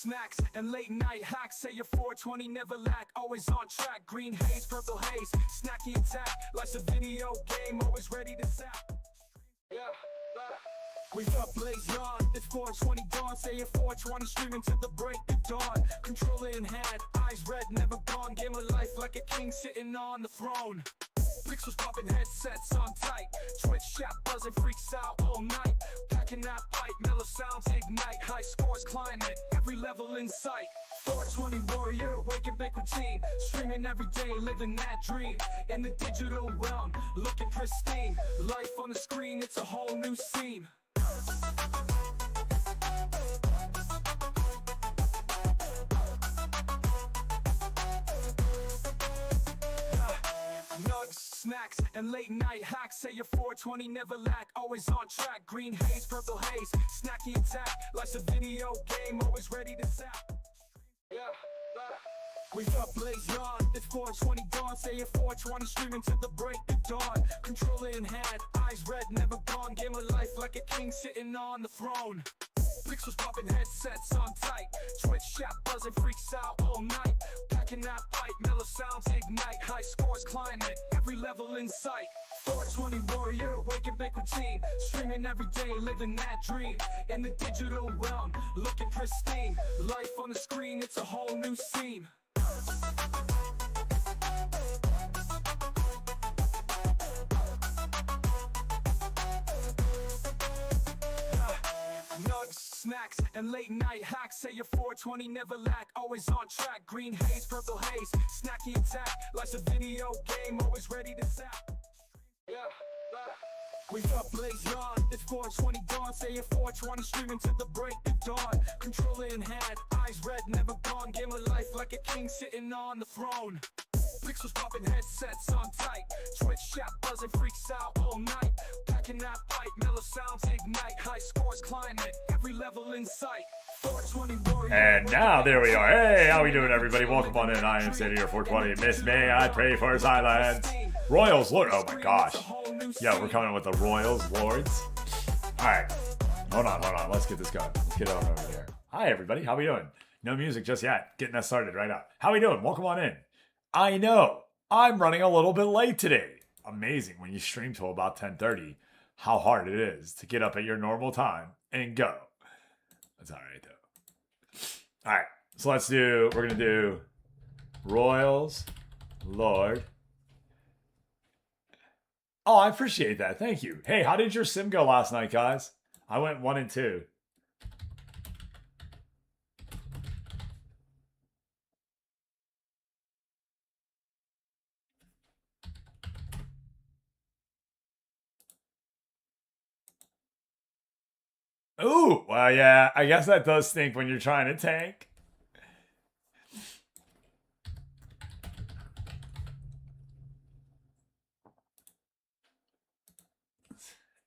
snacks and late night hacks. Say your 420 never lack, always on track. Green haze, purple haze, snacky attack. Life's a video game, always ready to zap. Yeah, we up blaze on, it's 420 dawn. Say your 420 streaming to the break of dawn. Controller in hand, eyes red, never gone. Game of life like a king sitting on the throne. Pixels popping, headsets on tight. Twitch chat buzzing, freaks out all night. Packing that pipe, mellow sounds ignite. High scores climbing, every level in sight. 420 warrior, waking big routine. Streaming every day, living that dream. In the digital realm, looking pristine. Life on the screen, it's a whole new scene. Snacks and late night hacks. Say your 420 never lack, always on track. Green haze, purple haze, snacky attack. Life's a video game, always ready to zap. Yeah, we up blaze on, it's 420 dawn. Say your 420 streaming to the break of dawn. Controller in hand, eyes red, never gone. Game of life like a king sitting on the throne. Pixels popping, headsets on tight. Twitch chat buzzing, freaks out all night. Packing that pipe, mellow sounds ignite. High scores climbing, every level in sight. 420 warrior, waking big routine. Streaming every day, living that dream. In the digital realm, looking pristine. Life on the screen, it's a whole new scene. Snacks and late night hacks. Say your 420 never lack, always on track. Green haze, purple haze, snacky attack. Life's a video game, always ready to zap. Yeah, we up blaze on, it's 420 dawn. Say your 420 streaming to the break of dawn. Controller in hand, eyes red, never gone. Game of life like a king sitting on the throne. Pixels popping, headsets on tight. Twitch chat buzzing, freaks out all night. Packing that pipe, mellow sounds ignite. High scores climbing, every level in sight. 420 warrior. And now there we are. Hey, how we doing, everybody? Welcome on in. I am Sadie here, 420. Miss May, I pray for silence. Royals, Lord. Oh my gosh. Yeah, we're coming with the Royals, Lords. All right. Hold on. Let's get this going. Let's get on over there. Hi, everybody. How we doing? No music just yet. Getting us started right now. How we doing? Welcome on in. I know. I'm running a little bit late today. Amazing when you stream till about 10:30. How hard it is to get up at your normal time and go. That's all right, though. All right. So we're going to do Royals, Lord. Oh, I appreciate that. Thank you. Hey, how did your sim go last night, guys? I went 1 and 2. Ooh, well, yeah, I guess that does stink when you're trying to tank.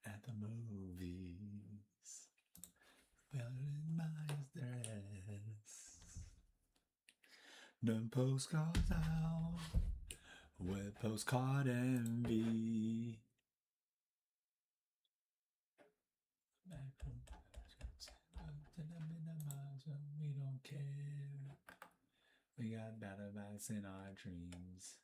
At the movies, wearing my dress, no postcards out, with postcard envy. We don't care. We got battle backs in our dreams.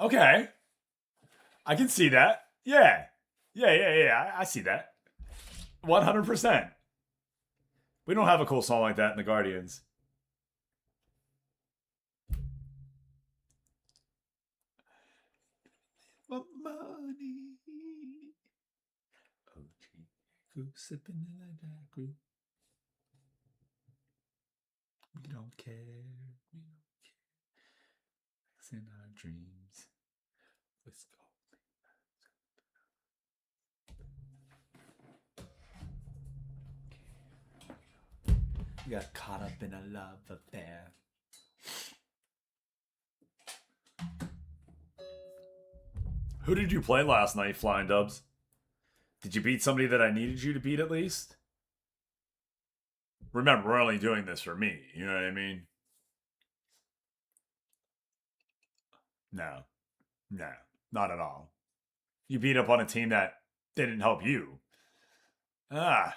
Okay. I can see that. Yeah. I see that. 100%. We don't have a cool song like that in the Guardians. What money? OG group sipping in that group. We don't care. We don't care. in our dreams. Let's go. We got caught up in a love affair. Who did you play last night, Flying Dubs? Did you beat somebody that I needed you to beat at least? Remember, we're only doing this for me. You know what I mean? No. No. Not at all. You beat up on a team that didn't help you. Ah.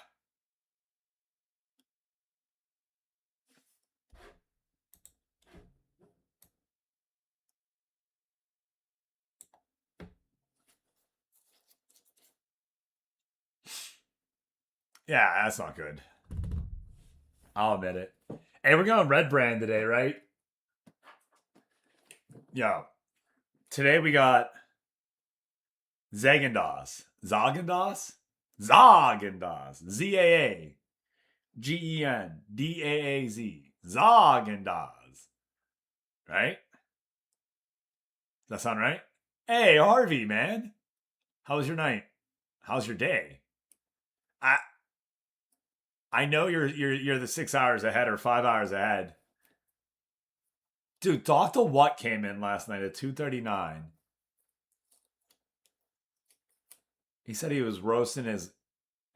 Yeah, that's not good. I'll admit it. Hey, we're going red brand today, right? Yo. Today we got Zagendas. Zagendas? Zagendas. Zagendaaz. Zagendas. Right? Does that sound right? Hey, Harvey, man. How was your night? How's your day? I know you're the 6 hours ahead or 5 hours ahead. Dude, Dr. What came in last night at 2:39. He said he was roasting his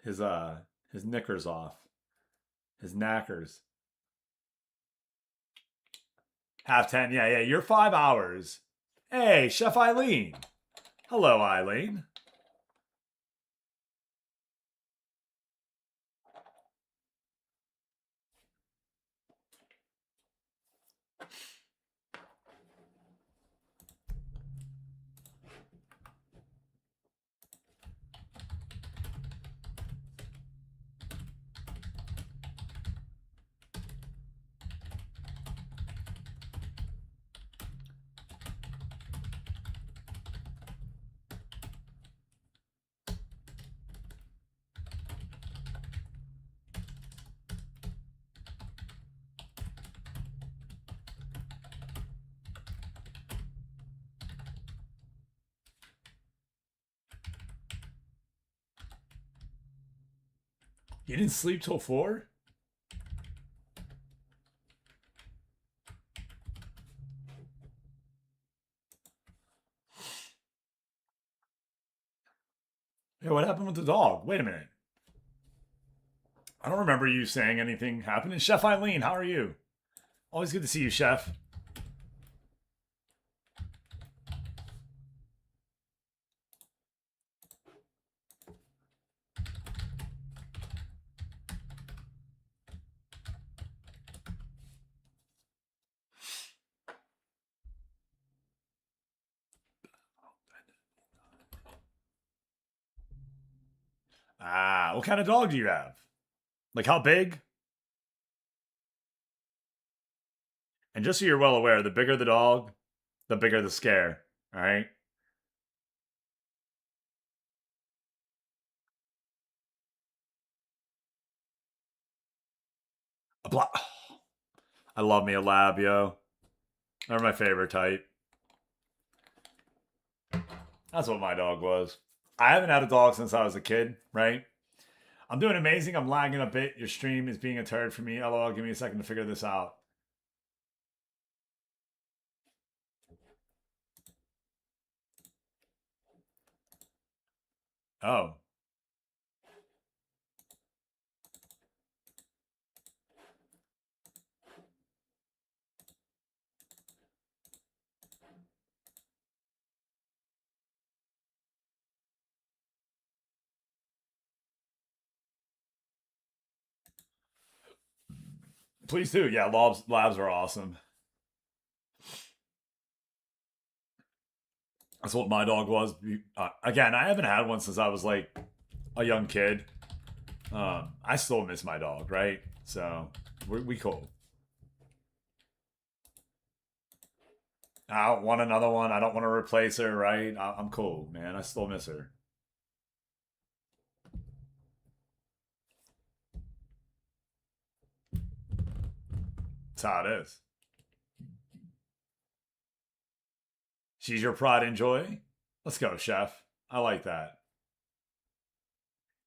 knickers off. His knackers. 10:30. Yeah, you're 5 hours. Hey, Chef Eileen. Hello, Eileen. You didn't sleep till 4? Hey, what happened with the dog? Wait a minute. I don't remember you saying anything happened. Chef Eileen, how are you? Always good to see you, Chef. Ah, what kind of dog do you have? Like how big? And just so you're well aware, the bigger the dog, the bigger the scare. All right? I love me a lab, yo. They're my favorite type. That's what my dog was. I haven't had a dog since I was a kid, right? I'm doing amazing. I'm lagging a bit. Your stream is being a turd for me. LOL, give me a second to figure this out. Oh. Please do. Yeah, labs are awesome. That's what my dog was. Again, I haven't had one since I was like a young kid. I still miss my dog, right? So we cool. I don't want another one. I don't want to replace her, right? I'm cool, man. I still miss her. That's how it is. She's your pride and joy? Let's go, chef. I like that.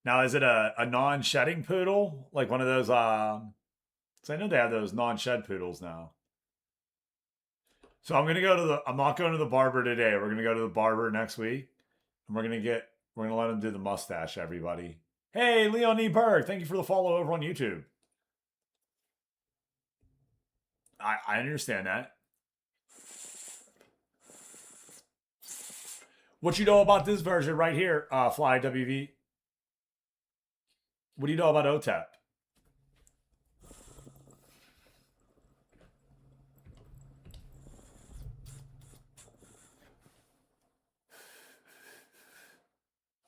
Now, is it a non-shedding poodle? Like one of those, because I know they have those non-shed poodles now. So I'm not going to the barber today. We're gonna go to the barber next week. And we're gonna let him do the mustache, everybody. Hey, Leonie Berg, thank you for the follow over on YouTube. I understand that. What you know about this version right here, Fly WV? What do you know about OTEP?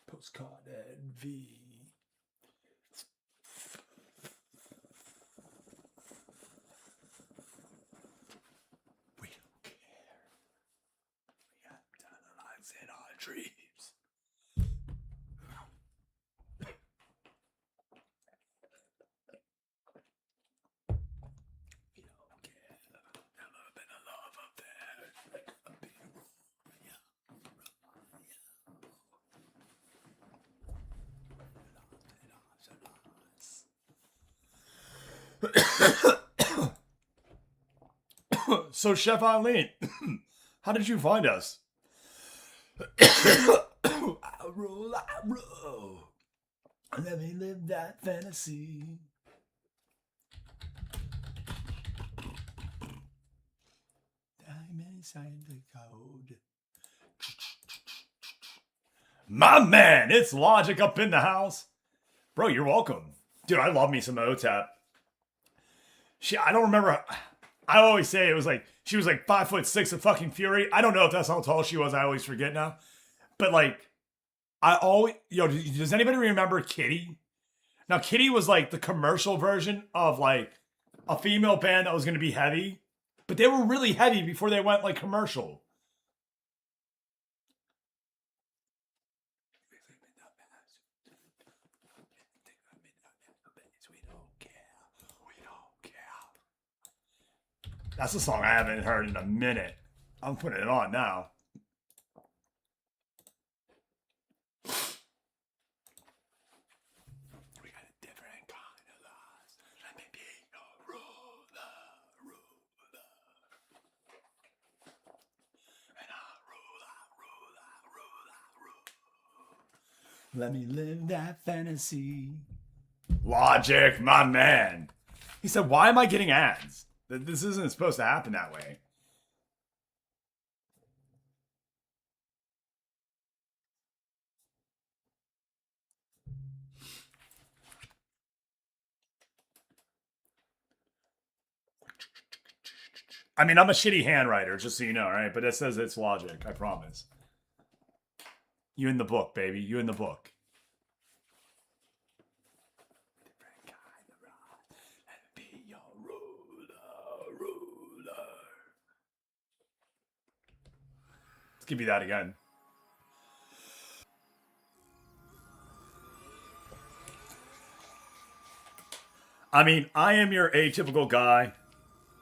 Postcard NV. We don't care. We got lives in our dreams. We don't care. Never been a love affair. So, Chef Eileen, how did you find us? I roll. Let me live that fantasy. I'm inside the code. My man, it's Logic up in the house. Bro, you're welcome. Dude, I love me some OTEP. I don't remember. I always say it was like, she was like 5'6" of fucking fury. I don't know if that's how tall she was. I always forget now. But like, does anybody remember Kitty? Now, Kitty was like the commercial version of like a female band that was going to be heavy. But they were really heavy before they went like commercial. That's a song I haven't heard in a minute. I'm putting it on now. We got a different kind of lives. Let me be your ruler. And I rule. Let me live that fantasy. Logic, my man. He said, why am I getting ads? This isn't supposed to happen that way. I mean, I'm a shitty handwriter, just so you know, right? But it says it's Logic, I promise. You in the book, baby. You in the book. Let's give you that again. I mean, I am your atypical guy.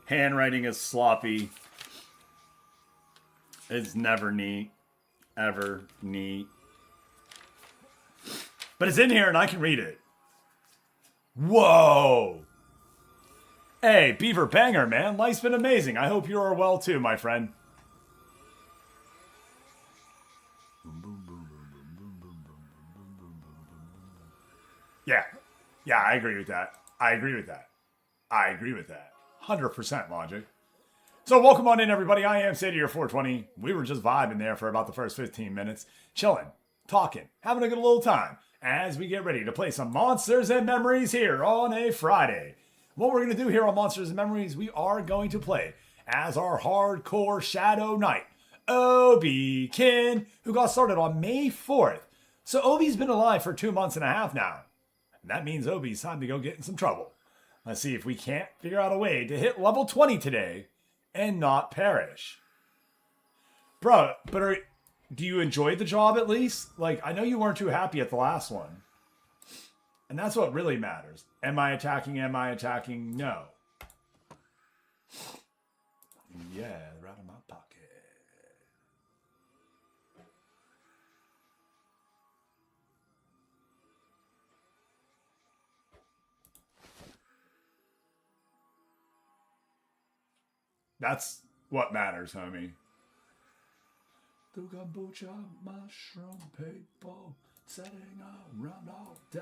Handwriting is sloppy. It's never neat. Ever neat. But it's in here and I can read it. Whoa! Hey, Beaver Banger, man. Life's been amazing. I hope you are well too, my friend. Yeah. Yeah, I agree with that. I agree with that. 100% Logic. So welcome on in, everybody. I am Sadie, your 420. We were just vibing there for about the first 15 minutes. Chilling, talking, having a good little time as we get ready to play some Monsters and Memories here on a Friday. What we're going to do here on Monsters and Memories, we are going to play as our hardcore Shadow Knight, Obikin, who got started on May 4th. So Obi's been alive for 2 months and a half now. And that means Obi's time to go get in some trouble. Let's see if we can't figure out a way to hit level 20 today and not perish. Bro, but do you enjoy the job at least? Like, I know you weren't too happy at the last one. And that's what really matters. Am I attacking? Am I attacking? No. Yeah, right in my pocket. That's what matters, homie. The kombucha mushroom people sitting around all day.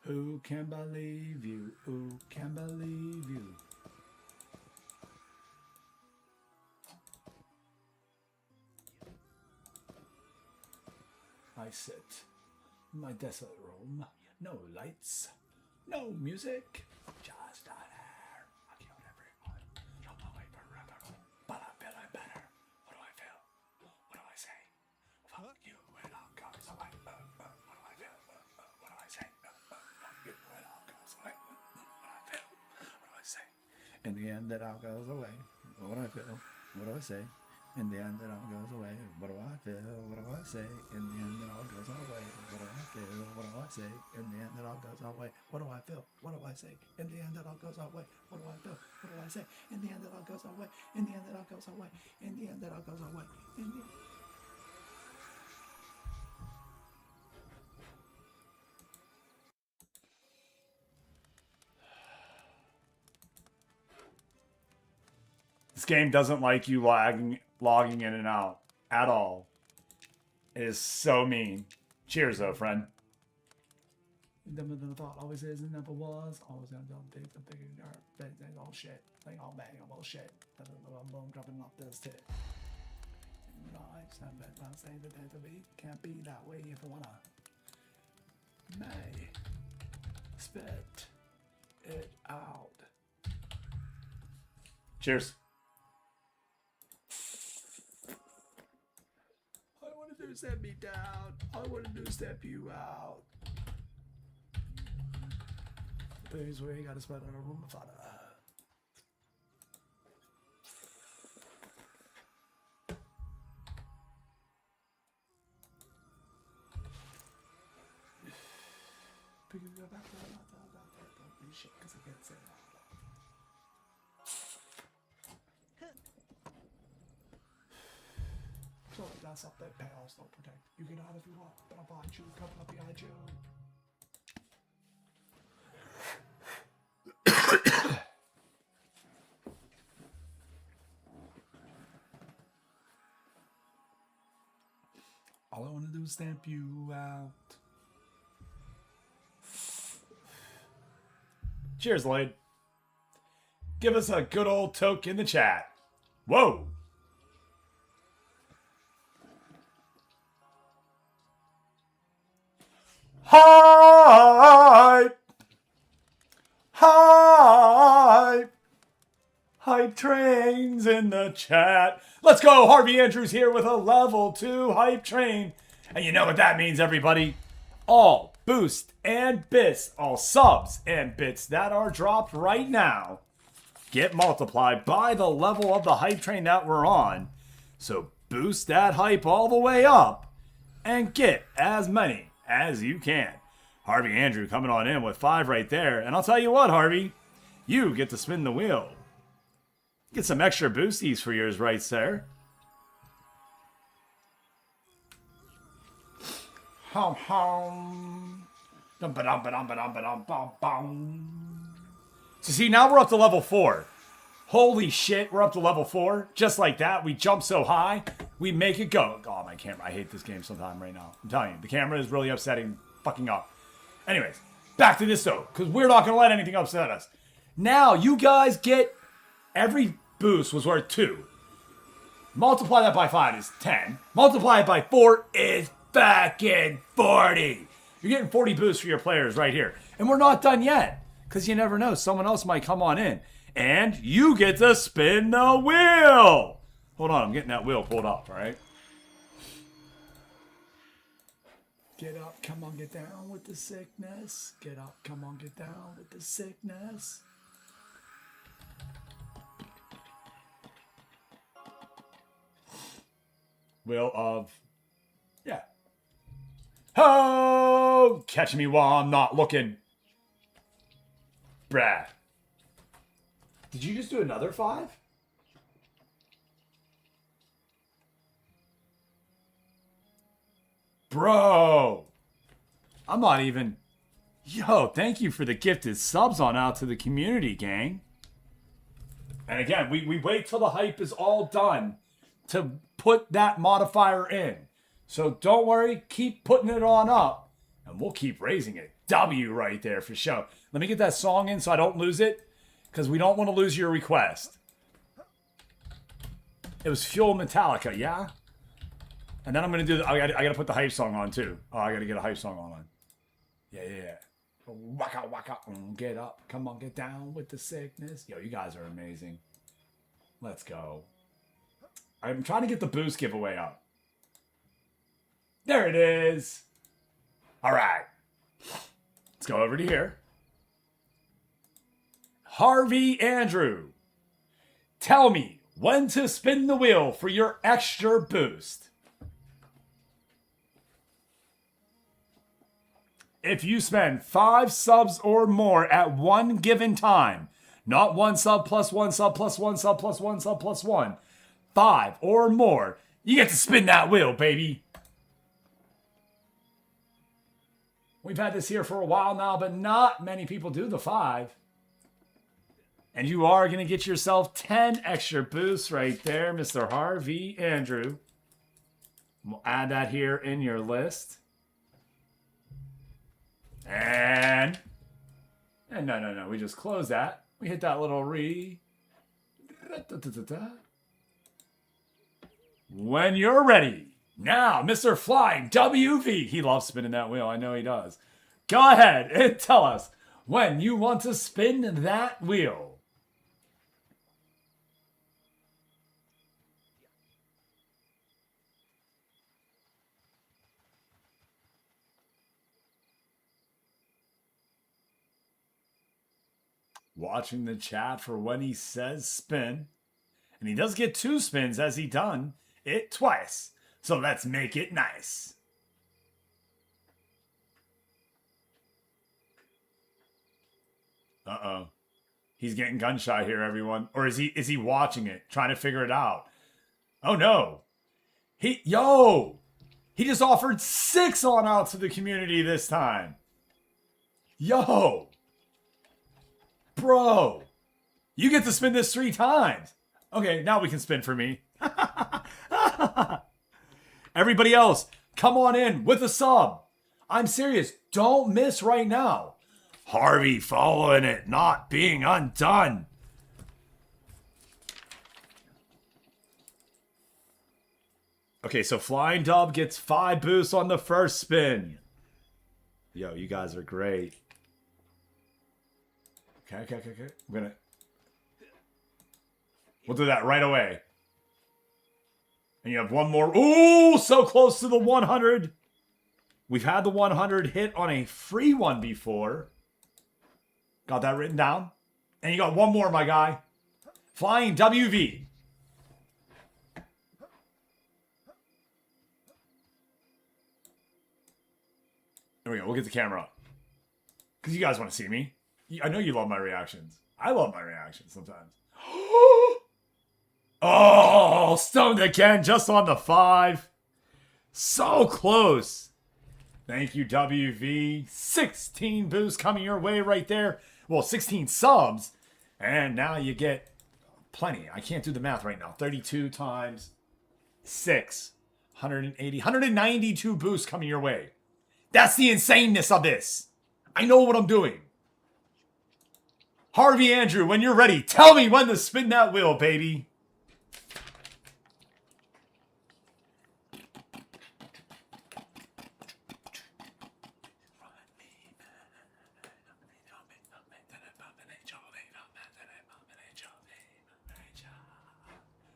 Who can believe you? Who can believe you? I sit in my desolate room. No lights, no music, just a air. I killed everyone. You'll know me forever, but I feel I'm better. What do I feel? What do I say? Fuck you when all goes away. What do I feel? What do I say? Fuck you when all goes away. What do I feel? What do I say? In the end, it all goes away. What do I feel? What do I say? In the end, it all goes away. What do I feel? What do I say? In the end, it all goes away. What do I feel? What do I say? In the end, it all goes away. What do I feel? What do I say? In the end, it all goes away. What do I feel? What do I say? In the end, it all goes away. In the end, it all goes away. In the end, it all goes away. In the end. This game doesn't like you logging in and out at all. It is so mean. Cheers, though, friend. Never than I thought, always is and never was. Always gonna dumb things, I'm thinking, things all shit. Think all bang, I'm all shit. I'm dropping off this tip. I'm saying that it can't be that way if I wanna. May spit it out. Cheers. All I wanna do is step me down. All I wanna do is step you out. Things where you gotta spread out a room of fire. Because you're back there, don't be shit, because I can't say that. So that's up that pals don't protect. You can hide if you want, but I'll find you, coming up behind you. All I want to do is stamp you out. Cheers, Lloyd. Give us a good old toke in the chat. Whoa. Hype! Hype! Hype trains in the chat. Let's go. Harvey Andrews here with a level 2 hype train. And you know what that means, everybody. All boost and bits, all subs and bits that are dropped right now get multiplied by the level of the hype train that we're on. So boost that hype all the way up and get as many as you can. Harvey Andrew coming on in with 5 right there. And I'll tell you what, Harvey, you get to spin the wheel. Get some extra boosties for yours right there. Hum hum. Dum ba dum ba dum ba dum ba dum bum bum. So see, now we're up to level 4. Holy shit, we're up to level 4. Just like that, we jump so high, we make it go. Oh, my camera. I hate this game sometime right now. I'm telling you, the camera is really upsetting, fucking up. Anyways, back to this though, because we're not going to let anything upset us. Now, you guys get, every boost was worth 2. Multiply that by 5 is 10. Multiply it by 4 is fucking 40. You're getting 40 boosts for your players right here. And we're not done yet, because you never know. Someone else might come on in. And you get to spin the wheel. Hold on, I'm getting that wheel pulled up, all right? Get up, come on, get down with the sickness. Get up, come on, get down with the sickness. Wheel of, yeah. Oh, catch me while I'm not looking. Brad. Did you just do another 5? Bro. I'm not even... Yo, thank you for the gifted subs on out to the community, gang. And again, we wait till the hype is all done to put that modifier in. So don't worry, keep putting it on up, and we'll keep raising it. W right there for show. Let me get that song in so I don't lose it, because we don't want to lose your request. It was Fuel Metallica, yeah? And then I'm going to do, I got to put the hype song on too. Oh, I got to get a hype song on. Yeah. Waka waka, get up, come on, get down with the sickness. Yo, you guys are amazing. Let's go. I'm trying to get the boost giveaway up. There it is. All right. Let's go over to here. Harvey Andrew, tell me when to spin the wheel for your extra boost. If you spend 5 subs or more at one given time, not 1 sub plus 1 sub plus 1 sub plus 1 sub plus 1, 5 or more, you get to spin that wheel, baby. We've had this here for a while now, but not many people do the 5. And you are going to get yourself 10 extra boosts right there, Mr. Harvey Andrew. We'll add that here in your list. And no, we just close that. We hit that little When you're ready. Now, Mr. Flying WV. He loves spinning that wheel. I know he does. Go ahead and tell us when you want to spin that wheel. Watching the chat for when he says spin. And he does get 2 spins as he done it twice. So let's make it nice. Uh-oh. He's getting gun shy here, everyone. Or is he watching it, trying to figure it out? Oh no. He just offered 6 on out to the community this time. Yo. Bro, you get to spin this 3 times. Okay, now we can spin for me. Everybody else, come on in with a sub. I'm serious. Don't miss right now. Harvey following it, not being undone. Okay, so Flying Dub gets 5 boosts on the first spin. Yo, you guys are great. Okay. We'll do that right away. And you have one more. Ooh, so close to the 100. We've had the 100 hit on a free one before. Got that written down. And you got one more, my guy. Flying WV. There we go. We'll get the camera up. Because you guys want to see me. I know you love my reactions. I love my reactions sometimes. Oh, stoned again just on the 5. So close. Thank you, WV. 16 boosts coming your way right there. Well, 16 subs. And now you get plenty. I can't do the math right now. 32 times 6. 180. 192 boosts coming your way. That's the insaneness of this. I know what I'm doing. Harvey Andrew, when you're ready, tell me when to spin that wheel, baby.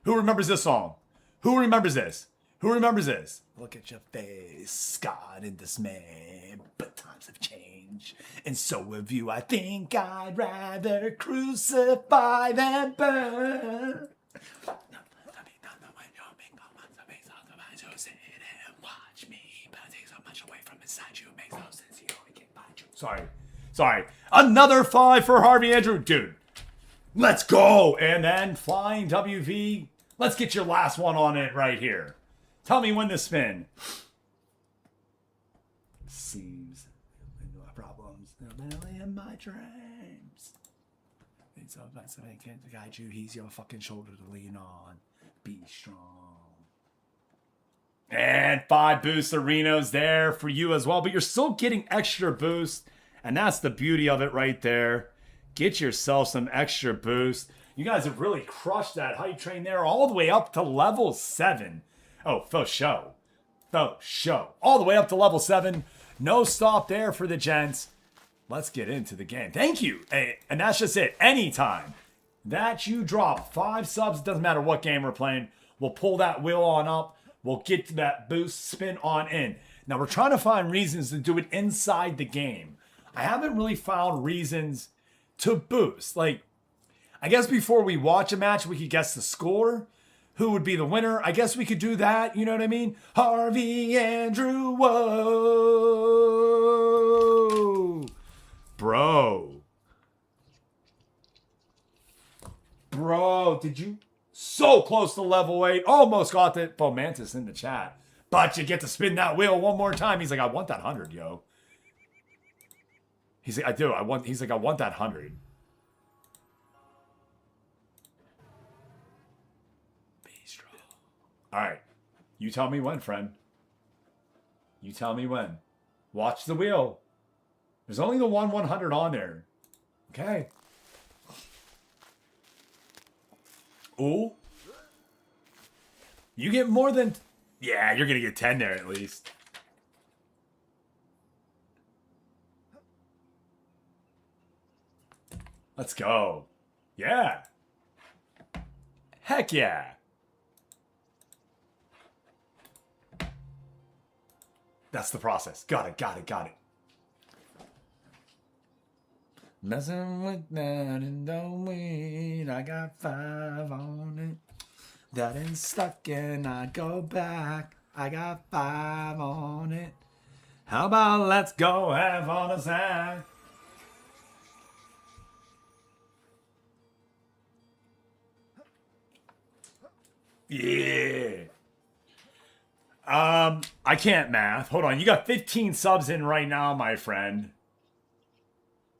Who remembers this song? Who remembers this? Who remembers this? Look at your face, scarred in dismay, but times have changed, and so have you. I think I'd rather crucify than burn. Sorry. Another 5 for Harvey Andrew. Dude, let's go. And then Flying WV. Let's get your last one on it right here. Tell me when to spin. Seems no problems. They're in my dreams. It's a that's the guide you. He's your fucking shoulder to lean on. Be strong. And 5 boosts arenas there for you as well, but you're still getting extra boost, and that's the beauty of it right there. Get yourself some extra boost. You guys have really crushed that hype train there all the way up to level 7. Oh, faux show. Faux show. All the way up to level 7. No stop there for the gents. Let's get into the game. Thank you. And that's just it. Anytime that you drop 5 subs, doesn't matter what game we're playing, we'll pull that wheel on up. We'll get to that boost spin on in. Now, we're trying to find reasons to do it inside the game. I haven't really found reasons to boost. Like, I guess before we watch a match, we could guess the score. Who would be the winner? I guess we could do that. You know what I mean? Harvey Andrew, whoa. Bro, did you? So close to level 8. Almost got the Fomantis in the chat. But you get to spin that wheel one more time. He's like, I want that 100, yo. He's like, I do. He's like, I want that 100. Be strong. All right. You tell me when, friend. You tell me when. Watch the wheel. There's only the 100 on there. Okay. Ooh. You get more than... Yeah, you're going to get 10 there at least. Let's go. Yeah. Heck yeah. That's the process. Got it. Messing with that and don't wait. I got 5 on it. That ain't stuck and I go back. I got 5 on it. How about let's go have on a sack? Yeah. I can't math. Hold on. You got 15 subs in right now, my friend.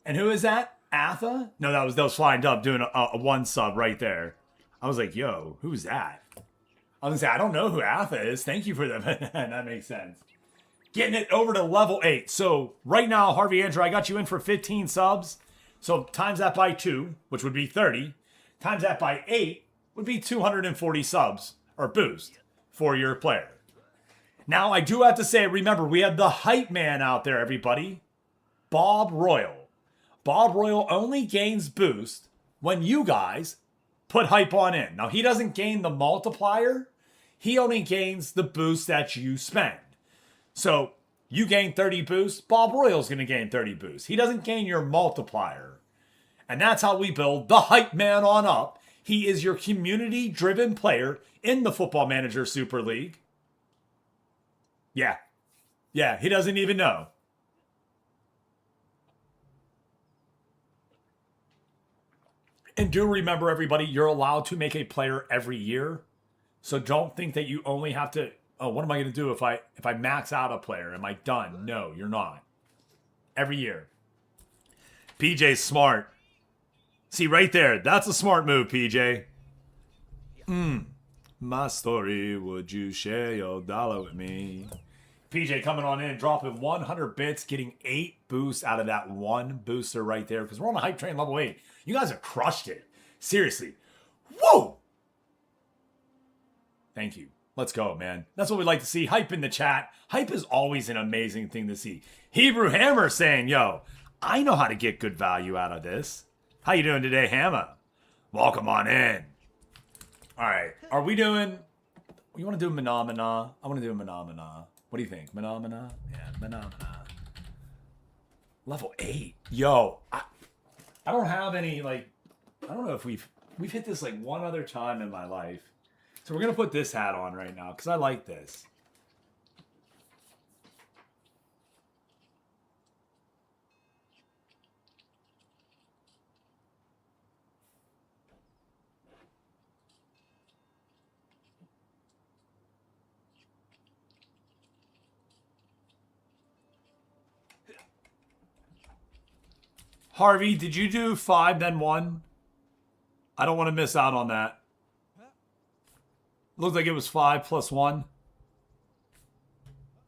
And who is that? Atha? No, that was Flying Dub doing a 1 sub right there. I was like, yo, who's that? I was gonna say, I don't know who Atha is. Thank you for that. That makes sense. Getting it over to level 8. So right now, Harvey Andrew, I got you in for 15 subs. So times that by 2, which would be 30. Times that by 8 would be 240 subs or boost for your player. Now, I do have to say, remember, we have the hype man out there, everybody. Bob Royal. Bob Royal only gains boost when you guys put hype on in. Now, he doesn't gain the multiplier. He only gains the boost that you spend. So, you gain 30 boosts, Bob Royal's going to gain 30 boosts. He doesn't gain your multiplier. And that's how we build the hype man on up. He is your community-driven player in the Football Manager Super League. Yeah, he doesn't even know. And do remember, everybody, you're allowed to make a player every year. So don't think that you only have to, oh, what am I going to do if I max out a player? Am I done? No, you're not. Every year. PJ's smart. See, right there, that's a smart move, PJ. My story, would you share your dollar with me? PJ coming on in, dropping 100 bits, getting 8 boosts out of that 1 booster right there, because we're on a hype train level 8. You guys have crushed it. Seriously. Whoa! Thank you. Let's go, man. That's what we like to see. Hype in the chat. Hype is always an amazing thing to see. Hebrew Hammer saying, yo, I know how to get good value out of this. How you doing today, Hammer? Welcome on in. All right. Are we doing... You want to do Menomina? I want to do Menomina. What do you think? Menomina? Yeah, Menomina. Level 8. Yo, I don't have any, like... I don't know if we've hit this, like, one other time in my life. So we're going to put this hat on right now, because I like this. Harvey, did you do 5 then 1? I don't want to miss out on that. Looked like it was 5 plus 1.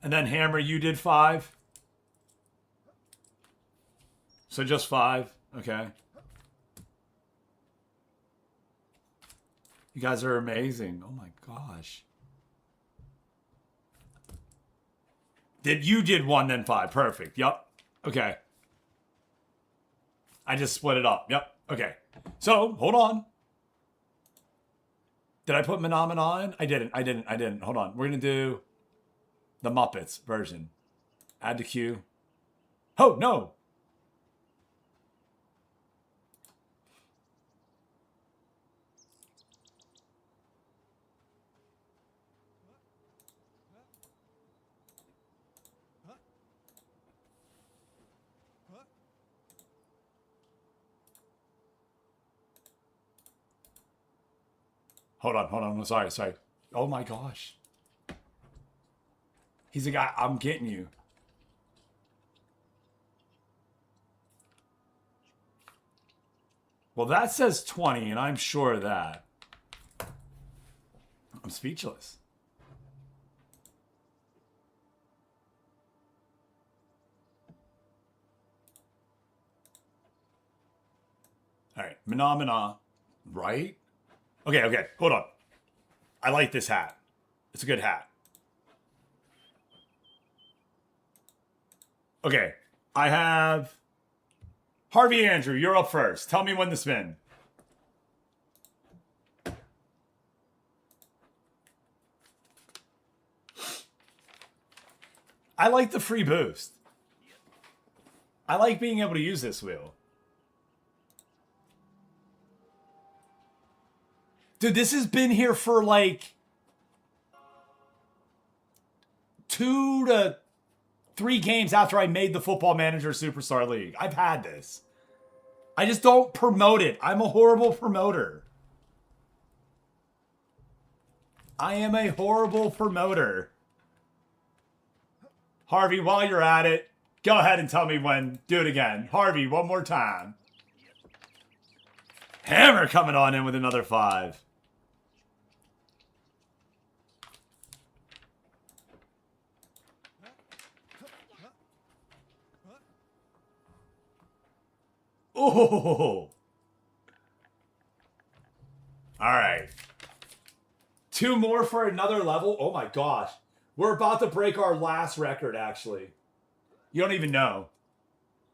And then Hammer, you did 5. So just 5. Okay. You guys are amazing. Oh my gosh. You did 1, then 5. Perfect. Yep. Okay. I just split it up. Yep. Okay. So, hold on. Did I put Menomina in? I didn't. Hold on. We're going to do the Muppets version. Add to queue. Oh, no. Hold on. Sorry. Oh my gosh. He's a guy. I'm getting you. Well, that says 20, and I'm sure of that. I'm speechless. All right. Menomina. Right? Okay. Hold on. I like this hat. It's a good hat. Okay. I have Harvey Andrew. You're up first. Tell me when to spin. I like the free boost. I like being able to use this wheel. Dude, this has been here for like 2 to 3 games after I made the Football Manager Superstar League. I've had this. I just don't promote it. I'm a horrible promoter. I am a horrible promoter. Harvey, while you're at it, go ahead and tell me when. Do it again. Harvey, one more time. Hammer coming on in with another 5. Oh! All right. 2 more for another level. Oh my gosh. We're about to break our last record, actually. You don't even know.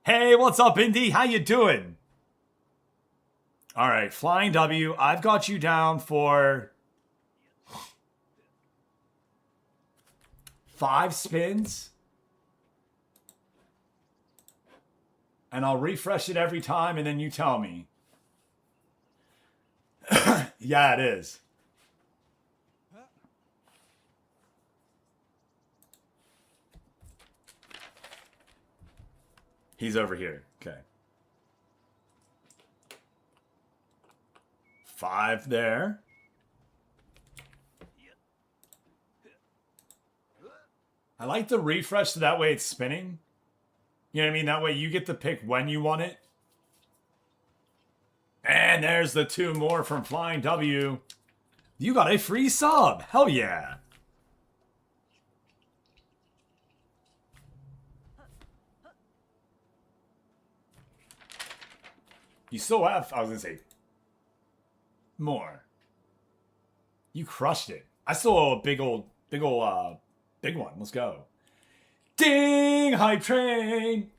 Hey, what's up, Indy? How you doing? All right, Flying W. I've got you down for 5 spins. And I'll refresh it every time, and then you tell me. Yeah, it is. He's over here. Okay. 5 there. I like the refresh so that way it's spinning. You know what I mean? That way you get to pick when you want it. And there's the 2 more from Flying W. You got a free sub. Hell yeah. You still have, I was going to say, more. You crushed it. I still owe a big one. Let's go. Ding, hype train.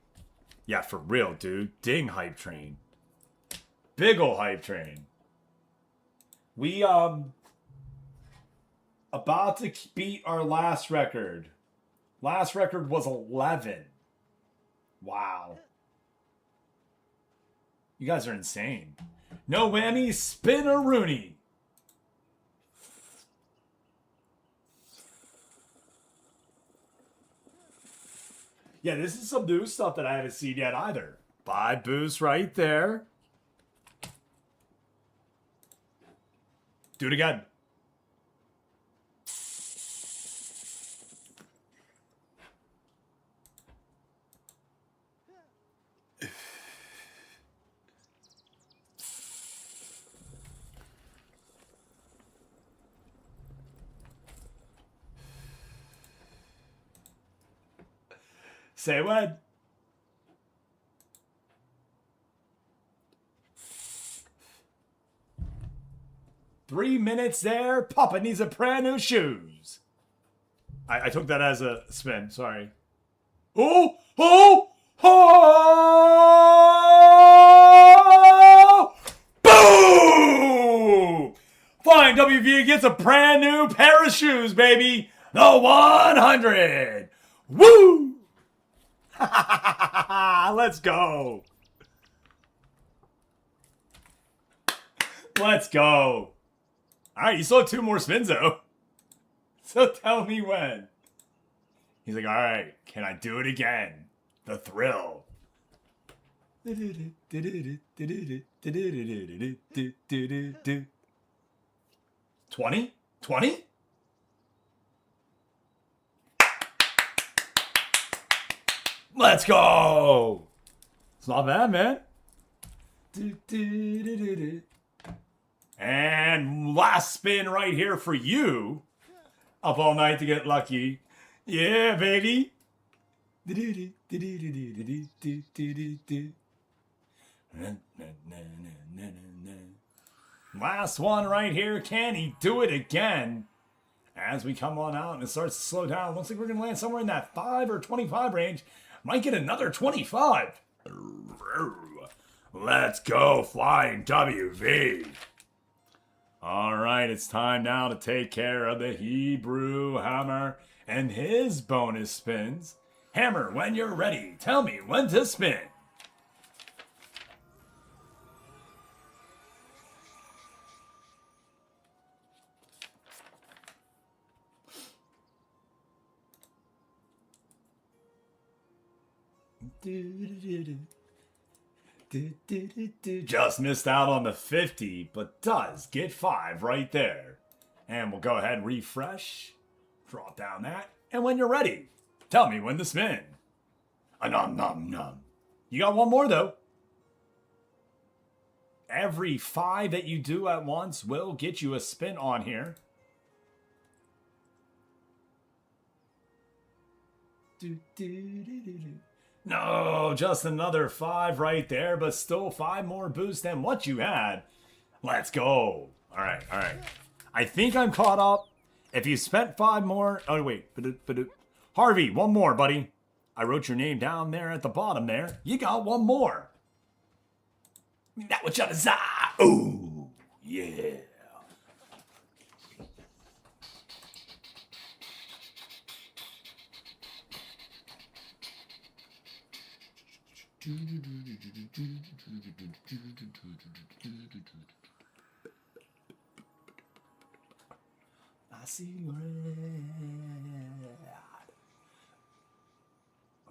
Yeah, for real, dude. Ding, hype train. Big ol' hype train. We, about to beat our last record. Last record was 11. Wow. You guys are insane. No whammy, spin a Rooney. Yeah, this is some new stuff that I haven't seen yet either. 5 boosts right there. Do it again. Say when. Three minutes there. Papa needs a brand new shoes. I took that as a spin. Sorry. Oh! Oh! Oh! Boom! Flying WV gets a brand new pair of shoes, baby. The 100. Woo! Let's go. Let's go. All right, you still have 2 more spins, though. So tell me when. He's like, all right, can I do it again? The thrill. 20? 20? Let's go. It's not bad, man. And last spin right here for you. Up all night to get lucky. Yeah, baby. Last one right here. Can he do it again? As we come on out and it starts to slow down. Looks like we're going to land somewhere in that 5 or 25 range. Might get another 25. Let's go, Flying WV. All right, it's time now to take care of the Hebrew Hammer and his bonus spins. Hammer, when you're ready, tell me when to spin. Just missed out on the 50, but does get 5 right there. And we'll go ahead and refresh. Drop down that. And when you're ready, tell me when to spin. Nom nom nom. You got one more though. Every 5 that you do at once will get you a spin on here. No, just another 5 right there, but still 5 more boosts than what you had. Let's go. All right. I think I'm caught up. If you spent 5 more... Oh, wait. Harvey, one more, buddy. I wrote your name down there at the bottom there. You got one more. That was just... Ooh, yeah. I see red.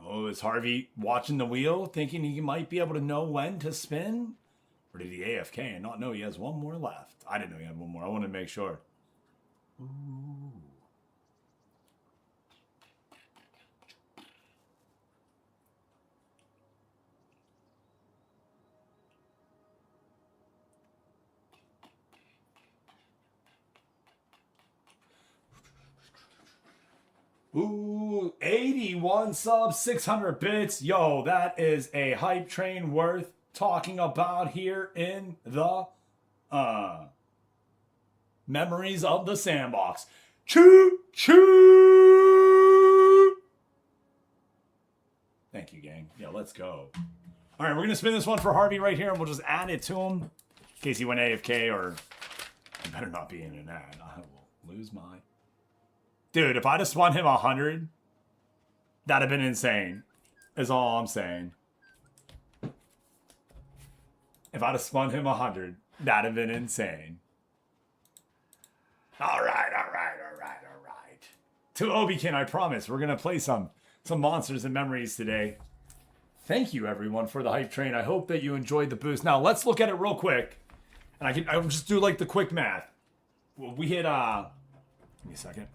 Oh, is Harvey watching the wheel, thinking he might be able to know when to spin? Or did he AFK and not know he has one more left? I didn't know he had one more. I wanted to make sure. Ooh. Ooh, 81 subs, 600 bits. Yo, that is a hype train worth talking about here in the Memories of the Sandbox. Choo choo! Thank you, gang. Yeah, let's go. All right, we're going to spin this one for Harvey right here, and we'll just add it to him in case he went AFK, or he better not be in an ad. I will lose my... Dude, if I'd have spun him 100, that'd have been insane, is all I'm saying. If I'd have spun him 100, that'd have been insane. All right. To Obikin, I promise, we're going to play some monsters and memories today. Thank you, everyone, for the hype train. I hope that you enjoyed the boost. Now, let's look at it real quick. And I'll just do, like, the quick math. Well, we hit, give me a second.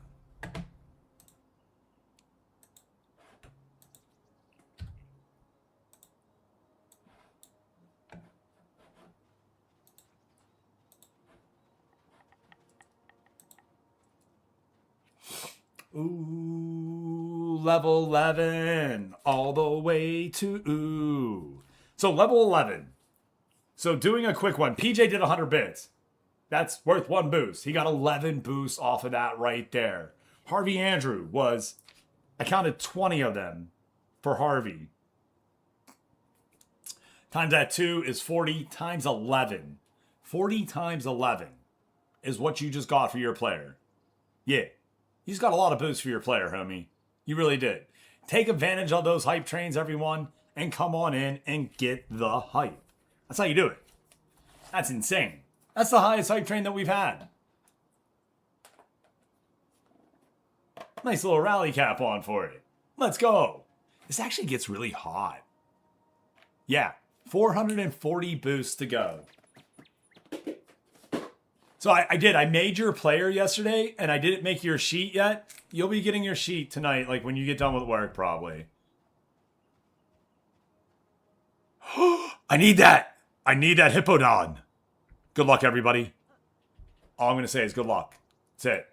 Ooh, level 11 all the way to... So level 11. So doing a quick one. PJ did 100 bits. That's worth 1 boost. He got 11 boosts off of that right there. Harvey Andrew was... I counted 20 of them for Harvey. Times that 2 is 40 times 11. 40 times 11 is what you just got for your player. Yeah. You just got a lot of boosts for your player, homie. You really did. Take advantage of those hype trains, everyone, and come on in and get the hype. That's how you do it. That's insane. That's the highest hype train that we've had. Nice little rally cap on for it. Let's go. This actually gets really hot. Yeah, 440 boosts to go. So I made your player yesterday, and I didn't make your sheet yet. You'll be getting your sheet tonight, like when you get done with work, probably. I need that. I need that Hippodon. Good luck, everybody. All I'm going to say is good luck. That's it.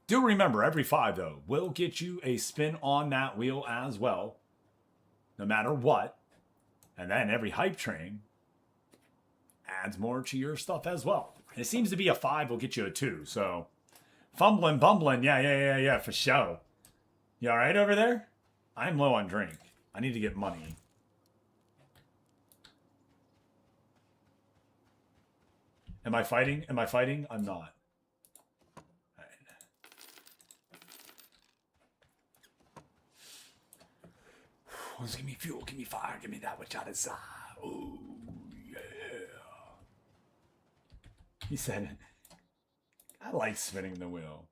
Do remember, every 5, though, will get you a spin on that wheel as well, no matter what. And then every hype train adds more to your stuff as well. And it seems to be a 5 will get you a 2, so... Fumbling, bumbling, yeah, for sure. You alright over there? I'm low on drink. I need to get money. Am I fighting? Am I fighting? I'm not. Just give me fuel, give me fire, give me that which I desire. Oh, yeah. He said, I like spinning the wheel.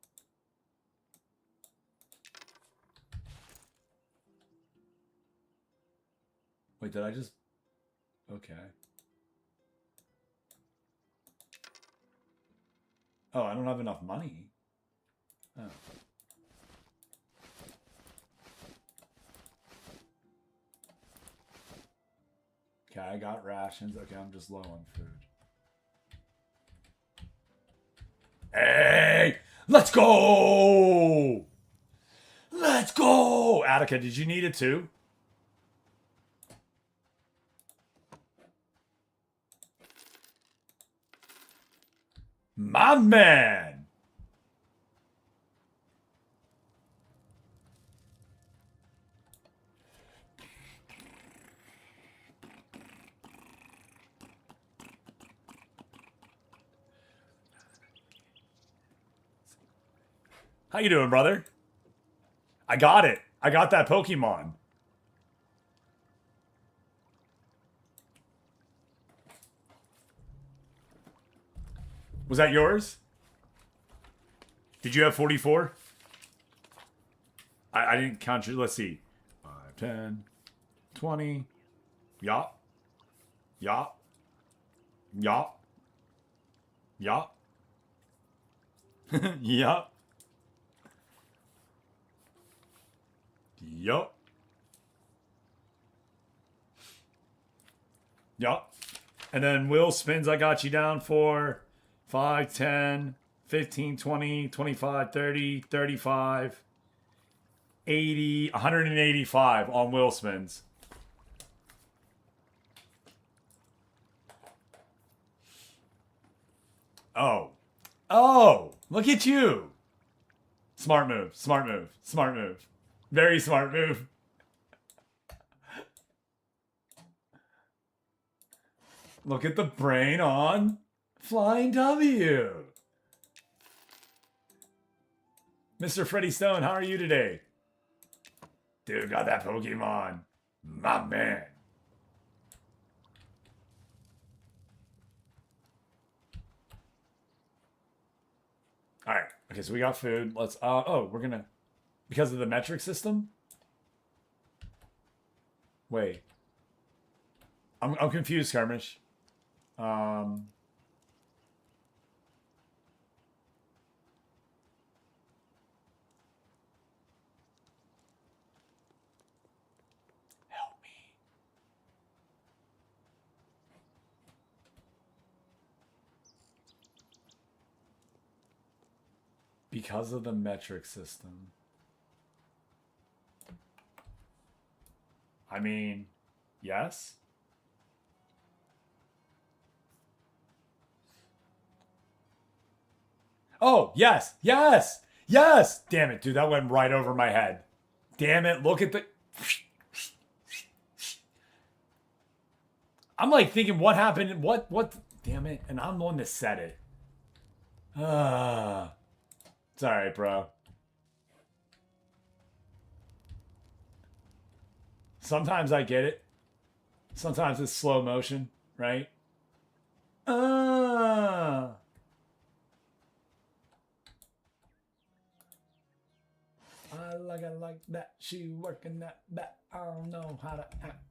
Wait, did I just... Okay. Oh, I don't have enough money. Oh. Okay, I got rations. Okay, I'm just low on food. Hey! Let's go! Let's go! Attica, did you need it too? My man! How you doing, brother? I got it. I got that Pokemon. Was that yours? Did you have 44? I didn't count you. Let's see. 5, 10, 20. Yup. Yup. Yup. Yup. Yup. Yup. Yup. And then Will spins, I got you down for 5, 10, 15, 20, 25, 30, 35, 80, 185 on Will spins. Oh. Oh, look at you. Smart move, smart move, smart move. Very smart move. Look at the brain on Flying W. Mr. Freddie Stone, how are you today? Dude, got that Pokemon. My man. All right. Okay, so we got food. Let's, oh, we're gonna, because of the metric system? Wait. I'm confused, Skirmish. Because of the metric system. I mean, yes. Oh, yes, yes, yes. Damn it, dude, that went right over my head. Damn it, look at the... I'm like thinking, what happened? What? Damn it, and I'm the one that said it. It's all right, bro. Sometimes I get it. Sometimes it's slow motion, right? I like it like that. She working that back. I don't know how to act.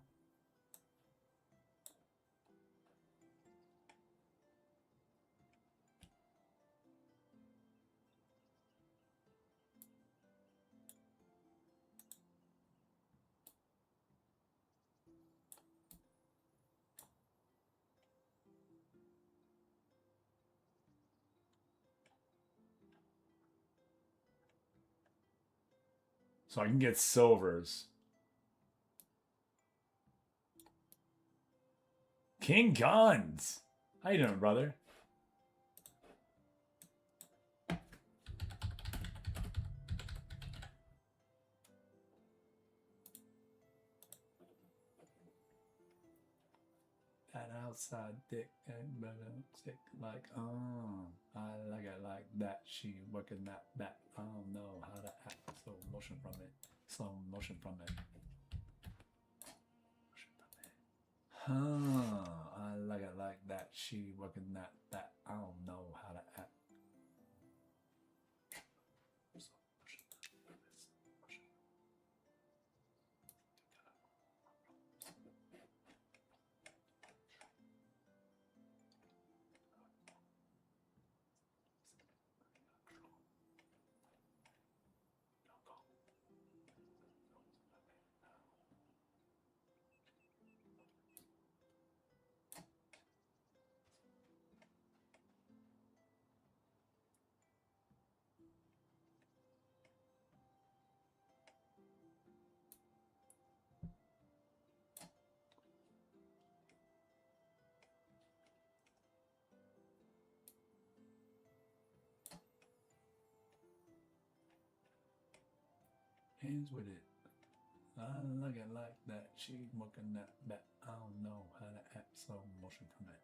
So I can get silvers. King Guns. How you doing, brother? That outside dick and stick like, I like it like that. She working that back. I don't know how to act. Slow motion from it. Slow motion from it. I like it like that. She working that back. I don't know how to act. Hands with it. I like it like that. She working that back. I don't know how to act. Slow motion from it.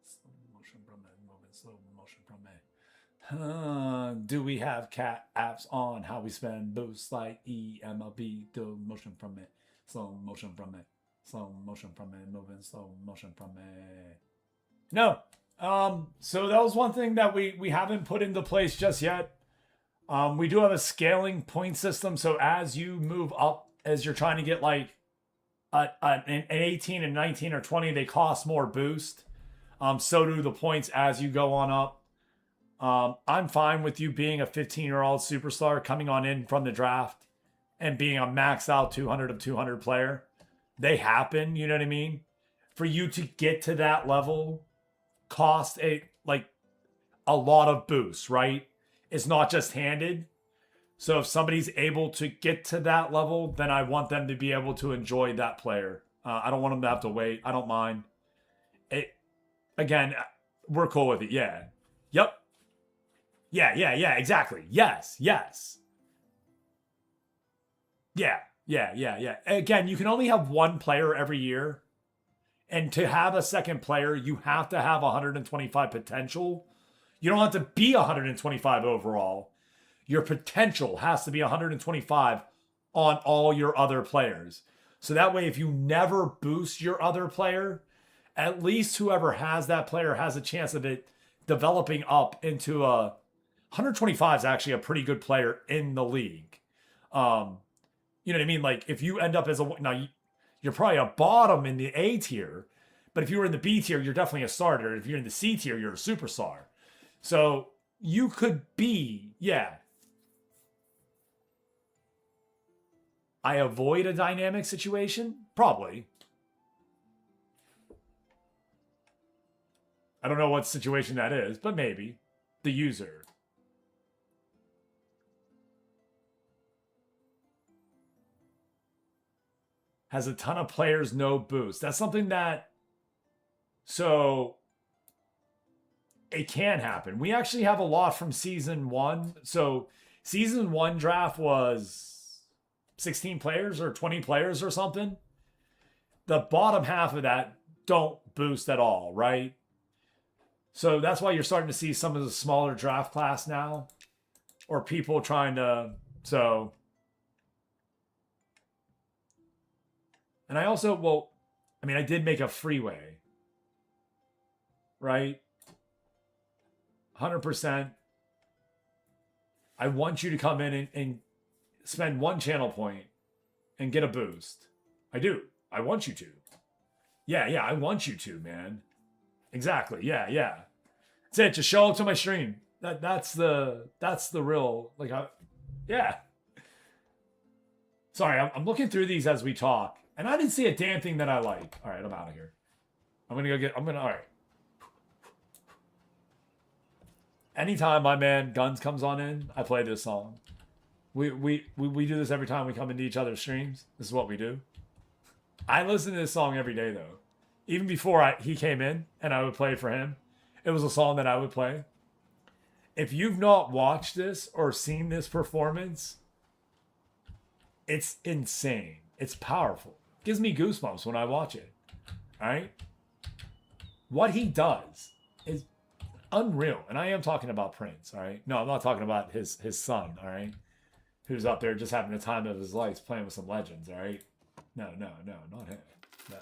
Slow motion from it. Moving slow motion from it. Do we have cat apps on how we spend boosts like EMLB? Do motion from it. Slow motion from it. Slow motion from it. Moving slow motion from it. No. So that was one thing that we haven't put into place just yet. We do have a scaling point system. So as you move up, as you're trying to get like an 18 and 19 or 20, they cost more boost. So do the points as you go on up. I'm fine with you being a 15-year-old superstar coming on in from the draft and being a max out 200 of 200 player. They happen, you know what I mean? For you to get to that level cost a lot of boost, right? It's not just handed. So if somebody's able to get to that level, then I want them to be able to enjoy that player. I don't want them to have to wait. I don't mind. Again, we're cool with it. Yeah. Yep. Yeah, exactly. Yes. Yeah. Again, you can only have one player every year. And to have a second player, you have to have 125 potential. You don't have to be 125 overall. Your potential has to be 125 on all your other players. So that way, if you never boost your other player, at least whoever has that player has a chance of it developing up into a 125 is actually a pretty good player in the league. You know what I mean? Like if you end up as you're probably a bottom in the A tier, but if you were in the B tier, you're definitely a starter. If you're in the C tier, you're a superstar. So you could be, I avoid a dynamic situation? Probably. I don't know what situation that is, but maybe. The user. has a ton of players, no boost. That's something that, so it can happen. We actually have a lot from season 1. So season 1 draft was 16 players or 20 players or something. The bottom half of that don't boost at all, right? So that's why you're starting to see some of the smaller draft class now, or people trying to, so. And I also, well, I mean, I did make a freeway, right? 100%. I want you to come in and spend 1 channel point and get a boost. I do. I want you to. Yeah, I want you to, man. Exactly. Yeah. That's it. Just show up to my stream. That's the real, like, yeah. Sorry, I'm looking through these as we talk, and I didn't see a damn thing that I like. All right, I'm out of here. All right. Anytime my man Guns comes on in, I play this song. We do this every time we come into each other's streams. This is what we do. I listen to this song every day, though. Even before he came in and I would play for him, it was a song that I would play. If you've not watched this or seen this performance, it's insane. It's powerful. It gives me goosebumps when I watch it. All right? What he does is unreal. And I am talking about Prince, all right? No, I'm not talking about his son, all right? Who's up there just having the time of his life playing with some legends, all right? No, not him. No.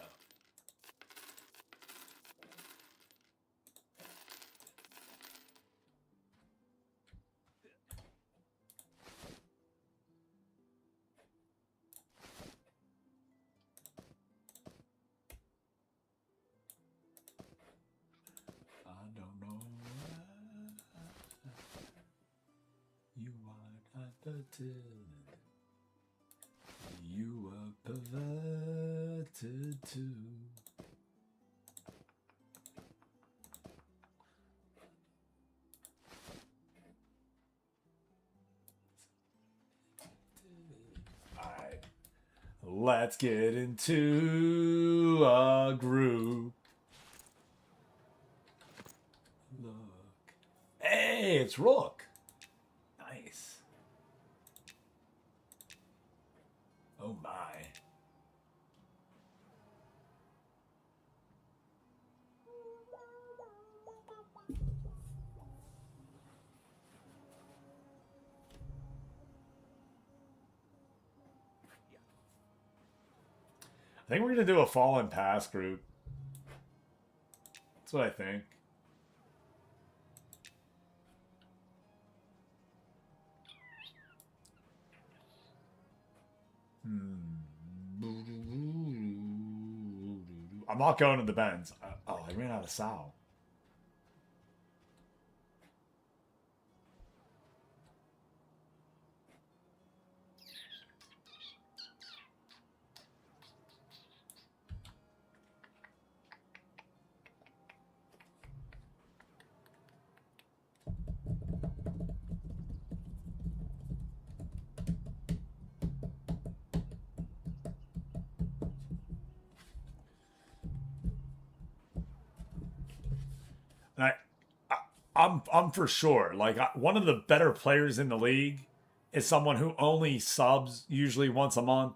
I don't know why you are perverted. You are perverted too. Alright. Let's get into a group. Look. Hey, it's Rook. Nice. Oh my. I think we're going to do a Fallen Pass group. That's what I think. I'm not going to the bends. Oh, I ran out of Sal. And I'm for sure, like, one of the better players in the league is someone who only subs usually once a month.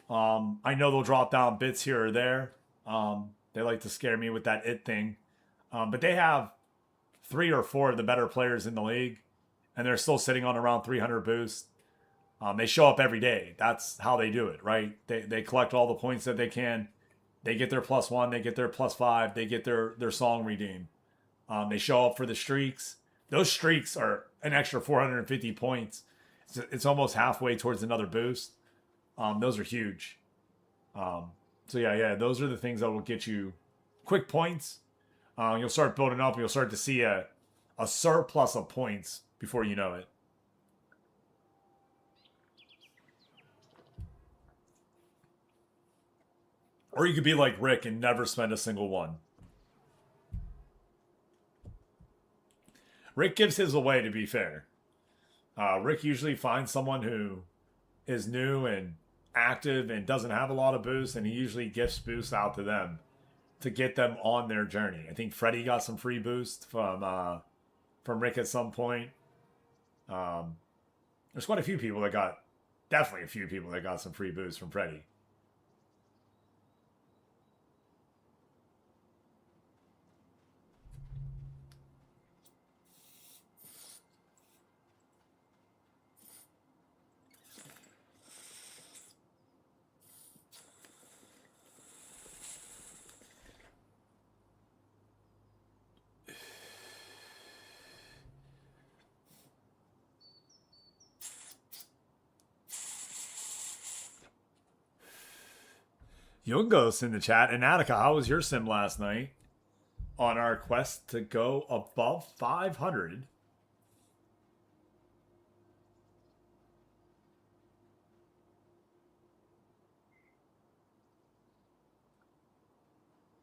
I know they'll drop down bits here or there. They like to scare me with that it thing. But they have 3 or 4 of the better players in the league, and they're still sitting on around 300 boost. They show up every day. That's how they do it, right? They collect all the points that they can. They get their +1, they get their +5, they get their song redeemed. They show up for the streaks. Those streaks are an extra 450 points. It's almost halfway towards another boost. Those are huge. So yeah, those are the things that will get you quick points. You'll start building up. You'll start to see a surplus of points before you know it. Or you could be like Rick and never spend a single one. Rick gives his away, to be fair. Rick usually finds someone who is new and active and doesn't have a lot of boosts, and he usually gifts boosts out to them to get them on their journey. I think Freddie got some free boosts from Rick at some point. There's quite a few people that got, definitely a few people that got some free boosts from Freddie. Yungos in the chat. And Attica, how was your sim last night on our quest to go above 500?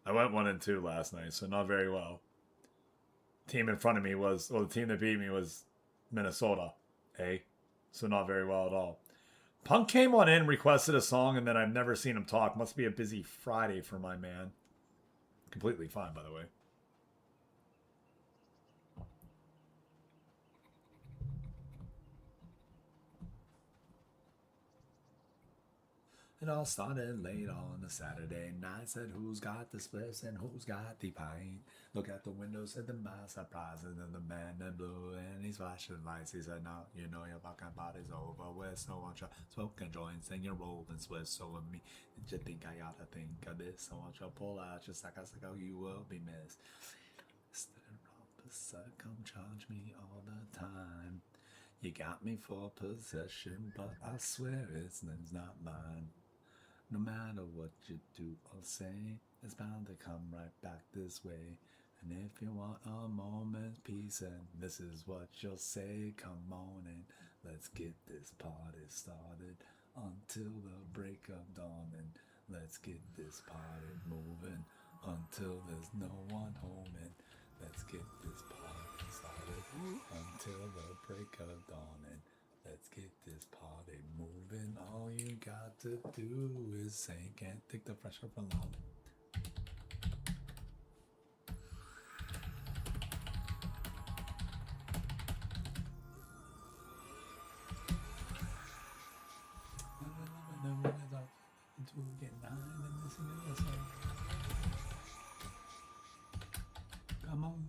I went 1 and 2 last night, so not very well. Team in front of me was, well, the team that beat me was Minnesota, so not very well at all. Punk came on in, requested a song, and then I've never seen him talk. Must be a busy Friday for my man. Completely fine, by the way. It all started late on a Saturday night. Said who's got the spliffs and who's got the pint. Look at the window, said the man surprises and the man in blue and he's flashing lights. He said, "Now you know your fucking body's over with. So won't you smoking joints and you're rolling swift. So with me, did you think I ought to think of this? So won't you pull out your sack? I said, oh, you will be missed. Come charge me all the time. You got me for possession, but I swear it's not mine. No matter what you do or say, it's bound to come right back this way. And if you want a moment's peace, and this is what you'll say, come on and let's get this party started until the break of dawn. And let's get this party moving until there's no one home. And let's get this party started until the break of dawn. And let's get this party moving. All you got to do is say, can't take the pressure for long. Come on.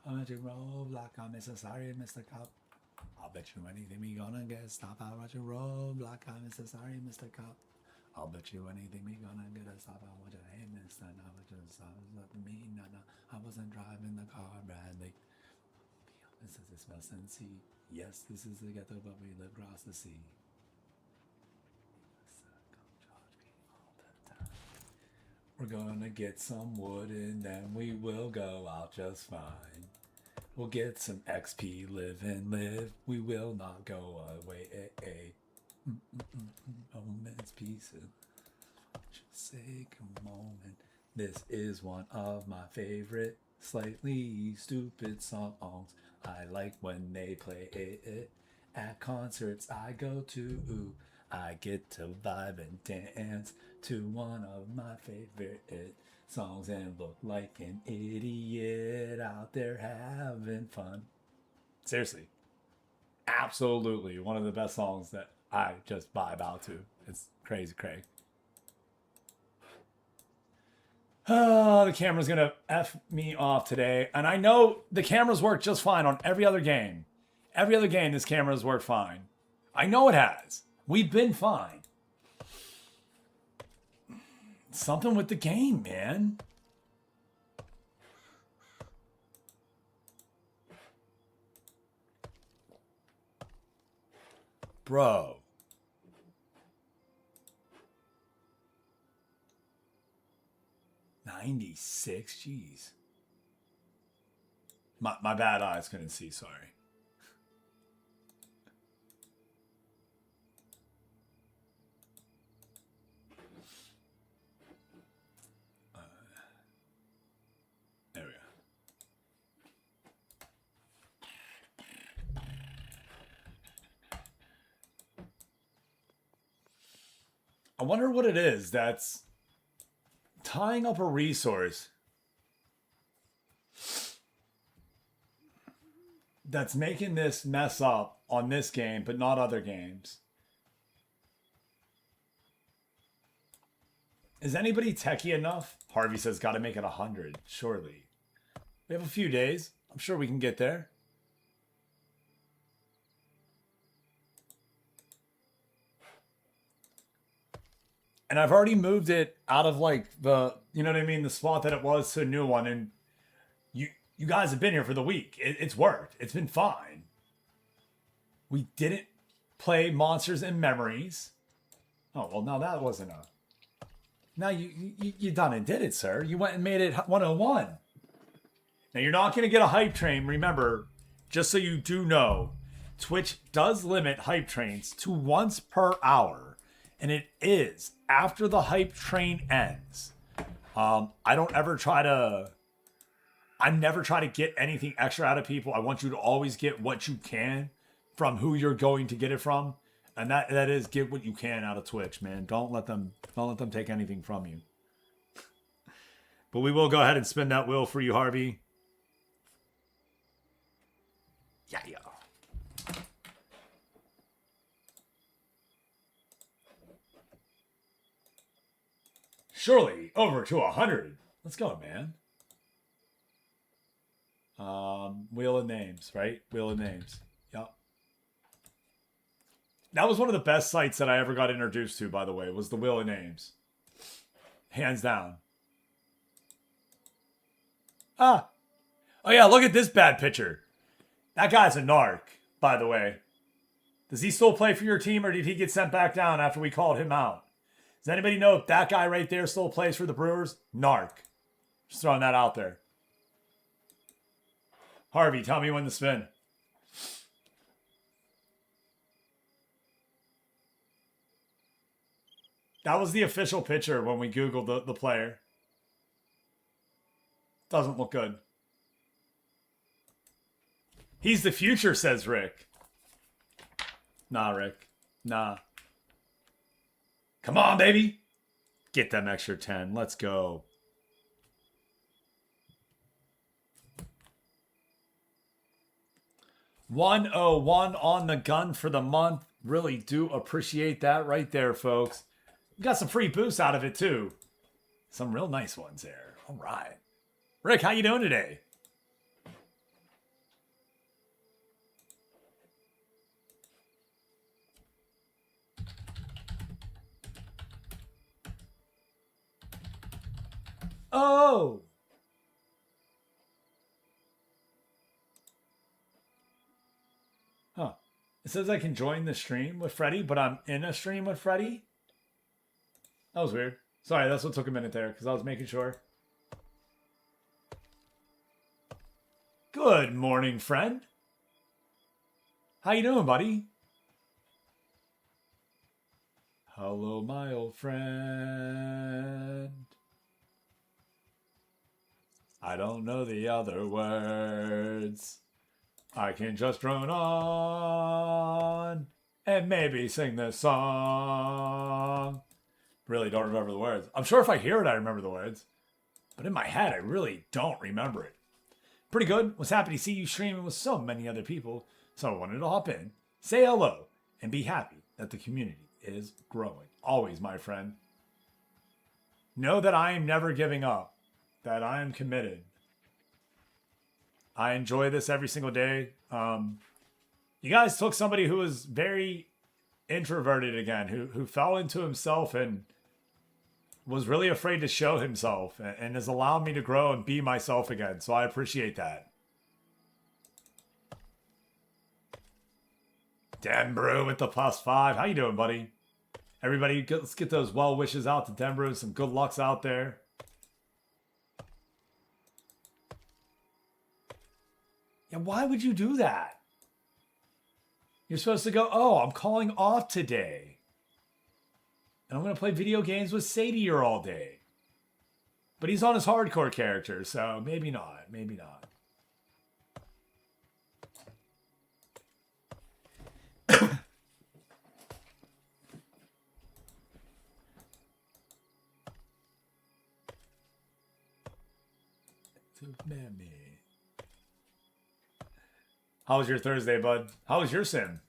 I'm at your roadblock, I'm Mr. Sorry, Mr. Cop. I'll bet you anything we gonna get stopped. I'll at your roadblock, I'm Mr. Sorry, Mr. Cop. I'll bet you anything we gonna get a stop. I want you to hate Mr. No, but just stop me. No, I wasn't driving the car, Bradley. This is the smell and see. Yes, this is the ghetto, but we live across the sea. We're gonna get some wood and then we will go out just fine. We'll get some XP, live and live. We will not go away. Moments, pieces. Just say, come on. This is one of my favorite, slightly stupid songs. I like when they play it at concerts I go to. I get to vibe and dance to one of my favorite songs and look like an idiot out there having fun. Seriously, absolutely one of the best songs that I just vibe out to. It's crazy, Craig. Oh, the camera's gonna F me off today. And I know the cameras work just fine on every other game. Every other game, this camera's worked fine. I know it has. We've been fine. Something with the game, man. Bro. $96, jeez. My bad eyes couldn't see, sorry. There we go. I wonder what it is that's tying up a resource that's making this mess up on this game, but not other games. Is anybody techie enough? Harvey says, got to make it 100. Surely. We have a few days. I'm sure we can get there. And I've already moved it out of like the, you know what I mean, the spot that it was to a new one. And you guys have been here for the week. It's worked. It's been fine. We didn't play Monsters and Memories. Oh, well, now that wasn't a... Now you done and did it, sir. You went and made it 101. Now, you're not going to get a hype train. Remember, just so you do know, Twitch does limit hype trains to once per hour. And it is after the hype train ends. I never try to get anything extra out of people. I want you to always get what you can from who you're going to get it from. And that is get what you can out of Twitch, man. Don't let them take anything from you. But we will go ahead and spin that wheel for you, Harvey. Yeah. Surely over to 100. Let's go, man. Wheel of Names, right? Wheel of Names. Yep. That was one of the best sites that I ever got introduced to, by the way, was the Wheel of Names. Hands down. Oh yeah, look at this bad picture. That guy's a narc, by the way. Does he still play for your team, or did he get sent back down after we called him out? Does anybody know if that guy right there still plays for the Brewers? Narc. Just throwing that out there. Harvey, tell me when to spin. That was the official picture when we Googled the player. Doesn't look good. He's the future, says Rick. Nah, Rick. Nah. Come on, baby. Get them extra 10. Let's go. $101 on the gun for the month. Really do appreciate that right there, folks. We got some free boosts out of it, too. Some real nice ones there. All right. Rick, how you doing today? Oh! Huh. It says I can join the stream with Freddy, but I'm in a stream with Freddy? That was weird. Sorry, that's what took a minute there, because I was making sure. Good morning, friend. How you doing, buddy? Hello, my old friend. I don't know the other words. I can just drone on and maybe sing this song. Really don't remember the words. I'm sure if I hear it, I remember the words. But in my head, I really don't remember it. Pretty good. Was happy to see you streaming with so many other people. So I wanted to hop in, say hello, and be happy that the community is growing. Always, my friend. Know that I am never giving up. That I am committed. I enjoy this every single day. You guys took somebody who was very introverted again, who fell into himself and was really afraid to show himself, and has allowed me to grow and be myself again. So I appreciate that. Denbrew with the +5. How you doing, buddy? Everybody, let's get those well wishes out to Denbrew. Some good lucks out there. Yeah, why would you do that? You're supposed to go, oh, I'm calling off today. And I'm going to play video games with Sadie all day. But he's on his hardcore character, so maybe not. Maybe not. How was your Thursday, bud? How was your sim?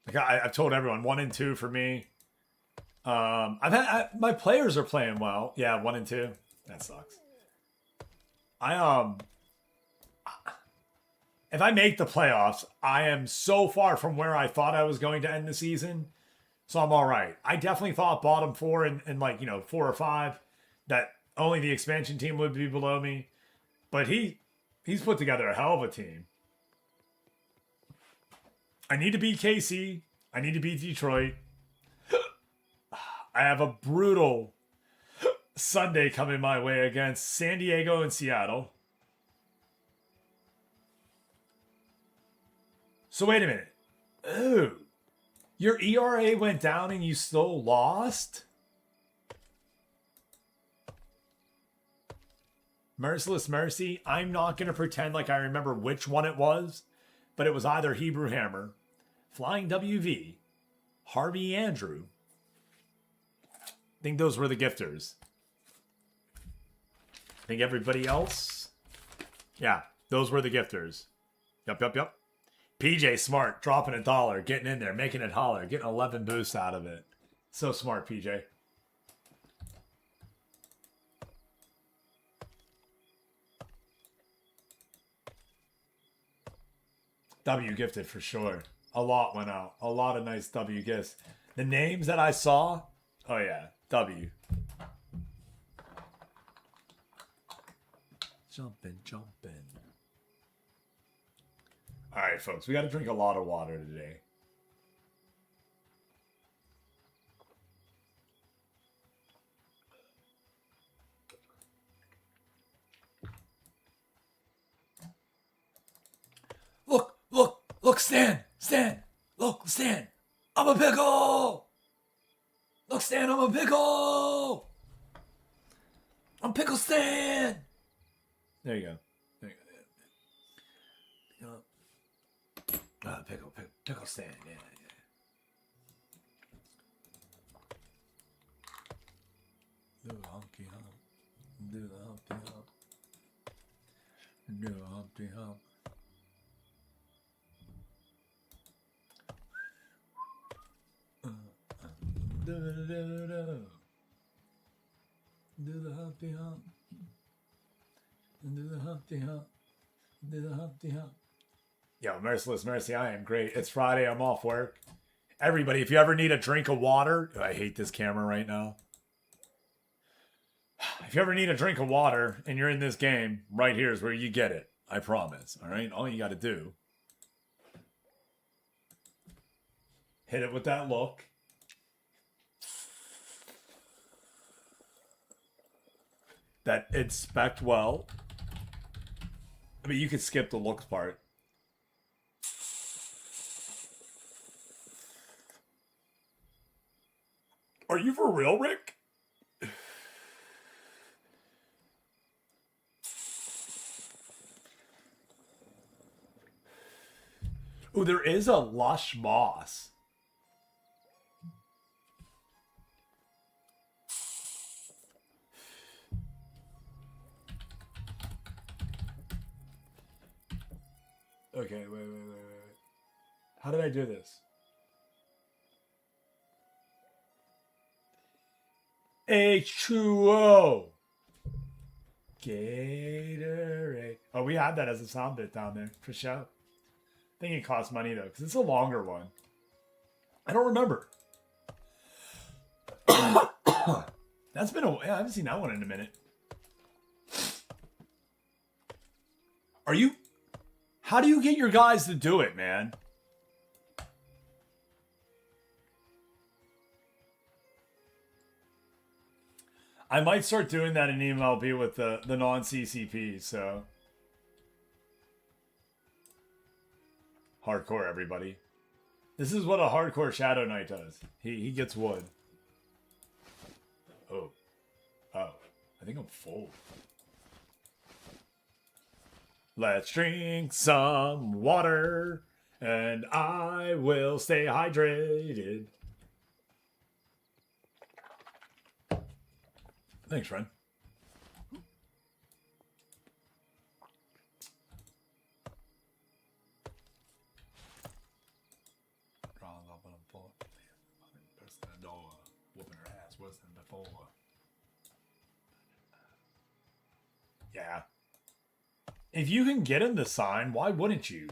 Like I've told everyone 1 and 2 for me. My players are playing well. Yeah, 1 and 2. That sucks. If I make the playoffs, I am so far from where I thought I was going to end the season. So I'm all right. I definitely thought bottom 4 and like, 4 or 5 that only the expansion team would be below me. But he's put together a hell of a team. I need to beat KC. I need to beat Detroit. I have a brutal Sunday coming my way against San Diego and Seattle. So wait a minute. Ooh. Your ERA went down and you still lost? Merciless Mercy. I'm not going to pretend like I remember which one it was, but it was either Hebrew Hammer, Flying WV, Harvey Andrew. I think those were the gifters. I think everybody else. Yeah, those were the gifters. Yep. PJ Smart, dropping $1, getting in there, making it holler, getting 11 boosts out of it. So smart, PJ. W gifted for sure. A lot went out. A lot of nice W gifts. The names that I saw, oh yeah, W. Jumping. All right, folks, we got to drink a lot of water today. Look, Stan, look, Stan, I'm a pickle. Look, Stan, I'm a pickle. I'm Pickle Stan. There you go. Pickle Stan, yeah. Do the Humpty Hump. Do the Humpty Hump. Do the Humpty Hump. Do the Humpty Hump. Do the Humpty Hump. Do the Humpty Hump. Yo, Merciless Mercy, I am great. It's Friday. I'm off work. Everybody, if you ever need a drink of water, I hate this camera right now. If you ever need a drink of water and you're in this game, right here is where you get it. I promise. All right? All you got to do. Hit it with that look. That inspect well. I mean, you could skip the looks part. Are you for real, Rick? Oh, there is a lush moss. Okay, wait. How did I do this? H2O. Gatorade. Oh, we had that as a sound bit down there, for sure. I think it costs money, though, because it's a longer one. I don't remember. That's been a... I haven't seen that one in a minute. Are you... How do you get your guys to do it, man? I might start doing that in MLB with the non-CCP, so... Hardcore, everybody. This is what a hardcore Shadow Knight does. He gets wood. Oh. I think I'm full. Let's drink some water, and I will stay hydrated. Thanks, friend. wasn't before. Yeah. If you can get him to sign, why wouldn't you?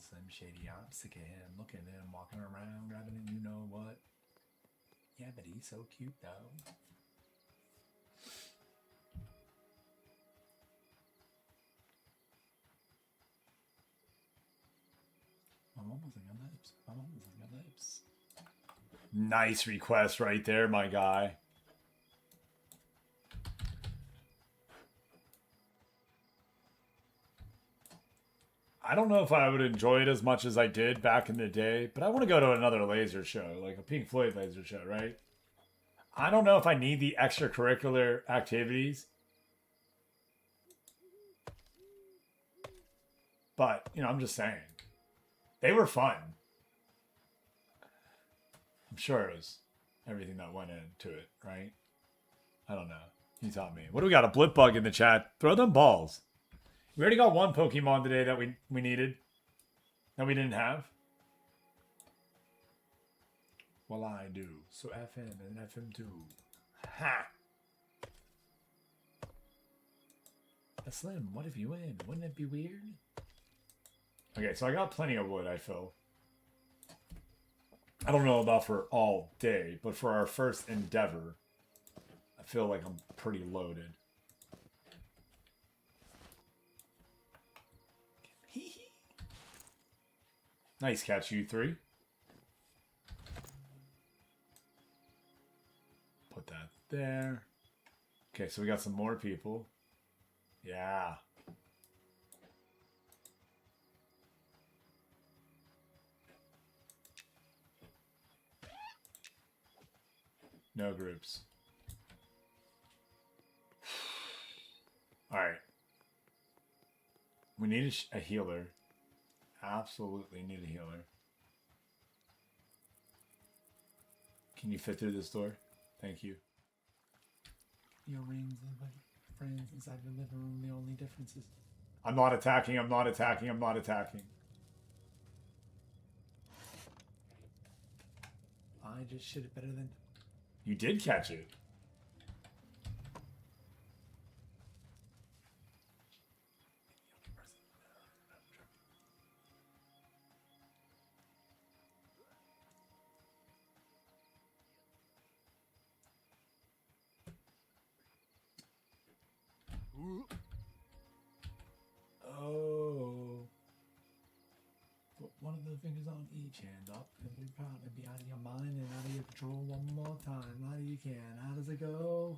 Some shady I'm sick of him. Look at him walking around, grabbing him, you know what? Yeah, but he's so cute though. My mom wasn't your lips. My mom wasn't your lips. Nice request right there, my guy. I don't know if I would enjoy it as much as I did back in the day, but I want to go to another laser show, like a Pink Floyd laser show, right? I don't know if I need the extracurricular activities. But, you know, I'm just saying. They were fun. I'm sure it was everything that went into it, right? I don't know. You taught me. What do we got? A blip bug in the chat. Throw them balls. We already got one Pokemon today that we needed. That we didn't have. Well, I do. So FM and FM2. Ha! A Slim, what if you win? Wouldn't it be weird? Okay, so I got plenty of wood, I feel. I don't know about for all day, but for our first endeavor, I feel like I'm pretty loaded. Nice catch, you three. Put that there. Okay, so we got some more people. Yeah. No groups. All right. We need a healer. Absolutely need a healer. Can you fit through this door? Thank you. Your rings and my friends inside the living room, the only difference is... I'm not attacking, I'm not attacking, I'm not attacking. I just should have better than... You did catch it. Oh. Put one of the fingers on each hand up and be proud and be out of your mind and out of your control one more time. How do you can? How does it go?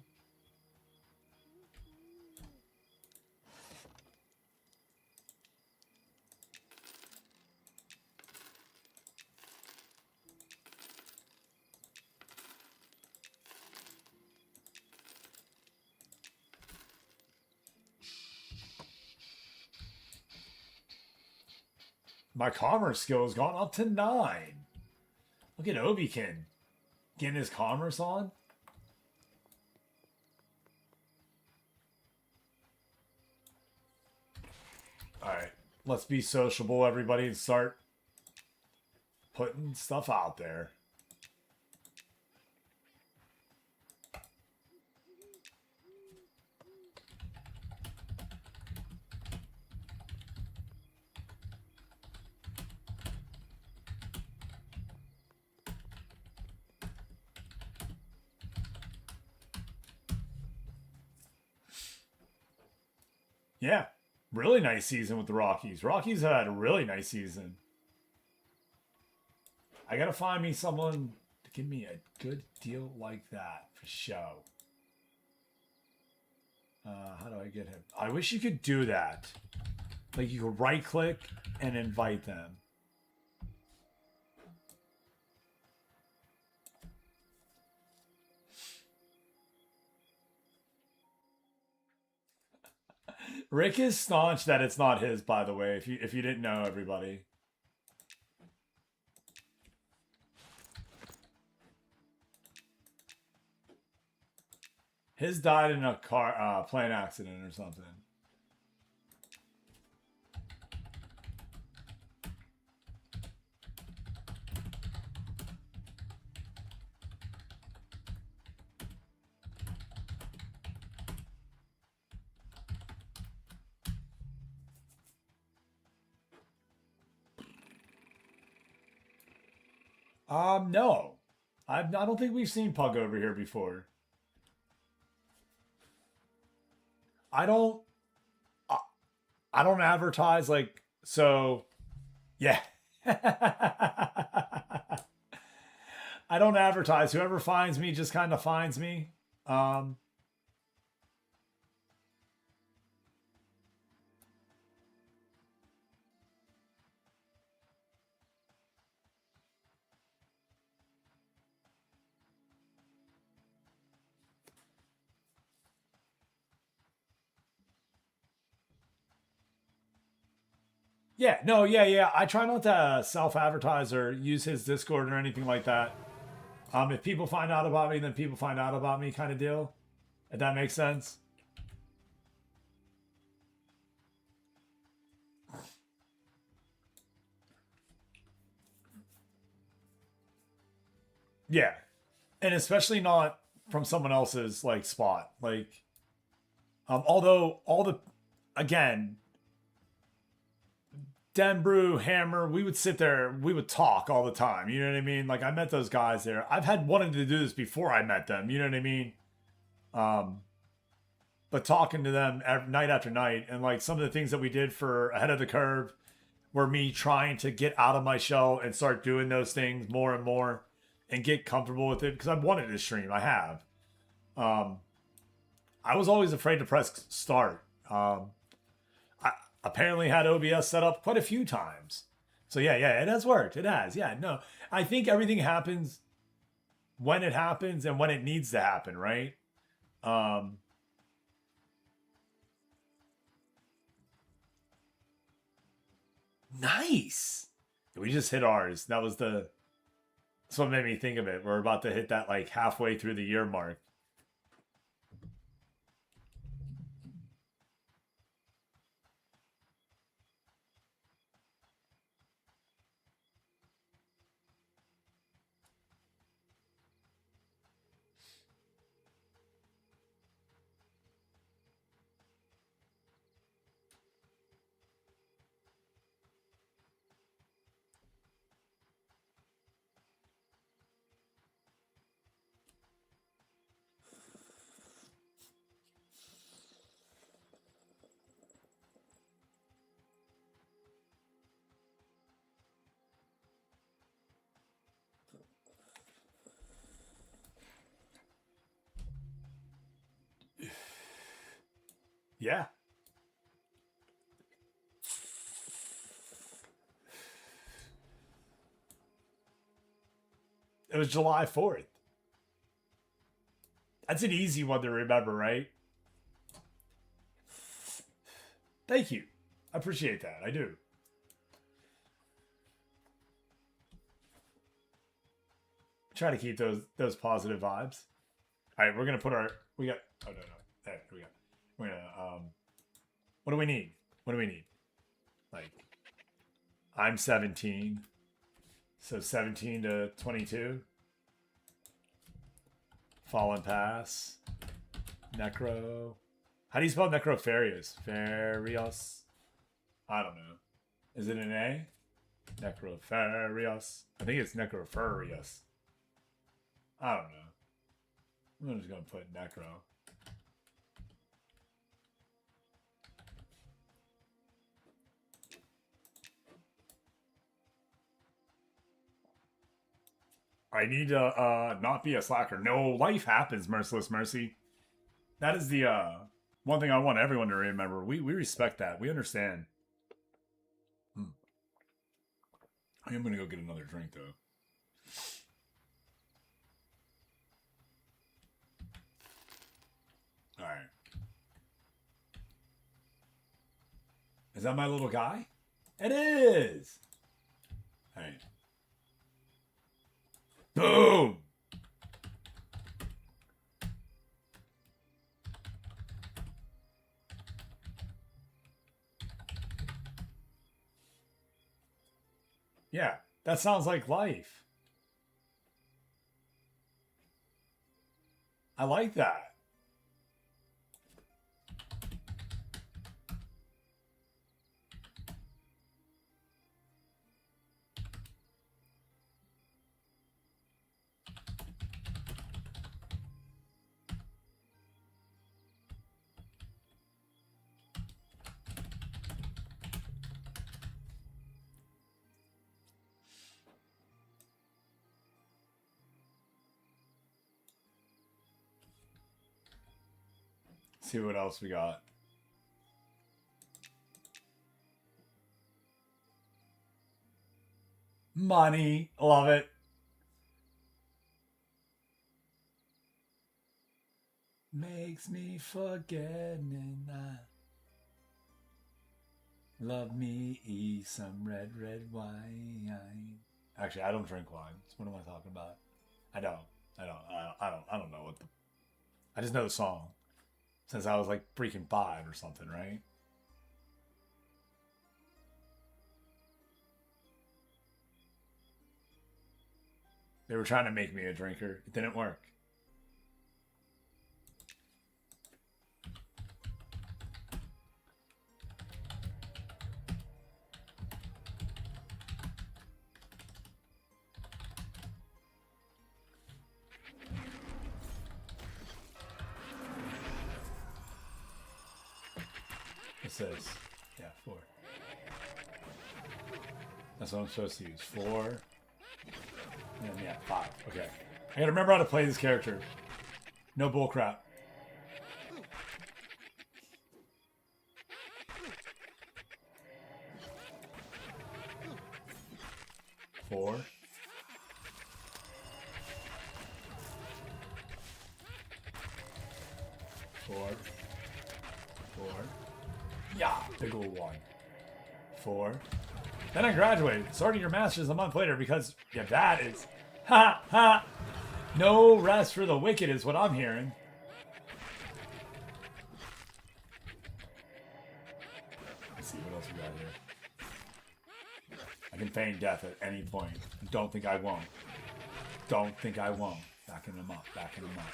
My commerce skill has gone up to 9. Look at Obikin getting his commerce on. Alright, let's be sociable, everybody, and start putting stuff out there. Yeah, really nice season with the Rockies. Rockies have had a really nice season. I gotta find me someone to give me a good deal like that for show. How do I get him? I wish you could do that. Like you could right click and invite them. Rick is staunch that it's not his, by the way, if you didn't know, everybody. His died in a car plane accident or something. No. I don't think we've seen Pug over here before. I don't I, I don't advertise like so yeah. I don't advertise. Whoever finds me just kind of finds me. Um Yeah, no, yeah. I try not to self-advertise or use his Discord or anything like that. If people find out about me, then people find out about me, kind of deal. If that makes sense. Yeah, and especially not from someone else's like spot. Like, although all the, again, Denbrew, Hammer, we would sit there, we would talk all the time. You know what I mean? Like I met those guys there. I've had wanted to do this before I met them. You know what I mean? Um, but talking to them night after night, and like some of the things that we did for Ahead of the Curve, were me trying to get out of my shell and start doing those things more and more, and get comfortable with it because I've wanted to stream. I have. Um, I was always afraid to press start. I apparently had OBS set up quite a few times. So yeah, it has worked. It has. Yeah, no. I think everything happens when it happens and when it needs to happen, right? Um Nice. We just hit ours. That's what made me think of it. We're about to hit that like halfway through the year mark. Yeah. It was July 4th. That's an easy one to remember, right? Thank you. I appreciate that. I do. Try to keep those positive vibes. All right, we're gonna put our we got oh no there we go. We're gonna what do we need? What do we need? Like I'm 17, so 17 to 22. Fallen Pass, Necro. How do you spell Necrofarius? Farios. I don't know. Is it an A? Necrofarius. I think it's Necrofarius. I don't know. I'm just gonna put Necro. I need to not be a slacker. No, life happens, Merciless Mercy. That is the one thing I want everyone to remember. We respect that. We understand. I am gonna go get another drink though. All right. Is that my little guy? It is. All right. Boom. Yeah, that sounds like life. I like that. see what else we got. Money. Love it. Makes me forget midnight. Love me, eat some red wine. Actually, I don't drink wine. So what am I talking about? I don't know what the... I just know the song. Since I was like freaking 5 or something, right? They were trying to make me a drinker. It didn't work. What's this? Yeah, 4. That's what I'm supposed to use. 4. And then, yeah, 5. Okay. I gotta remember how to play this character. No bullcrap. 4. 4. 4. Yeah, big ol' 1. 4. Then I graduated, starting your master's a month later because, yeah, that is, ha, ha, no rest for the wicked is what I'm hearing. Let's see what else we got here. I can feign death at any point. Don't think I won't. Don't think I won't. Backing him up, backing him up.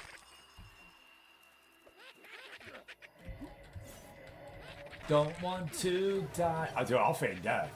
Don't want to die. I'll feign death.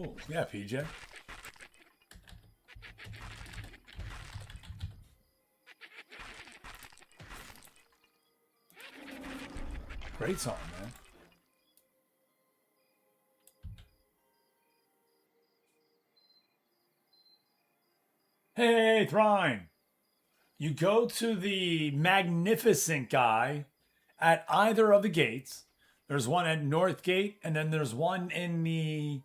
Oh, yeah, PJ. Great song, man. Hey, Thrine. You go to the magnificent guy at either of the gates. There's one at North Gate, and then there's one in the...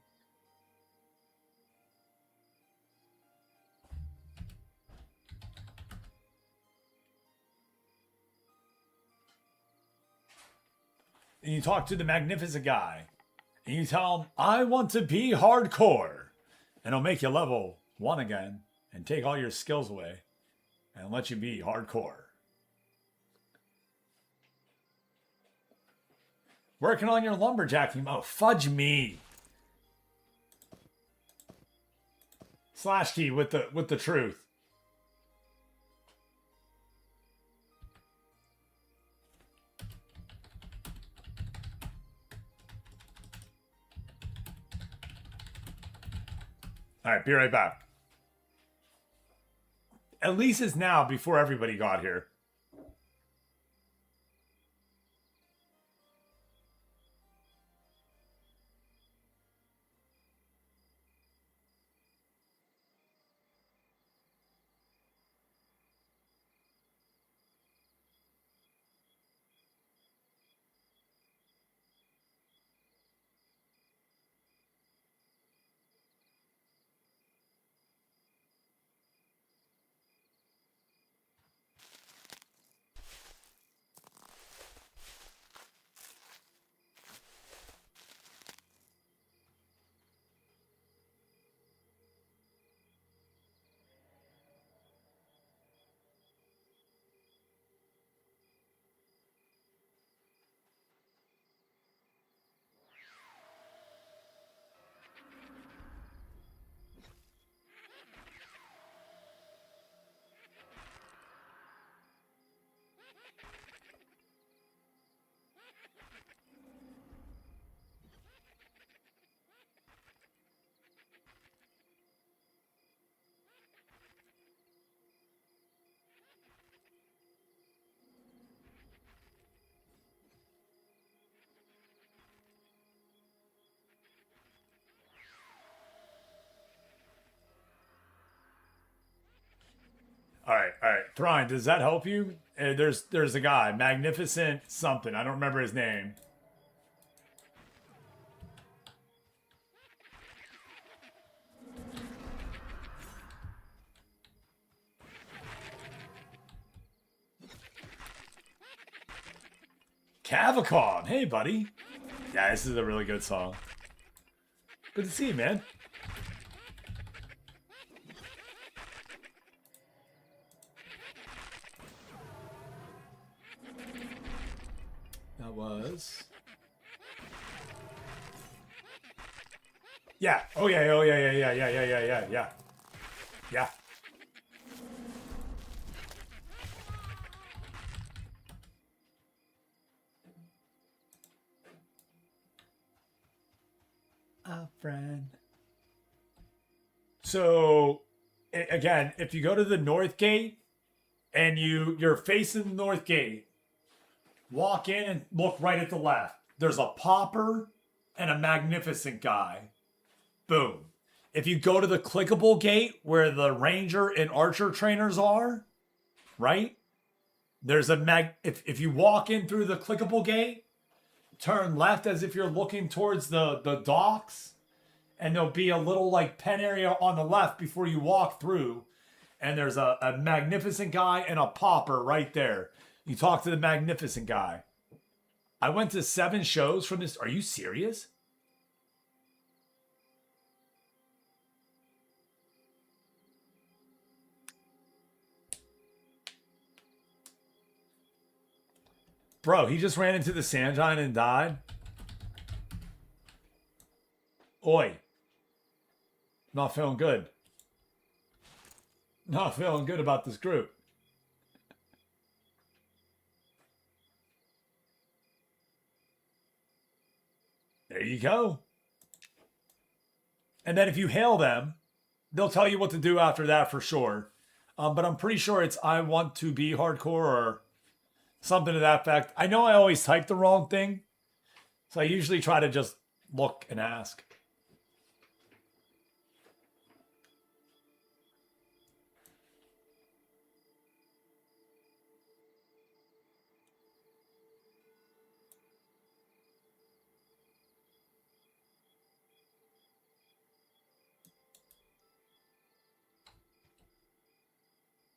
And you talk to the magnificent guy. And you tell him, I want to be hardcore. And he'll make you level 1 again. And take all your skills away. And let you be hardcore. Working on your lumberjacking. Oh, fudge me. Slash key with the truth. All right, be right back. At least it's now before everybody got here. All right, all right. Thrawn, does that help you? There's a guy, Magnificent something. I don't remember his name. Cavacon. Hey, buddy. Yeah, this is a really good song. Good to see you, man. That was... Yeah. Oh, yeah. Oh, yeah, yeah, yeah, yeah, yeah, yeah, yeah, yeah. Yeah. A friend. So, again, if you go to the North Gate and you're facing the North Gate, walk in and look right at the left. There's a Pauper and a Magnificent guy. Boom. If you go to the clickable gate where the Ranger and Archer trainers are, right? There's a if you walk in through the clickable gate, turn left as if you're looking towards the docks, and there'll be a little like pen area on the left before you walk through, and there's a Magnificent guy and a Pauper right there. You talk to the Magnificent guy. I went to 7 shows from this. Are you serious? Bro, he just ran into the sand giant and died. Oi. Not feeling good. Not feeling good about this group. There you go. And then if you hail them, they'll tell you what to do after that for sure. But I'm pretty sure it's I want to be hardcore or something to that effect. I know I always type the wrong thing, so I usually try to just look and ask.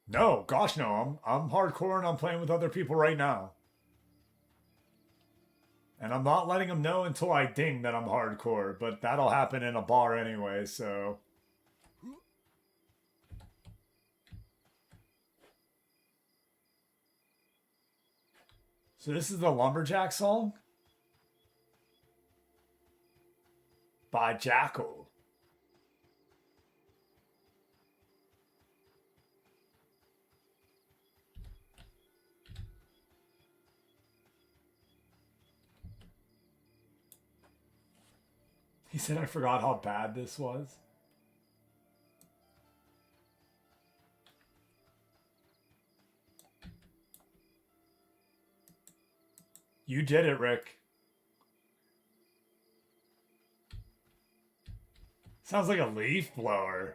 No, gosh no. I'm hardcore and I'm playing with other people right now. And I'm not letting them know until I ding that I'm hardcore, but that'll happen in a bar anyway, so... So this is the Lumberjack song? By Jackal. He said I forgot how bad this was. You did it, Rick. Sounds like a leaf blower.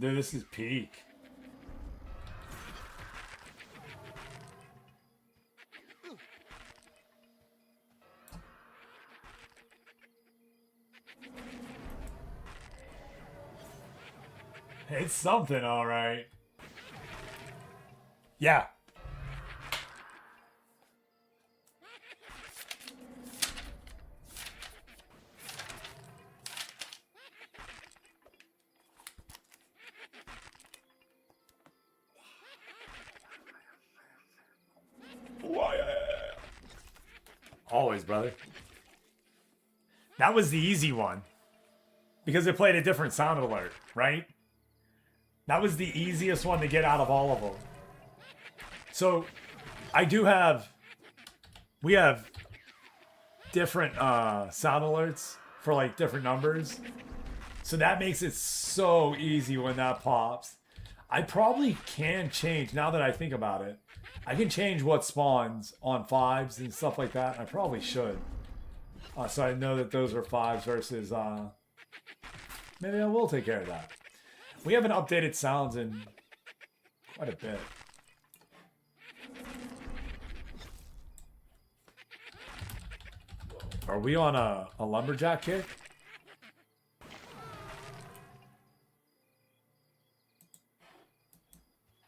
Dude, this is peak. It's something, all right. Yeah. Always, brother. That was the easy one. Because it played a different sound alert, right? That was the easiest one to get out of all of them. So, we have different sound alerts for like different numbers. So that makes it so easy when that pops. I probably can change, now that I think about it, I can change what spawns on 5s and stuff like that. I probably should. So I know that those are 5s versus, maybe I will take care of that. We haven't updated sounds in quite a bit. Are we on a lumberjack kick?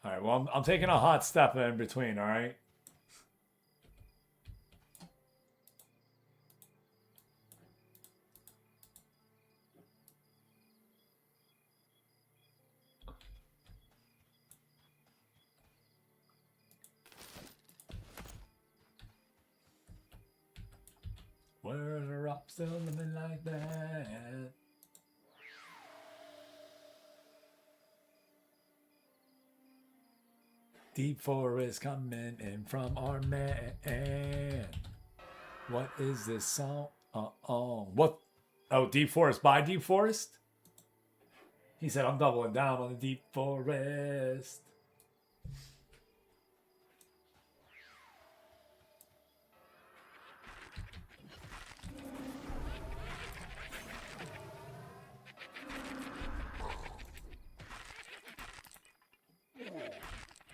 All right, well, I'm taking a hot step in between, all right? Where's a rock still living like that? Deep forest coming in from our man. What is this song? What? Oh, Deep Forest by Deep Forest? He said, I'm doubling down on the Deep Forest.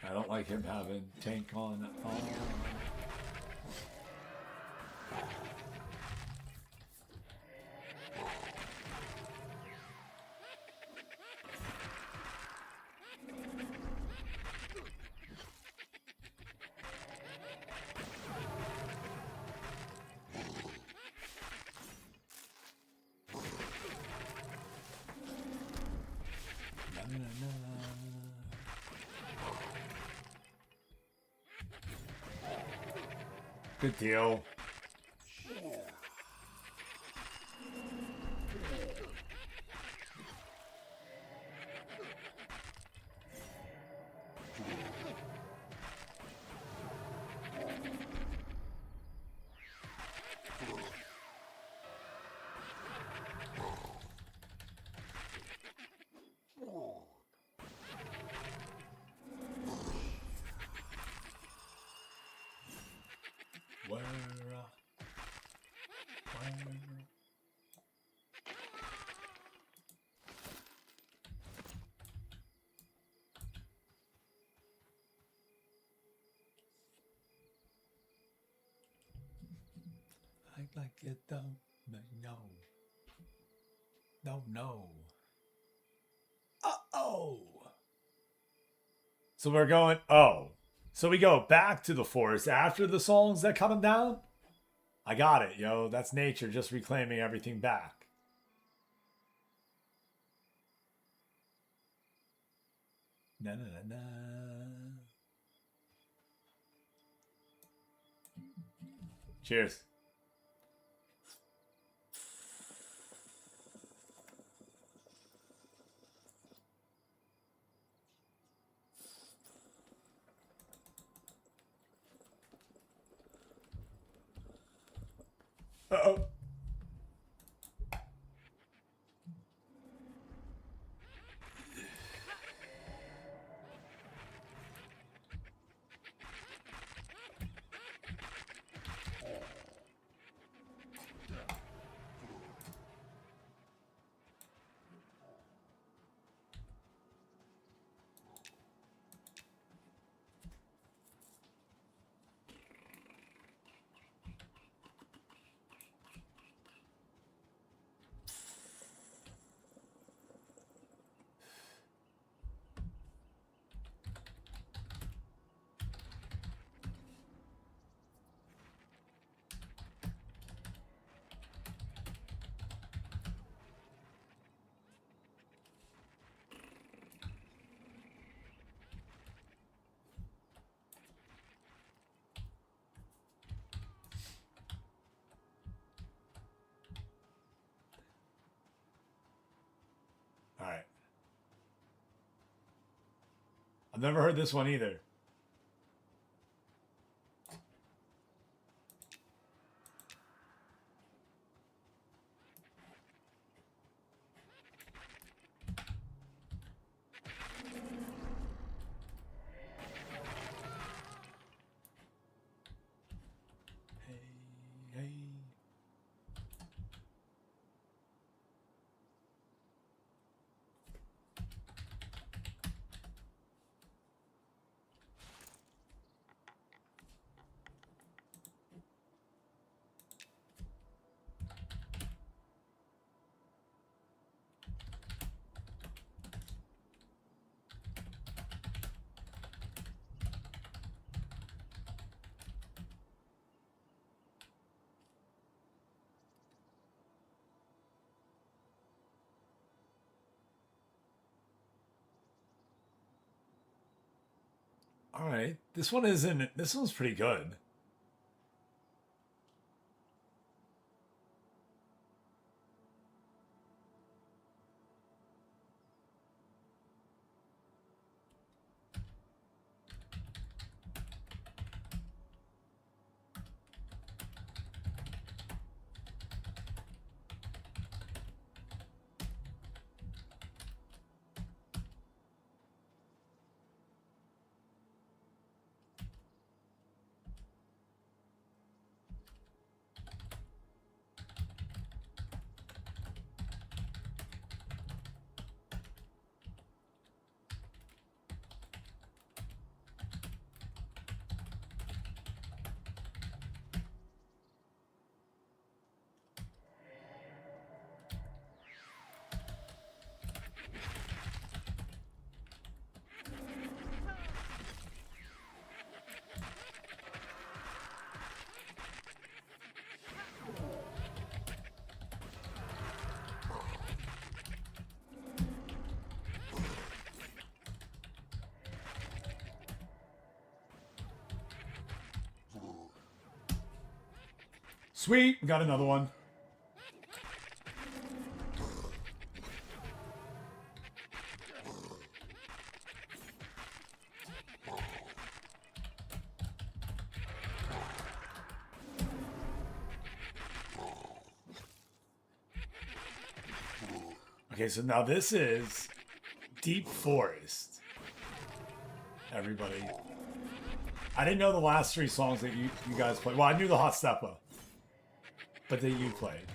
I don't like him having tank on. Good deal. Like you don't know. Don't know. Uh-oh. So we're going, oh. So we go back to the forest after the songs that cut them down? I got it, yo. That's nature just reclaiming everything back. Na na na na. Cheers. Uh-oh. All right. I've never heard this one either. All right, this one isn't. This one's pretty good. Sweet, got another one. Okay, so now this is Deep Forest. Everybody. I didn't know the last 3 songs that you guys played. Well, I knew the Hot Steppa, but that you played.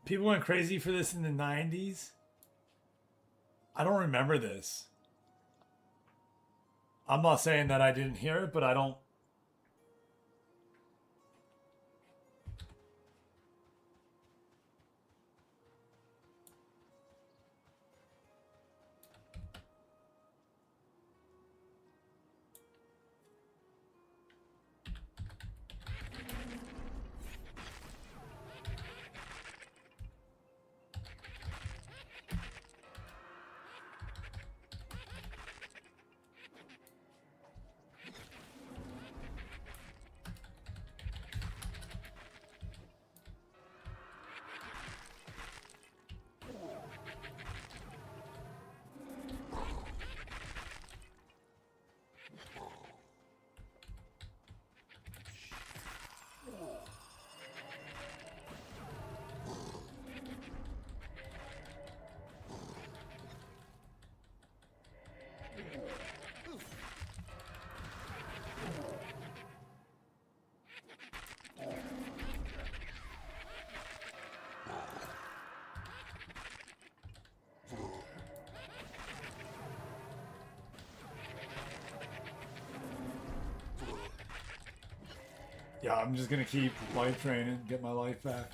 People went crazy for this in the 90s. I don't remember this. I'm not saying that I didn't hear it, but I don't. Yeah, I'm just gonna keep life training, get my life back.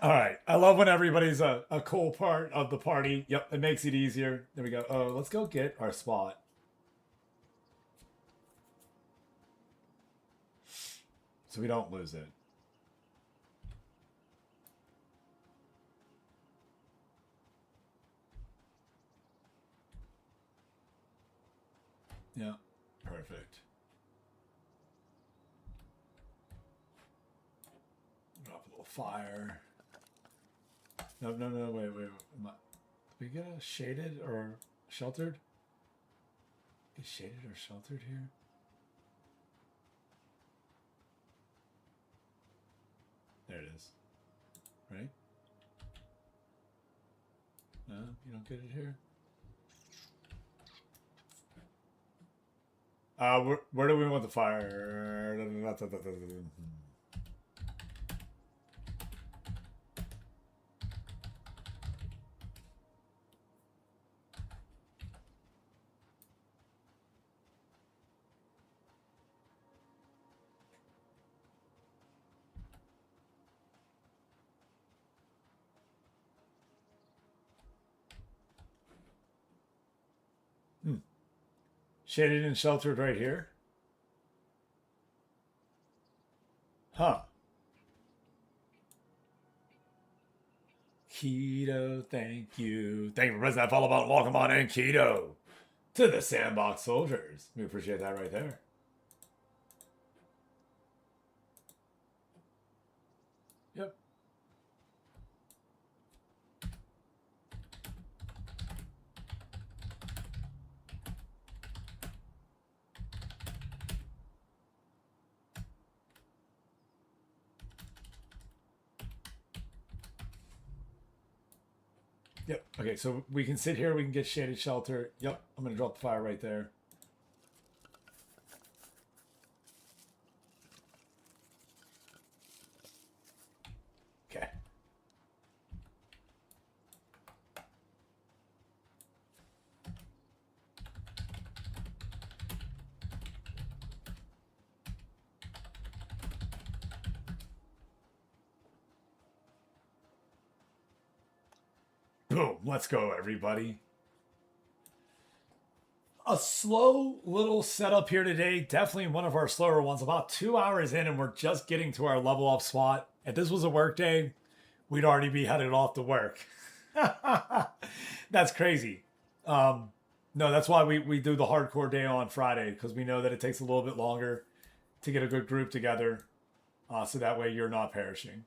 All right. I love when everybody's a cool part of the party. Yep, it makes it easier. There we go. Oh, let's go get our spot. So we don't lose it. Yeah, perfect. Drop a little fire. No, wait. Did we get a shaded or sheltered? Is shaded or sheltered here? There it is. Right? No, you don't get it here? Where do we want the fire? Shaded and sheltered right here. Huh. Keto, thank you. Thank you for pressing that follow button. Welcome on in, Keto, to the Sandbox Soldiers. We appreciate that right there. Yep. Yep. Okay, so we can sit here. We can get shaded shelter. Yep. I'm going to drop the fire right there. Okay. Boom. Let's go, everybody. A slow little setup here today. Definitely one of our slower ones. About 2 hours in, and we're just getting to our level up spot. If this was a work day, we'd already be headed off to work. That's crazy. No, that's why we do the hardcore day on Friday, because we know that it takes a little bit longer to get a good group together. So that way you're not perishing.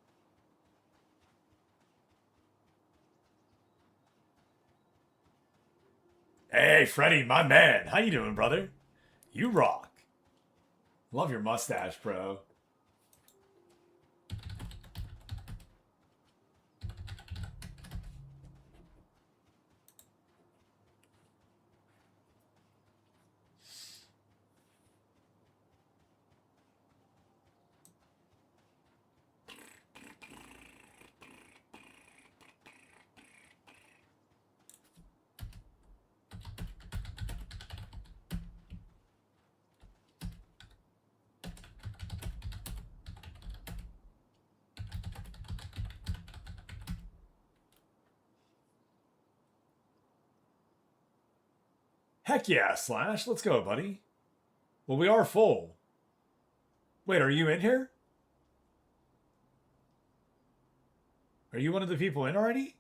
Hey, Freddie, my man. How you doing, brother? You rock. Love your mustache, bro. Heck yeah, Slash. Let's go, buddy. Well, we are full. Wait, are you in here? Are you one of the people in already?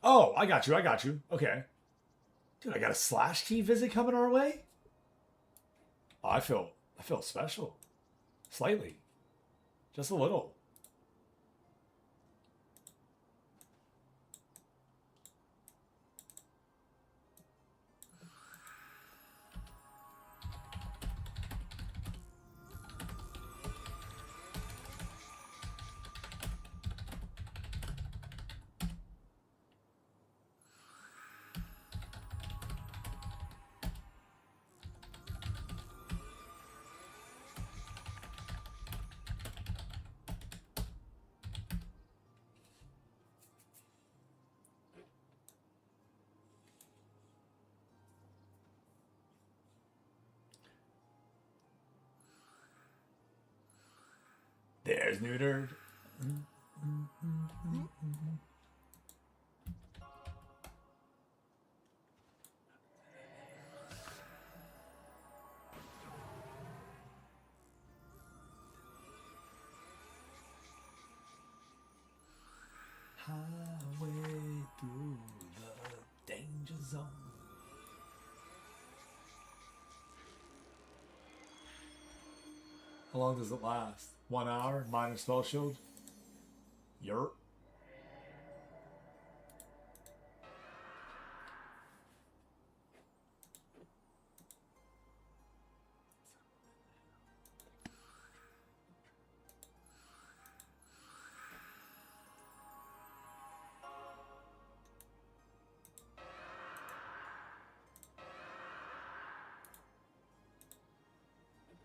Oh, I got you. Okay. Dude, I got a Slash Key visit coming our way? Oh, I feel special. Slightly. Just a little. There's neutered. Highway through the danger zone. How long does it last? 1 hour? Minus spell shield? Yerp.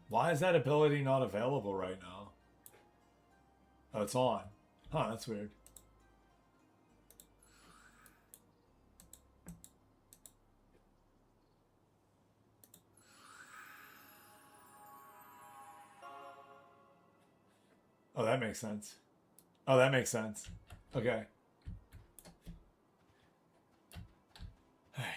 Why is that ability not available right now? Oh, it's on. Huh, that's weird. Oh, that makes sense. Oh, that makes sense. Okay. Alright.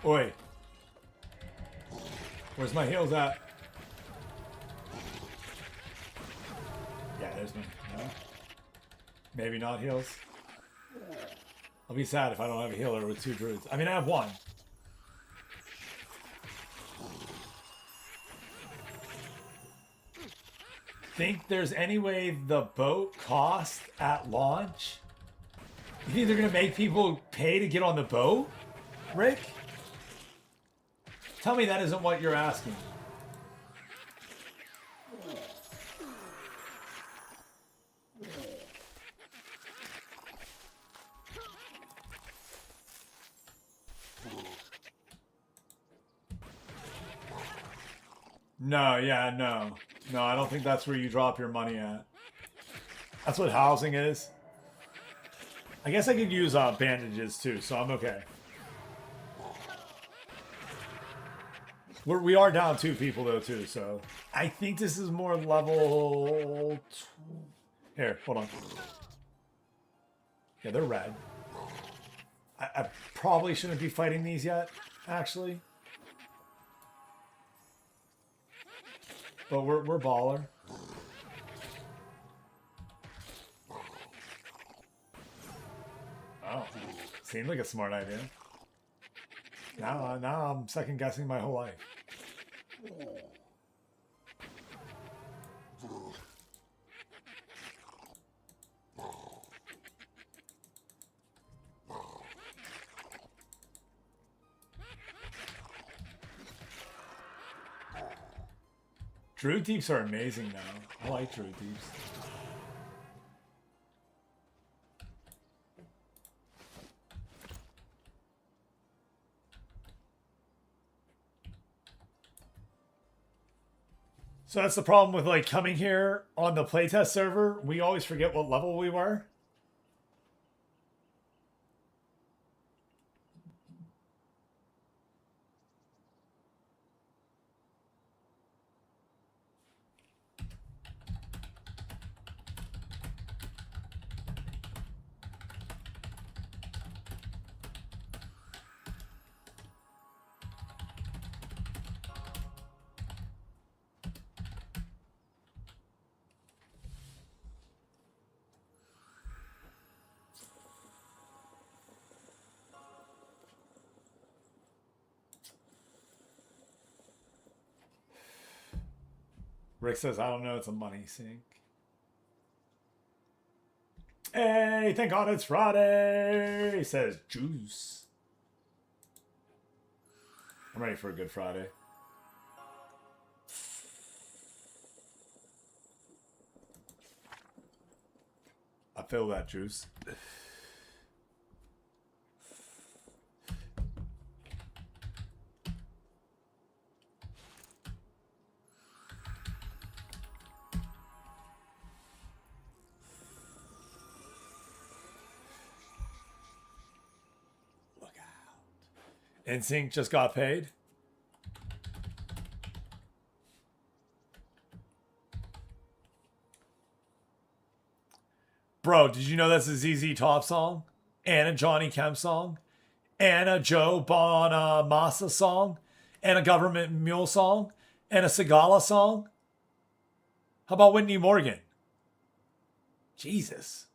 Oi. Where's my heals at? Yeah, there's my... No. Maybe not heals. I'll be sad if I don't have a healer with 2 druids. I mean, I have 1. Think there's any way the boat cost at launch? You think they're gonna make people pay to get on the boat, Rick? Tell me that isn't what you're asking. No, yeah, no. No, I don't think that's where you drop your money at. That's what housing is. I guess I could use bandages too, so I'm okay. We are down 2 people though too, so I think this is more level. Here, hold on. Yeah, they're red. I probably shouldn't be fighting these yet, actually. But we're baller. Oh, seemed like a smart idea. Now I'm second guessing my whole life. Druid Deeps are amazing now. I like Druid Deeps. So that's the problem with like coming here on the playtest server. We always forget what level we were. Rick says, I don't know, it's a money sink. Hey, thank God it's Friday, says Juice. I'm ready for a good Friday. I feel that, Juice. Look out. NSYNC just got paid. Bro, did you know that's a ZZ Top song? And a Johnny Kemp song? And a Joe Bonamassa song? And a Government Mule song? And a Segala song? How about Whitney Morgan? Jesus.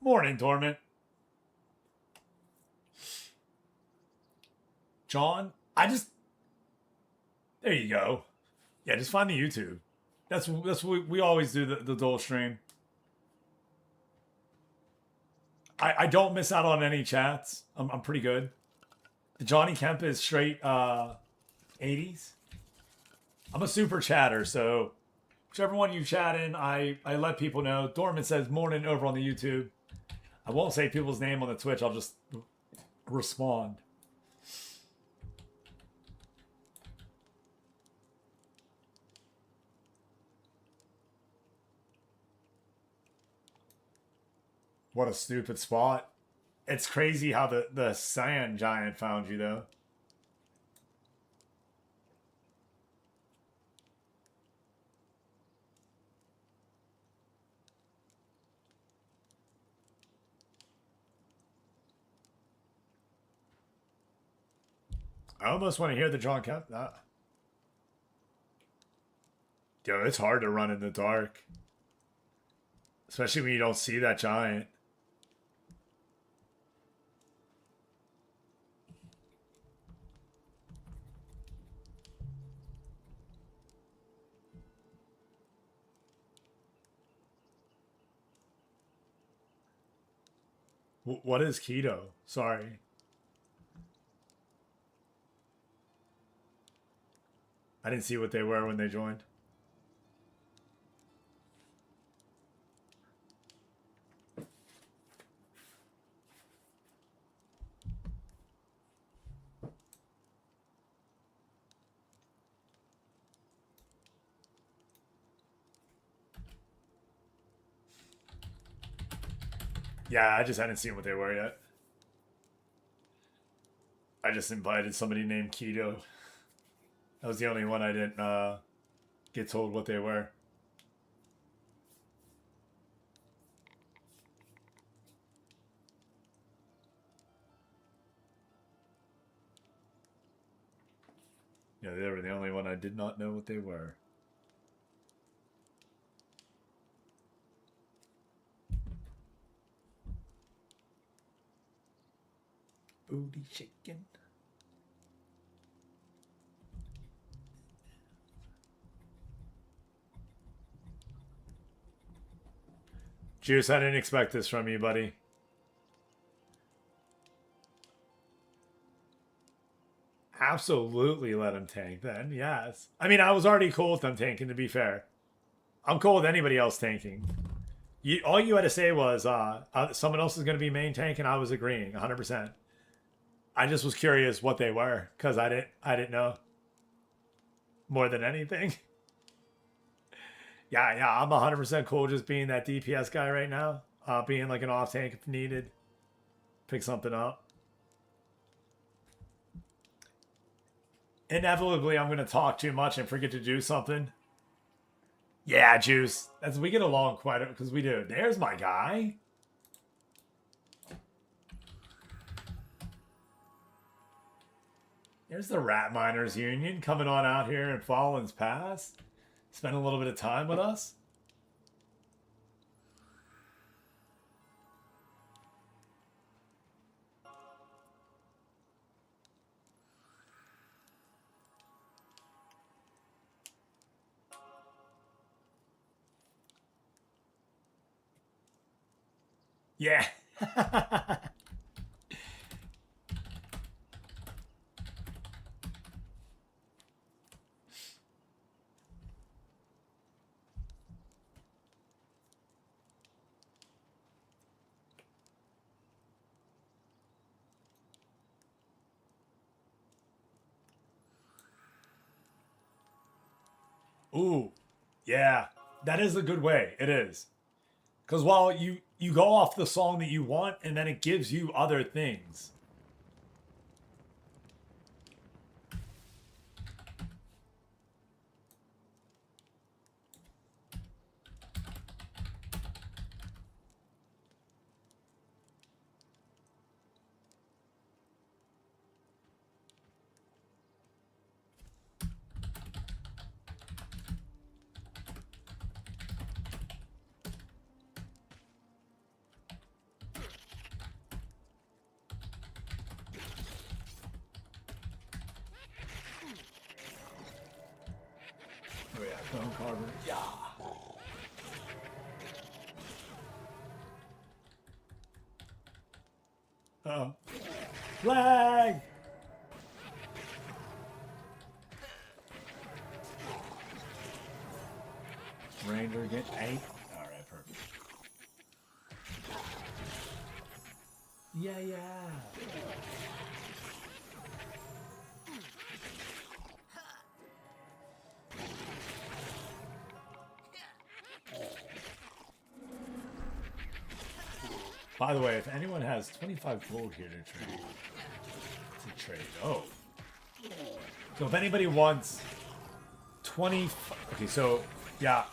Morning, Dormant. John, there you go. Yeah, just find the YouTube. That's what we always do, the dual stream. I don't miss out on any chats. I'm pretty good. The Johnny Kemp is straight 80s. I'm a super chatter, so whichever one you chat in, I let people know. Dorman says morning over on the YouTube. I won't say people's name on the Twitch. I'll just respond. What a stupid spot. It's crazy how the sand giant found you, though. I almost want to hear the John Kemp. Yo, it's hard to run in the dark. Especially when you don't see that giant. What is keto? Sorry. I didn't see what they were when they joined. Yeah, I just hadn't seen what they were yet. I just invited somebody named Keto. That was the only one I didn't get told what they were. Yeah, they were the only one I did not know what they were. Booty chicken. Juice, I didn't expect this from you, buddy. Absolutely let him tank then, yes. I mean, I was already cool with them tanking, to be fair. I'm cool with anybody else tanking. All you had to say was someone else is going to be main tank, and I was agreeing 100%. I just was curious what they were, because I didn't know. More than anything. Yeah, I'm 100% cool just being that DPS guy right now. Being like an off tank if needed. pick something up. Inevitably, I'm going to talk too much and forget to do something. Yeah, Juice. As we get along quite a because we do. There's my guy. There's the Rat Miners Union coming on out here in Fallon's Pass. Spend a little bit of time with us. Yeah. Ooh, yeah, that is a good way. It is. Because while you go off the song that you want, and then it gives you other things. Oh yeah, Clone Carver. Yeah. Uh-oh. Flag! Ranger get 8. Alright, perfect. Yeah, yeah. By the way, if anyone has 25 gold here to trade. Oh. So if anybody wants 20, okay, so yeah,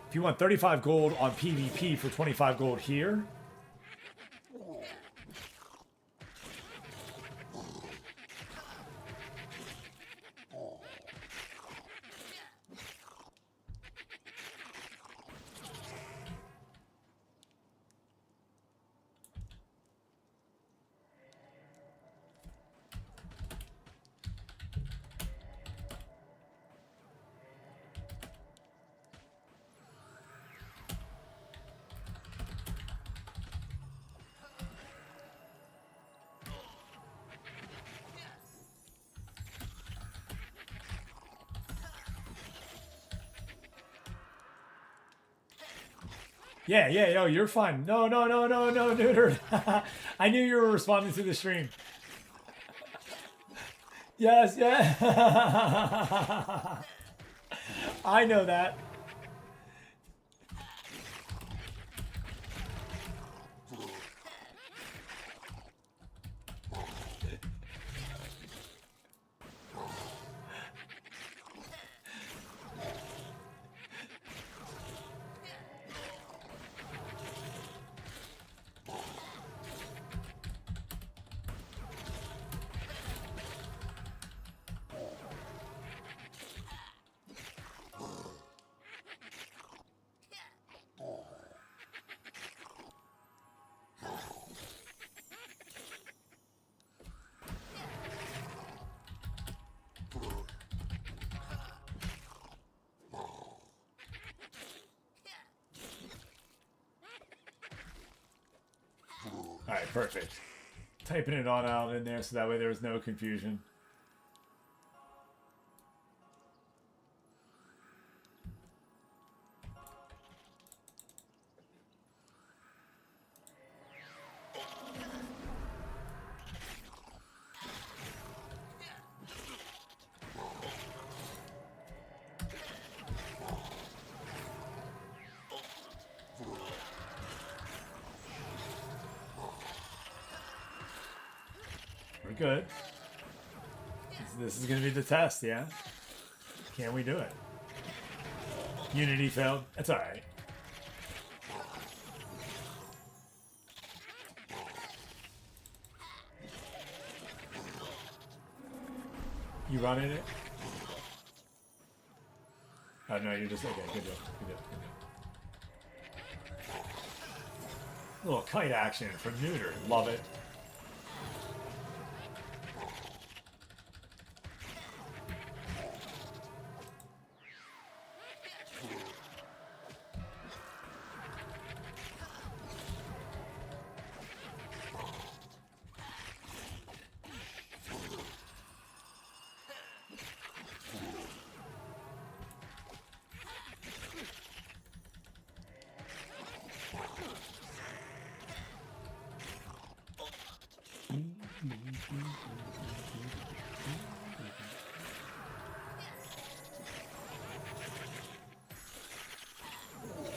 if you want 35 gold on PvP for 25 gold here, yeah, yo, you're fine. No, neuter. I knew you were responding to the stream. Yes, yeah. I know that. Alright, perfect. Typing it on out in there so that way there was no confusion. good. This is gonna be the test, yeah? Can we do it? Unity failed. That's alright. You running it? Oh no, you're just okay. Good deal. Good deal. Good deal. A little kite action from Neuter. Love it.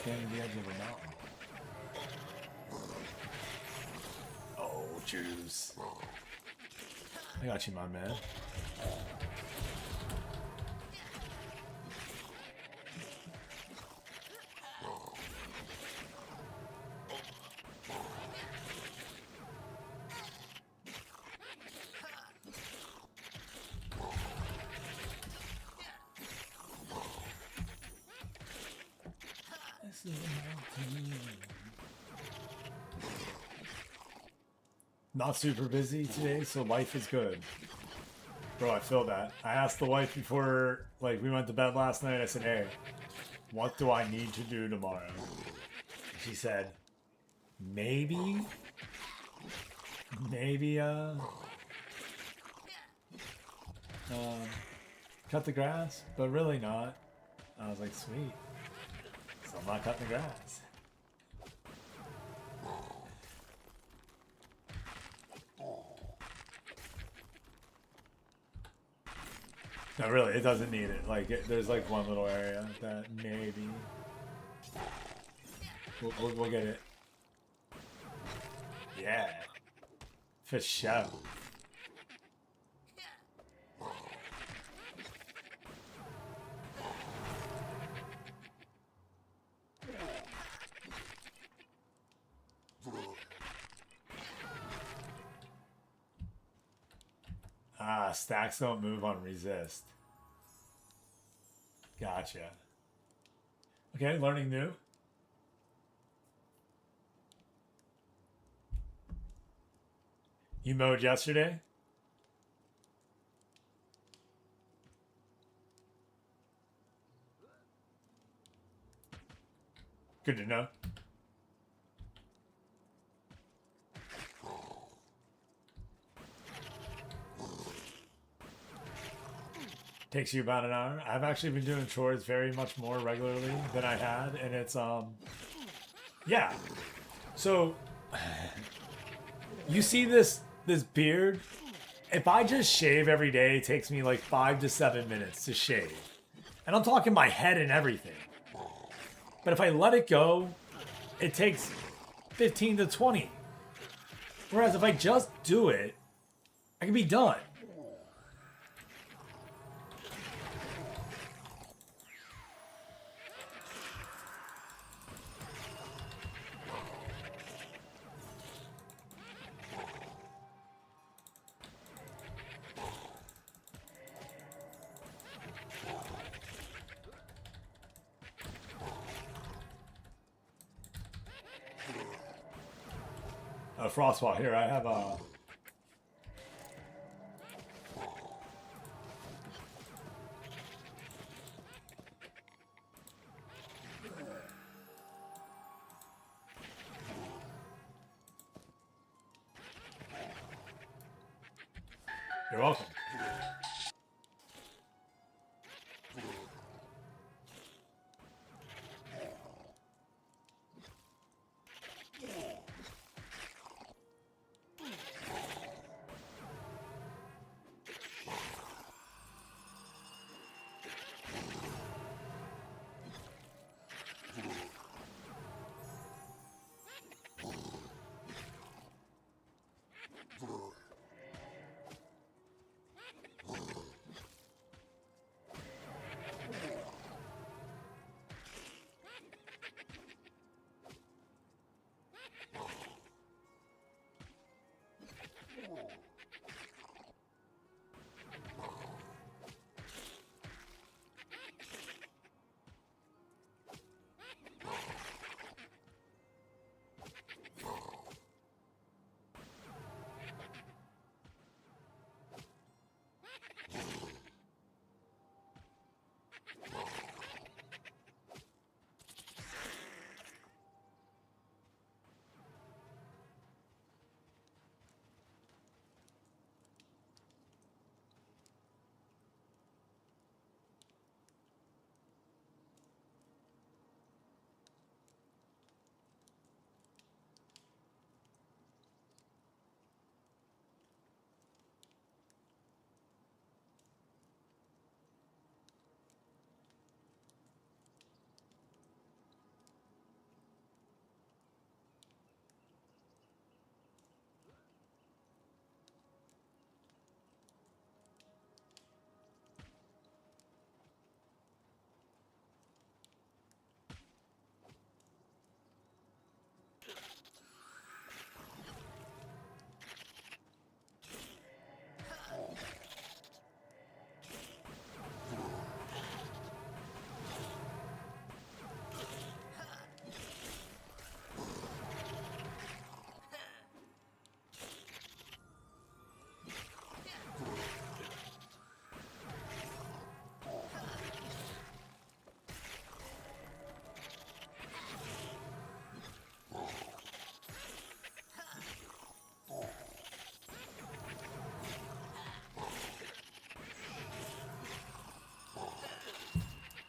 Getting the edge of a mountain. Oh, juice. I got you, my man. Not super busy today, so life is good. Bro, I feel that. I asked the wife before, like, we went to bed last night. I said, hey, what do I need to do tomorrow? She said, maybe, cut the grass, but really not. I was like, sweet. So I'm not cutting the grass. No, really, it doesn't need it. Like, there's like one little area that maybe we'll get it. Yeah, for sure. Ah, stacks don't move on resist. Gotcha. Okay, learning new. You mowed yesterday? Good to know. Takes you about an hour. I've actually been doing chores very much more regularly than I had, and it's yeah. So you see this beard? If I just shave every day, it takes me like 5 to 7 minutes to shave. And I'm talking my head and everything. But if I let it go, it takes 15 to 20. Whereas if I just do it, I can be done. Frostwall here. I have a. You're welcome.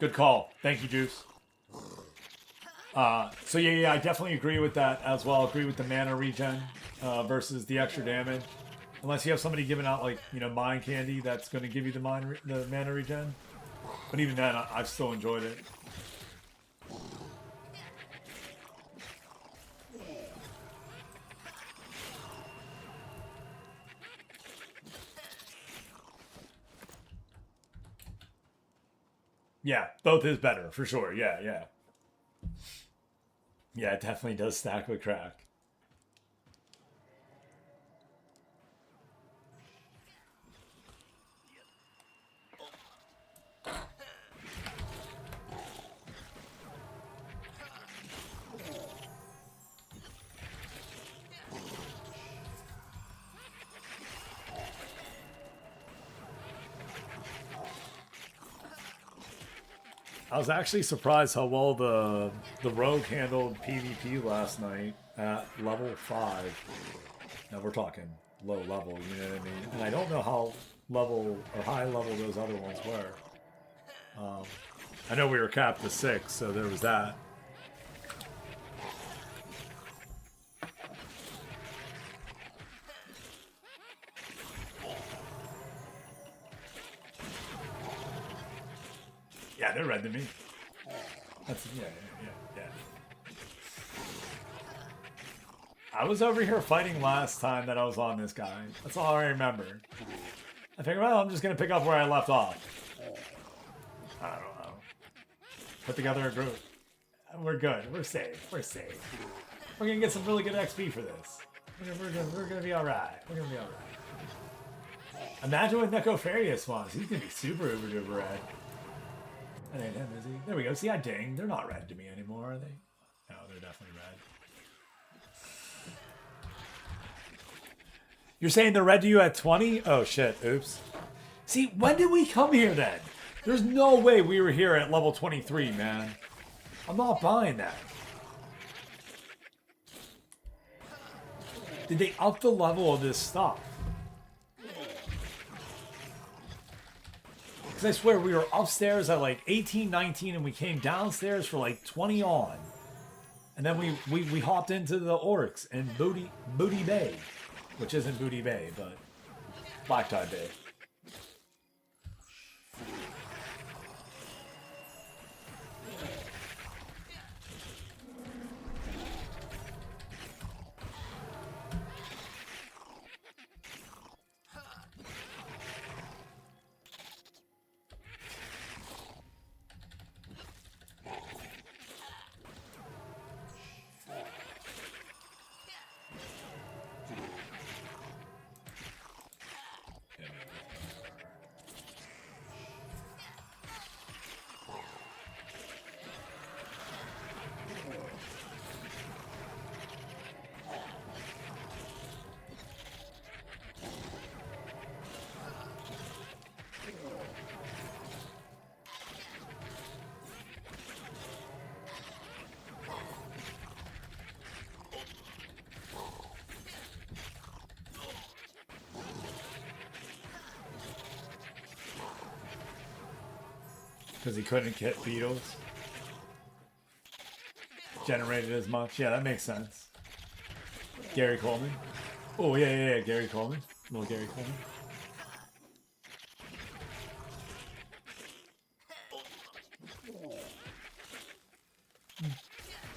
Good call. Thank you, Juice. So yeah, I definitely agree with that as well. Agree with the mana regen versus the extra damage. Unless you have somebody giving out like, you know, mind candy that's going to give you the mana regen. But even then, I've still enjoyed it. Yeah, both is better for sure. Yeah, yeah. Yeah, it definitely does stack with crack. I was actually surprised how well the rogue handled PvP last night at level 5. Now we're talking low level, you know what I mean? And I don't know how level or high level those other ones were. I know we were capped to 6, so there was that. Yeah, they're red to me. That's yeah. I was over here fighting last time that I was on this guy. That's all I remember. I figured, well, I'm just gonna pick up where I left off. I don't know. Put together a group. We're good. We're safe. We're safe. We're gonna get some really good XP for this. We're gonna be alright. We're gonna be alright. Imagine what Necropharius wants. He's gonna be super uber duper red. That ain't him, is he? There we go. See, I dinged. They're not red to me anymore, are they? No, they're definitely red. You're saying they're red to you at 20? Oh, shit. Oops. See, when did we come here then? There's no way we were here at level 23, man. I'm not buying that. Did they up the level of this stuff? Because I swear we were upstairs at like 18, 19, and we came downstairs for like 20 on. And then we hopped into the Orcs in Booty Bay. Which isn't Booty Bay, but Black Tide Bay. Because he couldn't get beetles. Generated as much. Yeah, that makes sense. Gary Coleman. Oh, yeah, Gary Coleman. Little Gary Coleman.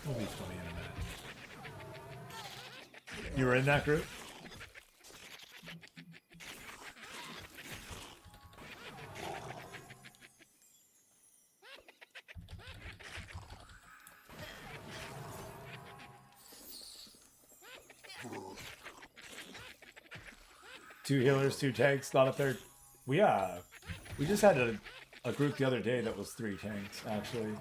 We'll be funny in a minute. You were in that group? Two healers, 2 tanks, not a third. We just had a group the other day that was 3 tanks, actually.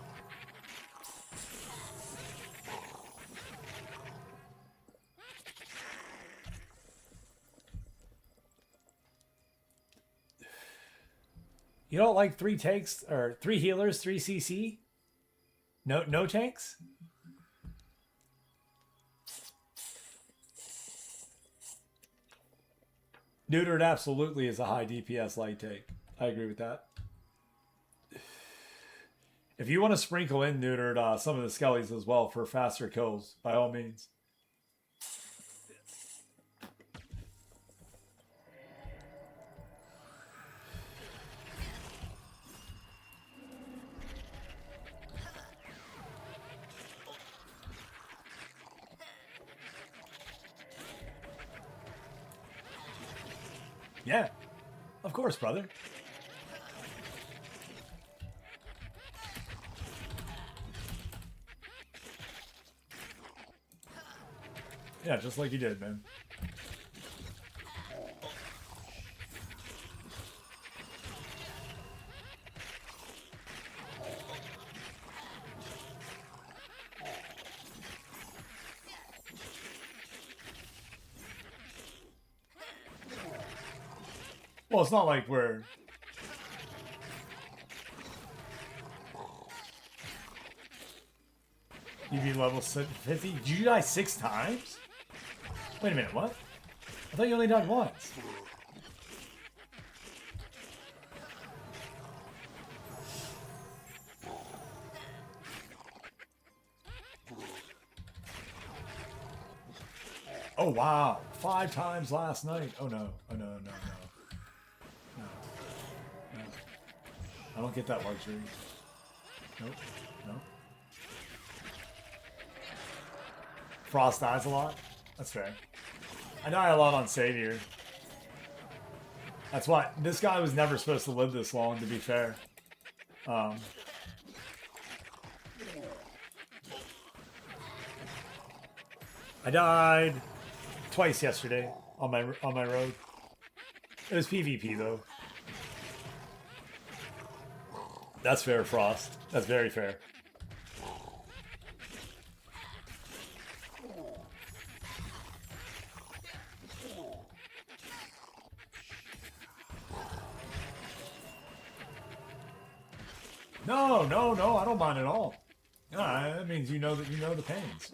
You don't like 3 tanks or 3 healers, 3 CC? No tanks? Neutered absolutely is a high DPS light take. I agree with that. If you want to sprinkle in neutered some of the skellies as well for faster kills, by all means. Yeah, of course, brother. Yeah, just like you did, man. Well, it's not like we're... You be level 50? Did you die 6 times? Wait a minute, what? I thought you only died once. Oh, wow. 5 times last night. Oh, no. Oh, no, no, no. No. No. I don't get that luxury. Nope. Nope. Frost dies a lot? That's fair. I die a lot on Savior. That's why this guy was never supposed to live this long, to be fair. I died twice yesterday on my road. It was PvP though. That's fair, Frost. That's very fair. No, no, no, I don't mind at all. That means you know that you know the pains.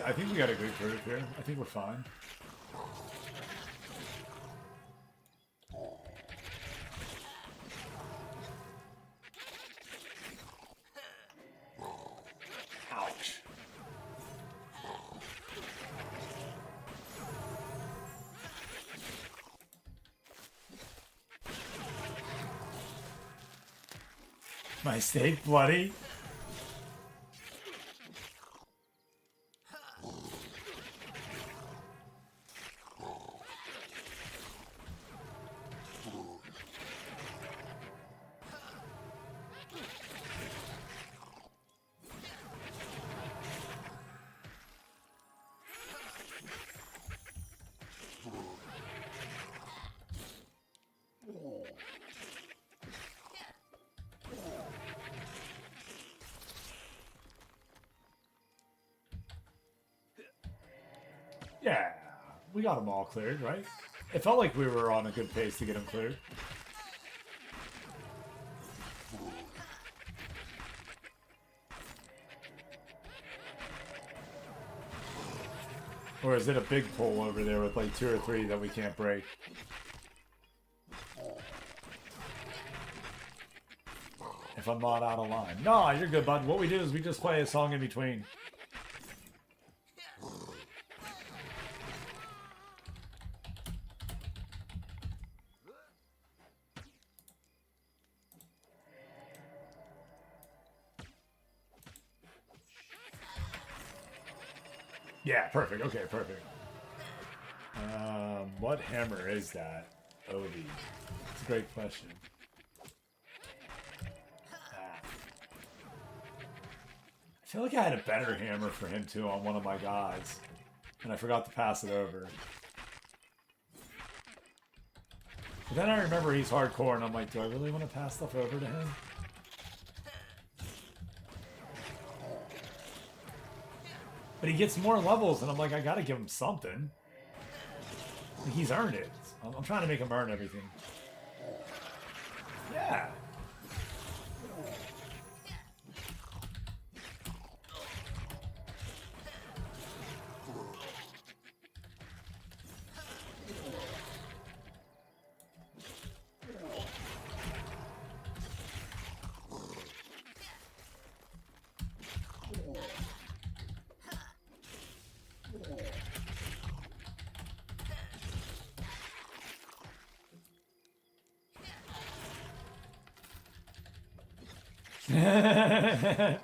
I think we got a good curve here. I think we're fine. Ouch. My steak bloody. Yeah, we got them all cleared, right? It felt like we were on a good pace to get them cleared. Or is it a big pull over there with like 2 or 3 that we can't break? If I'm not out of line. No, you're good, bud. What we do is we just play a song in between. Yeah, perfect. Okay, perfect. What hammer is that? Obi. It's a great question. I feel like I had a better hammer for him too on one of my guys. and I forgot to pass it over. But then I remember he's hardcore, and I'm like, do I really want to pass stuff over to him? But he gets more levels, and I'm like, I gotta give him something. He's earned it. I'm trying to make him earn everything. Yeah.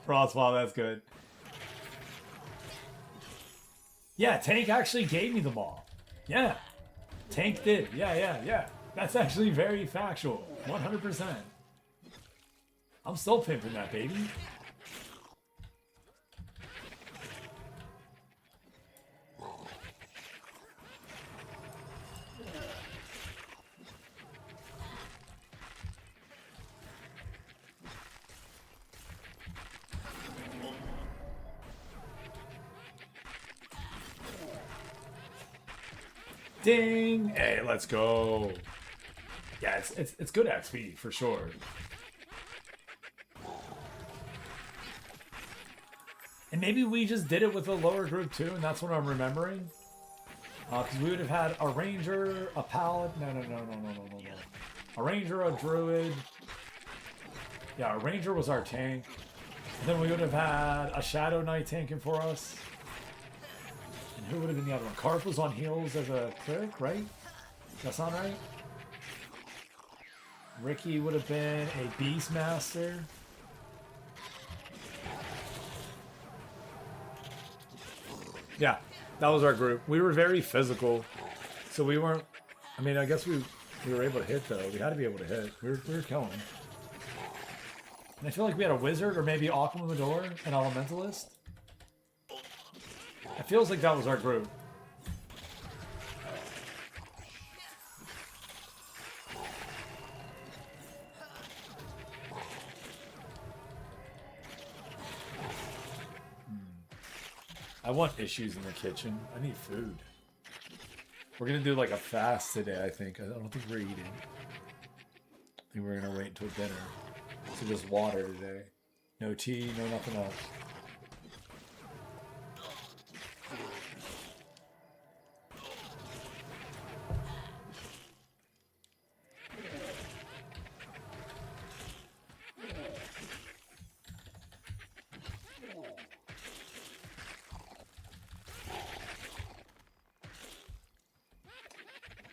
Frostfall, that's good. Yeah, Tank actually gave me the ball. Yeah, Tank did. Yeah. That's actually very factual. 100%. I'm still pimping that, baby. Ding! Hey, let's go. Yeah, it's good XP for sure. And maybe we just did it with a lower group too, and that's what I'm remembering. Because we would have had a ranger, a paladin. No. A ranger, a druid. Yeah, a ranger was our tank. And then we would have had a shadow knight tanking for us. And who would have been the other one? Karth was on heals as a cleric, right? That's not right. Ricky would have been a beastmaster. Yeah, that was our group. We were very physical, so we weren't. I mean, I guess we were able to hit though. We had to be able to hit. We were killing. And I feel like we had a wizard or maybe Aquamador, an elementalist. It feels like that was our group. I want issues in the kitchen. I need food. We're gonna do like a fast today, I think. I don't think we're eating. I think we're gonna wait until dinner. So just water today. No tea, no nothing else.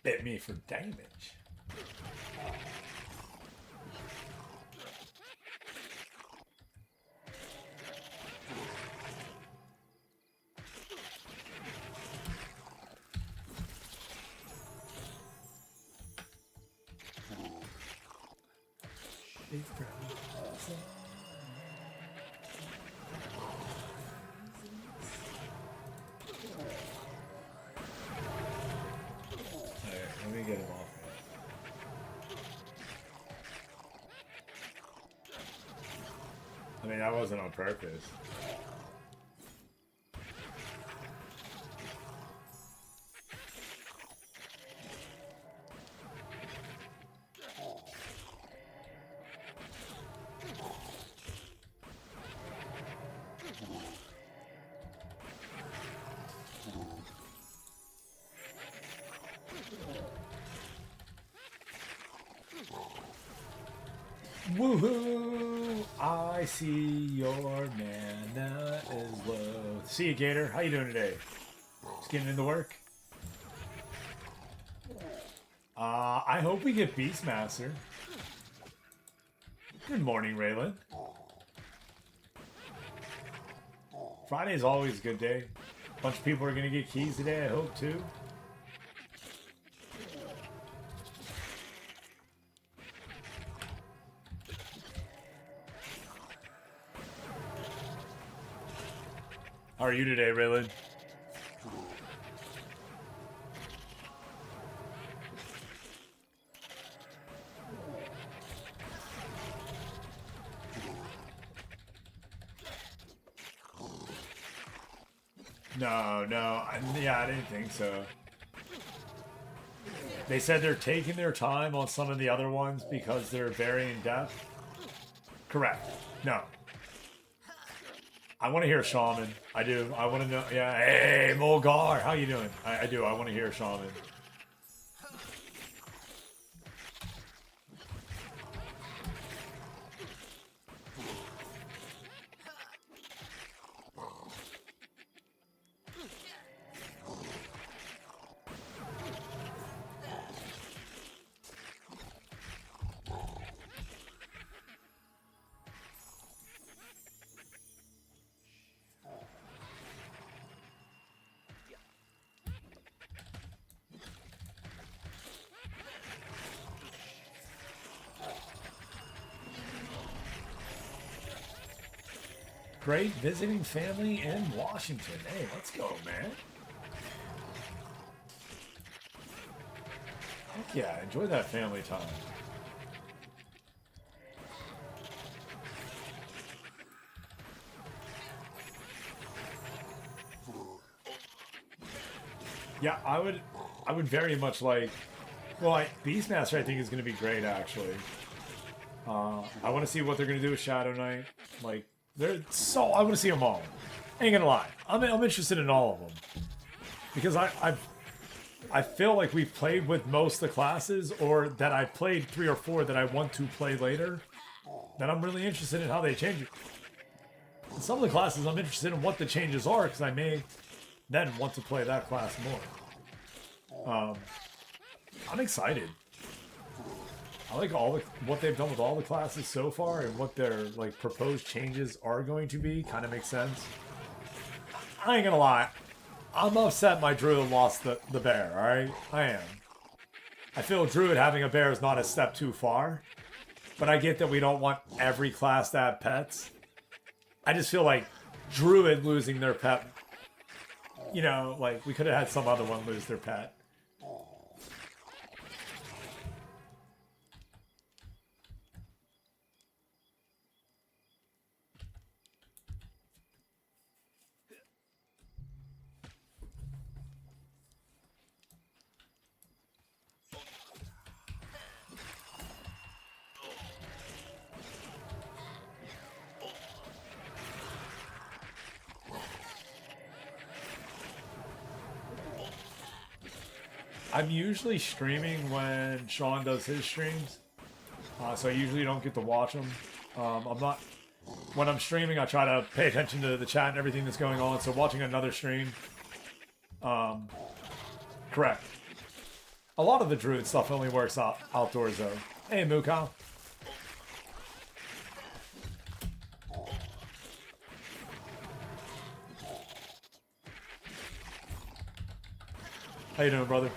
Bit me for damage. Let me get him off. I mean, that wasn't on purpose. Woohoo! I see your mana is low. See you, Gator. How you doing today? Just getting into work? I hope we get Beastmaster. Good morning, Raylan. Friday's always a good day. A bunch of people are gonna get keys today, I hope, too. How are you today, Raylan? No, yeah, I didn't think so. They said they're taking their time on some of the other ones because they're very in depth. Correct. No. I want to hear Shaman. I do. I want to know. Yeah. Hey, Mulgar, how you doing? I do. I want to hear Shaman. Great visiting family in Washington. Hey, let's go, man. Heck yeah, enjoy that family time. Yeah, I would very much like. Well, Beastmaster I think is going to be great actually. I want to see what they're going to do with Shadow Knight. Like, I want to see them all. Ain't gonna lie, I'm interested in all of them because I feel like we've played with most of the classes, or that I've played 3 or 4 that I want to play later. That I'm really interested in how they change it. And some of the classes I'm interested in what the changes are because I may then want to play that class more. I'm excited. I like what they've done with all the classes so far, and what their like proposed changes are going to be. Kind of makes sense. I ain't gonna lie, I'm upset my druid lost the bear. All right, I am. I feel druid having a bear is not a step too far, but I get that we don't want every class to have pets. I just feel like druid losing their pet. You know, like we could have had some other one lose their pet. I'm usually streaming when Sean does his streams, so I usually don't get to watch them. When I'm streaming, I try to pay attention to the chat and everything that's going on, so watching another stream, correct. A lot of the druid stuff only works outdoors though. Hey, Mukau. How you doing, brother?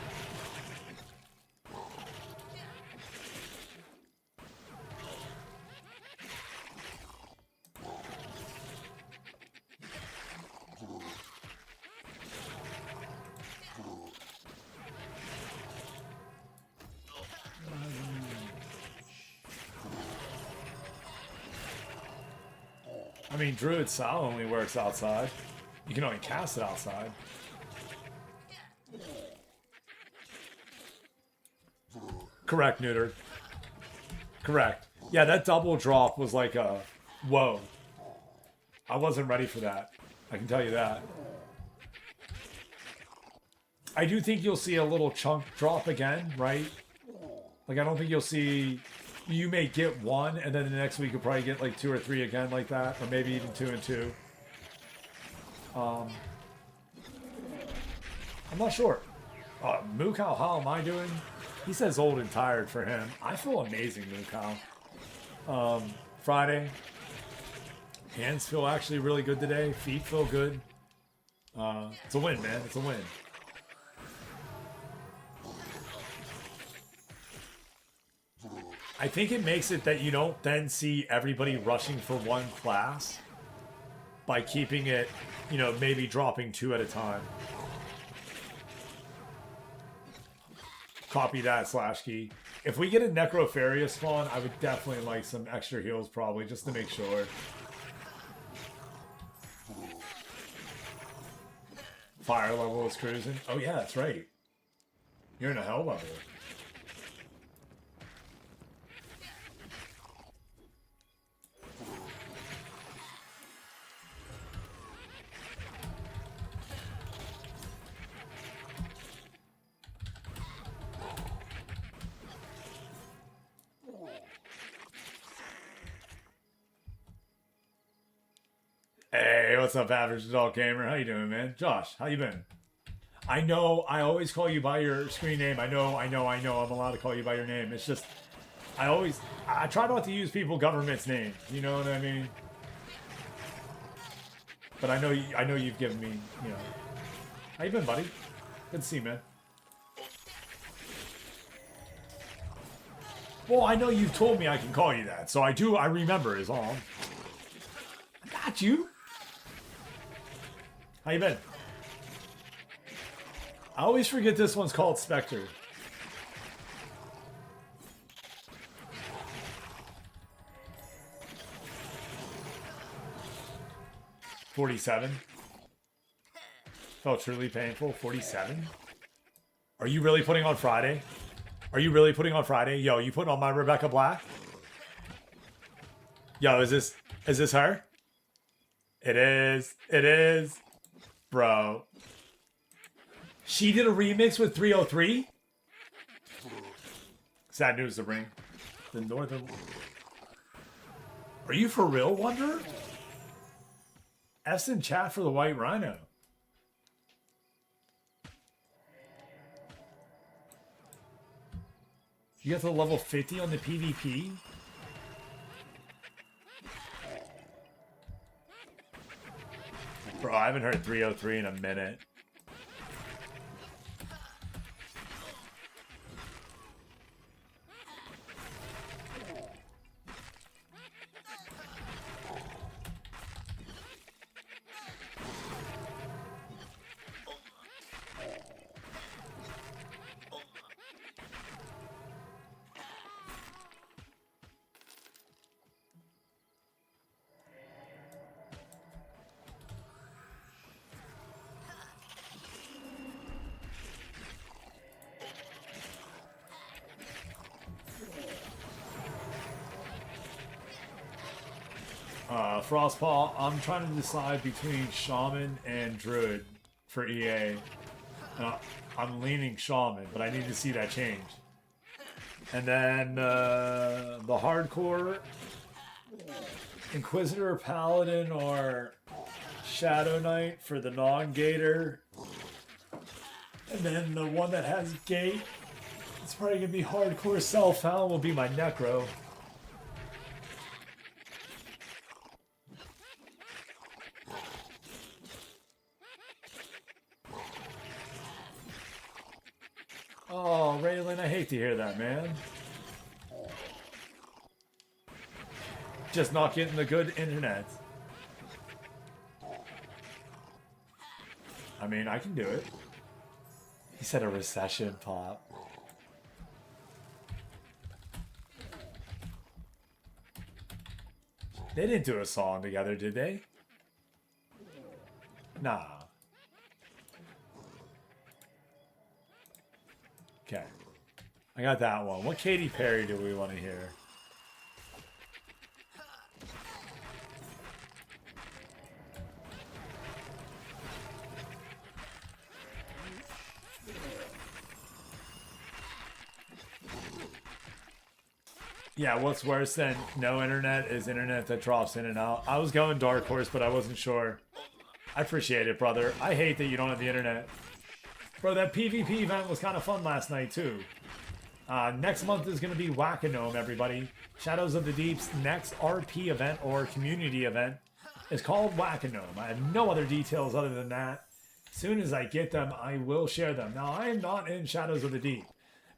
I mean, Druid Sal only works outside. You can only cast it outside. Correct, Neuter. Correct. Yeah, that double drop was like a... Whoa. I wasn't ready for that. I can tell you that. I do think you'll see a little chunk drop again, right? Like, I don't think you'll see... You may get 1, and then the next week you'll probably get like 2 or 3 again like that. Or maybe even 2 and 2. I'm not sure. Mukau, how am I doing? He says old and tired for him. I feel amazing, Mukau. Friday. Hands feel actually really good today. Feet feel good. It's a win, man. It's a win. I think it makes it that you don't then see everybody rushing for one class by keeping it, you know, maybe dropping 2 at a time. Copy that, /key. If we get a Necropharia spawn, I would definitely like some extra heals probably, just to make sure. Fire level is cruising. Oh yeah, that's right. You're in a hell level. Hey, what's up, Average Adult Gamer? How you doing, man? Josh, how you been? I know I always call you by your screen name. I know. I'm allowed to call you by your name. It's just, I try not to use people government's names. You know what I mean? But I know you've given me, you know. How you been, buddy? Good to see you, man. Well, I know you've told me I can call you that, so I remember is all. I got you. How you been? I always forget this one's called Spectre. $47. Felt truly painful. 47. Are you really putting on Friday? Are you really putting on Friday? Yo, you putting on my Rebecca Black? Yo, is this her? It is. It is. Bro. She did a remix with 303? Sad news to bring. The Northern... Are you for real, Wonder? F's in chat for the White Rhino. You got to level 50 on the PvP? Bro, I haven't heard 303 in a minute. Frostpaw, I'm trying to decide between Shaman and Druid for EA. I'm leaning Shaman, but I need to see that change. And then the hardcore Inquisitor, Paladin, or Shadow Knight for the non-gator. And then the one that has gate, it's probably going to be hardcore Self-Hound, will be my Necro. Oh, Raylan, I hate to hear that, man. Just not getting the good internet. I mean, I can do it. He said a recession pop. They didn't do a song together, did they? Nah. Okay. I got that one. What Katy Perry do we want to hear? Yeah, what's worse than no internet is internet that drops in and out. I was going Dark Horse, but I wasn't sure. I appreciate it, brother. I hate that you don't have the internet. Bro, that PvP event was kind of fun last night, too. Next month is going to be Whack-A-Gnome, everybody. Shadows of the Deep's next RP event or community event is called Whack-A-Gnome. I have no other details other than that. As soon as I get them, I will share them. Now, I am not in Shadows of the Deep,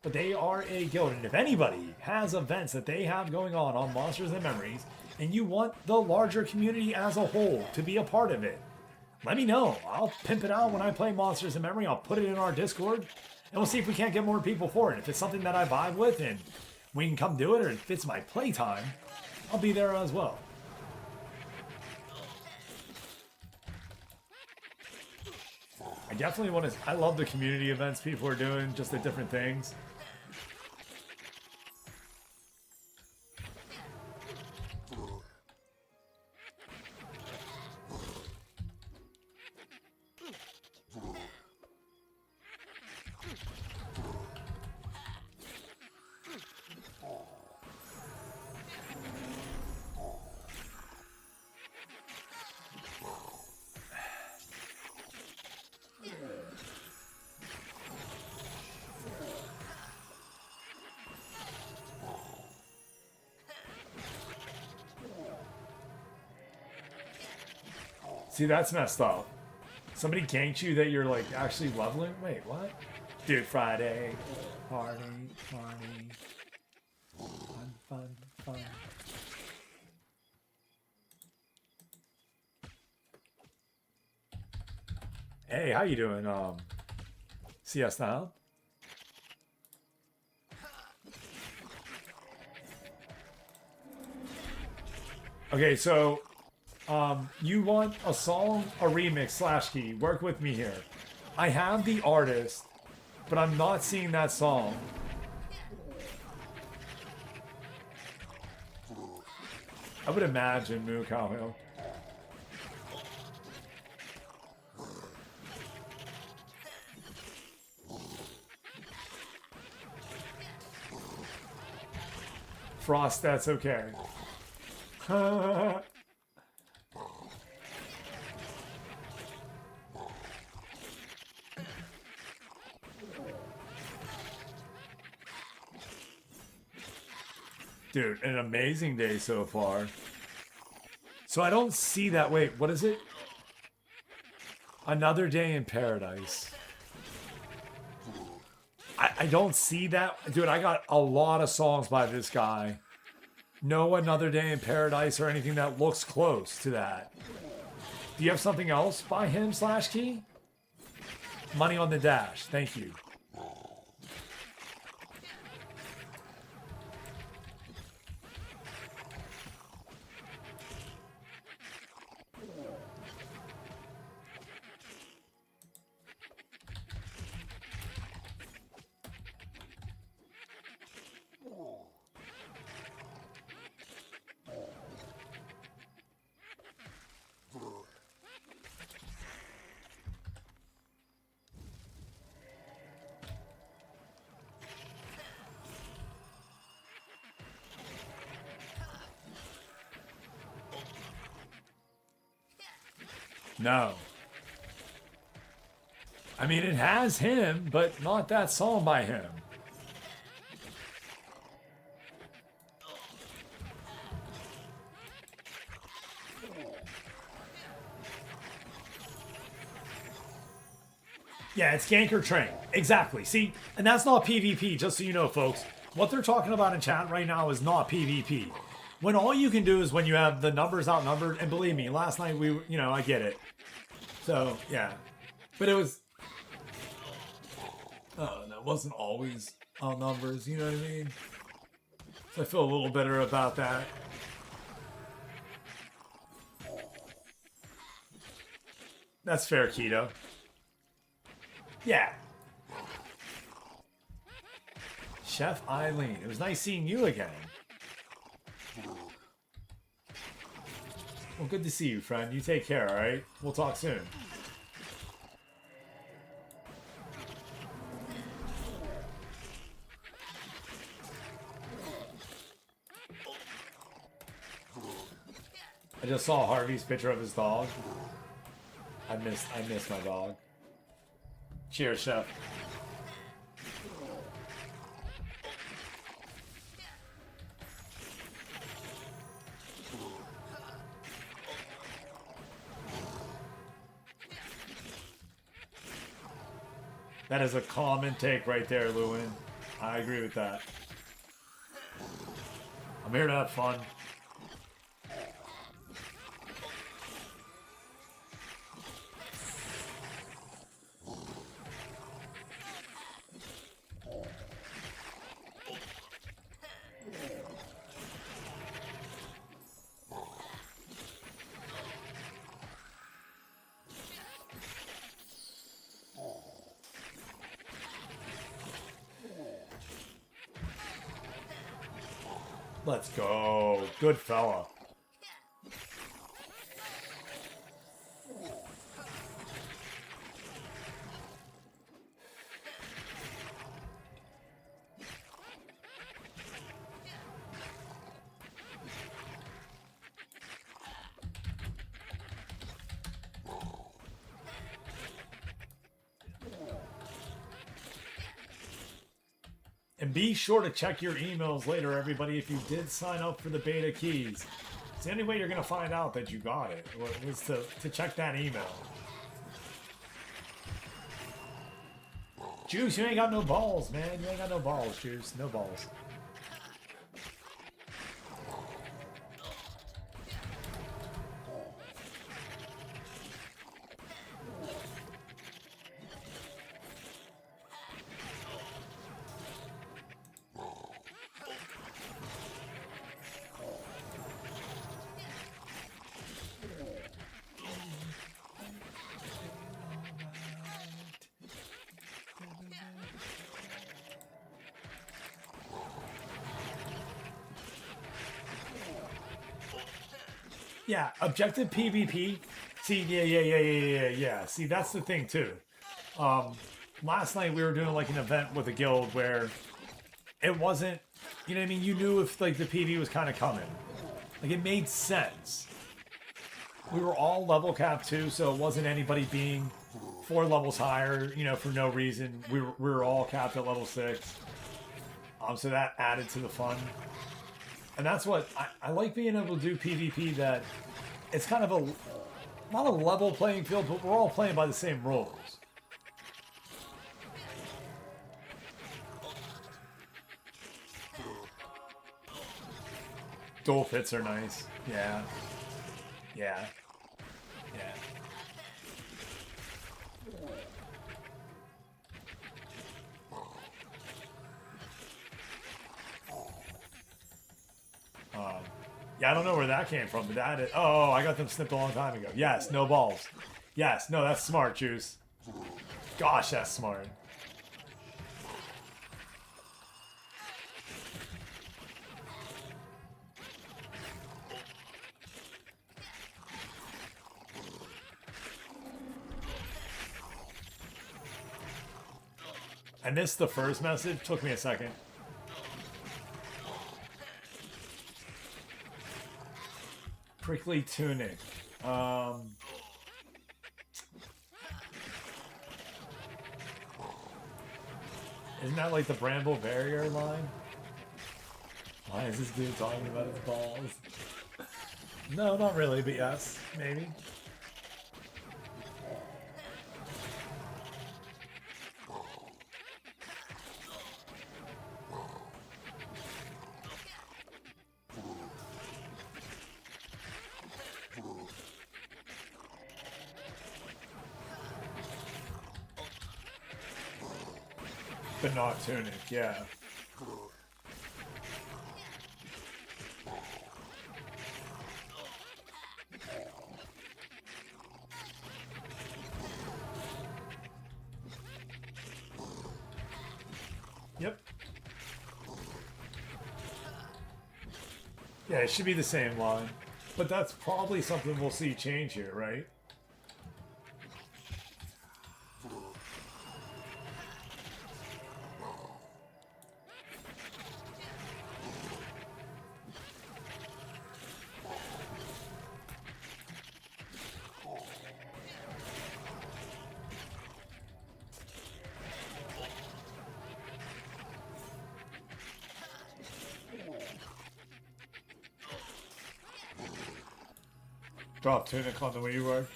but they are a guild. And if anybody has events that they have going on Monsters and Memories, and you want the larger community as a whole to be a part of it, let me know. I'll pimp it out when I play Monsters in Memory. I'll put it in our Discord, and we'll see if we can't get more people for it. If it's something that I vibe with and we can come do it, or if it's my playtime, I'll be there as well. I definitely want to. I love the community events people are doing, just the different things. See, that's messed up. Somebody ganked you that you're like actually leveling? Wait, what? Dude, Friday. Party, party. Fun, fun, fun. Hey, how you doing? CS now? Okay, so you want a song, a remix slash key. Work with me here. I have the artist, but I'm not seeing that song. I would imagine Moo Cowhill. Frost, that's okay. Dude, an amazing day so far. So I don't see that. Wait, what is it? Another Day in Paradise. I don't see that. Dude, I got a lot of songs by this guy. No Another Day in Paradise or anything that looks close to that. Do you have something else by him slash key? Money on the Dash. Thank you. No. I mean, it has him, but not that song by him. Yeah, it's Ganker Train. Exactly. See, and that's not PvP, just so you know, folks. What they're talking about in chat right now is not PvP. When all you can do is when you have the numbers outnumbered, and believe me, last night we, you know, I get it. So, yeah. But it was... Oh, that wasn't always outnumbers, you know what I mean? So I feel a little better about that. That's fair, Keto. Yeah. Chef Eileen, it was nice seeing you again. Well, good to see you, friend. You take care, alright? We'll talk soon. I just saw Harvey's picture of his dog. I miss my dog. Cheers, Chef. That is a common take right there, Lewin. I agree with that. I'm here to have fun. Let's go. Good fella. And be sure to check your emails later, everybody, if you did sign up for the beta keys. It's the only way you're going to find out that you got it, was to check that email. Juice, you ain't got no balls, man. You ain't got no balls, Juice. No balls. Yeah, objective PvP. See, yeah. See, that's the thing too. Last night we were doing like an event with a guild where it wasn't, you know what I mean? You knew if like the PV was kind of coming. Like it made sense. We were all level capped too, so it wasn't anybody being 4 levels higher, you know, for no reason. We were all capped at level 6. So that added to the fun. And that's what I like, being able to do PvP, that it's kind of not a level playing field, but we're all playing by the same rules. Dual pits are nice. Yeah. Yeah. Yeah. Yeah, I don't know where that came from, but that is... Oh, I got them snipped a long time ago. Yes, no balls. Yes, no, that's smart, Juice. Gosh, that's smart. I missed the first message. Took me a second. Prickly tunic. Isn't that like the Bramble Barrier line? Why is this dude talking about his balls? No, not really, but yes, maybe. But not tunic, yeah. Yep. Yeah, it should be the same line. But that's probably something we'll see change here, right? Drop tunic on the way you were.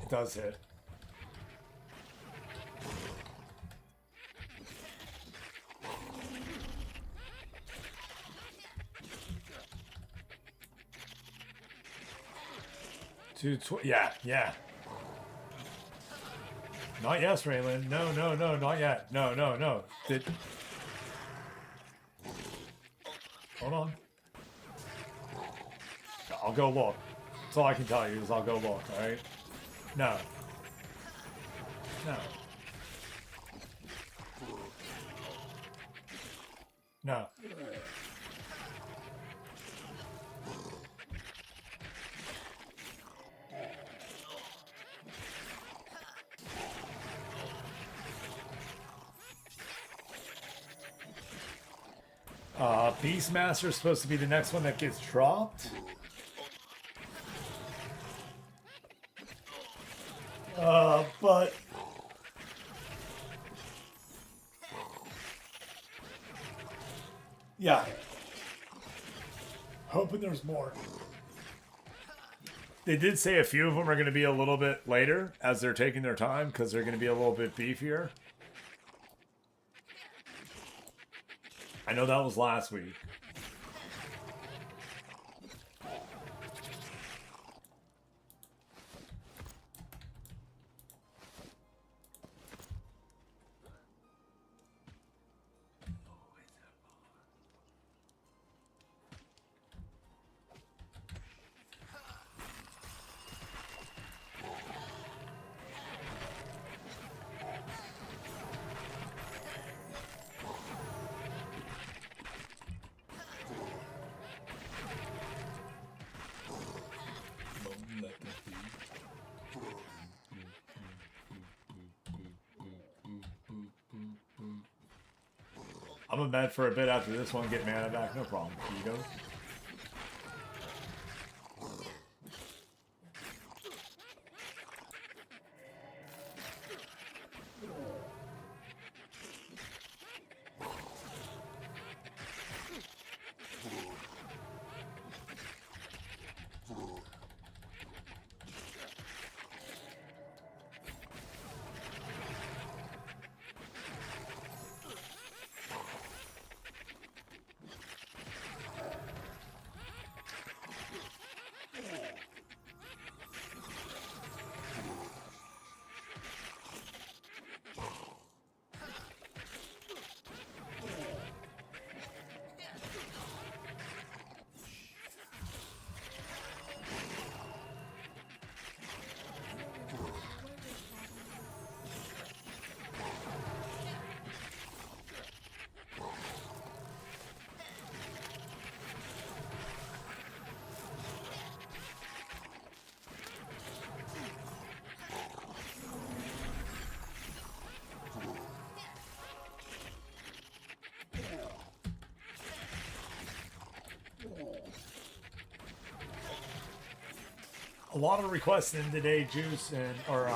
It does hit. Yeah, yeah. Not yes, Raylan. No, no, no, not yet. No, no, no. Hold on. I'll go look. That's all I can tell you is I'll go look, alright? No. No. No. Beastmaster is supposed to be the next one that gets dropped. But yeah, hoping there's more. They did say a few of them are going to be a little bit later as they're taking their time because they're going to be a little bit beefier. I know that was last week. I'm in bed for a bit after this one. Get mana back, no problem. Keto. A lot of requests in today, Juice and or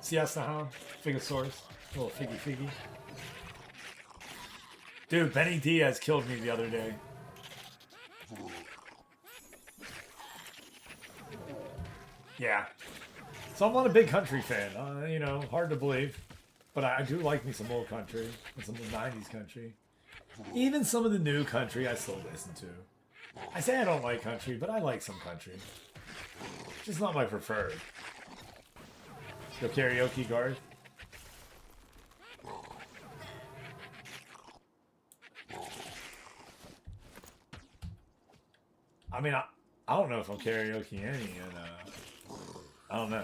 Siesta Hound, Figosaurus, little figgy. Dude, Benny Diaz killed me the other day. Yeah, so I'm not a big country fan. You know, hard to believe, but I do like me some old country and some 90s country. Even some of the new country I still listen to. I say I don't like country, but I like some country. Just not my preferred. Go karaoke, Garth. I mean, I don't know if I'm karaoke any, and I don't know.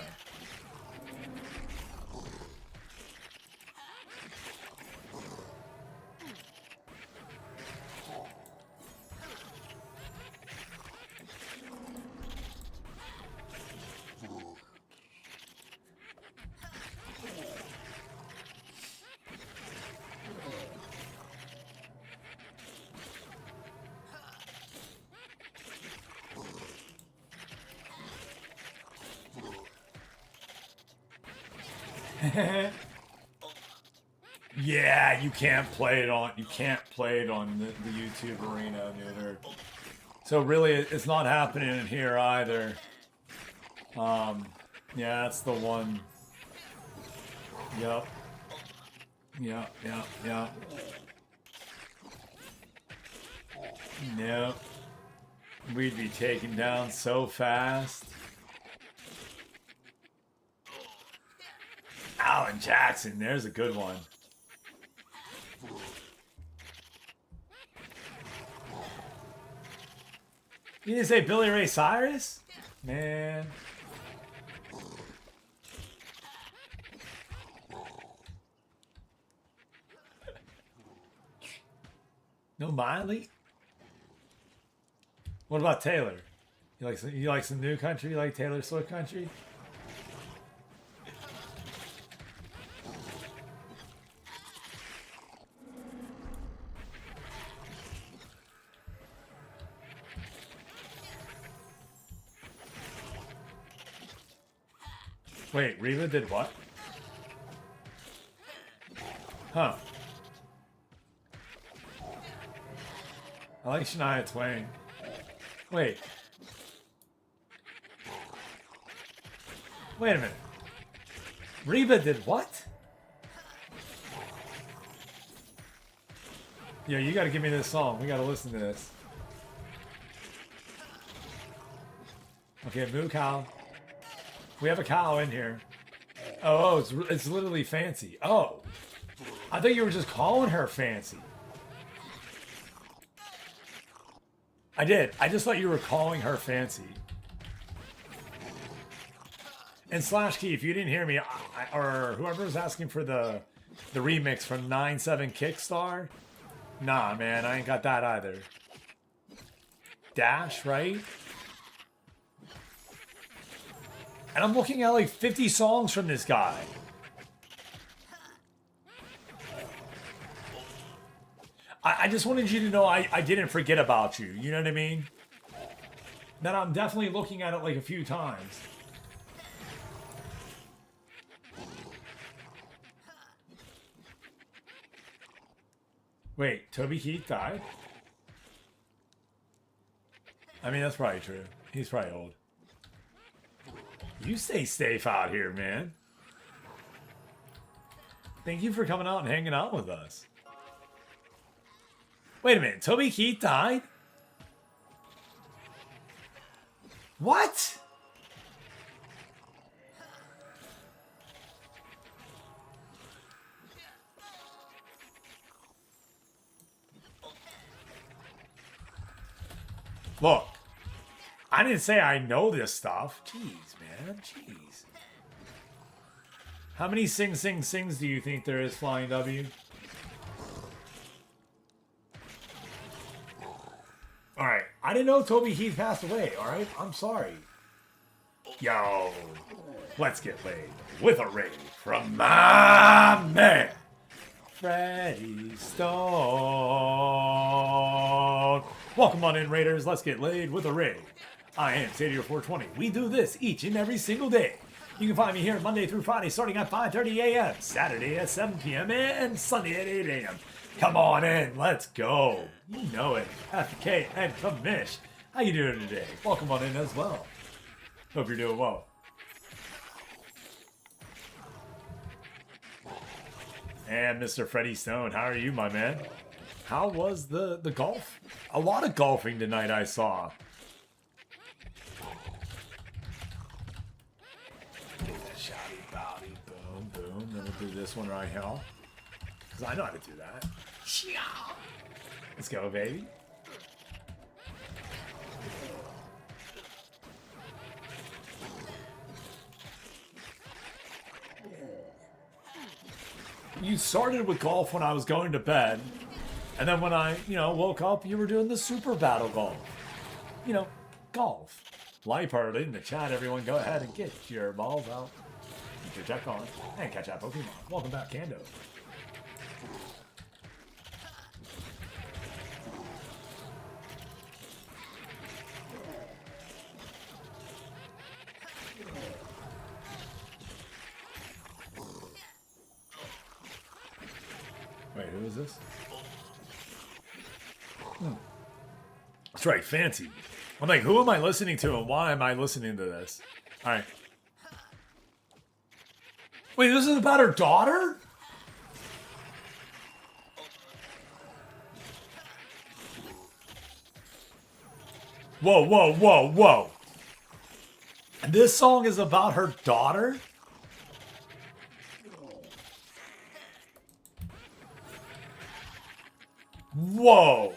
Yeah, you can't play it on the YouTube arena, dude. So really, it's not happening in here either. Yeah, that's the one. Yep. Yep, yep, yep. Yep. We'd be taken down so fast. Alan Jackson, there's a good one. You didn't say Billy Ray Cyrus? Man. No Miley? What about Taylor? You like some new country? You like Taylor Swift country? Wait, Reba did what? Huh. I like Shania Twain. Wait. Wait a minute. Reba did what? Yo, you gotta give me this song. We gotta listen to this. Okay, moo cow. We have a cow in here. Oh, it's literally Fancy. Oh. I thought you were just calling her Fancy. I did. I just thought you were calling her Fancy. And Slash Key, if you didn't hear me, or whoever was asking for the remix from 9-7 Kickstar, nah, man, I ain't got that either. Dash, right? And I'm looking at like 50 songs from this guy. I just wanted you to know I didn't forget about you. You know what I mean? That I'm definitely looking at it like a few times. Wait, Toby Keith died? I mean, that's probably true. He's probably old. You stay safe out here, man. Thank you for coming out and hanging out with us. Wait a minute, Toby Keith died? What? Look, I didn't say I know this stuff. Jeez, man, jeez. How many sings do you think there is, Flying W? Alright, I didn't know Toby Keith passed away, alright? I'm sorry. Yo, let's get laid with a rave from my man, Freddie Stone. Welcome on in, Raiders. Let's get laid with a rave. I am Sadio 420. We do this each and every single day. You can find me here Monday through Friday starting at 5:30 a.m., Saturday at 7 p.m., and Sunday at 8 a.m. Come on in, let's go. You know it. FK and Kamish. How you doing today? Welcome on in as well. Hope you're doing well. And Mr. Freddie Stone, how are you, my man? How was the golf? A lot of golfing tonight I saw. Get that shotty body, boom, boom. Then we'll do this one right here. Because I know how to do that. Let's go, baby. You started with golf when I was going to bed. And then when I, woke up, you were doing the super battle golf. Golf. Life party in the chat, everyone. Go ahead and get your balls out. Get your check on. And catch that Pokemon. Welcome back, Kando. Wait, who is this? That's right, Fancy. I'm like, who am I listening to and why am I listening to this? Alright. Wait, this is about her daughter? Whoa, whoa, whoa, whoa. And this song is about her daughter? Whoa.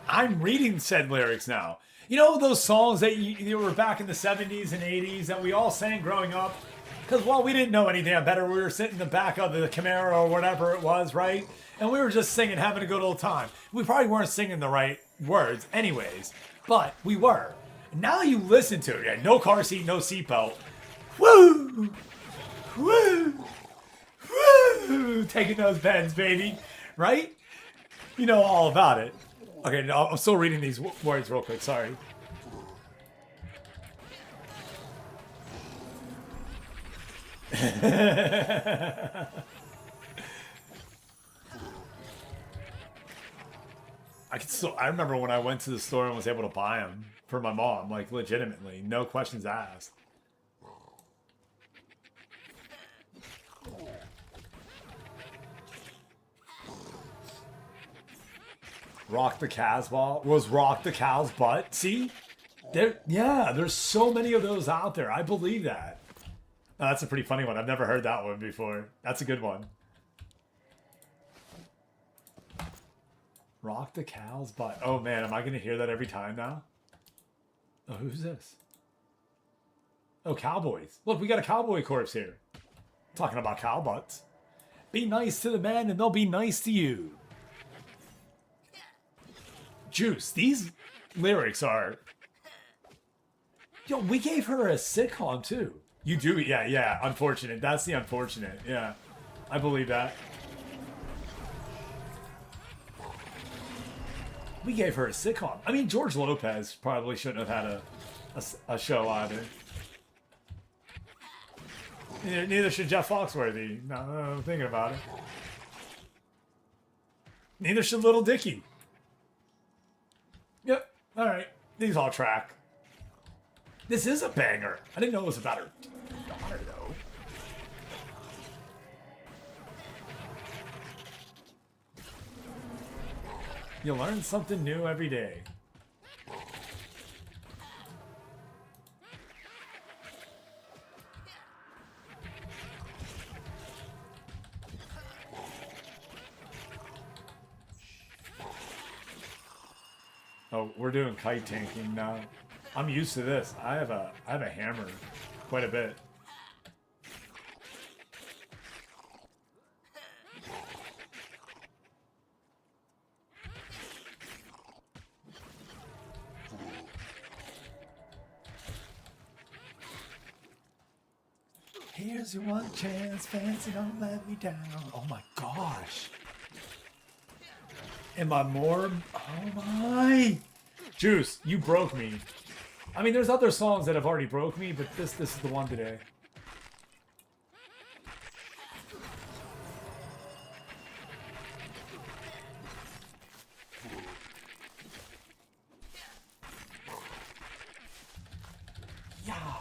I'm reading said lyrics now. You know those songs that you were back in the 70s and 80s that we all sang growing up? Because, well, we didn't know any damn better. We were sitting in the back of the Camaro or whatever it was, right? And we were just singing, having a good old time. We probably weren't singing the right words anyways, but we were. Now you listen to it. Yeah, no car seat, no seatbelt. Woo! Woo! Woo! Taking those bends, baby. Right? You know all about it. Okay, no, I'm still reading these words real quick. Sorry. I remember when I went to the store and was able to buy them for my mom, like legitimately, no questions asked. Rock the cow's ball was rock the cow's butt. See, there's so many of those out there. I believe that. Oh, that's a pretty funny one. I've never heard that one before. That's a good one. Rock the cow's butt. Oh man, am I gonna hear that every time now? Oh, who's this? Oh, cowboys. Look, we got a cowboy corpse here. Talking about cow butts. Be nice to the men and they'll be nice to you. Juice, these lyrics are... Yo, we gave her a sitcom too. You do? Yeah, unfortunate. That's the unfortunate. Yeah, I believe that. We gave her a sitcom. I mean, George Lopez probably shouldn't have had a show either. Neither should Jeff Foxworthy. No, I'm thinking about it. Neither should Little Dicky. Yep. All right. These all track. This is a banger. I didn't know it was about her daughter, though. You learn something new every day. Oh, we're doing kite tanking now. I'm used to this. I have a hammer quite a bit. Here's your one chance, fancy, don't let me down. Oh my gosh. Am I more? Oh my. Juice, you broke me. I mean, there's other songs that have already broke me, but this is the one today. Yeah.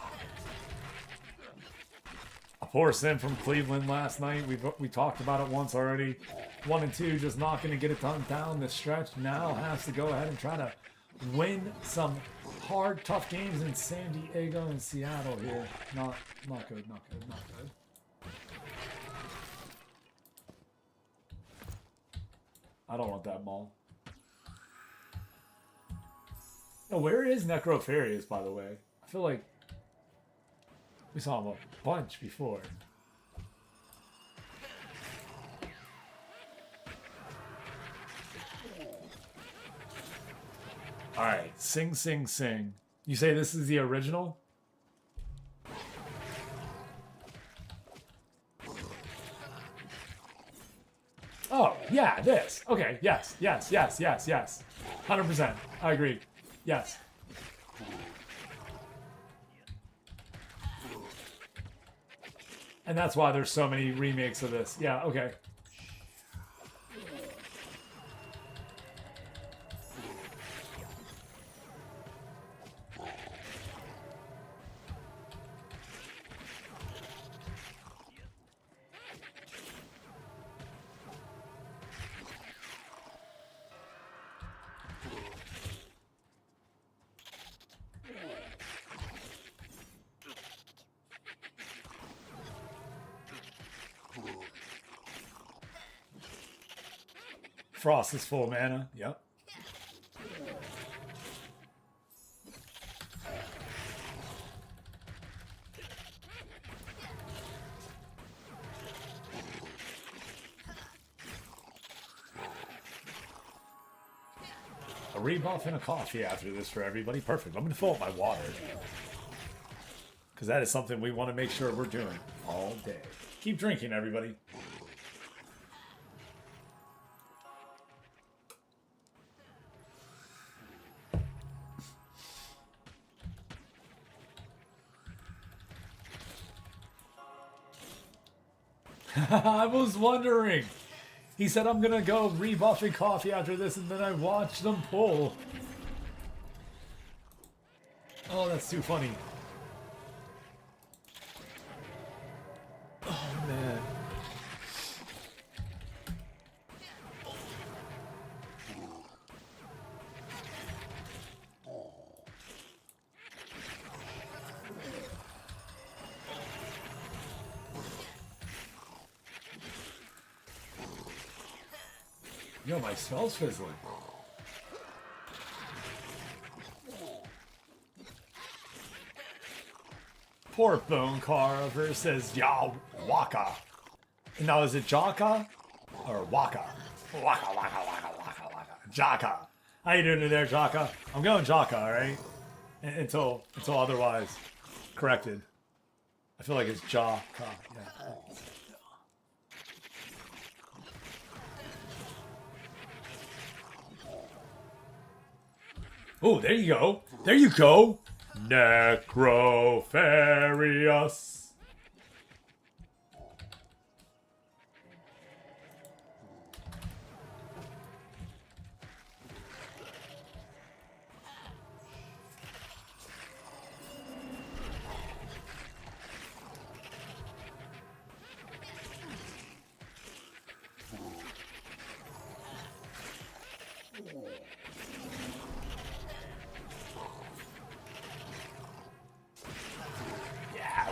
A poor sim from Cleveland last night. We talked about it once already. 1 and 2 just not going to get it done down the stretch. Now has to go ahead and try to win some hard, tough games in San Diego and Seattle here. Not good, not good, not good. I don't want that mall. No, where is Necropharius, by the way? I feel like we saw him a bunch before. Alright, sing, sing, sing. You say this is the original? Oh, yeah, this. Okay, yes. 100%. I agree. Yes. And that's why there's so many remakes of this. Yeah, okay. Frost is full mana. Yep. A rebuff and a coffee after this for everybody. Perfect. I'm going to fill up my water. Because that is something we want to make sure we're doing all day. Keep drinking, everybody. I was wondering. He said, I'm going to go rebuffing coffee after this, and then I watched them pull. Oh, that's too funny. Oh, man. Yo, my spell's fizzling. Poor Bone Carver says, "Ya waka." Now, is it Jaka or Waka? Waka, waka, waka, waka, waka. Jaka. How you doing there, Jaka? I'm going Jaka, all right? Until otherwise corrected. I feel like it's Jaka. Yeah. Oh, there you go. There you go. Necropharius.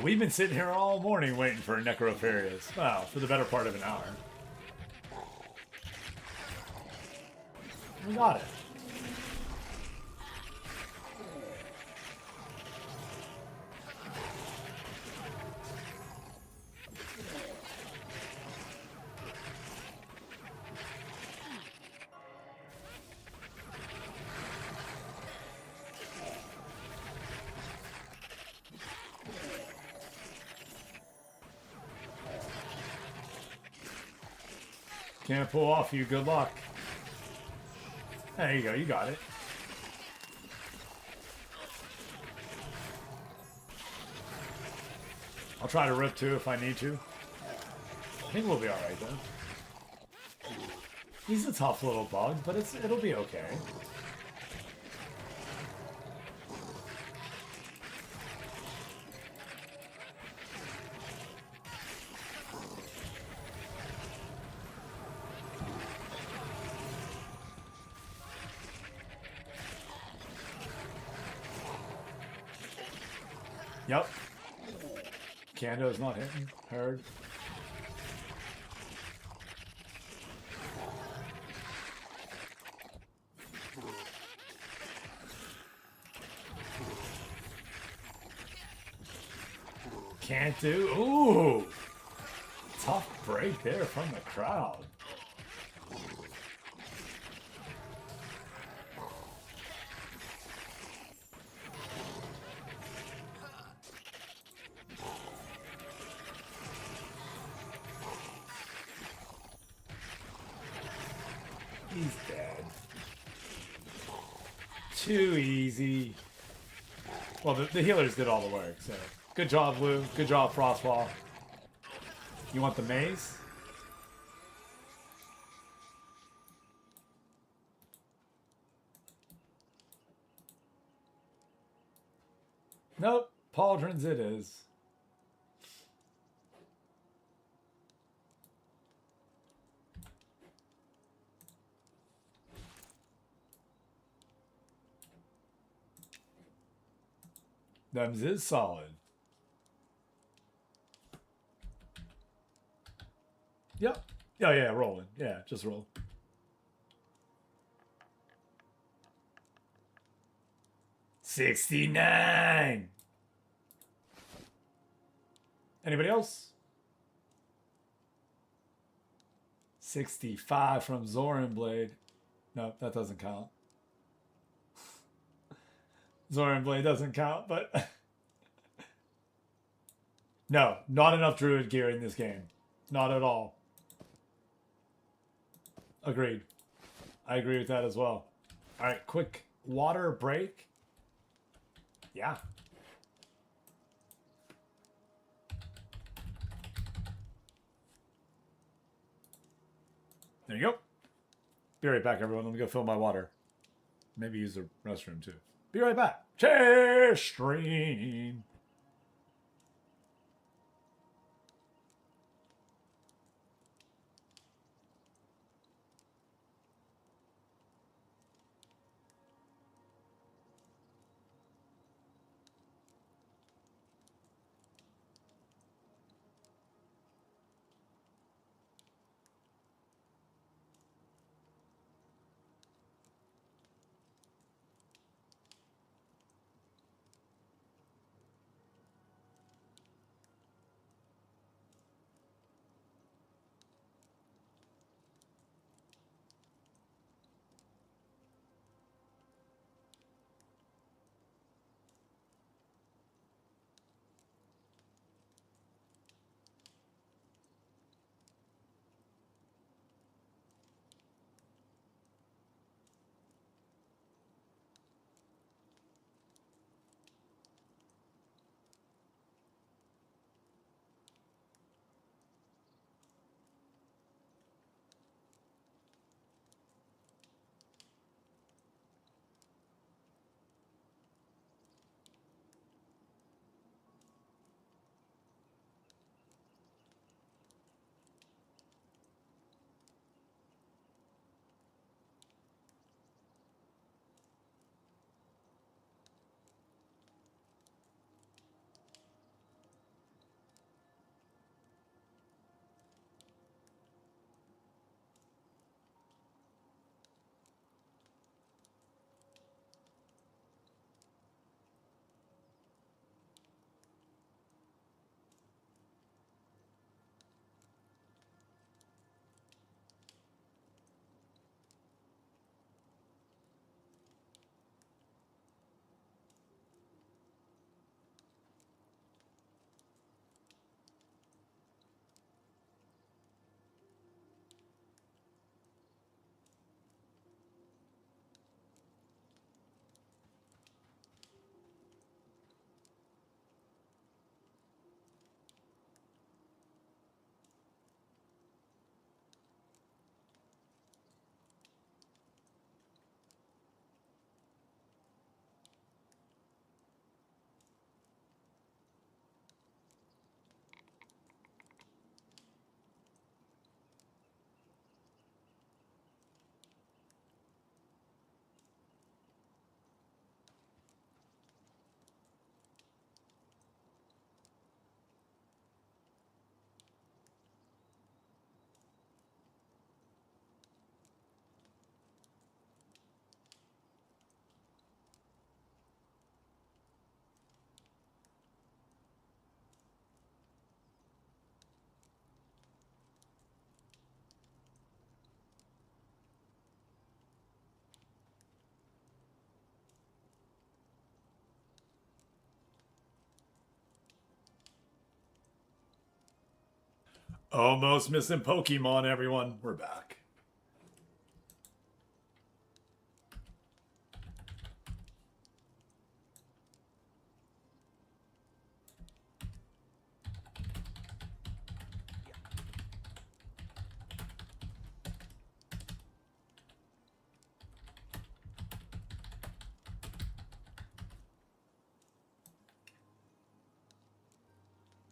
We've been sitting here all morning waiting for a Necropharius. Wow, for the better part of an hour. We got it. Can't pull off you. Good luck. There you go. You got it. I'll try to rip too if I need to. I think we'll be alright though. He's a tough little bug, but it'll be okay. Yep. Kando's not hitting. Heard. Can't do. Ooh. Tough break there from the crowd. He's dead. Too easy. Well, the healers did all the work, so. Good job, Blue. Good job, Frostfall. You want the maze? Nope. Pauldrons it is. Them's is solid. Yep. Yeah, rolling. Yeah, just roll. 69. Anybody else? 65 from Zoran Blade. No, that doesn't count. Zoran Blade doesn't count, but no, not enough druid gear in this game. Not at all. Agreed. I agree with that as well. All right, quick water break. Yeah. There you go. Be right back, everyone. Let me go fill my water. Maybe use the restroom too. Be right back. Share stream. Almost missing Pokemon, everyone. We're back.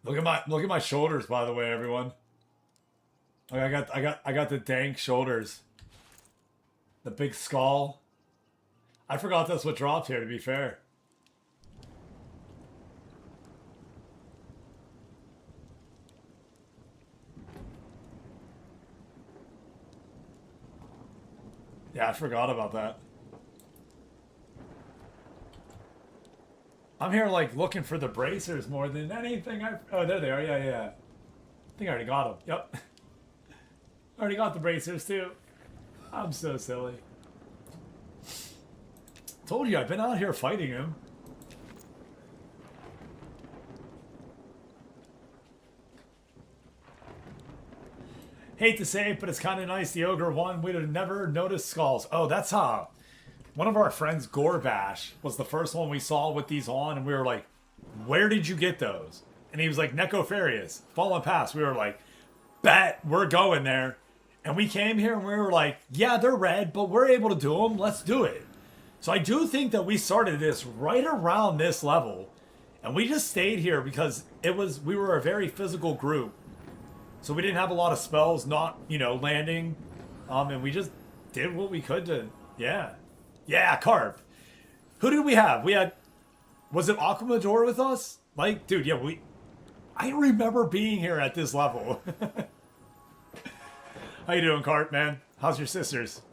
Look at my shoulders, by the way, everyone. Like I got the dank shoulders. The big skull. I forgot that's what dropped here, to be fair. Yeah, I forgot about that. I'm here like looking for the bracers more than anything. Oh, there they are. Yeah, yeah. I think I already got them. Yep. I already got the bracers too. I'm so silly. Told you I've been out here fighting him. Hate to say it, but it's kind of nice the ogre won. We'd have never noticed skulls. Oh, that's how. One of our friends, Gorbash, was the first one we saw with these on, and we were like, where did you get those? And he was like, Necropharius, Fallen Pass. We were like, bet, we're going there. And we came here and we were like, yeah, they're red, but we're able to do them. Let's do it. So I do think that we started this right around this level. And we just stayed here because we were a very physical group. So we didn't have a lot of spells, not, landing. And we just did what we could to, yeah. Yeah, Carp. Who did we have? Was it Aquamador with us? Like, dude, yeah, I remember being here at this level. How you doing, Carp, man? How's your sisters?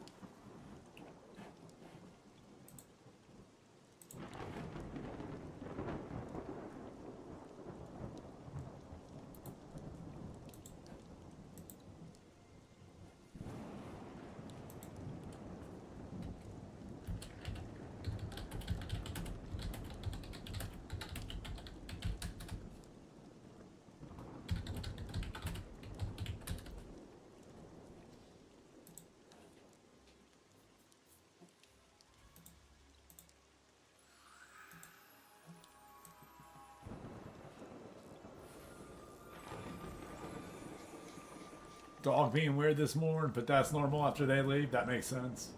Dog being weird this morning, but that's normal after they leave. That makes sense.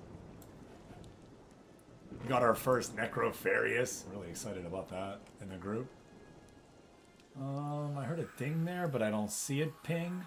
We got our first Necropharius. Really excited about that in the group. I heard a ding there, but I don't see it ping.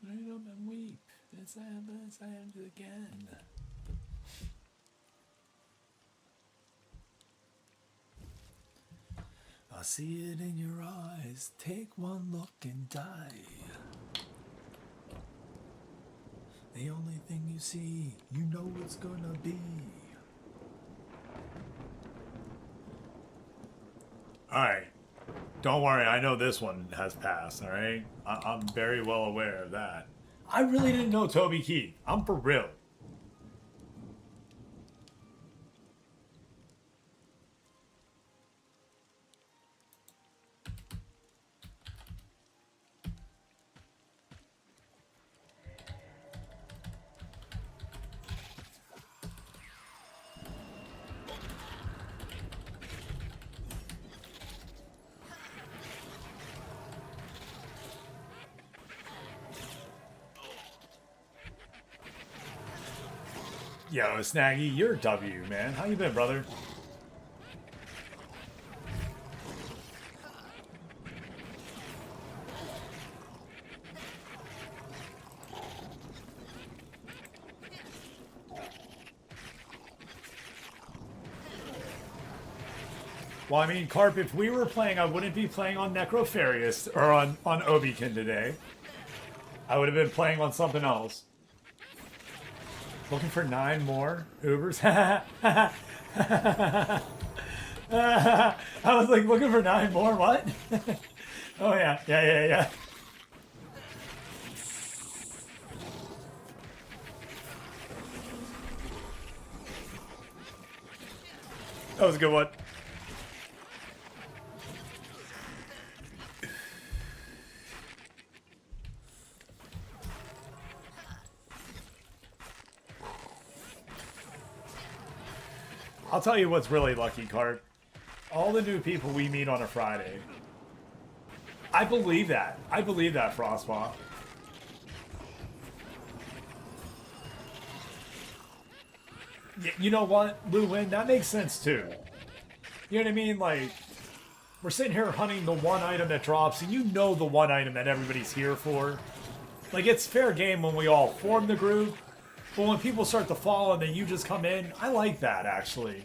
Straight up and weep. This happens again. I see it in your eyes. Take one look and die. The only thing you see, you know it's gonna be. Alright. Don't worry, I know this one has passed, alright? I'm very well aware of that. I really didn't know Toby Keith. I'm for real. Yo, Snaggy, you're W, man. How you been, brother? Well, I mean, Carp, if we were playing, I wouldn't be playing on Necropharius or on Obikin today. I would have been playing on something else. Looking for 9 more Ubers? I was like, looking for 9 more? What? Oh, yeah. Yeah. That was a good one. I'll tell you what's really lucky, Cart. All the new people we meet on a Friday. I believe that. I believe that, Frostpaw. You know what, Lou Win? That makes sense too. You know what I mean? Like, we're sitting here hunting the one item that drops, and you know the one item that everybody's here for. Like, it's fair game when we all form the group, but when people start to fall and then you just come in, I like that, actually.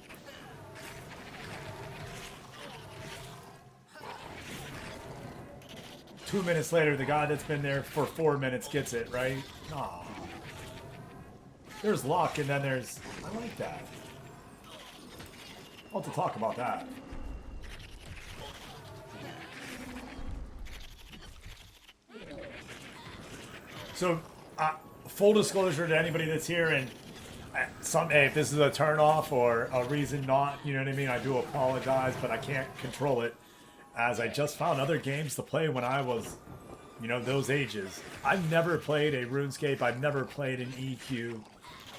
Two minutes later, the guy that's been there for 4 minutes gets it, right? Aw. There's luck, and then there's... I like that. I'll have to talk about that. So, full disclosure to anybody that's here, and hey, if this is a turnoff or a reason not, you know what I mean, I do apologize, but I can't control it, as I just found other games to play when I was, you know, those ages. I've never played a RuneScape. I've never played an EQ.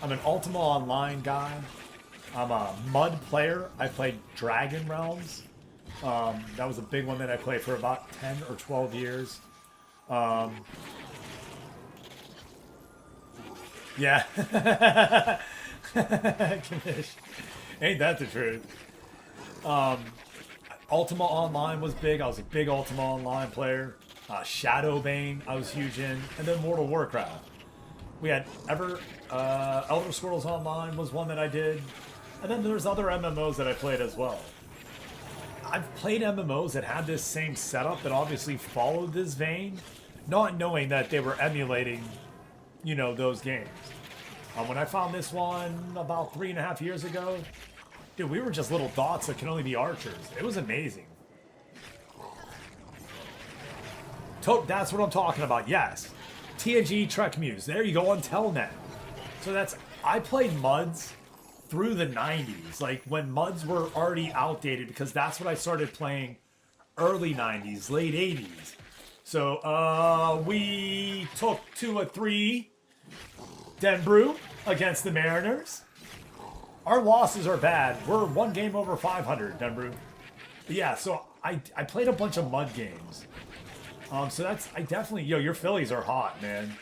I'm an Ultima Online guy. I'm a MUD player. I played Dragon Realms. That was a big one that I played for about 10 or 12 years. Yeah. Ain't that the truth? Ultima Online was big. I was a big Ultima Online player. Shadowbane, I was huge in. And then World of Warcraft. We had Elder Scrolls Online was one that I did. And then there's other MMOs that I played as well. I've played MMOs that had this same setup that obviously followed this vein, not knowing that they were emulating, you know, those games. When I found this one about 3.5 years ago, dude, we were just little dots that can only be archers. It was amazing. That's what I'm talking about, yes. TNG Trek Muse, there you go, on Telnet. So that's, I played MUDs through the 90s, like when MUDs were already outdated, because that's what I started playing early 90s, late 80s. So we took 2-3 Denbrew against the Mariners. Our losses are bad. We're one game over 500, Denbrew. But yeah, so I played a bunch of MUD games. So that's, I definitely, yo, your Phillies are hot, man.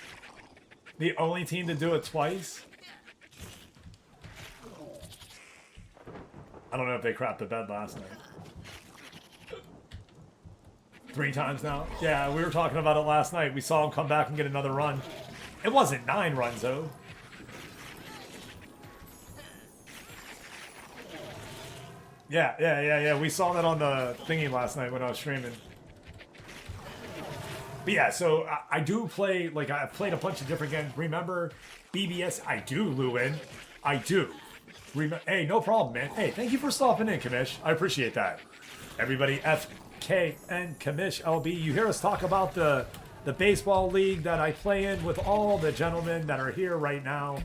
The only team to do it twice. I don't know if they crapped the bed last night. 3 times now? Yeah, we were talking about it last night. We saw him come back and get another run. It wasn't 9 runs, though. Yeah. We saw that on the thingy last night when I was streaming. But yeah, so I do play, like, I've played a bunch of different games. Remember BBS? I do, Lewin. I do. Hey, no problem, man. Hey, thank you for stopping in, Kamish. I appreciate that. Everybody, FK and Kamish LB, you hear us talk about the baseball league that I play in with all the gentlemen that are here right now.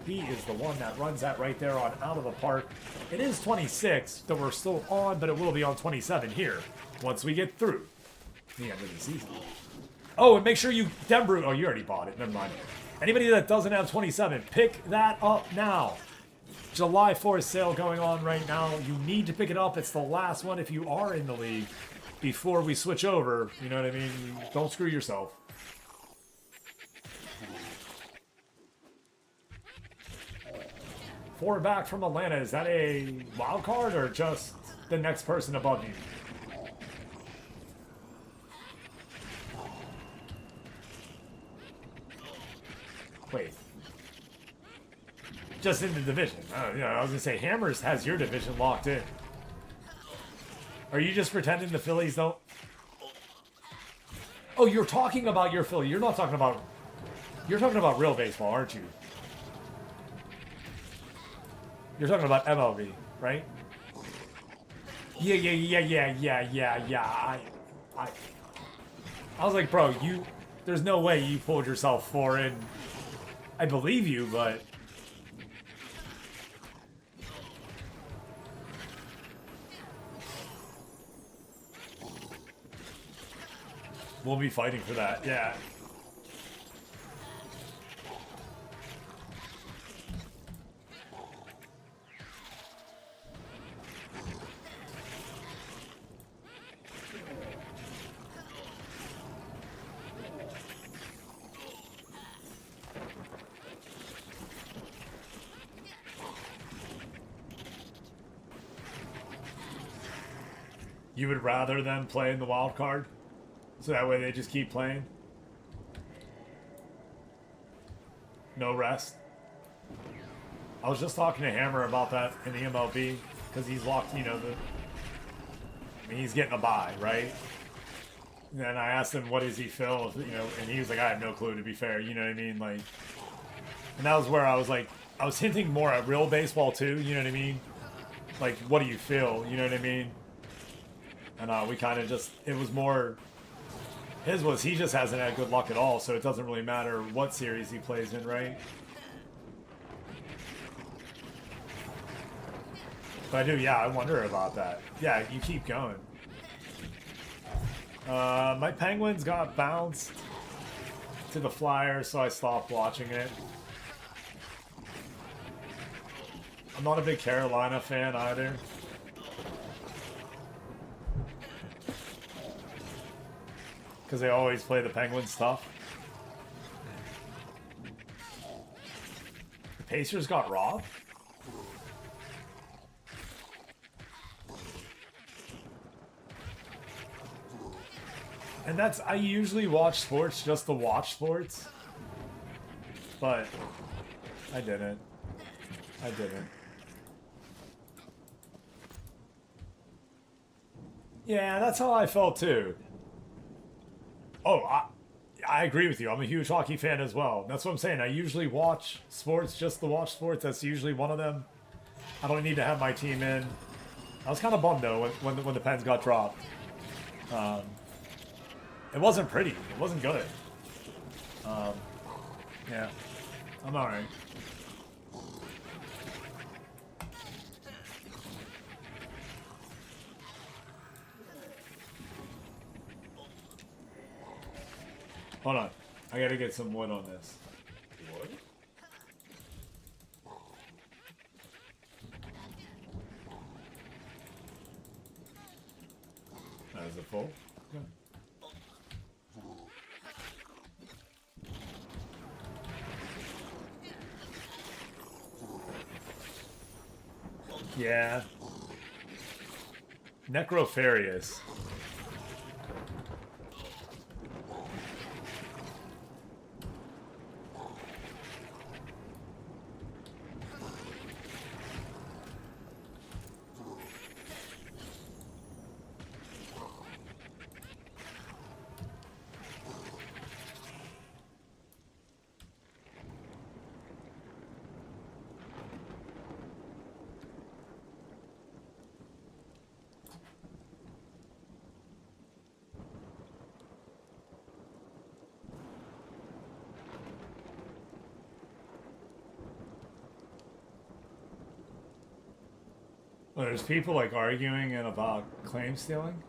He is the one that runs that right there on Out of the Park. It is 26 that we're still on, but it will be on 27 here once we get through the end of the season. Oh, and make sure you, Denbrew, oh, you already bought it. Never mind. Anybody that doesn't have 27, pick that up now. July 4th sale going on right now. You need to pick it up. It's the last one if you are in the league before we switch over. You know what I mean? Don't screw yourself. Four back from Atlanta. Is that a wild card or just the next person above you? Wait. Just in the division. Yeah, I was going to say, Hammers has your division locked in. Are you just pretending the Phillies don't? Oh, you're talking about your Philly. You're not talking about... You're talking about real baseball, aren't you? You're talking about MLB, right? Yeah. I was like, bro, there's no way you pulled yourself 4 in. I believe you, but... We'll be fighting for that, yeah. You would rather them play in the wild card? So that way they just keep playing? No rest? I was just talking to Hammer about that in the MLB, because he's locked, you know, I mean, he's getting a bye, right? And then I asked him, what does he feel, you know, and he was like, I have no clue, to be fair, you know what I mean? Like, and that was where I was like, I was hinting more at real baseball too, you know what I mean? Like, what do you feel, you know what I mean? And we kind of just, it was more, his was, he just hasn't had good luck at all, so it doesn't really matter what series he plays in, right? But I do, yeah, I wonder about that. Yeah, you keep going. My Penguins got bounced to the Flyers, so I stopped watching it. I'm not a big Carolina fan either. Because they always play the Penguins stuff. The Pacers got robbed? And that's, I usually watch sports just to watch sports. But I didn't. I didn't. Yeah, that's how I felt too. Oh, I agree with you. I'm a huge hockey fan as well. That's what I'm saying. I usually watch sports just to watch sports. That's usually one of them. I don't need to have my team in. I was kind of bummed though when the Pens got dropped. It wasn't pretty. It wasn't good. Yeah, I'm alright. Hold on. I gotta get some wood on this. Wood? Is it full? Okay. Yeah. Necropharius. Well, there's people like arguing and about claim stealing.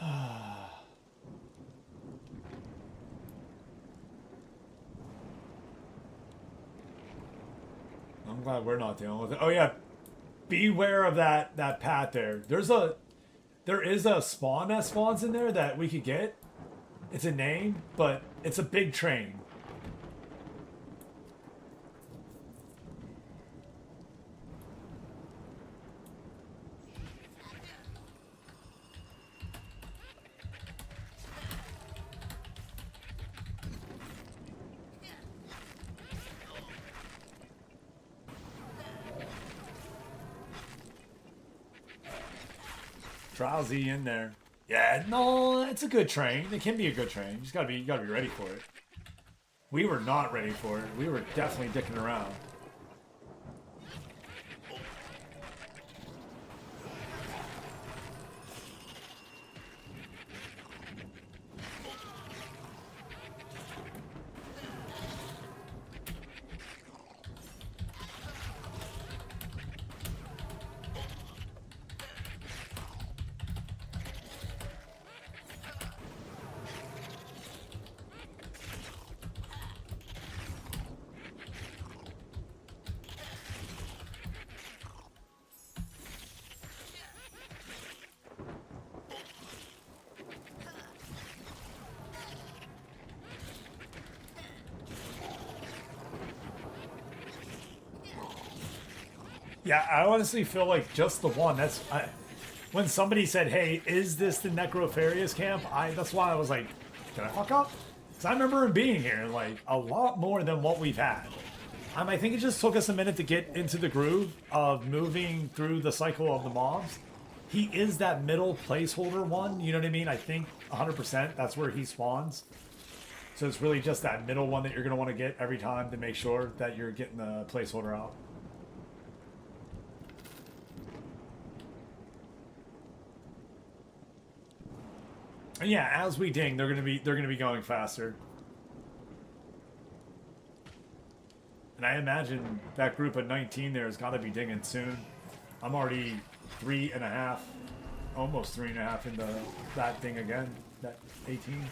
I'm glad we're not dealing with it. Oh yeah, beware of that pat there. There is a spawn that spawns in there that we could get. It's a name, but it's a big train. Drowsy in there. Yeah, no, it's a good train. It can be a good train. You gotta be ready for it. We were not ready for it. We were definitely dicking around. Yeah, I honestly feel like just the one. when somebody said, "Hey, is this the Necropharius camp?" That's why I was like, "Can I fuck up?" Because I remember him being here like a lot more than what we've had. I think it just took us a minute to get into the groove of moving through the cycle of the mobs. He is that middle placeholder one, you know what I mean? I think 100% that's where he spawns. So it's really just that middle one that you're going to want to get every time to make sure that you're getting the placeholder out. And yeah, as we ding, they're gonna be going faster. And I imagine that group of 19 there has got to be dinging soon. I'm already 3.5, almost 3.5 into that thing again, that 18.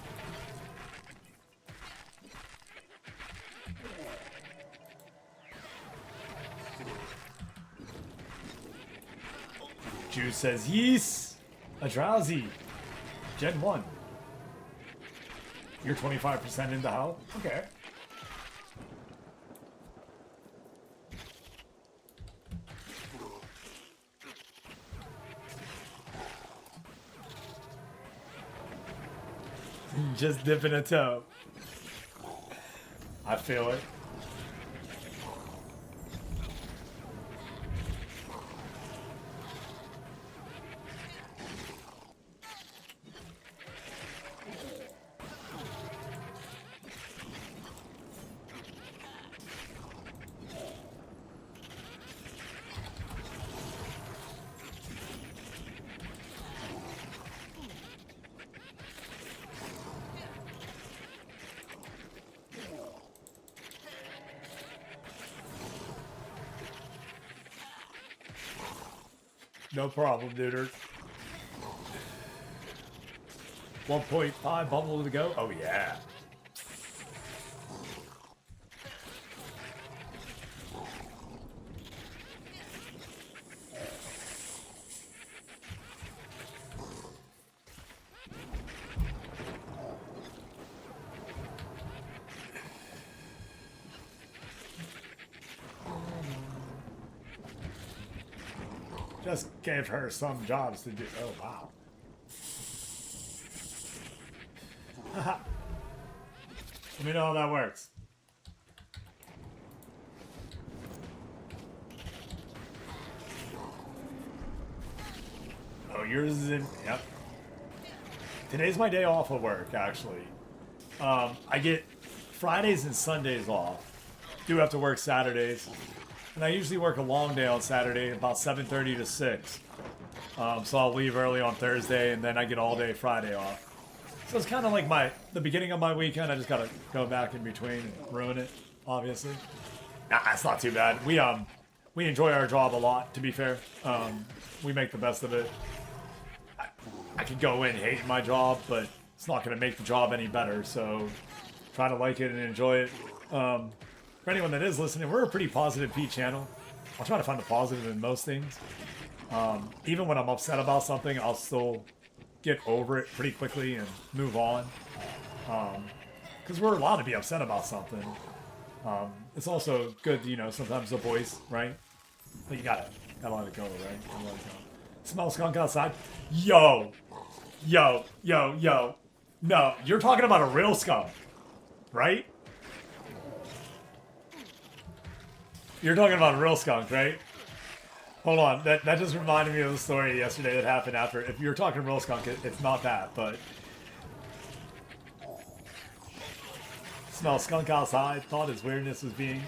Juice says, yes, a drowsy. Gen 1. You're 25% into how? Okay. Just dipping a toe. I feel it. No problem, dude. 1.5 bubble to go. Oh, yeah. Just gave her some jobs to do. Oh, wow. Let me know how that works. Oh, yours is in. Yep. Today's my day off of work, actually. I get Fridays and Sundays off. Do have to work Saturdays. And I usually work a long day on Saturday, about 7:30 to 6. So I'll leave early on Thursday, and then I get all day Friday off. So it's kind of like the beginning of my weekend. I just gotta go back in between and ruin it, obviously. Nah, it's not too bad. We enjoy our job a lot, to be fair. We make the best of it. I could go in hating my job, but it's not gonna make the job any better. So try to like it and enjoy it. For anyone that is listening, we're a pretty positive Pete channel. I'll try to find the positive in most things. Even when I'm upset about something, I'll still get over it pretty quickly and move on. Because we're allowed to be upset about something. It's also good, you know, sometimes the voice, right? But you gotta let it go, right? Gotta let it go. Smell skunk outside? Yo! Yo! Yo! Yo! No, you're talking about a real skunk, right? You're talking about a real skunk, right? Hold on, that just reminded me of the story yesterday that happened after. If you're talking real skunk, it's not that, but... Smell skunk outside, thought his weirdness was being...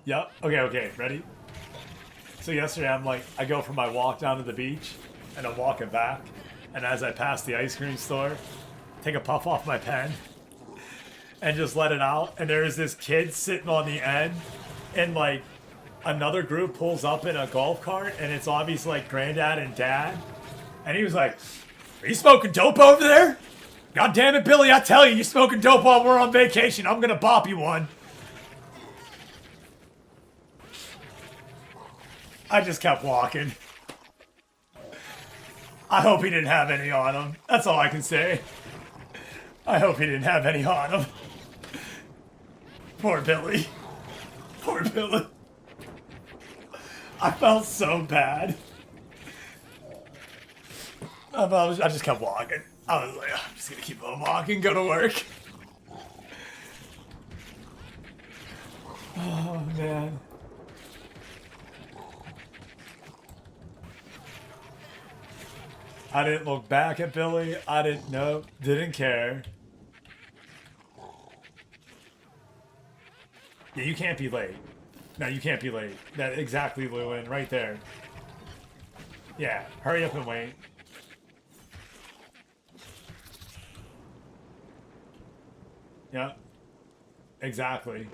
Yep, okay, ready? So yesterday I go for my walk down to the beach, and I'm walking back, and as I pass the ice cream store, take a puff off my pen, and just let it out, and there's this kid sitting on the end, and like another group pulls up in a golf cart, and it's obviously like granddad and dad, and he was like, "Are you smoking dope over there? God damn it, Billy, I tell you, you're smoking dope while we're on vacation. I'm gonna bop you one." I just kept walking. I hope he didn't have any on him. That's all I can say. I hope he didn't have any on him. Poor Billy. Poor Billy. I felt so bad. I just kept walking. I was like, I'm just gonna keep on walking, go to work. Oh, man. I didn't look back at Billy. I didn't know. Didn't care. Yeah, you can't be late. No, you can't be late. That exactly, Lewin, right there. Yeah, hurry up and wait. Yeah, exactly.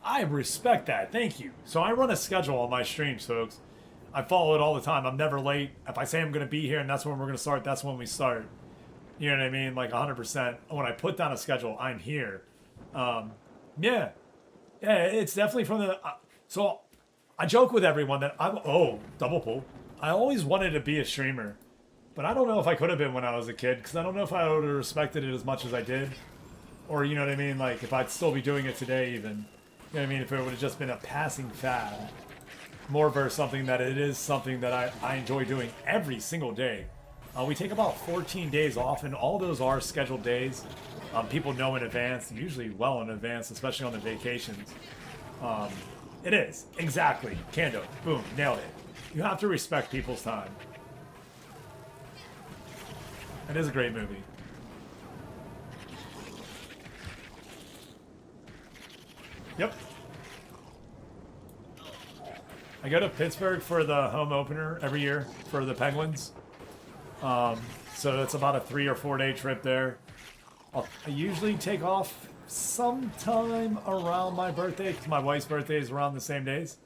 I respect that. Thank you. So I run a schedule on my streams, folks. I follow it all the time. I'm never late. If I say I'm going to be here and that's when we're going to start, that's when we start. You know what I mean? Like 100%. When I put down a schedule, I'm here. Yeah. Yeah, it's definitely from the... so I joke with everyone that I'm... Oh, double pull. I always wanted to be a streamer. But I don't know if I could have been when I was a kid. Because I don't know if I would have respected it as much as I did. Or, you know what I mean? Like, if I'd still be doing it today even. You know what I mean? If it would have just been a passing fad. More versus something that it is something that I enjoy doing every single day. We take about 14 days off, and all those are scheduled days. People know in advance, usually well in advance, especially on the vacations. It is. Exactly. Kando. Boom. Nailed it. You have to respect people's time. It is a great movie. Yep. I go to Pittsburgh for the home opener every year for the Penguins. So it's about a 3 or 4 day trip there. I usually take off sometime around my birthday because my wife's birthday is around the same days.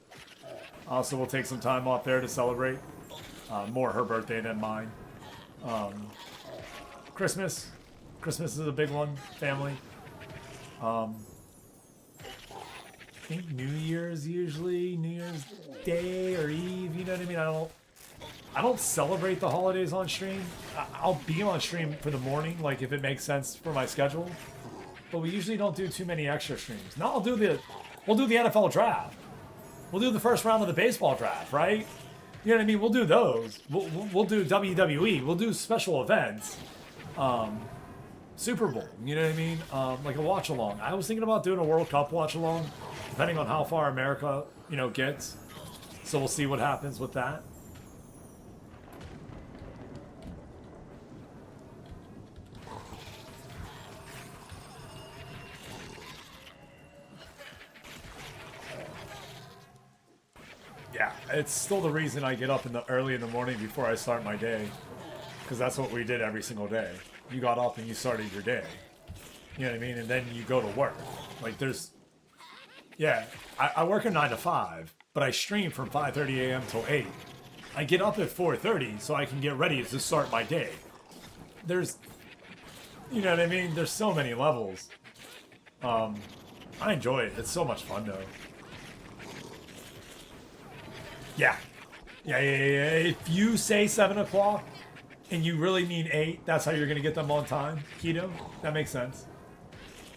So we'll take some time off there to celebrate. More her birthday than mine. Christmas. Christmas is a big one. Family. I think New Year's usually. New Year's Day or Eve. You know what I mean? I don't celebrate the holidays on stream. I'll be on stream for the morning, like if it makes sense for my schedule. But we usually don't do too many extra streams. Now we'll do the NFL draft. We'll do the first round of the baseball draft, right? You know what I mean? We'll do those. We'll do WWE. We'll do special events. Super Bowl. You know what I mean? Like a watch along. I was thinking about doing a World Cup watch along, depending on how far America, gets. So we'll see what happens with that. Yeah, it's still the reason I get up early in the morning before I start my day. Because that's what we did every single day. You got up and you started your day. You know what I mean? And then you go to work. Like yeah, I work a 9 to 5, but I stream from 5:30 a.m. till 8. I get up at 4:30 so I can get ready to start my day. You know what I mean? There's so many levels. I enjoy it. It's so much fun though. Yeah. If you say 7 o'clock and you really mean 8, that's how you're going to get them on time. Keto, that makes sense.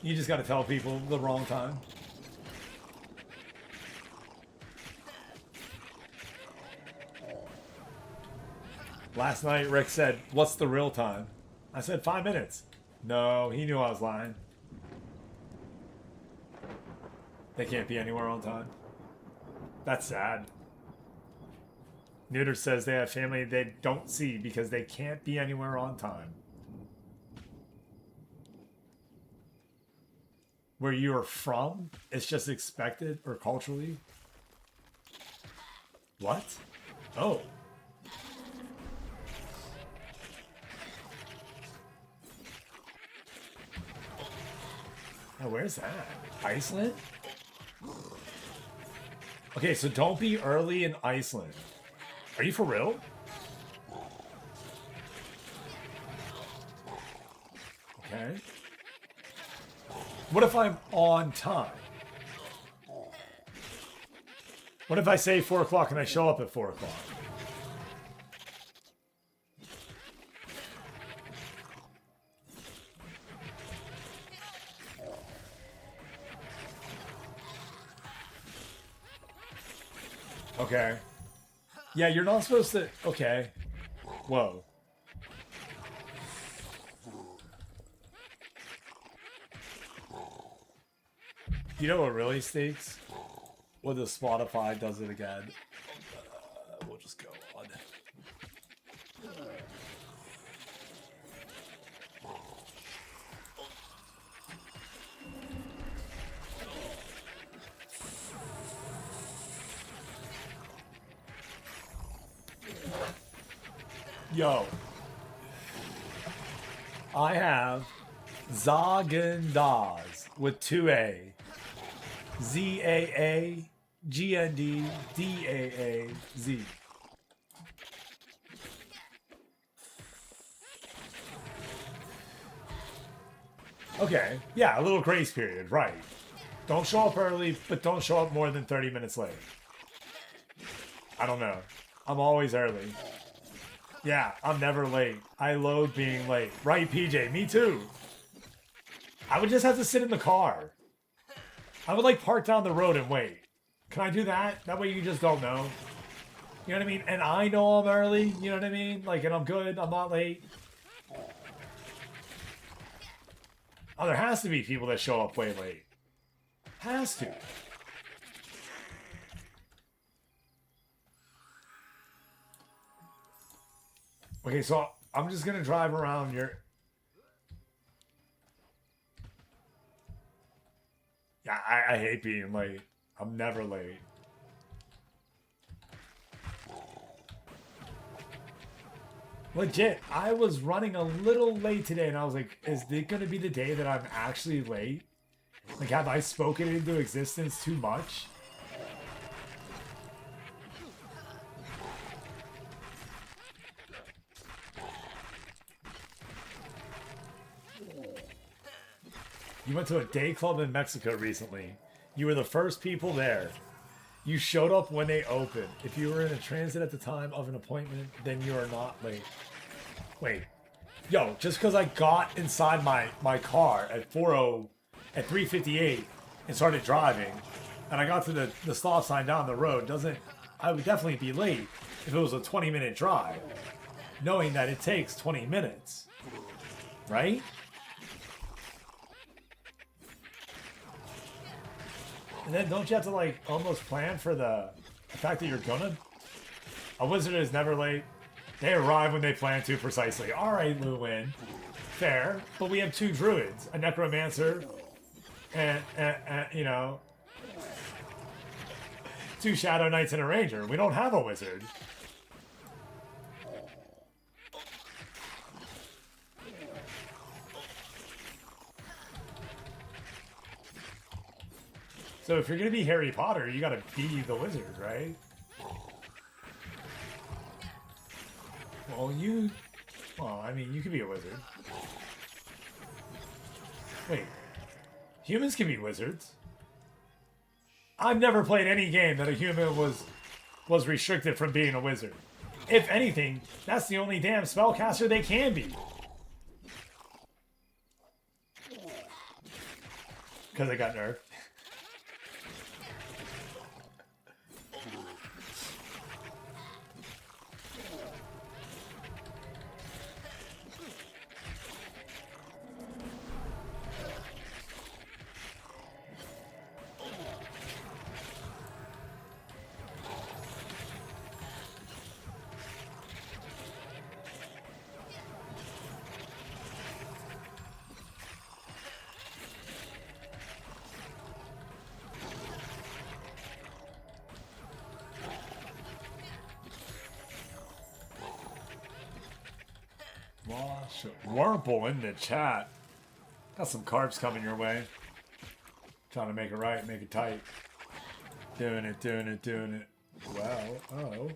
You just got to tell people the wrong time. Last night, Rick said, "What's the real time?" I said 5 minutes. No, he knew I was lying. They can't be anywhere on time. That's sad. Neuter says they have family they don't see because they can't be anywhere on time. Where you're from, it's just expected or culturally. What? Oh. Oh, where's that? Iceland? Okay, so don't be early in Iceland. Are you for real? Okay. What if I'm on time? What if I say 4 o'clock and I show up at 4 o'clock? Okay. Yeah, you're not supposed to... Okay. Whoa. You know what really stinks? When the Spotify does it again. We'll just go on. Yo. I have Zaagendaz with 2A. Z-A-A-G-N-D-D-A-A-Z. Okay, yeah, a little grace period, right. Don't show up early, but don't show up more than 30 minutes late. I don't know. I'm always early. Yeah, I'm never late. I loathe being late. Right, PJ? Me too. I would just have to sit in the car. I would like park down the road and wait. Can I do that? That way you just don't know. You know what I mean? And I know I'm early. You know what I mean? Like, and I'm good. I'm not late. Oh, there has to be people that show up way late. Has to. Okay, so I'm just gonna drive around your... Yeah, I hate being late. I'm never late. Legit, I was running a little late today, and I was like, is this gonna be the day that I'm actually late? Like, have I spoken into existence too much? You went to a day club in Mexico recently. You were the first people there. You showed up when they opened. If you were in a transit at the time of an appointment, then you are not late. Wait. Yo, just because I got inside my car at 3:58 and started driving, and I got to the stop sign down the road, doesn't... I would definitely be late if it was a 20-minute drive, knowing that it takes 20 minutes. Right? And then don't you have to, like, almost plan for the fact that you're gonna... A wizard is never late. They arrive when they plan to precisely. Alright, Luwin. Fair. But we have 2 druids. A necromancer and you know... 2 shadow knights and a ranger. We don't have a wizard. So if you're gonna be Harry Potter, you gotta be the wizard, right? Well, I mean, you can be a wizard. Wait. Humans can be wizards. I've never played any game that a human was restricted from being a wizard. If anything, that's the only damn spellcaster they can be. Because they got nerfed. Warple in the chat. Got some carbs coming your way. Trying to make it right, make it tight. Doing it, doing it, doing it. Well, oh.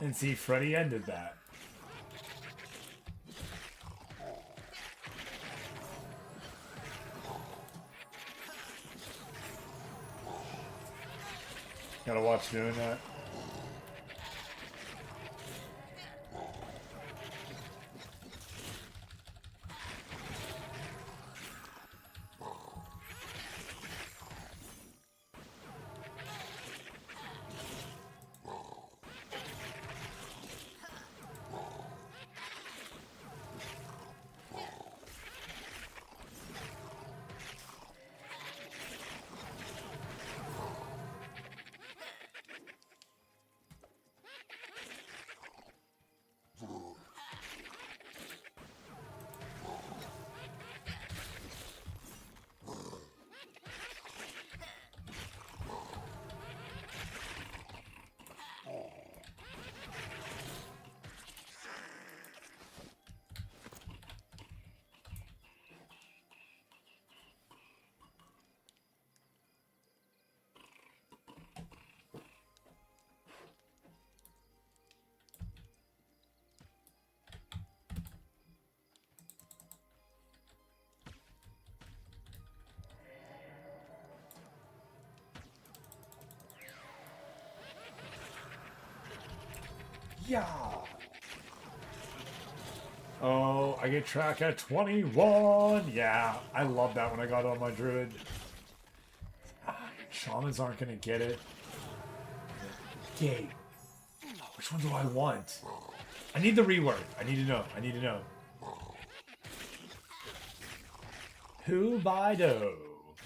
And see, Freddy ended that. Gotta watch doing that. Yeah. Oh, I get track at 21. Yeah, I love that when I got on my druid. Shamans aren't gonna get it. Gate. Which one do I want? I need the rework. I need to know. I need to know. Who by do?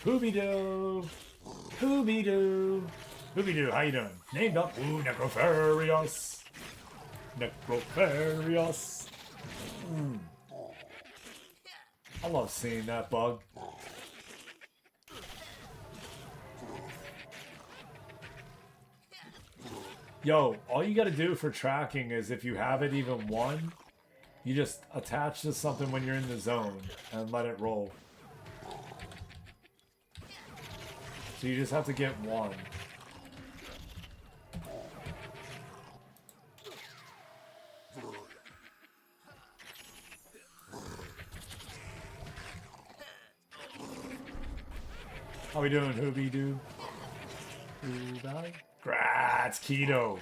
Who-be do? Who-be do? Who-be do? How you doing? Named up. Ooh, Necropharius. Necropharius. I love seeing that bug. Yo, all you gotta do for tracking is if you have it even one, you just attach to something when you're in the zone and let it roll. So you just have to get one. How we doing, Hoobie Doo? Hoobie? Grats, Keto.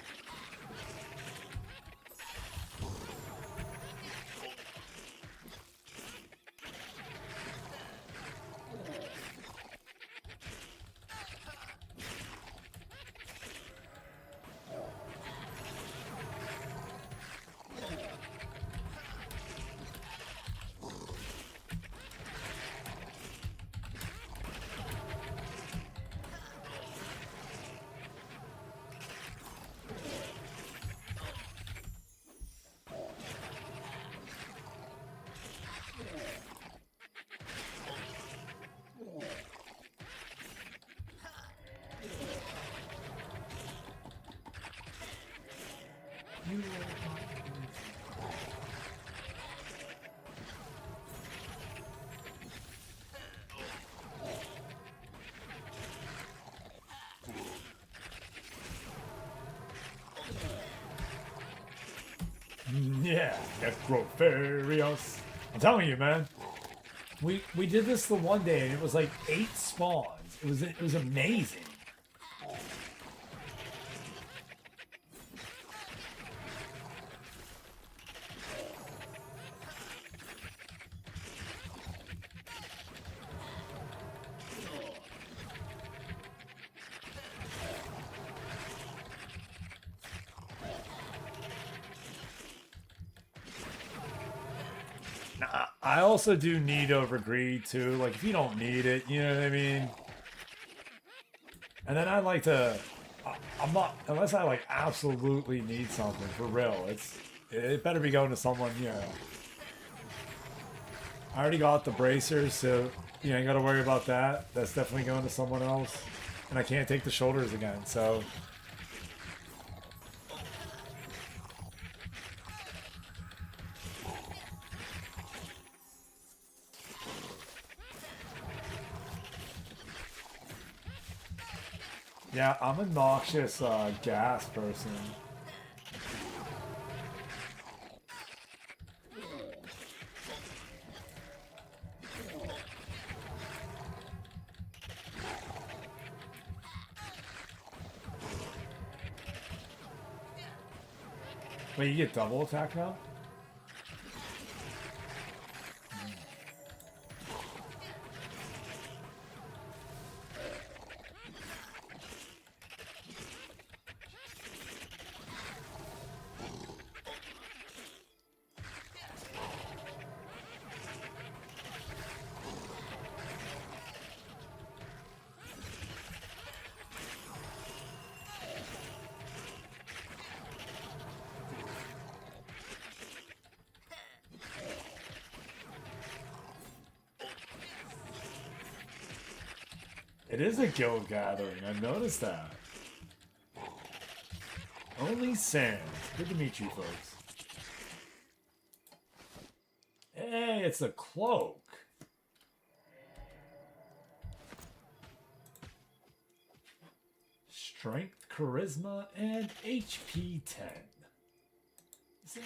Yeah, Necropharius. I'm telling you, man. We did this the one day and it was like 8 spawns. It was amazing. I also do need over greed too. Like if you don't need it, you know what I mean? And then I like to I'm not unless I like absolutely need something for real. It better be going to someone, you know. I already got the bracers, so you ain't gotta worry about that. That's definitely going to someone else. And I can't take the shoulders again, so yeah, I'm a noxious gas person. Wait, you get double attack now? It is a guild gathering. I've noticed that. Only Sans. Good to meet you, folks. Hey, it's a cloak. Strength, charisma, and HP 10. Is that...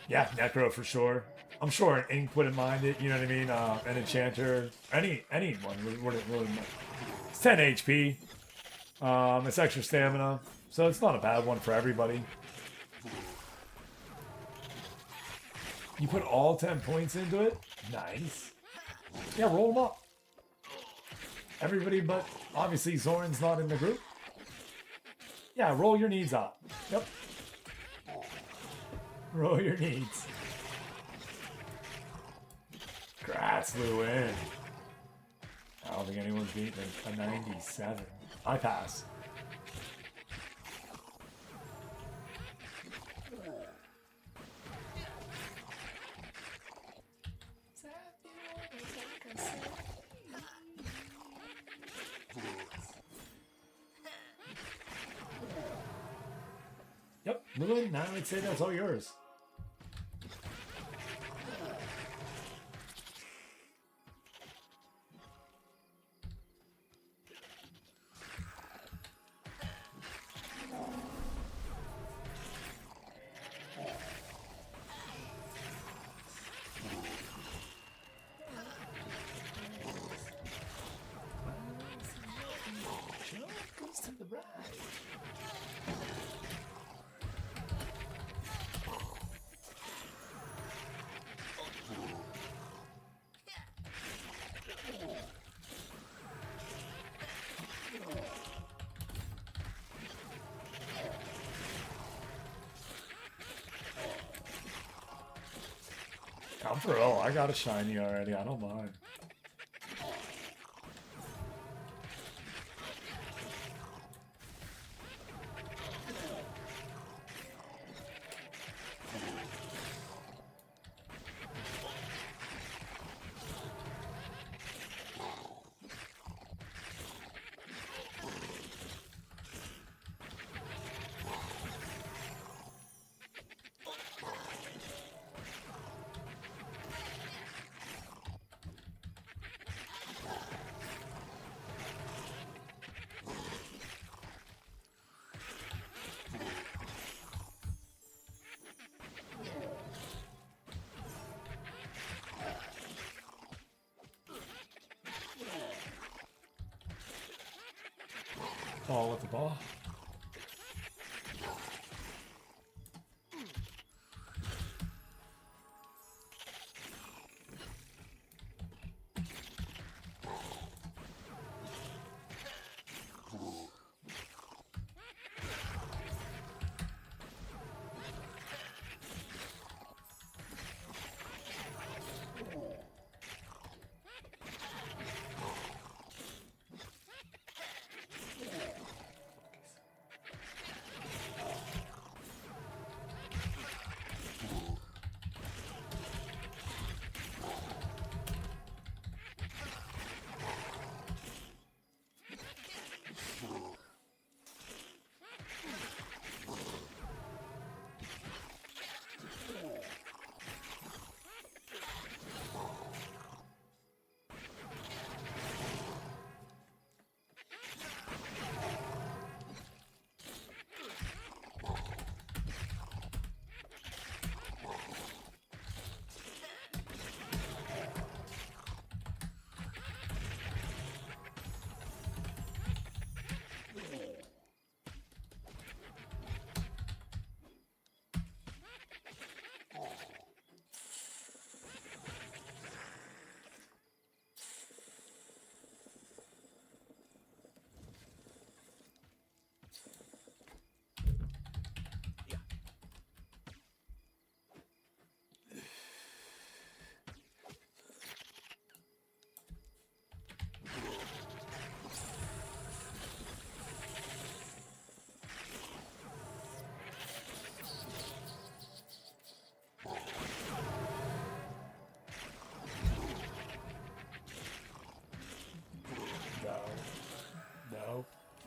Yeah, Necro for sure. I'm sure an Ink wouldn't mind it, you know what I mean? An Enchanter, anyone wouldn't really mind. It's 10 HP. It's extra stamina, so it's not a bad one for everybody. You put all 10 points into it? Nice. Yeah, roll them up. Everybody but, obviously, Zoran's not in the group. Yeah, roll your needs up. Yep. Roll your needs. Grats Lewin. I don't think anyone's beaten a 97. I pass. Yep, Lewin, now I'd say that's all yours. To the right. I'm for real. I got a shiny already. I don't mind. Ball with the ball.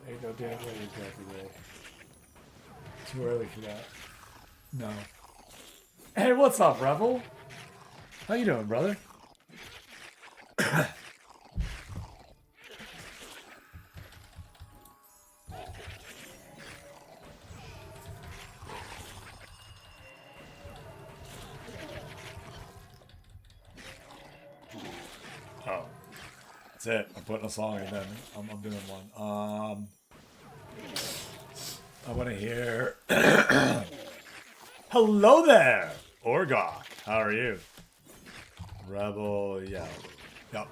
Ain't no damn way you got today. Too early for that. No. Hey, what's up, Rebel? How you doing, brother? Oh. That's it. I'm putting a song in then. I'm doing one. I want to hear... Hello there, Orgok. How are you? Rebel, yeah. Yup.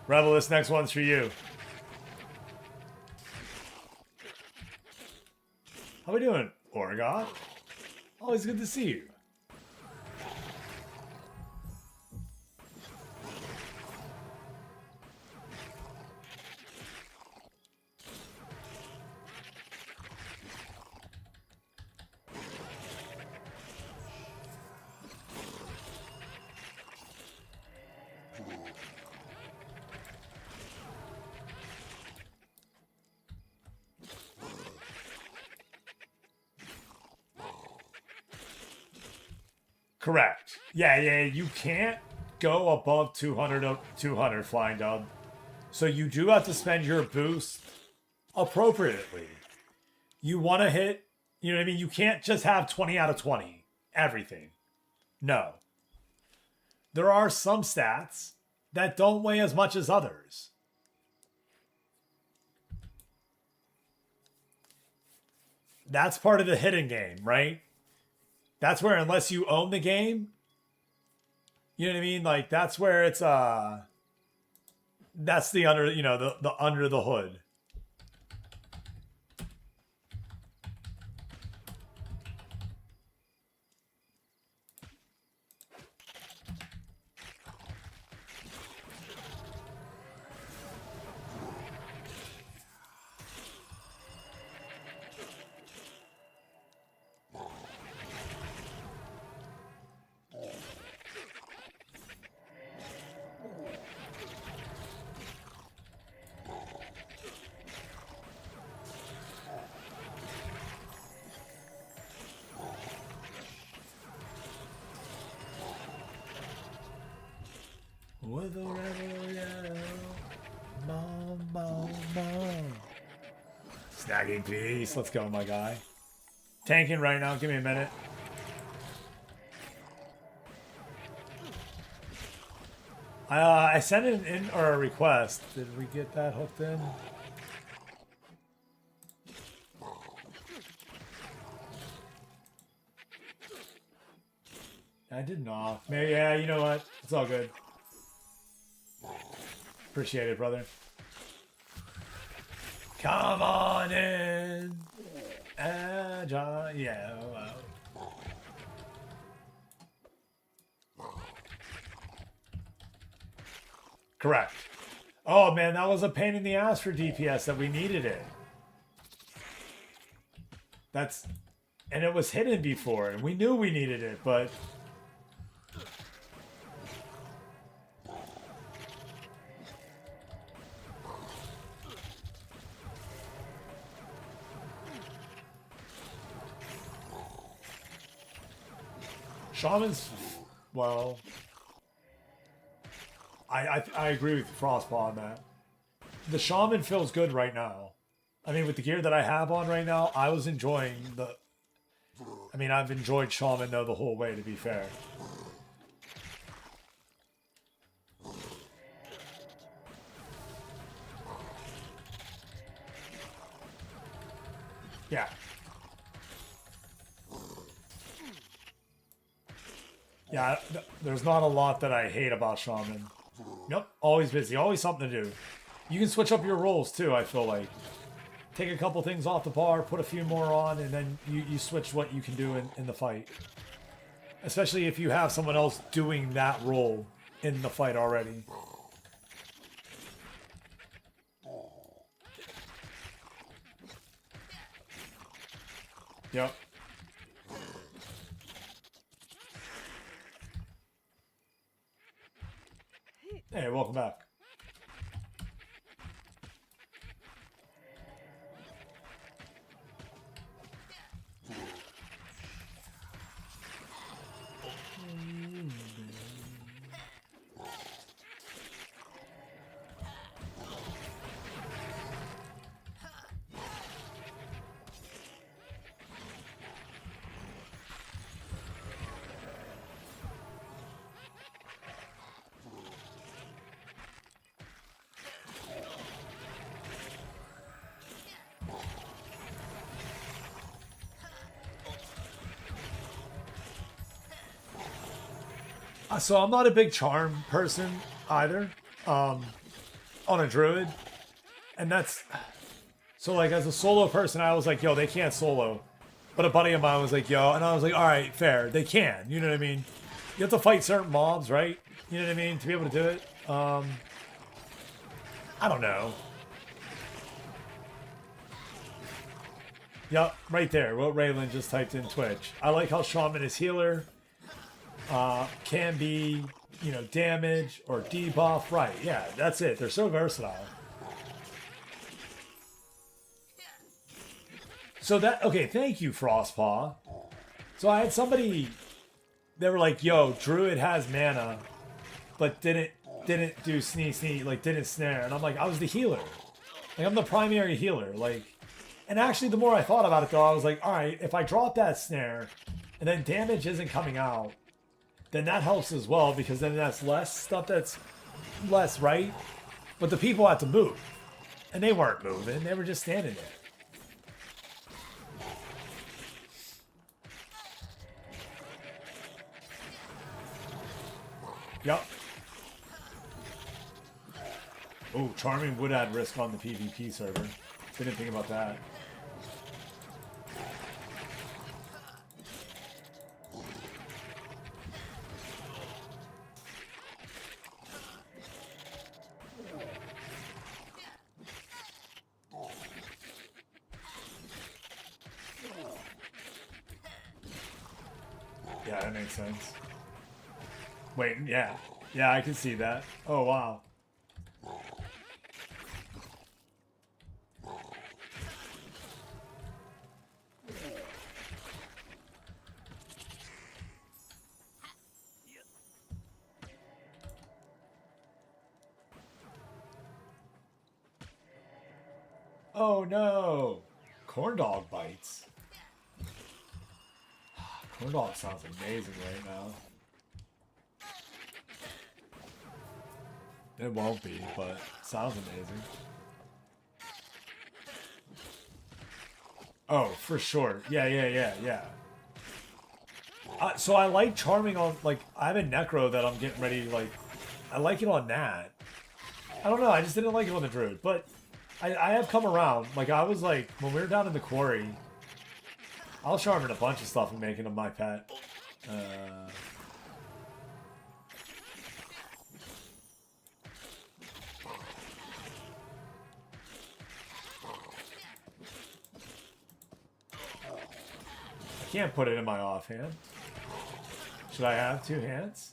Rebel, this next one's for you. How we doing, Orgok? Always good to see you. Correct. Yeah, you can't go above 200 flying dub. So you do have to spend your boost appropriately. You want to hit, you know what I mean? You can't just have 20 out of 20. Everything. No. There are some stats that don't weigh as much as others. That's part of the hidden game, right? That's where, unless you own the game, you know what I mean? Like, that's where it's, that's the under, you know, the under the hood. With a rebel yell, mom. Snagging piece. Let's go, my guy. Tanking right now. Give me a minute. I sent it in or a request. Did we get that hooked in? I did not. Maybe, yeah, you know what? It's all good. Appreciate it, brother. Come on in. Agile. Yeah. Correct. Oh, man, that was a pain in the ass for DPS that we needed it. And it was hidden before, and we knew we needed it, but... Shaman's, well, I agree with Frostpaw on that. The Shaman feels good right now. I mean, with the gear that I have on right now, I was enjoying the... I mean, I've enjoyed Shaman, though, the whole way, to be fair. Yeah. Yeah, there's not a lot that I hate about Shaman. Yep, always busy, always something to do. You can switch up your roles too, I feel like. Take a couple things off the bar, put a few more on, and then you switch what you can do in the fight. Especially if you have someone else doing that role in the fight already. Yep. Hey, welcome back. So I'm not a big charm person either. On a druid. And that's... So, like, as a solo person, I was like, yo, they can't solo. But a buddy of mine was like, yo, and I was like, all right, fair. They can. You know what I mean? You have to fight certain mobs, right? You know what I mean? To be able to do it. I don't know. Yup, right there. What Raylan just typed in Twitch. I like how Shaman is healer. Can be, you know, damage or debuff. Right, yeah, that's it. They're so versatile. So that, okay, thank you, Frostpaw. So I had somebody, they were like, yo, Druid has mana, but didn't do sneeze, like didn't snare. And I'm like, I was the healer. Like, I'm the primary healer. Like, and actually the more I thought about it though, I was like, all right, if I drop that snare and then damage isn't coming out, then that helps as well, because then that's less stuff that's less, right? But the people had to move. And they weren't moving, they were just standing there. Yep. Oh, Charming would add risk on the PvP server. Didn't think about that. Yeah, that makes sense. Wait, yeah. Yeah, I can see that. Oh, wow. Oh, no. Corn dog bites. Corn dog sounds amazing right now. It won't be, but sounds amazing. Oh, for sure. Yeah. So I like Charming on, like, I have a Necro that I'm getting ready, like, I like it on that. I don't know, I just didn't like it on the Druid, but I have come around. Like, I was like, when we were down in the quarry, I was charming a bunch of stuff and making them my pet. I can't put it in my offhand. Should I have two hands?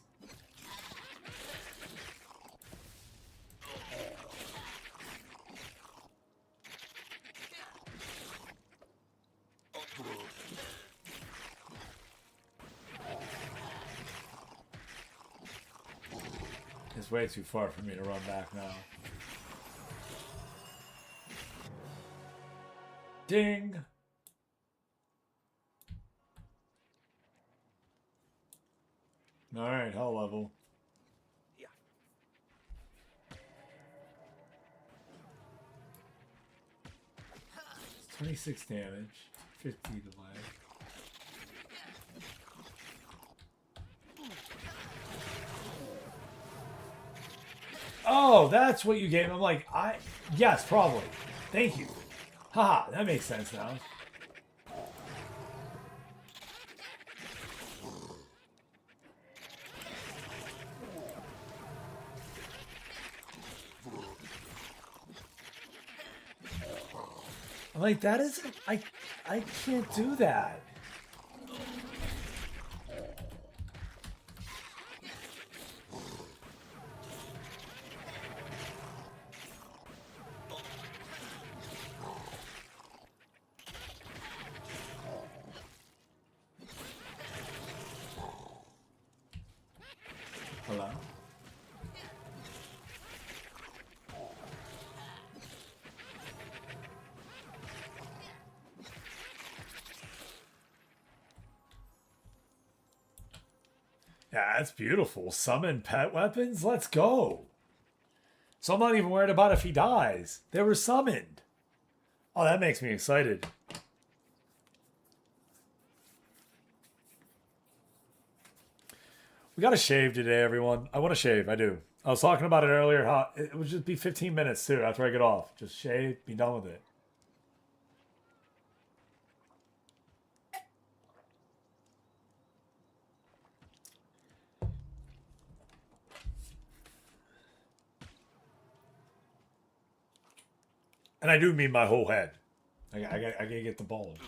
It's way too far for me to run back now. Ding! Alright, hell level. Yeah. 26 damage, 50 delay. Oh, that's what you gave. I'm like, yes, probably. Thank you. Haha, that makes sense now. I'm like, that isn't, I can't do that. Hello? Yeah, that's beautiful. Summon pet weapons? Let's go. So I'm not even worried about if he dies. They were summoned. Oh, that makes me excited. We got to shave today, everyone. I want to shave. I do. I was talking about it earlier. How it would just be 15 minutes too after I get off. Just shave, be done with it. And I do mean my whole head. I gotta get the bald.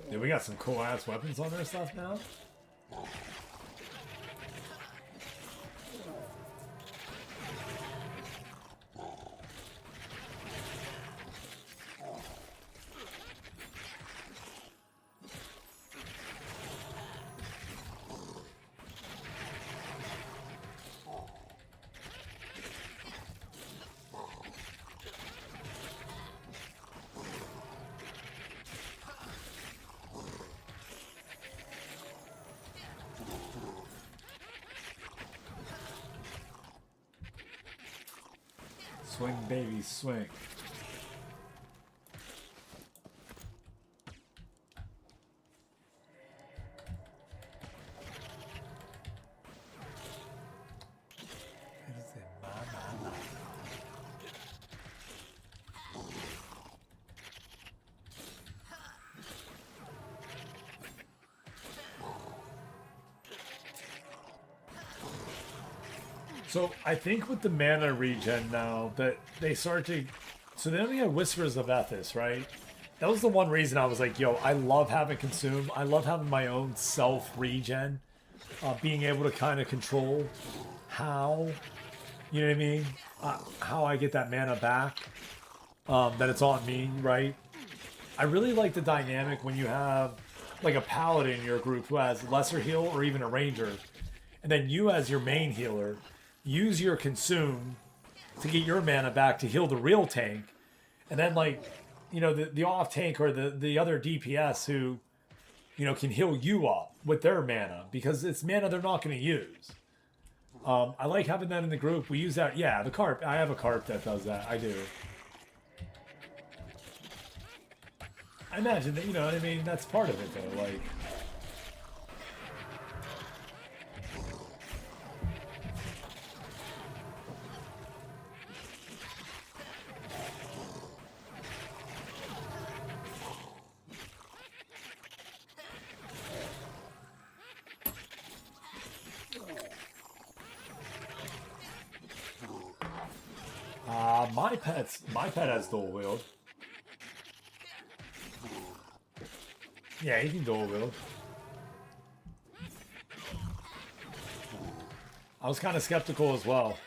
Yeah, we got some cool ass weapons on our stuff now. Swing, baby, swing. So I think with the mana regen now that they start to, so they only have Whispers of Ethos, right? That was the one reason I was like, yo, I love having consume. I love having my own self regen, being able to kind of control how, you know what I mean? How I get that mana back, that it's on me, right? I really like the dynamic when you have like a paladin in your group who has lesser heal or even a ranger, and then you as your main healer use your consume to get your mana back to heal the real tank, and then like, you know, the off tank or the other DPS who, you know, can heal you up with their mana because it's mana they're not going to use. I like having that in the group. We use that. Yeah, the carp. I have a carp that does that. I do. I imagine that, you know what I mean? That's part of it though. Like, my pet has dual wield. Yeah, he can dual wield. I was kind of skeptical as well.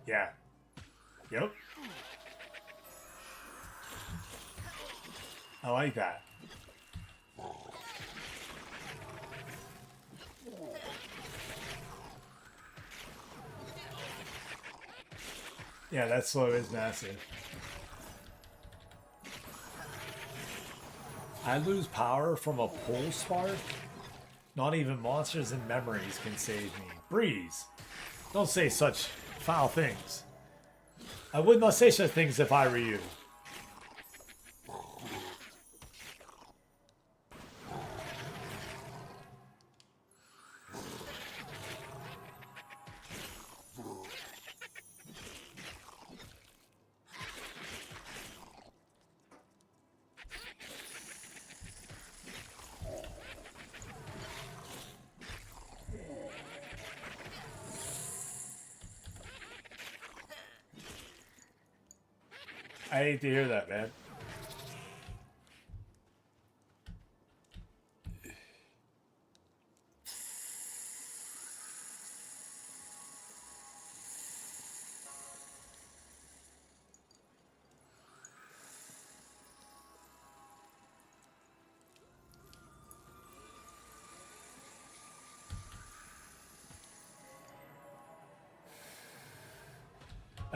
Yeah. Yep. I like that. Yeah, that slow is massive. I lose power from a pole spark. Not even monsters and memories can save me. Breeze. Don't say such foul things. I would not say such things if I were you. I hate to hear that, man.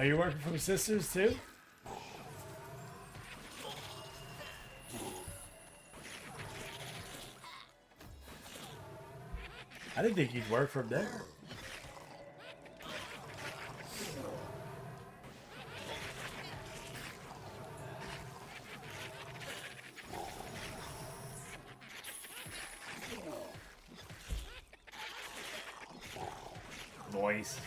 Are you working from Sisters too? I didn't think you'd work from there. Noise.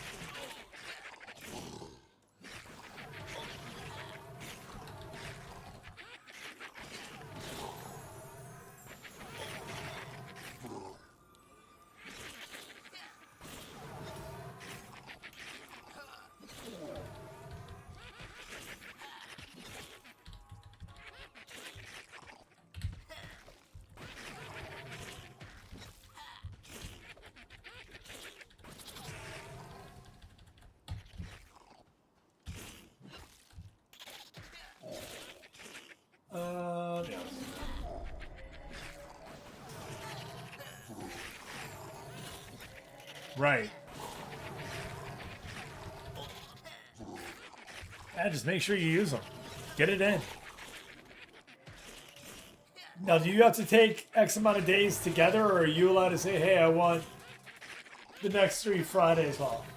Yeah. Right. Yeah, just make sure you use them. Get it in. Now, do you have to take X amount of days together, or are you allowed to say, hey, I want the next 3 Fridays off?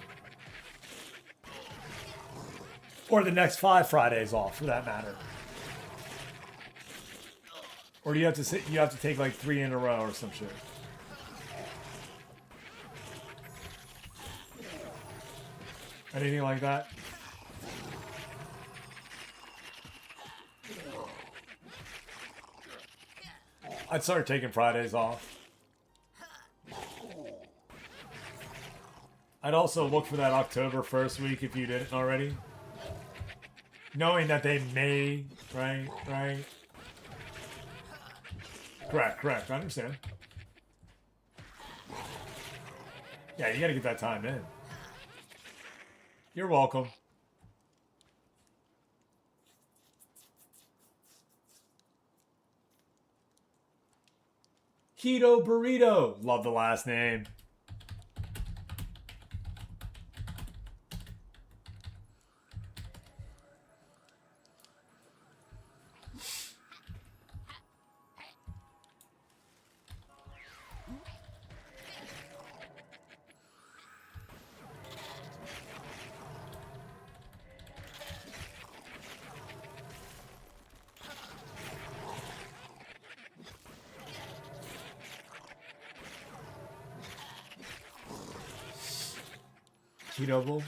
Or the next 5 Fridays off, for that matter. Or do you have to say, you have to take like 3 in a row or some shit? Anything like that? I'd start taking Fridays off. I'd also look for that October 1st week if you didn't already. Knowing that they may, right? Correct, I understand. Yeah, you gotta get that time in. You're welcome. Keto Burrito. Love the last name. Keto Bowl.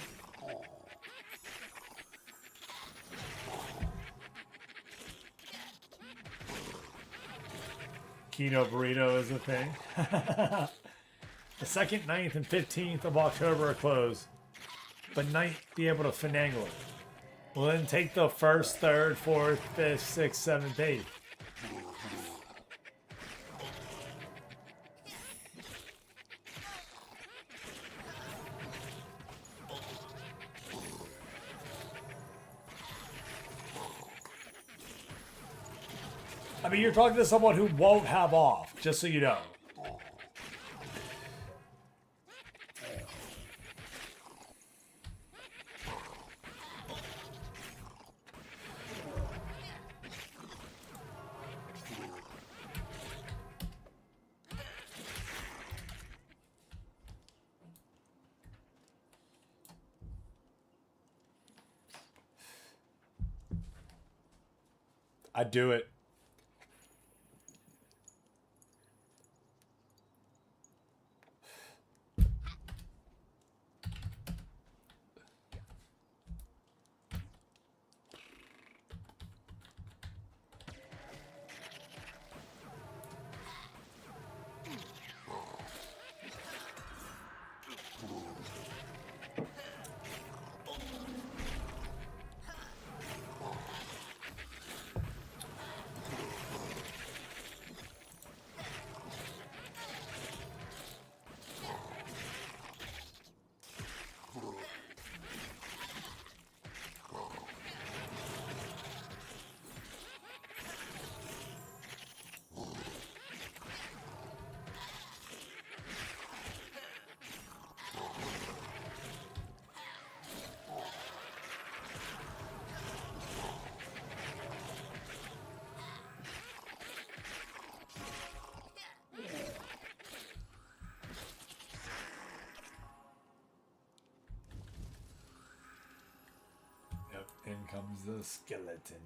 Keto Burrito is a thing. The 2nd, 9th, and 15th of October are closed, but 9th be able to finagle it. Well, then take the 1st, 3rd, 4th, 5th, 6th, 7th, 8th. I mean, you're talking to someone who won't have off, just so you know. I'd do it. comes the skeleton.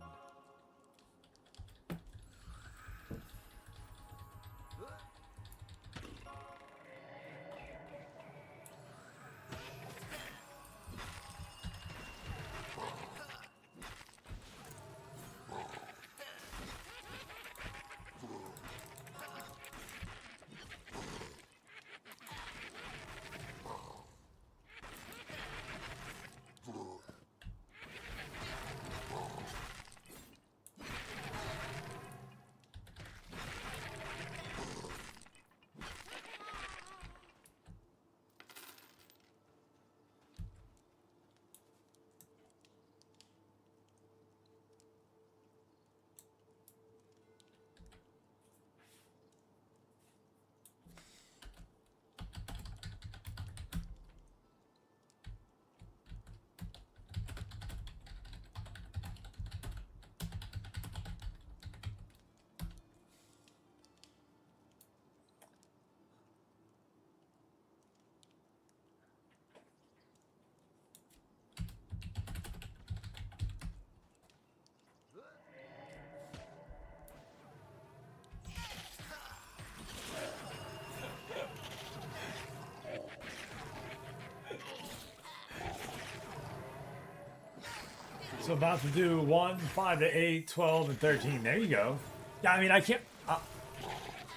So about to do 1, 5 to 8, 12, and 13. There you go. Yeah, I mean, I can't...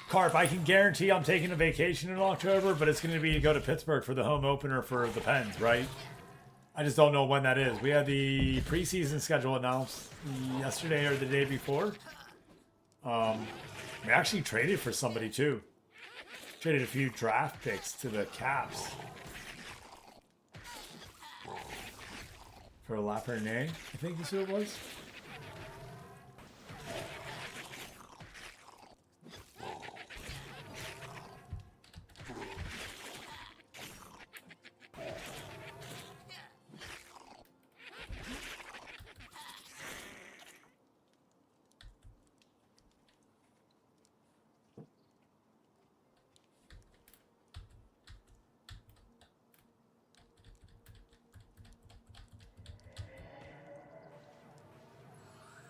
Carp, I can guarantee I'm taking a vacation in October, but it's going to be to go to Pittsburgh for the home opener for the Pens, right? I just don't know when that is. We had the preseason schedule announced yesterday or the day before. We actually traded for somebody, too. Traded a few draft picks to the Caps. For Lapernay, I think that's who it was.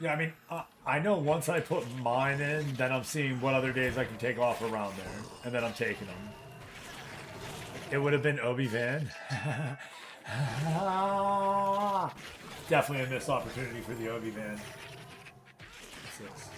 Yeah, I mean, I know once I put mine in, then I'm seeing what other days I can take off around there, and then I'm taking them. It would have been Obi-Van. Definitely a missed opportunity for the Obi-Van. What's this?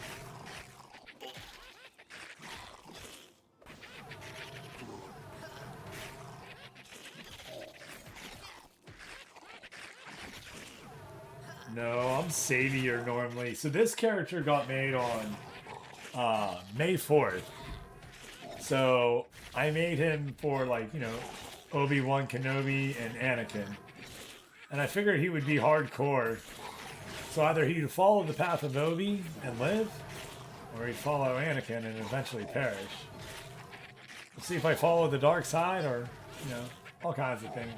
No, I'm Savior normally. So this character got made on May 4th. So I made him for, like, you know, Obi-Wan Kenobi and Anakin. And I figured he would be hardcore. So either he'd follow the path of Obi and live, or he'd follow Anakin and eventually perish. We'll see if I follow the dark side or, you know, all kinds of things.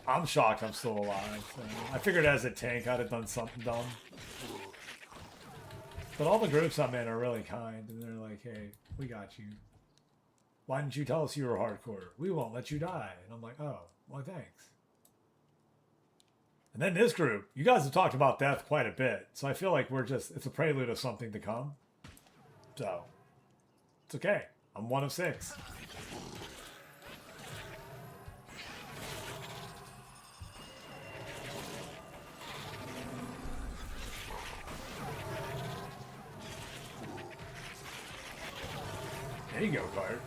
I'm shocked I'm still alive. So I figured as a tank I'd have done something dumb. But all the groups I'm in are really kind, and they're like, hey, we got you. Why didn't you tell us you were hardcore? We won't let you die. And I'm like, oh, well, thanks. And then this group, you guys have talked about death quite a bit. So I feel like it's a prelude of something to come. So, it's okay. I'm one of 6. There you go, Cart.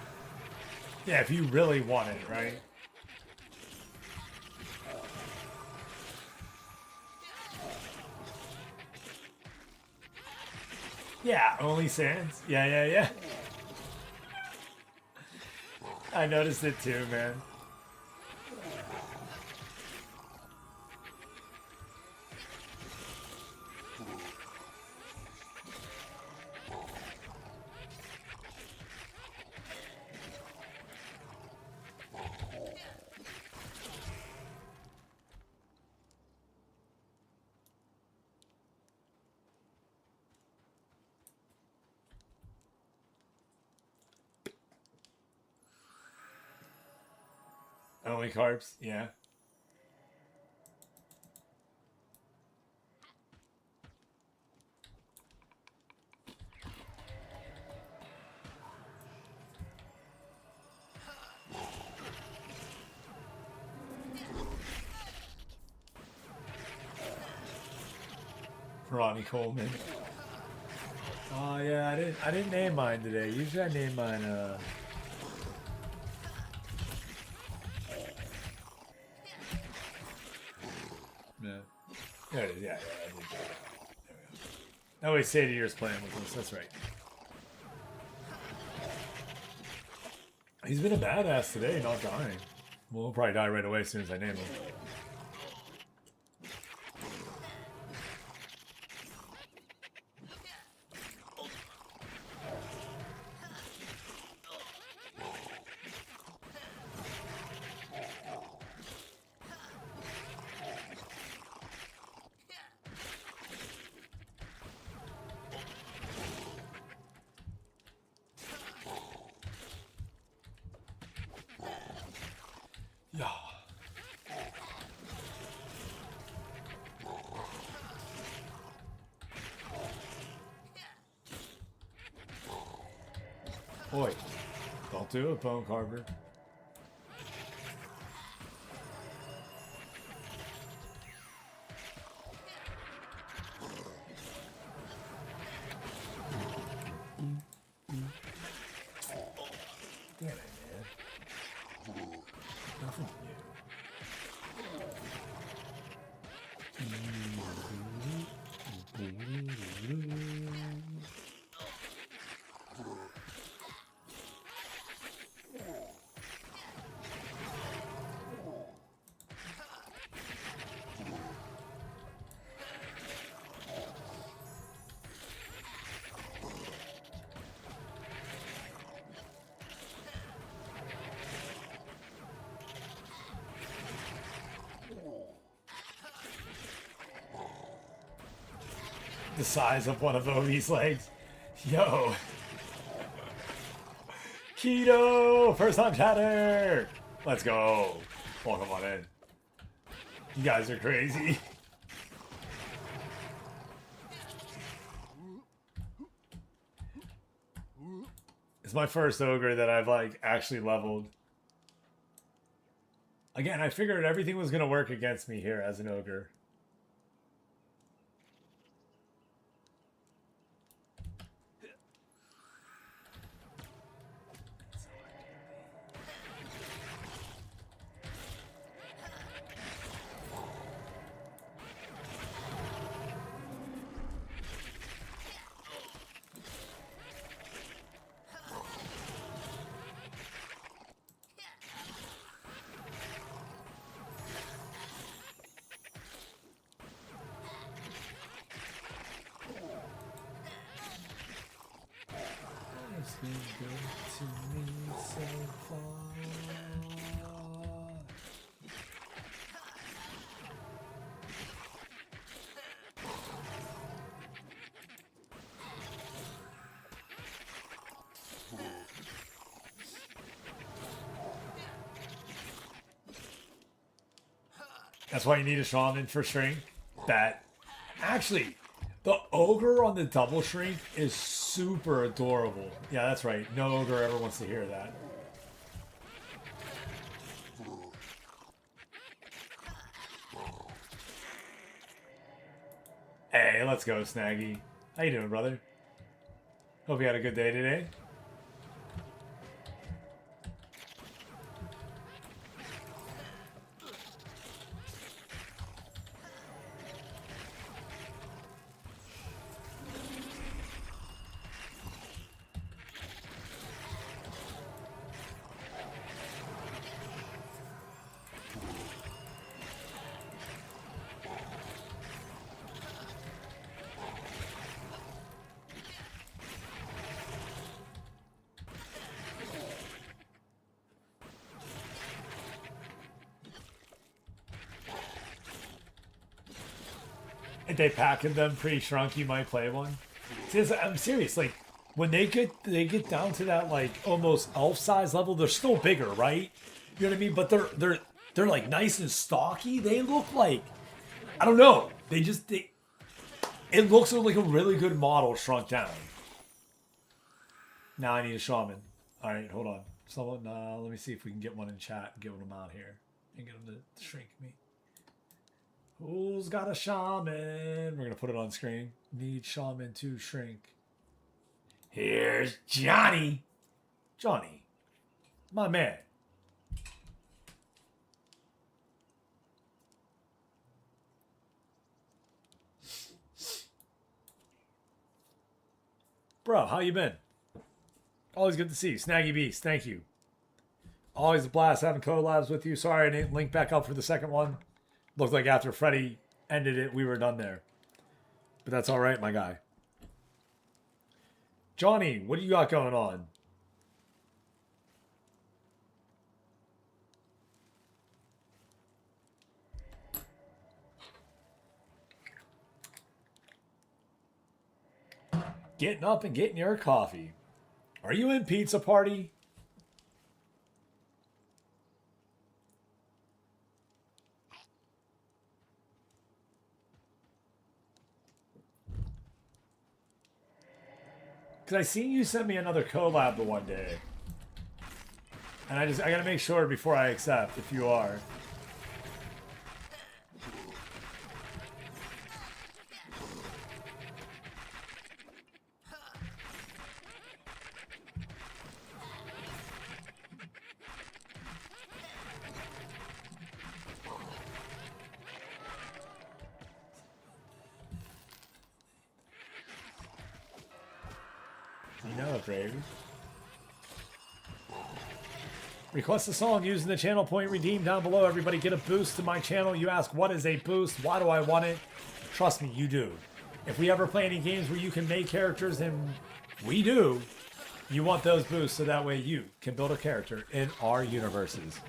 Yeah, if you really want it, right? Yeah, only Sans. Yeah. I noticed it too, man. Only carbs, yeah. Ronnie Coleman. Oh yeah, I didn't name mine today. Usually I name mine yeah. There it is, yeah, I did that. There we go. That way Sadier's playing with us, that's right. He's been a badass today, not dying. Well, he'll probably die right away as soon as I name him. Yeah. Boy, don't do it, Bone Carver. Damn it, man. Nothing the size of one of Odie's legs. Yo. Keto! First time chatter! Let's go. Welcome on in. You guys are crazy. It's my first ogre that I've like actually leveled. Again, I figured everything was gonna work against me here as an ogre. That's why you need a shaman for shrink. That actually, the ogre on the double shrink is super adorable. Yeah, that's right. No ogre ever wants to hear that. Hey, let's go, Snaggy. How you doing, brother? Hope you had a good day today. If they package them pre-shrunk, you might play one. See, I'm serious. Like when they get down to that like almost elf size level, they're still bigger, right? You know what I mean? But they're like nice and stocky. They look like, I don't know. It looks like a really good model shrunk down. Now I need a shaman. All right, hold on. Someone, let me see if we can get one in chat and get them out here and get them to shrink me. Who's got a shaman? We're gonna put it on screen. Need shaman to shrink. Here's Johnny. Johnny, my man. Bro, how you been? Always good to see you. Snaggy Beast, thank you. Always a blast having collabs with you. Sorry I didn't link back up for the second one. Looked like after Freddy ended it, we were done there. But that's all right, my guy. Johnny, what do you got going on? Getting up and getting your coffee. Are you in pizza party? Because I seen you send me another collab the one day. And I gotta make sure before I accept if you are. You know it, baby. Request a song using the channel point redeemed down below. Everybody get a boost to my channel. You ask, what is a boost? Why do I want it? Trust me, you do. If we ever play any games where you can make characters, and we do, you want those boosts so that way you can build a character in our universes.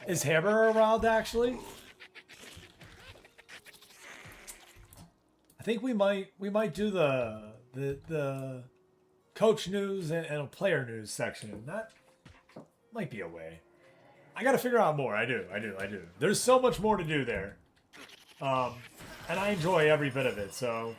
Is Hammer around, actually? I think we might do the coach news and a player news section. That might be a way. I got to figure out more. I do. There's so much more to do there. And I enjoy every bit of it, so...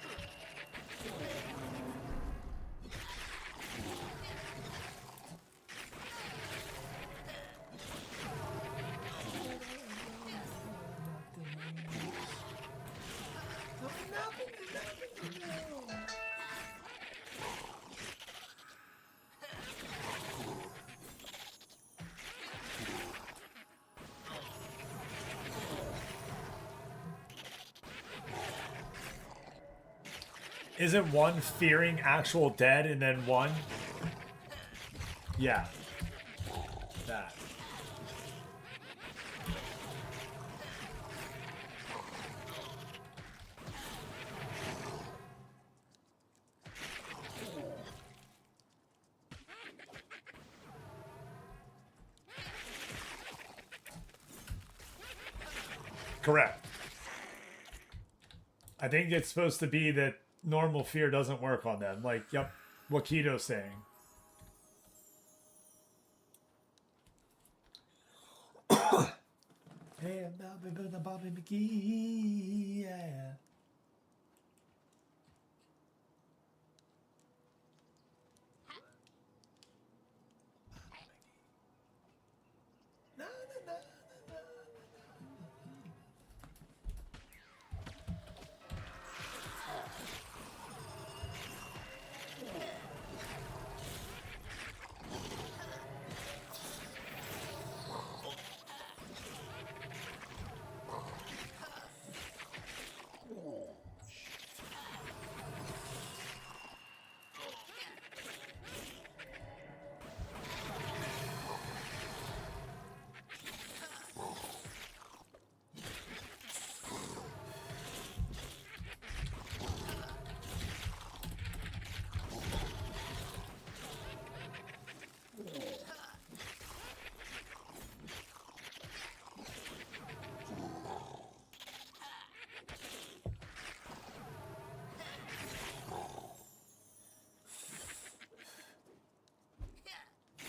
Isn't one fearing actual dead and then one? Yeah. That. Correct. I think it's supposed to be that normal fear doesn't work on them. Like, yep, what Keto's saying. Hey, Bobby McGee, yeah.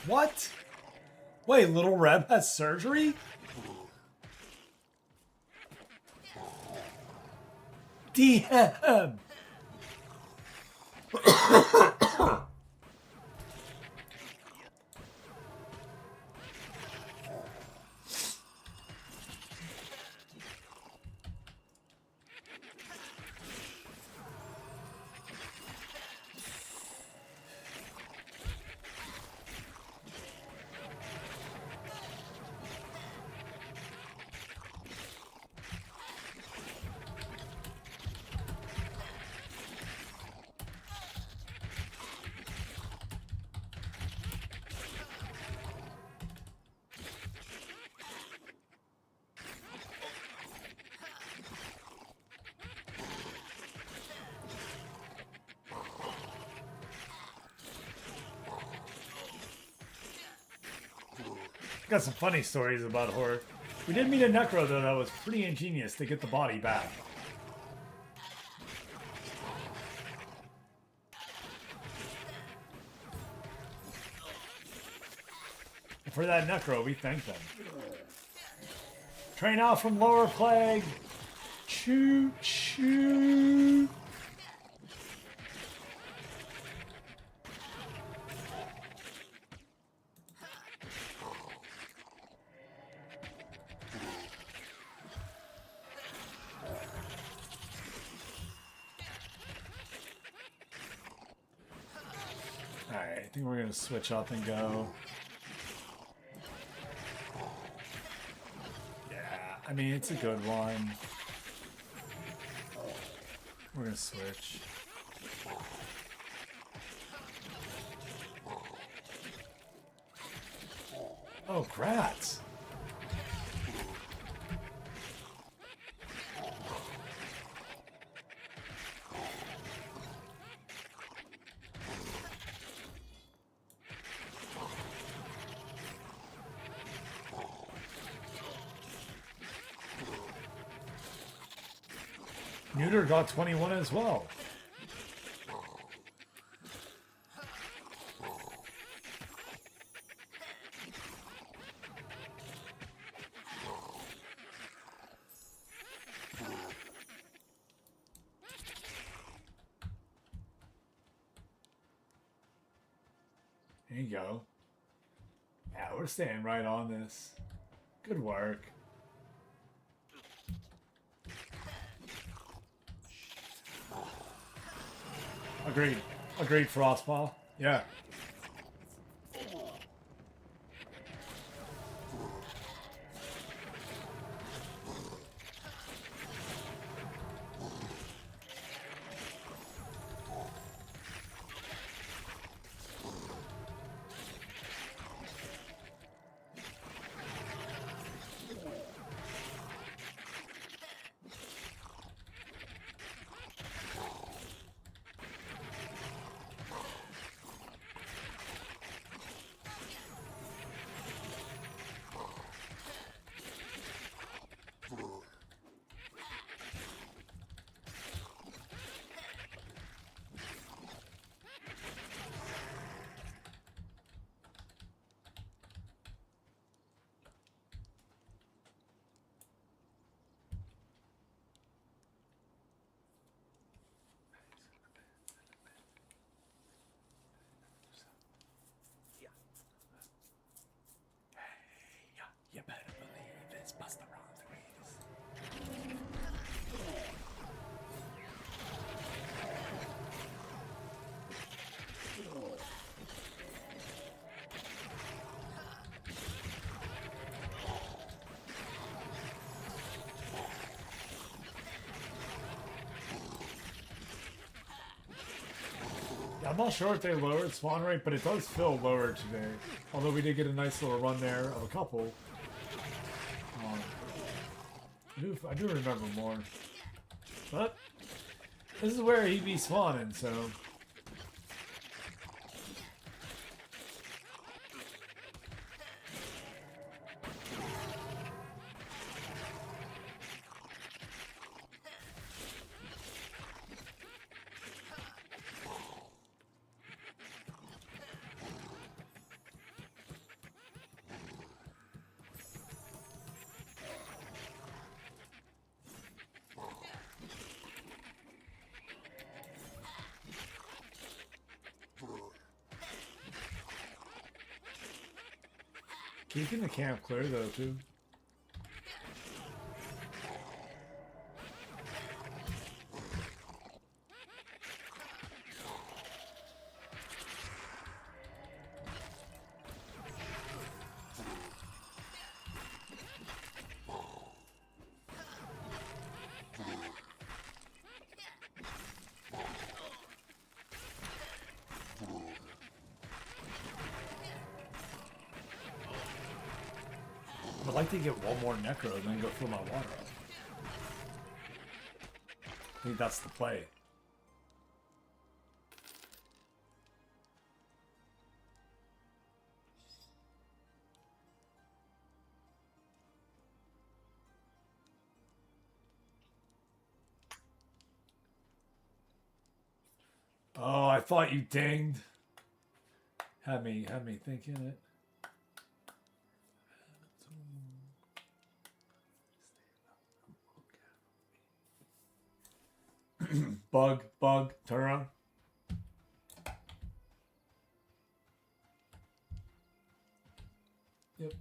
What? Wait, Little Reb has surgery? DM! Got some funny stories about horror. We did meet a Necro, though, that was pretty ingenious to get the body back. And for that Necro, we thank them. Train out from Lower Plague! Choo choo! Alright, I think we're gonna switch up and go. Yeah, I mean, it's a good one. We're gonna switch. Oh, grats! Neuter got 21 as well. There you go. Yeah, we're staying right on this. Good work. Agreed. Agreed, Frostpaw. Yeah. You better believe it's Busta Rhymes. Yeah, I'm not sure if they lowered spawn rate, but it does feel lower today. Although we did get a nice little run there of a couple. I do remember more. But this is where he be spawning, so. Keeping the camp clear though too. I'd like to get one more necro and then go fill my water up. I think that's the play. Oh, I thought you dinged. Had me thinking it. Bug, turn around. Yep.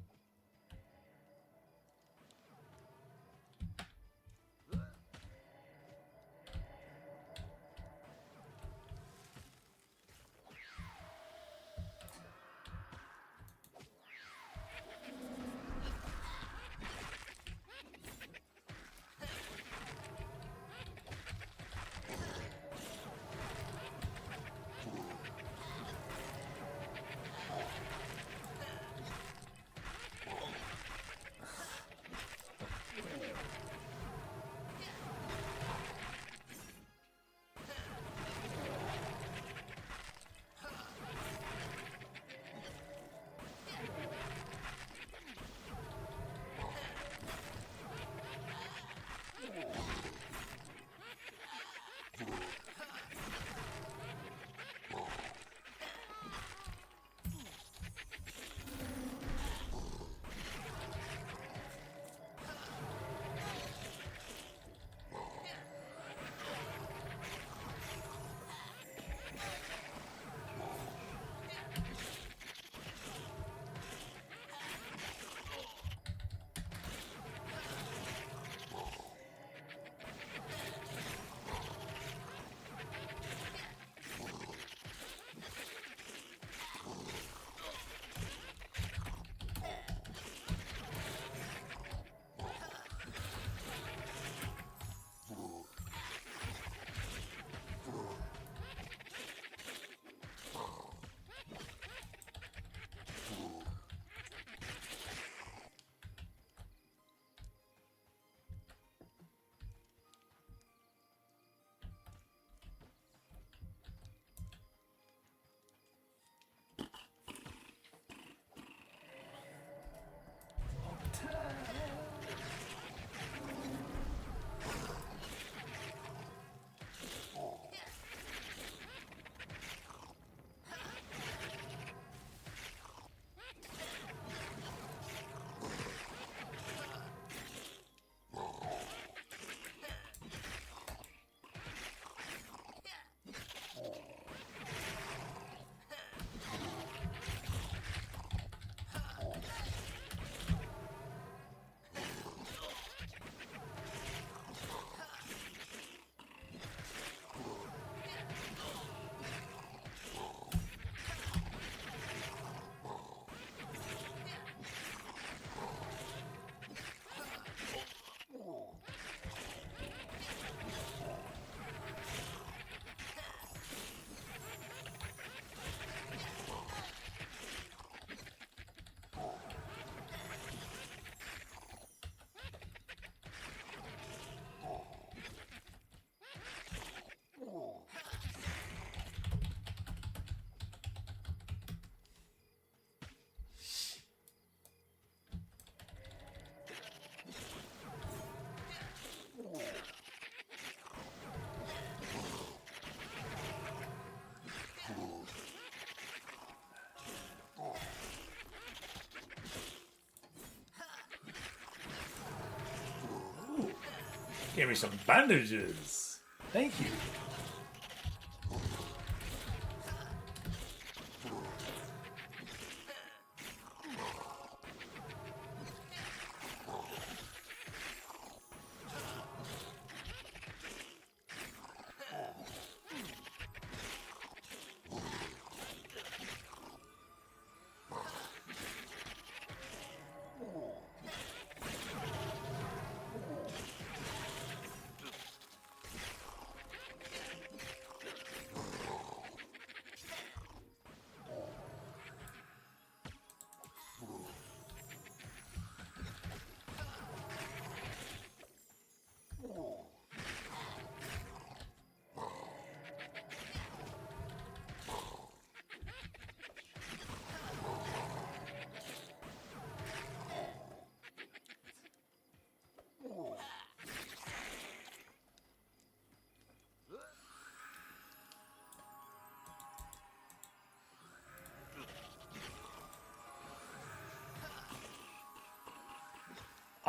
Give me some bandages. Thank you.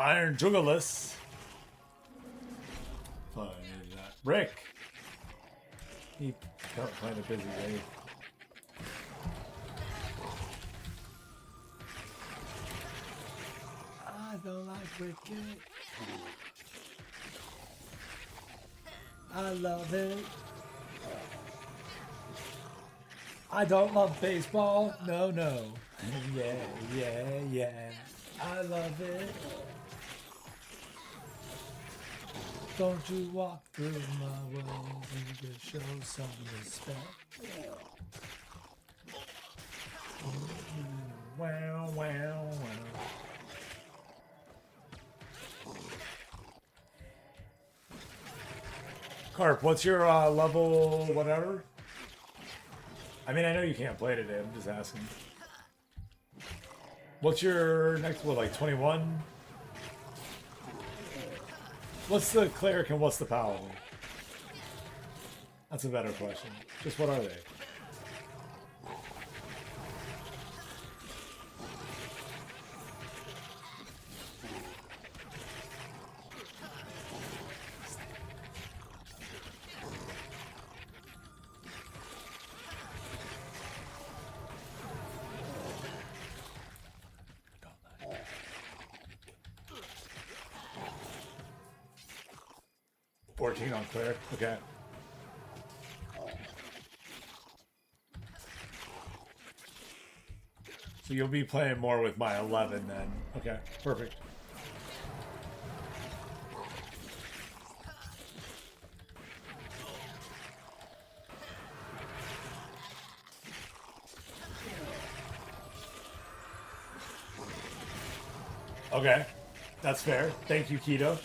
Iron Jugulus. Fine, that. Rick. He playing a busy day. I don't like cricket. I love it. I don't love baseball. No, no. Yeah, yeah, yeah. I love it. Don't you walk through my world and just show some respect. Wow, wow, wow. Carp, what's your level whatever? I mean, I know you can't play today. I'm just asking. What's your next one, like 21? What's the cleric and what's the paladin? That's a better question. Just what are they? On cleric, okay. So you'll be playing more with my 11 then. Okay, perfect. Okay, that's fair. Thank you, Keto.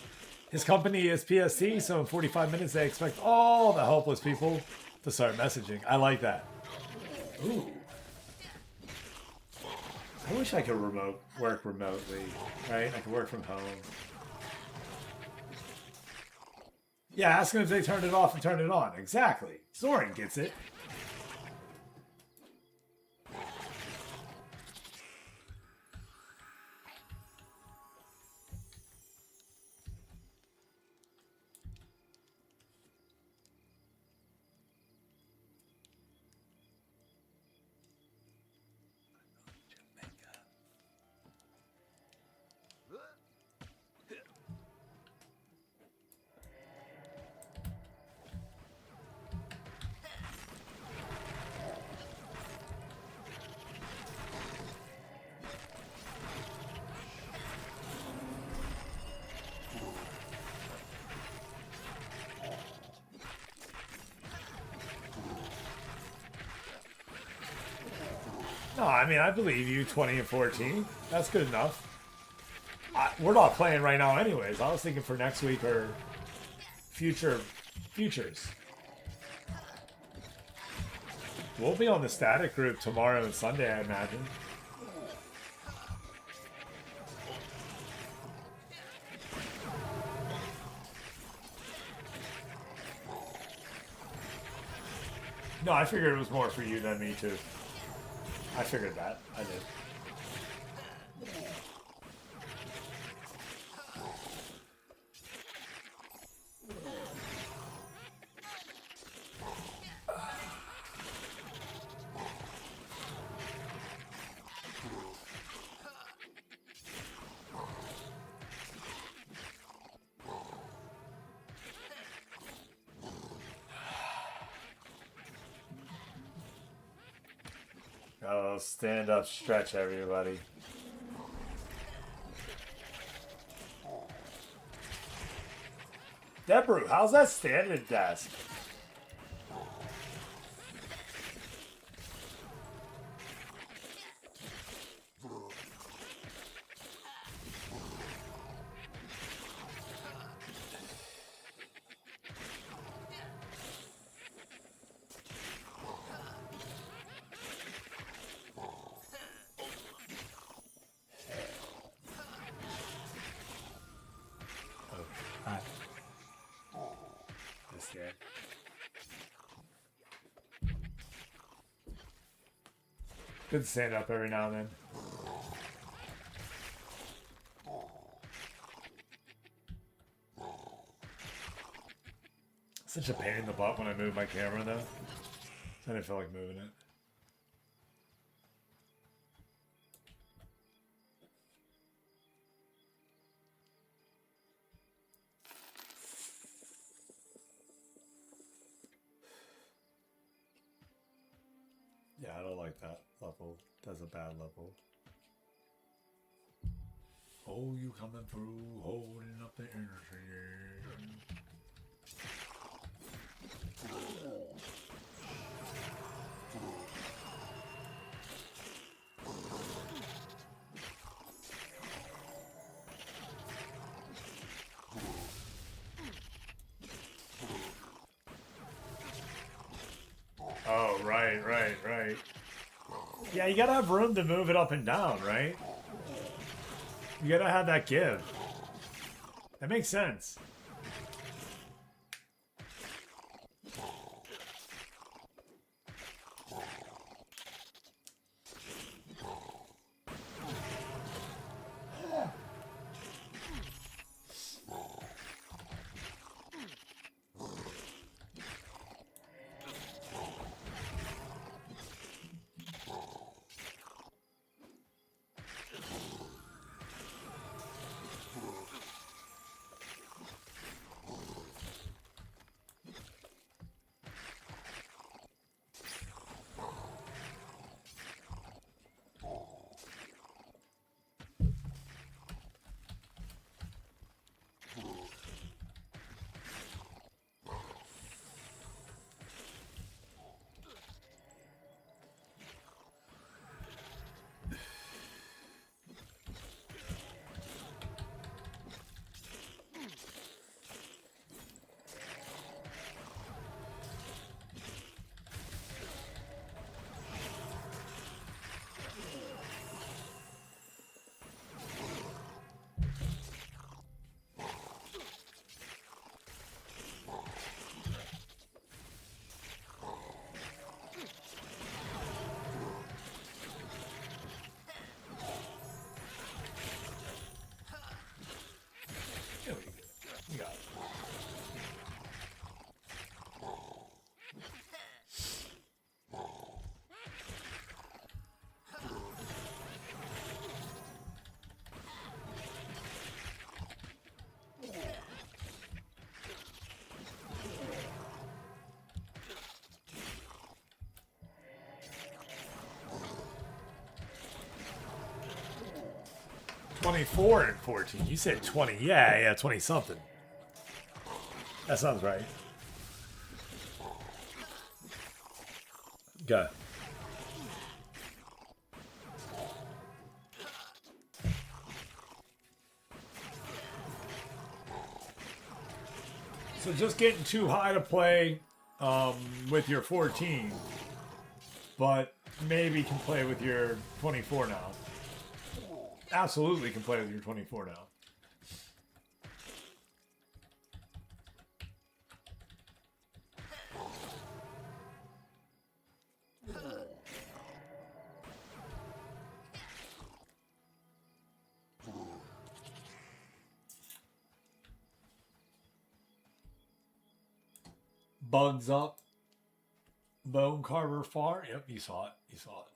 His company is PST, so in 45 minutes they expect all the helpless people to start messaging. I like that. Ooh. I wish I could work remotely, right? I could work from home. Yeah, ask them if they turned it off and turned it on. Exactly. Soren gets it. No, I mean, I believe you, 20 and 14. That's good enough. We're not playing right now anyways. I was thinking for next week or futures. We'll be on the static group tomorrow and Sunday, I imagine. No, I figured it was more for you than me, too. I figured that. I did. Oh, stand up stretch, everybody. Debru, how's that standing desk? Good to stand up every now and then. Such a pain in the butt when I move my camera, though. I didn't feel like moving it. Yeah, I don't like that level. That's a bad level. Oh, you coming through, holding up the energy. Oh, right. Yeah, you gotta have room to move it up and down, right? You gotta have that give. That makes sense. You got it. 24 and 14. You said 20. Yeah, 20 something. That sounds right. Go. So just getting too high to play with your 14, but maybe can play with your 24 now. Absolutely can play with your 24 now. Bugs up. Bone Carver far. Yep, you saw it. You saw it.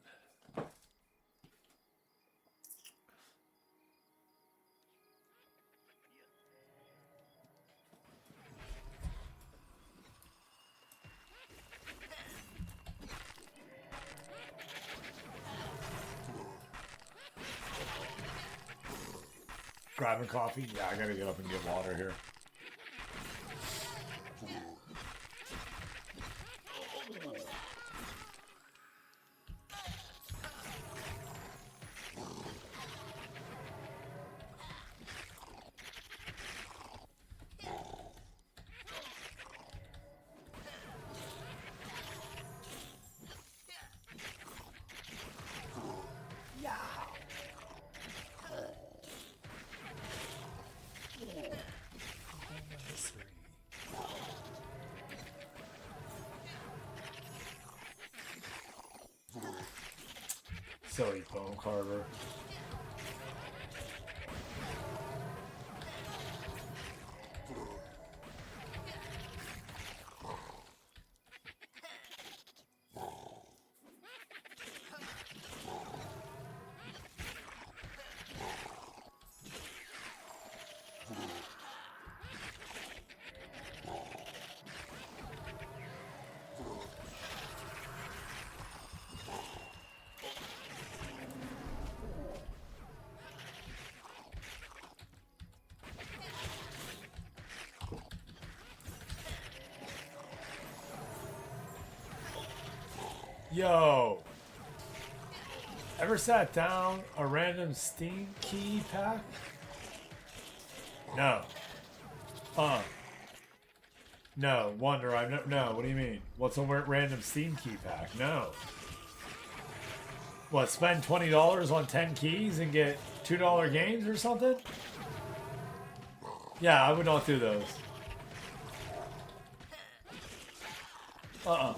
Grabbing coffee? Yeah, I gotta get up and get water here. Silly Bone Carver. Yo. Ever sat down a random Steam key pack? No. No. Wonder. No. What do you mean? What's a random Steam key pack? No. What? Spend $20 on 10 keys and get $2 games or something? Yeah, I would not do those. Uh-uh.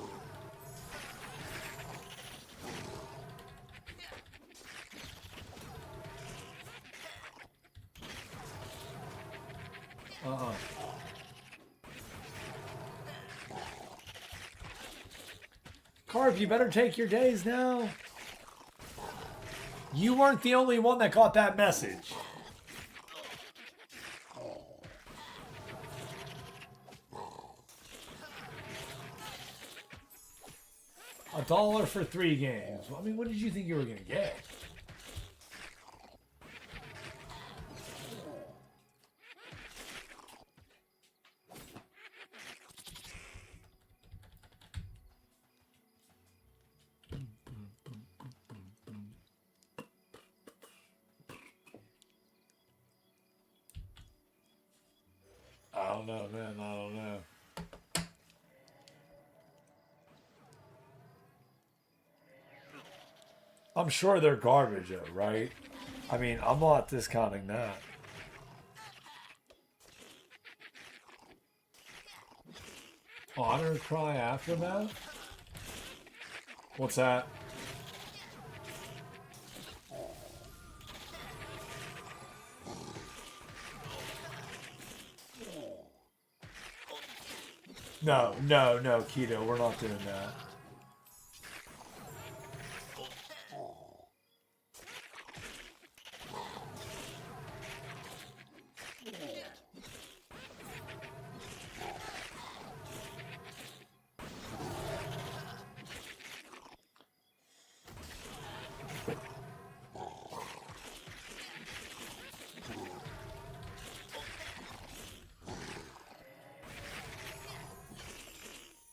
Uh-uh. Carp, you better take your days now. You weren't the only one that got that message. $1 for 3 games. I mean, what did you think you were going to get? I don't know, man. I don't know. I'm sure they're garbage, though, right? I mean, I'm not discounting that. Honor Cry Aftermath? What's that? No, Keto, we're not doing that.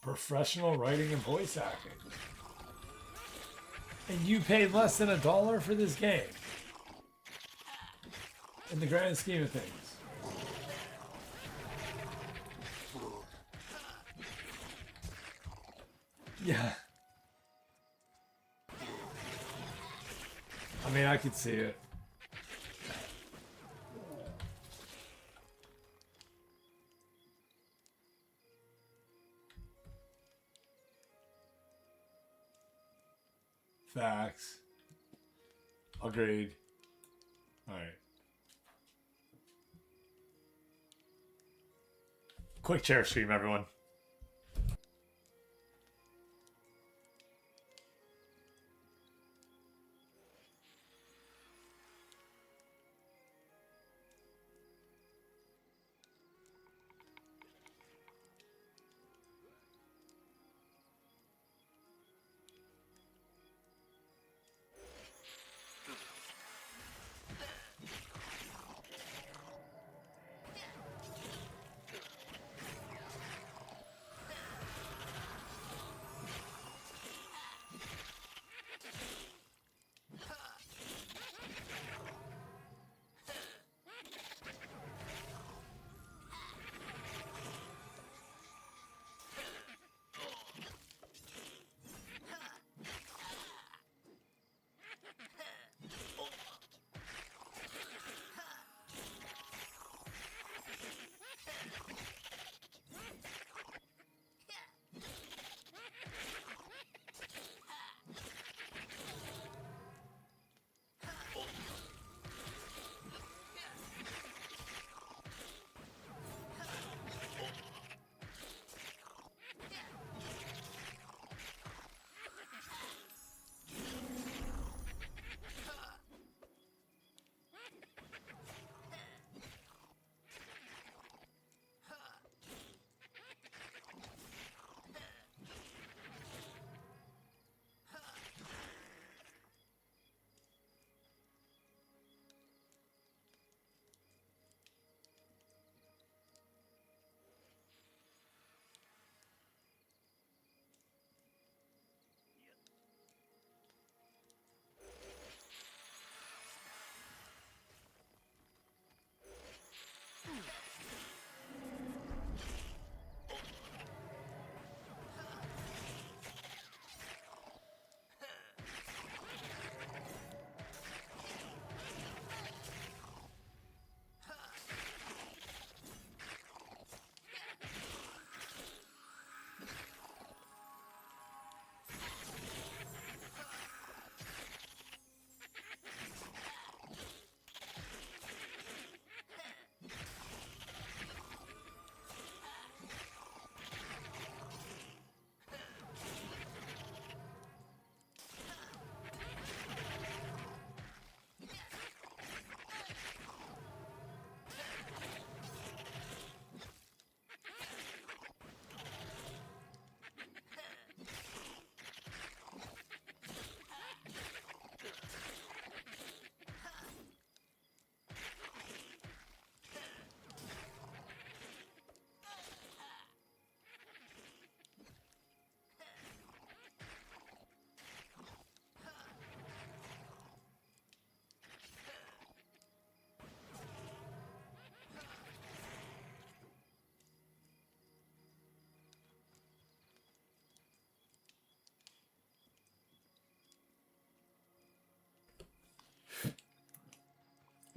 Professional writing and voice acting. And you paid less than $1 for this game. In the grand scheme of things. Yeah. I mean, I could see it. Facts. Agreed. Alright. Quick chair stream, everyone.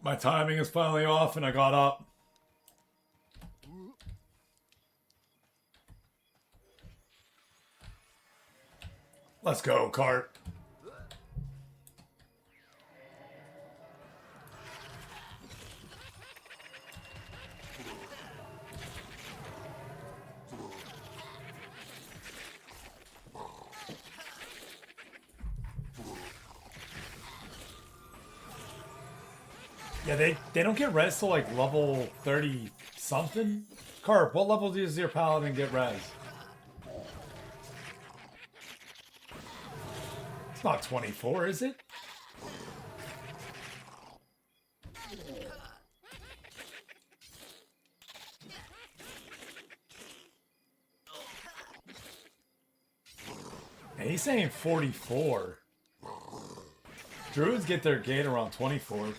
My timing is finally off and I got up. Let's go, cart. Yeah, they don't get res till like level 30 something. Carp, what level does your paladin get res? It's not 24, is it? And he's saying 44. Druids get their gate around 24.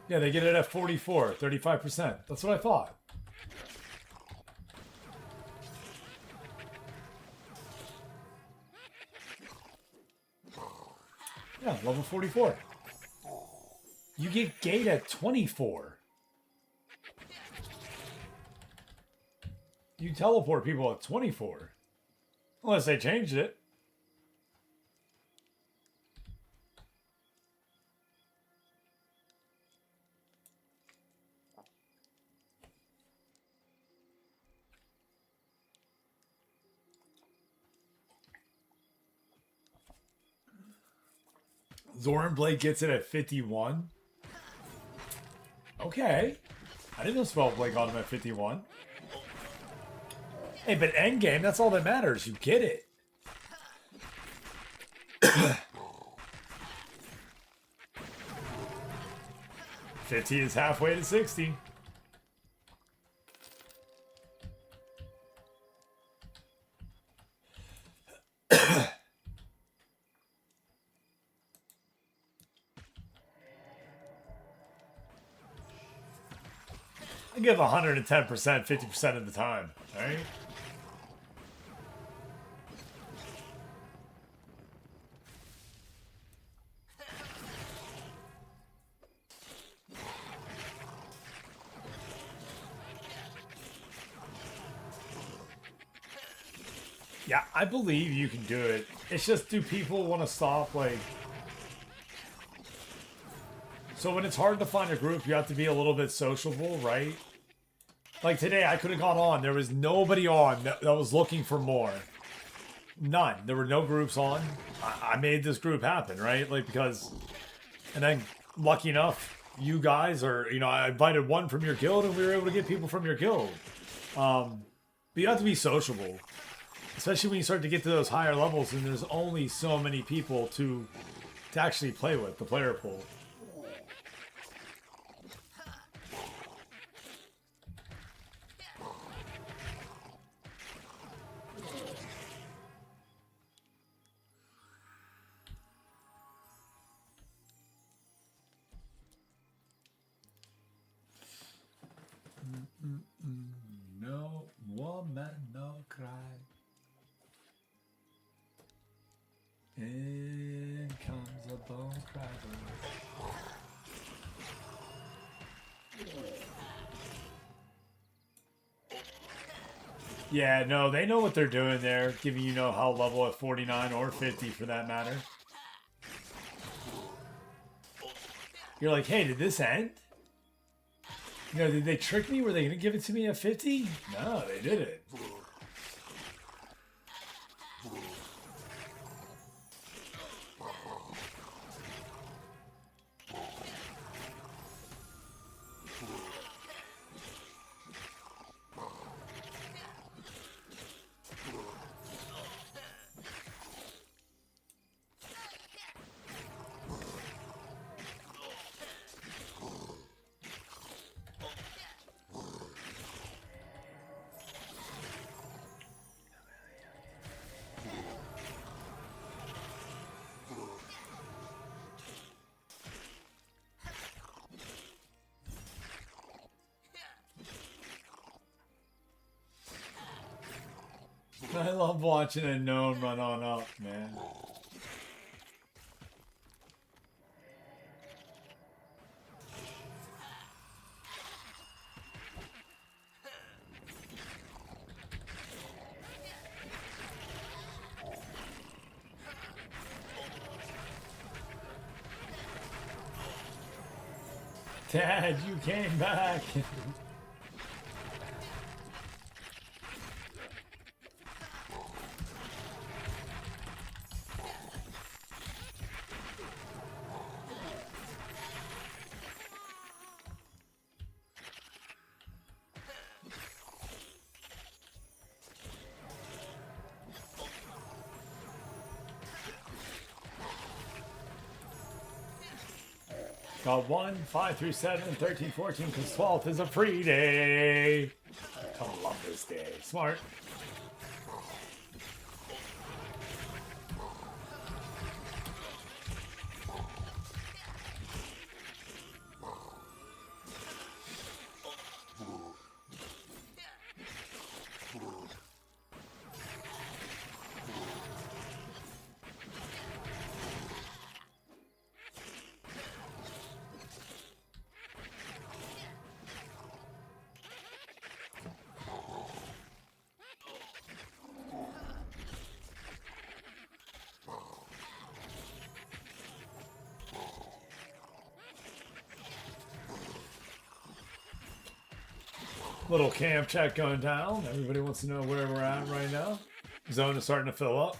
Yeah, they get it at 44, 35%. That's what I thought. Yeah, level 44. You get gate at 24. You teleport people at 24. Unless they changed it. Zoran Blade gets it at 51. Okay. I didn't know Spellblade got him at 51. Hey, but endgame, that's all that matters. You get it. 50 is halfway to 60. I give 110% 50% of the time, right? Yeah, I believe you can do it. It's just, do people want to stop, like... So when it's hard to find a group, you have to be a little bit sociable, right? Like today, I could have gone on. There was nobody on that was looking for more. None. There were no groups on. I made this group happen, right? Like, because... And then, lucky enough, you guys are... You know, I invited one from your guild, and we were able to get people from your guild. But you have to be sociable. Especially when you start to get to those higher levels, and there's only so many people to actually play with, the player pool. No woman, no cry. In comes a bone crabber. Yeah, no, they know what they're doing there, giving you how level at 49 or 50 for that matter. You're like, hey, did this end? You know, did they trick me? Were they going to give it to me at 50? No, they did it. love watching a gnome run on up, man. Dad, you came back. Got 1, 5 through 7, 13, 14, because 12th is a free day. I love this day. Smart. Little camp check going down. Everybody wants to know where we're at right now. Zone is starting to fill up.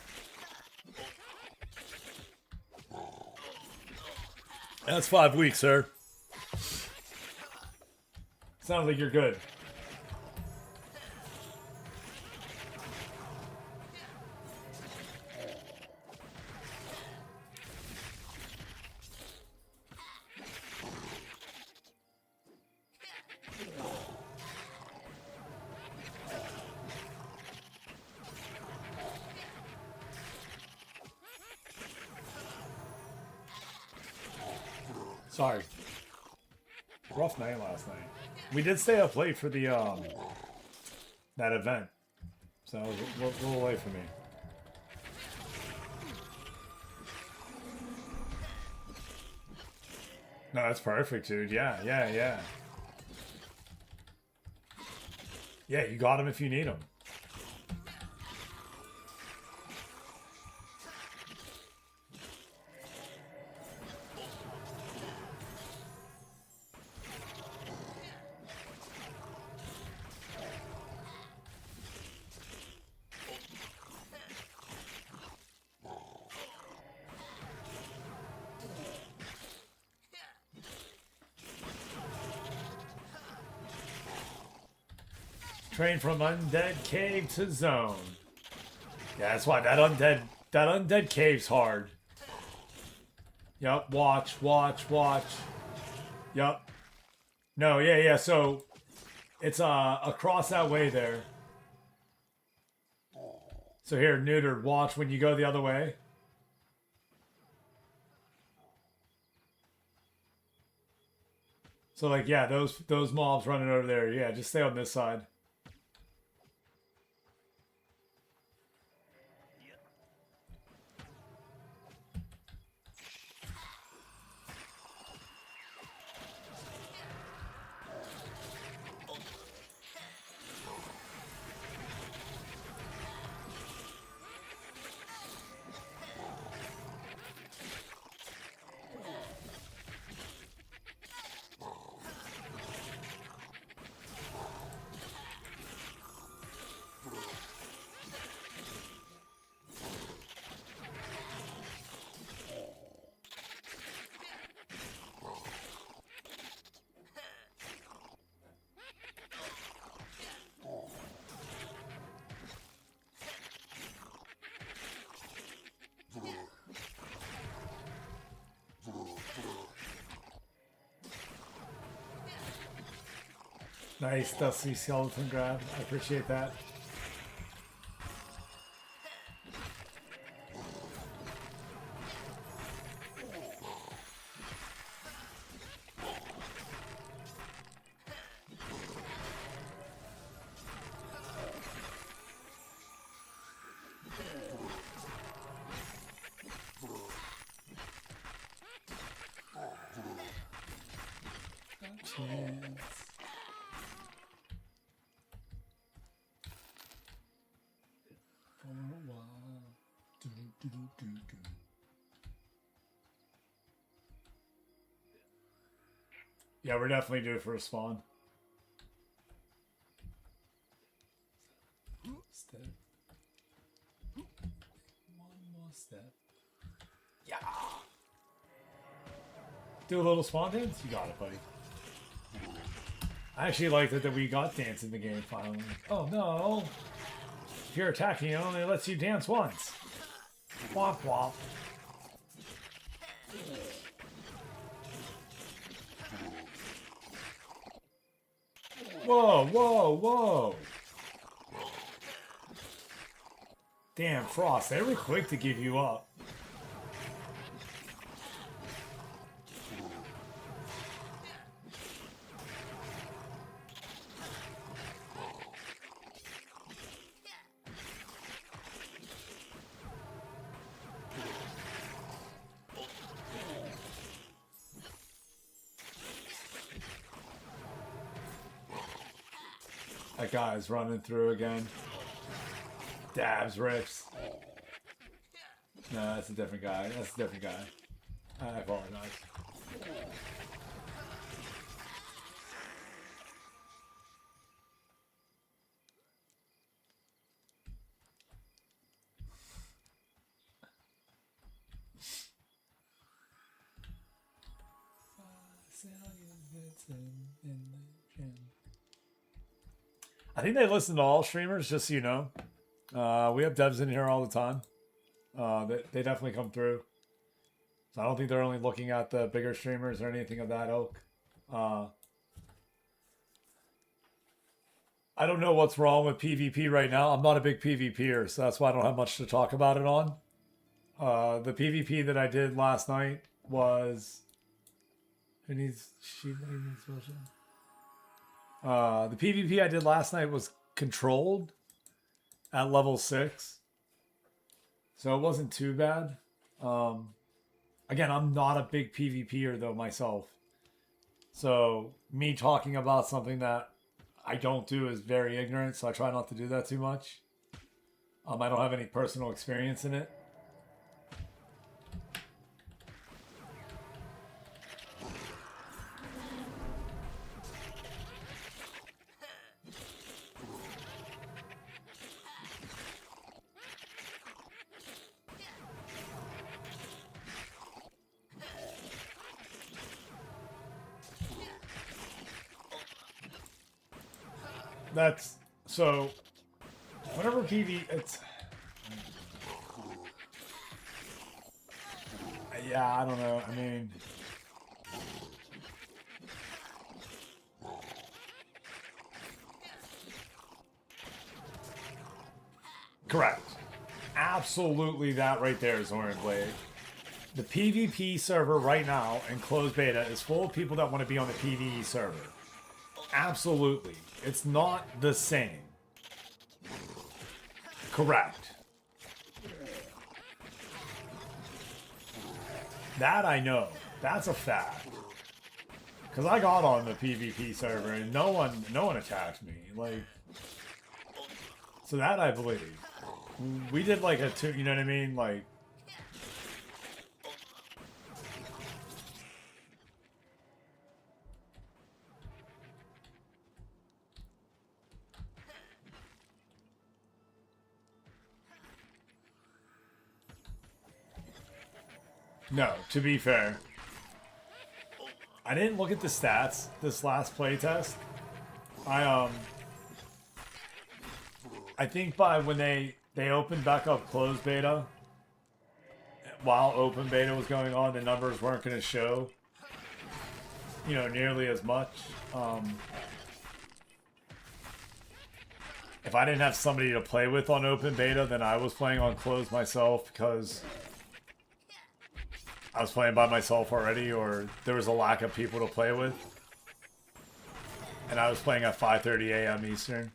That's 5 weeks, sir. Sounds like you're good. Sorry. Rough night last night. We did stay up late for the that event. So it was a little late for me. No, that's perfect, dude. Yeah. Yeah, you got him if you need him. Train from undead cave to zone. Yeah, that's why that undead cave's hard. Yup, watch. Yup. No, yeah, so it's across that way there. So here, neutered, watch when you go the other way. So like, yeah, those mobs running over there, yeah, just stay on this side. Nice dusty skeleton grab. I appreciate that. Yeah, we're definitely due for a spawn. Step. One more step. Yeah. Do a little spawn dance? You got it, buddy. I actually liked it that we got dance in the game finally. Oh no. If you're attacking, it only lets you dance once. Womp womp. Whoa, whoa, whoa. Damn, Frost, they were quick to give you up. That guy's running through again. Dabs rips. No, that's a different guy. That's a different guy. I apologize. I think they listen to all streamers, just so you know. We have devs in here all the time. They definitely come through. So I don't think they're only looking at the bigger streamers or anything of that ilk. I don't know what's wrong with PvP right now. I'm not a big PvPer, so that's why I don't have much to talk about it on. The PvP that I did last night was... Who needs... the PvP I did last night was controlled at level 6. So it wasn't too bad. Again, I'm not a big PvPer though myself. So me talking about something that I don't do is very ignorant, so I try not to do that too much. I don't have any personal experience in it. That's so whenever it's yeah, I don't know. I mean, correct. Absolutely, that right there is Orange Blade. The PvP server right now in closed beta is full of people that want to be on the PvE server. Absolutely. It's not the same. Correct. That I know. That's a fact. Because I got on the PvP server and no one attacked me. Like, so that I believe. We did like a two, you know what I mean? Like, no, to be fair, I didn't look at the stats this last playtest. I think by when they opened back up closed beta, while open beta was going on, the numbers weren't going to show, you know, nearly as much. If I didn't have somebody to play with on open beta, then I was playing on closed myself because I was playing by myself already, or there was a lack of people to play with. And I was playing at 5:30 a.m. Eastern.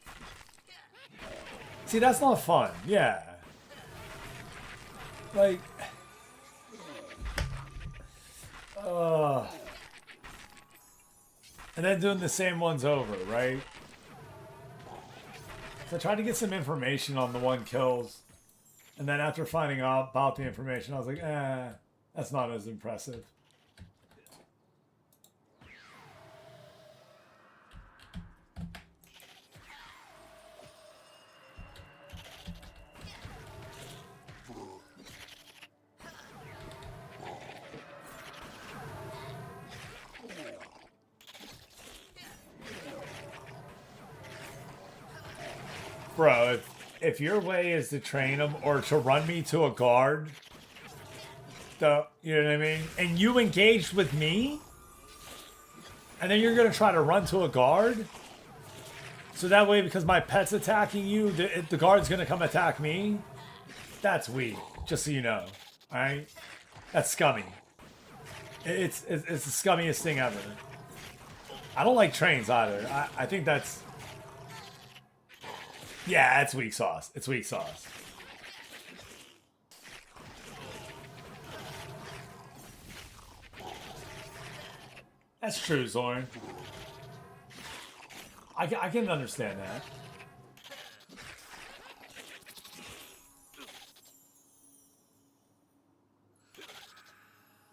See, that's not fun. Yeah. Like... and then doing the same ones over, right? So I tried to get some information on the 1 kills, and then after finding out about the information, I was like, that's not as impressive. Bro, if your way is to train them or to run me to a guard, you know what I mean? And you engaged with me, and then you're going to try to run to a guard? So that way, because my pet's attacking you, the guard's going to come attack me? That's weak, just so you know. Alright? That's scummy. It's the scummiest thing ever. I don't like trains either. I think that's... Yeah, it's weak sauce. It's weak sauce. That's true, Zorn. I can understand that.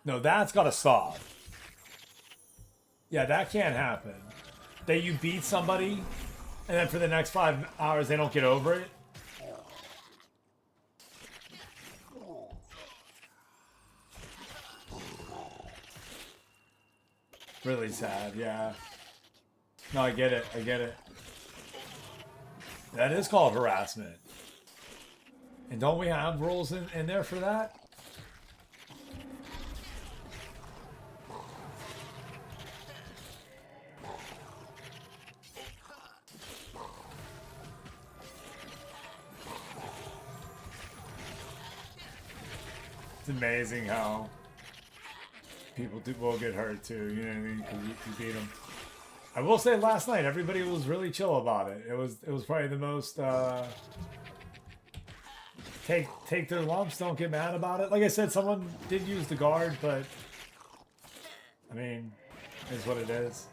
No, that's gotta stop. Yeah, that can't happen. That you beat somebody, and then for the next 5 hours they don't get over it. Really sad, yeah. No, I get it, I get it. That is called harassment. And don't we have rules in there for that? It's amazing how people will get hurt too, you know what I mean? Because you beat them. I will say last night everybody was really chill about it. It was probably the most take their lumps, don't get mad about it. Like I said, someone did use the guard, but I mean, it's what it is.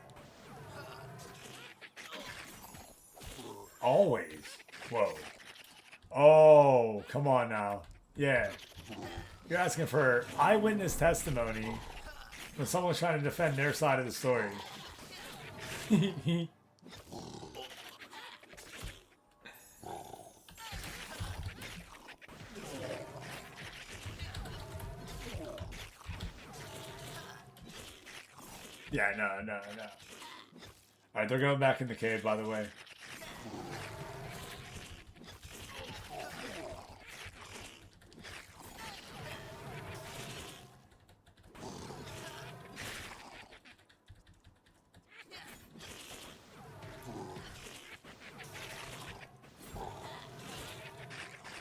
Always. Whoa. Oh, come on now. Yeah. You're asking for eyewitness testimony when someone's trying to defend their side of the story. Yeah, no. Alright, they're going back in the cave, by the way.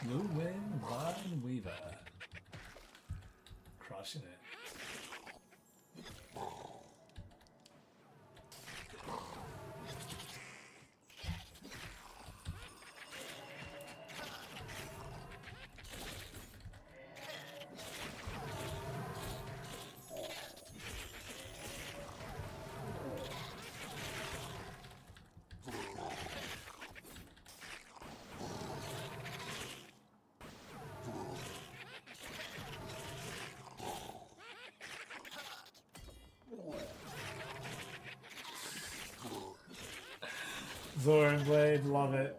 Luwin Vine Weaver. Crushing it. Zoran Blade, love it.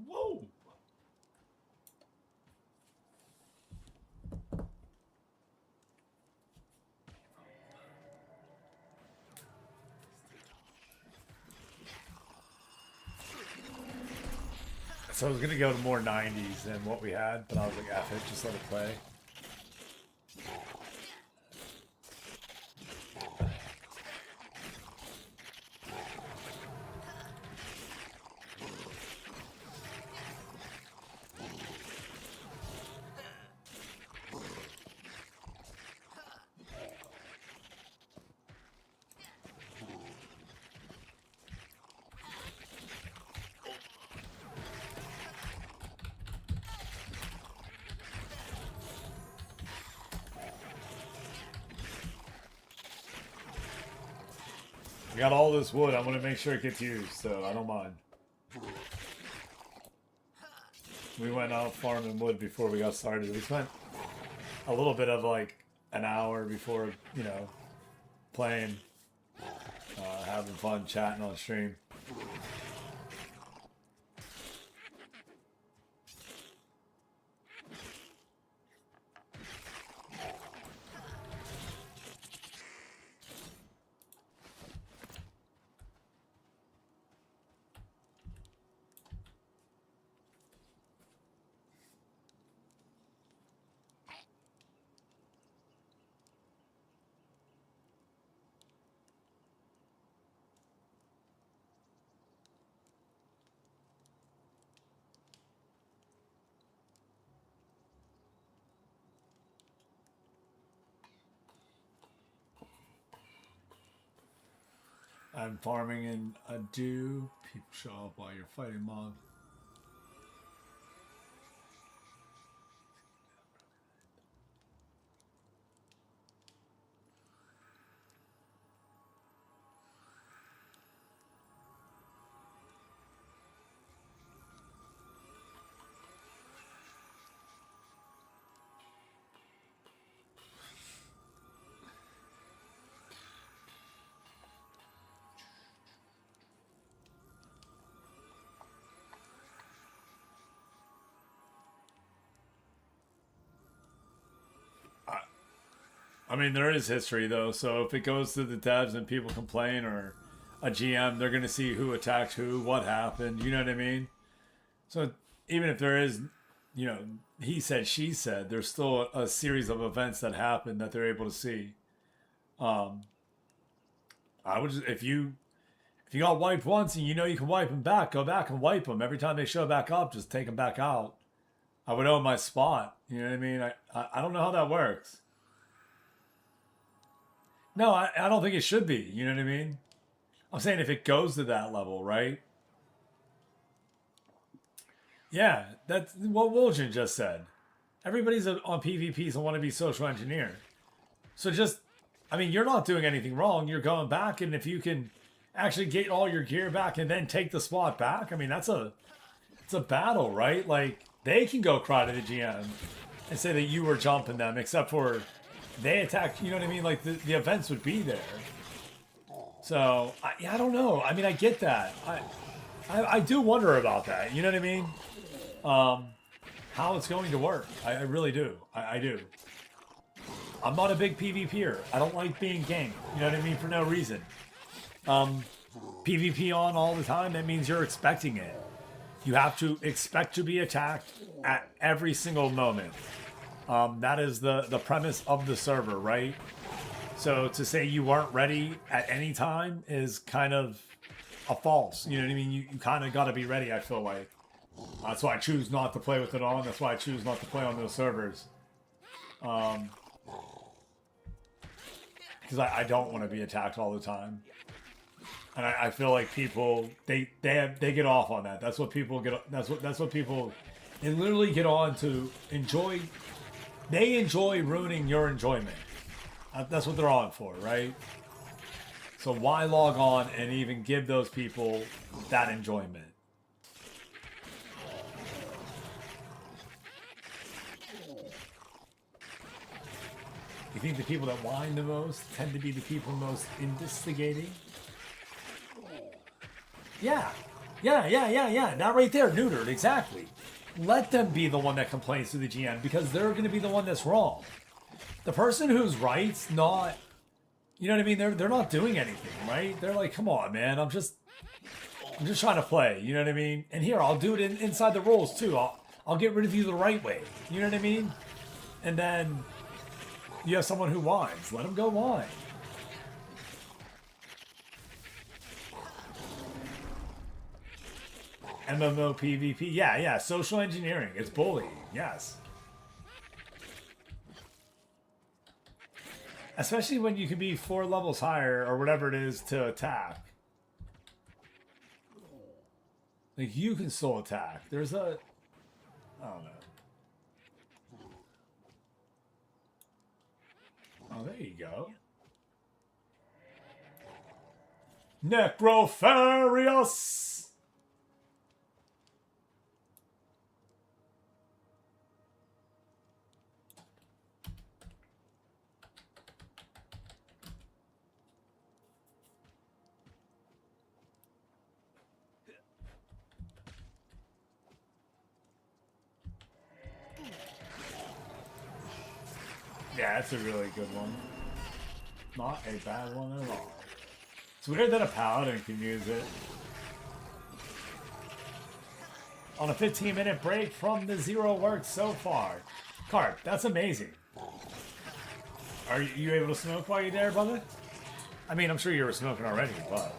Whoa! So I was gonna go to more 90s than what we had, but I was like, F it, just let it play. I got all this wood. I want to make sure it gets used, so I don't mind. We went out farming wood before we got started. We spent a little bit of like an hour before, you know, playing, having fun, chatting on stream. I'm farming in a dew. People show up while you're fighting mobs. I mean, there is history, though, so if it goes to the devs and people complain or a GM, they're going to see who attacked who, what happened, you know what I mean? So even if there is, you know, he said, she said, there's still a series of events that happen that they're able to see. I would just, if you got wiped once and you know you can wipe them back, go back and wipe them. Every time they show back up, just take them back out. I would own my spot, you know what I mean? I don't know how that works. No, I don't think it should be. You know what I mean? I'm saying if it goes to that level, right? Yeah, that's what Wilgen just said. Everybody's on PvPs and want to be social engineer. So just, I mean, you're not doing anything wrong. You're going back, and if you can actually get all your gear back and then take the spot back, I mean, it's a battle, right? Like, they can go cry to the GM and say that you were jumping them, except for they attacked, you know what I mean? Like, the events would be there. So, I don't know. I mean, I get that. I do wonder about that. You know what I mean? How it's going to work. I really do. I do. I'm not a big PvPer. I don't like being ganked. You know what I mean? For no reason. PvP on all the time, that means you're expecting it. You have to expect to be attacked at every single moment. That is the premise of the server, right? So to say you weren't ready at any time is kind of a false. You know what I mean? You kind of got to be ready, I feel like. That's why I choose not to play with it on. That's why I choose not to play on those servers. Because I don't want to be attacked all the time. And I feel like people they get off on that. That's what people get. That's what people they literally get on to enjoy. They enjoy ruining your enjoyment. That's what they're on for, right? So why log on and even give those people that enjoyment? You think the people that whine the most tend to be the people most investigating? Yeah. That right there, neutered, exactly. Let them be the one that complains to the GM because they're going to be the one that's wrong. The person who's right's not, you know what I mean? They're not doing anything, right? They're like, come on, man, I'm just trying to play, you know what I mean? And here, I'll do it inside the rules too. I'll get rid of you the right way, you know what I mean? And then you have someone who whines. Let them go whine. MMO PvP. Yeah. Social engineering. It's bullying. Yes. Especially when you can be 4 levels higher or whatever it is to attack. Like, you can still attack. There's a... I don't know. Oh, there you go. Necrofurious! Yeah, that's a really good one. Not a bad one at all. It's weird that a paladin can use it. On a 15-minute break from the 0 work so far. Carp, that's amazing. Are you able to smoke while you're there, brother? I mean, I'm sure you were smoking already, but...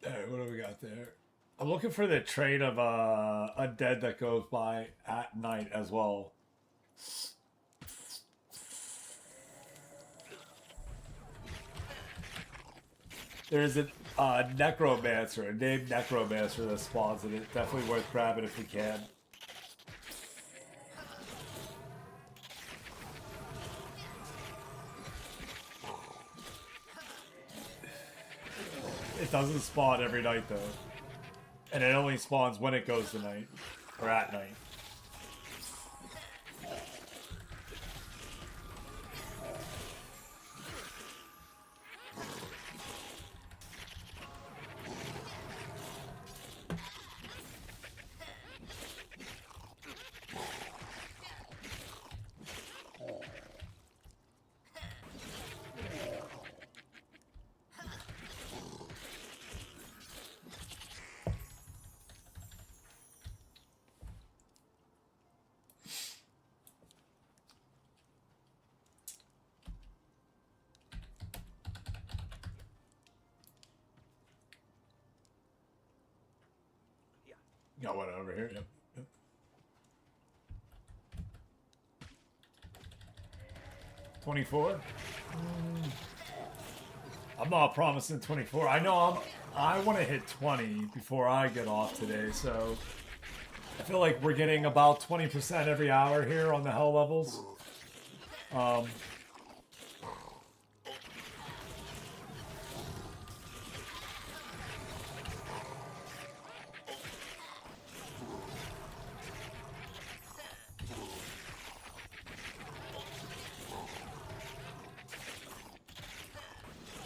Alright, what do we got there? I'm looking for the trait of a dead that goes by at night as well. There's a necromancer, a named necromancer that spawns in it. Definitely worth grabbing if we can. It doesn't spawn every night though. And it only spawns when it goes to night. Or at night. Got one over here. Yep. Yep. 24. I'm not promising 24. I know I want to hit 20 before I get off today, so I feel like we're getting about 20% every hour here on the hell levels.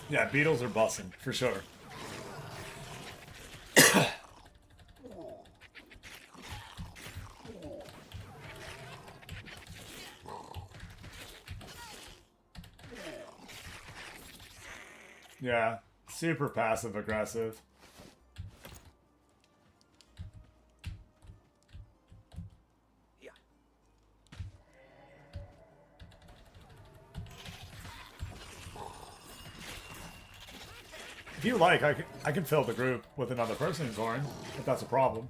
Yeah, beetles are bussing, for sure. Yeah, super passive aggressive. If you like, I can fill the group with another person, Zoran, if that's a problem.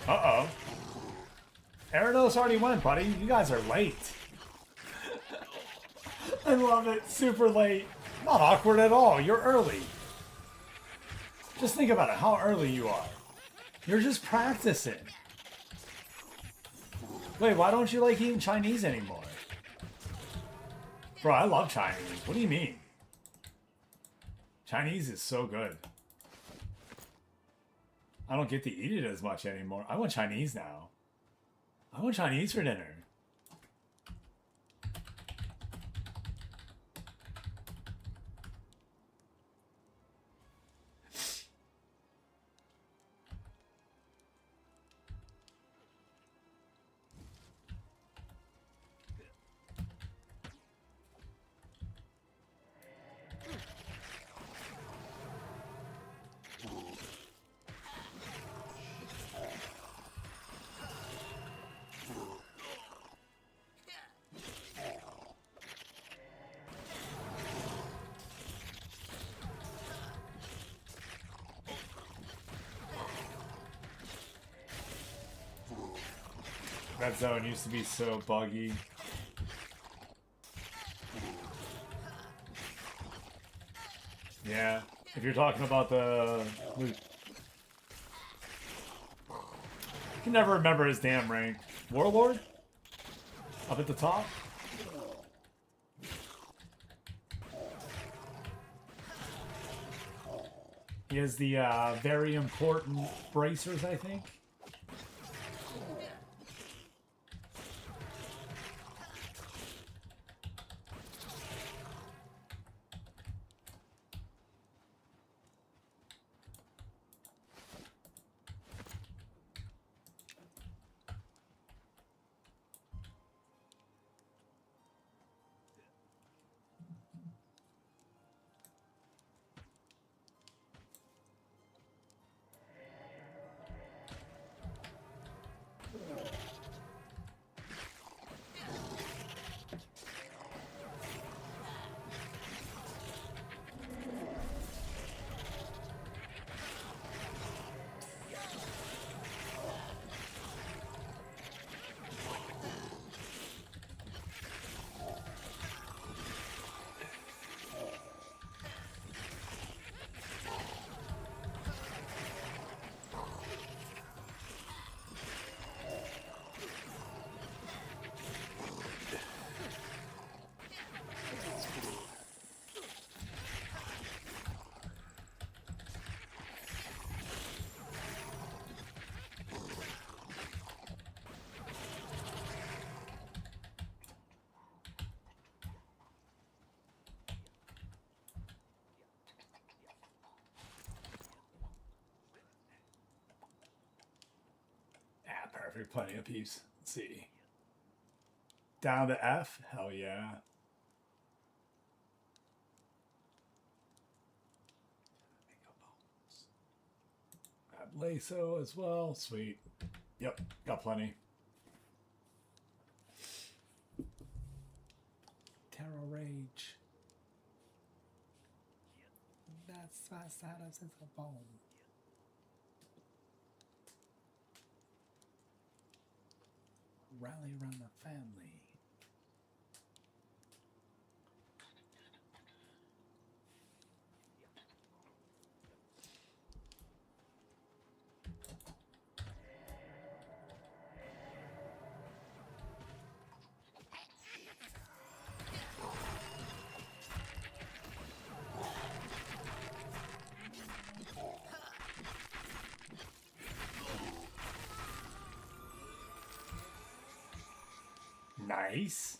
Uh-oh. Arados already went, buddy. You guys are late. I love it. Super late. Not awkward at all. You're early. Just think about it. How early you are. You're just practicing. Wait, why don't you like eating Chinese anymore? Bro, I love Chinese. What do you mean? Chinese is so good. I don't get to eat it as much anymore. I want Chinese now. I want Chinese for dinner. That zone used to be so buggy. Yeah, if you're talking about the... I can never remember his damn rank. Warlord? Up at the top? He has the very important bracers, I think. Perfect, plenty of peeps. Let's see. Down to F? Hell yeah. Lasso as well. Sweet. Yep, got plenty. Terror Rage. That's my side of the bone. Rally around the family. Nice.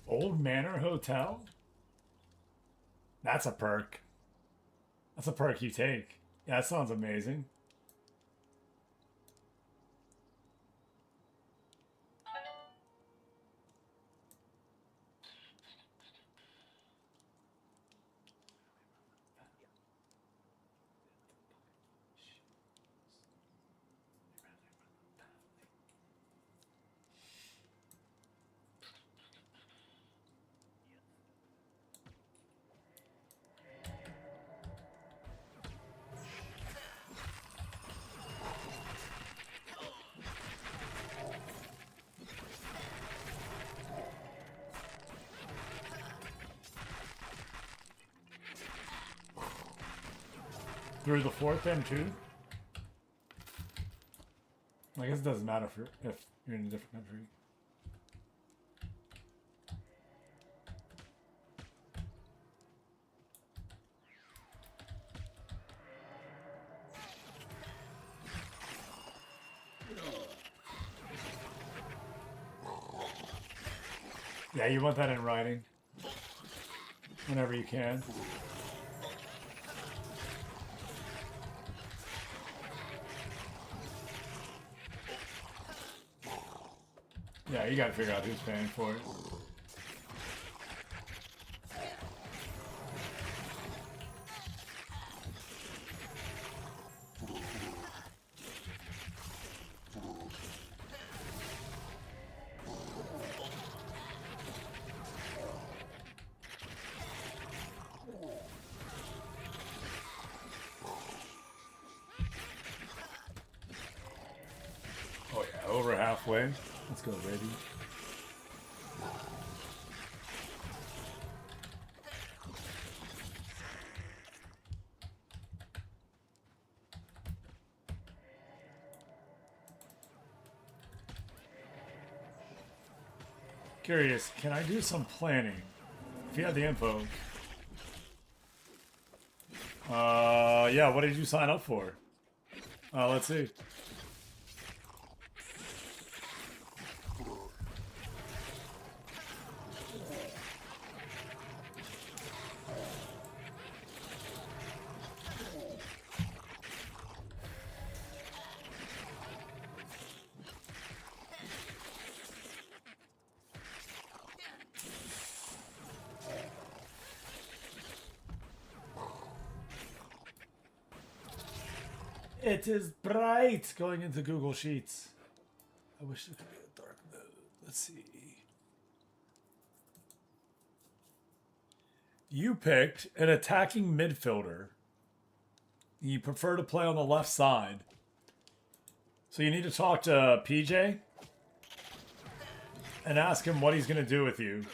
Old Manor Hotel? That's a perk. That's a perk you take. Yeah, that sounds amazing. Through the fourth end too? I guess it doesn't matter if you're in a different country. Yeah, you want that in writing whenever you can. Yeah, you gotta figure out who's paying for it. Oh yeah, over halfway. Let's go, ready. Curious, can I do some planning? If you have the info. Yeah, what did you sign up for? Let's see. It is bright going into Google Sheets. I wish there could be a dark mode. Let's see. You picked an attacking midfielder. You prefer to play on the left side. So you need to talk to PJ and ask him what he's going to do with you.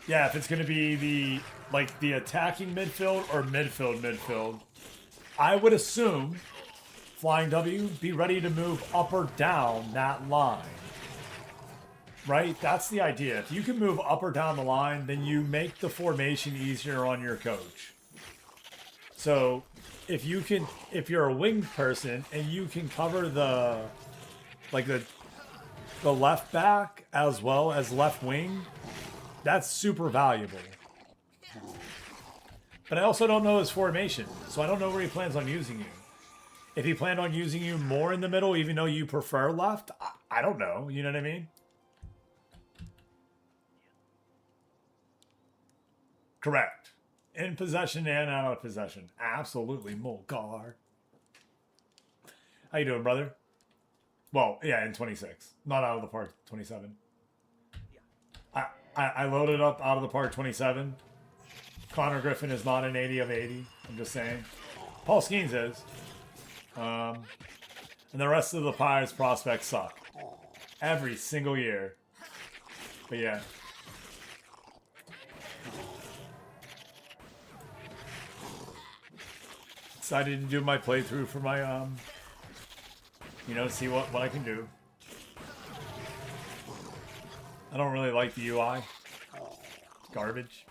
Yeah, if it's going to be the attacking midfield or midfield. I would assume, Flying W, be ready to move up or down that line. Right? That's the idea. If you can move up or down the line, then you make the formation easier on your coach. So, if you're a winged person and you can cover the left back as well as left wing, that's super valuable. But I also don't know his formation, so I don't know where he plans on using you. If he planned on using you more in the middle, even though you prefer left, I don't know. You know what I mean? Correct. In possession and out of possession. Absolutely, Molgar. How you doing, brother? Well, yeah, in 26. Not out of the park, 27. I loaded up out of the park 27. Connor Griffin is not an 80 of 80. I'm just saying. Paul Skeens is. And the rest of the Pirates prospects suck. Every single year. But yeah. Decided to do my playthrough for my, you know, see what I can do. I don't really like the UI. It's garbage.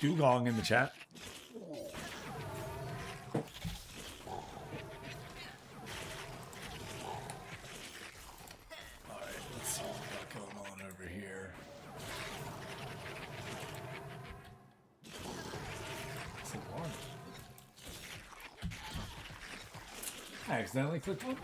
Dugong in the chat. Alright, let's see what we got going on over here. It's alarm. I accidentally clicked on.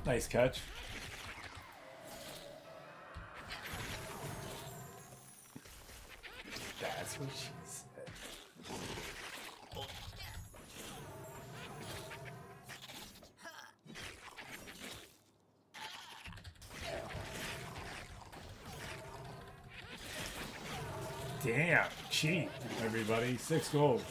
Nice catch. That's what she said. Damn, cheap, everybody. 6 gold.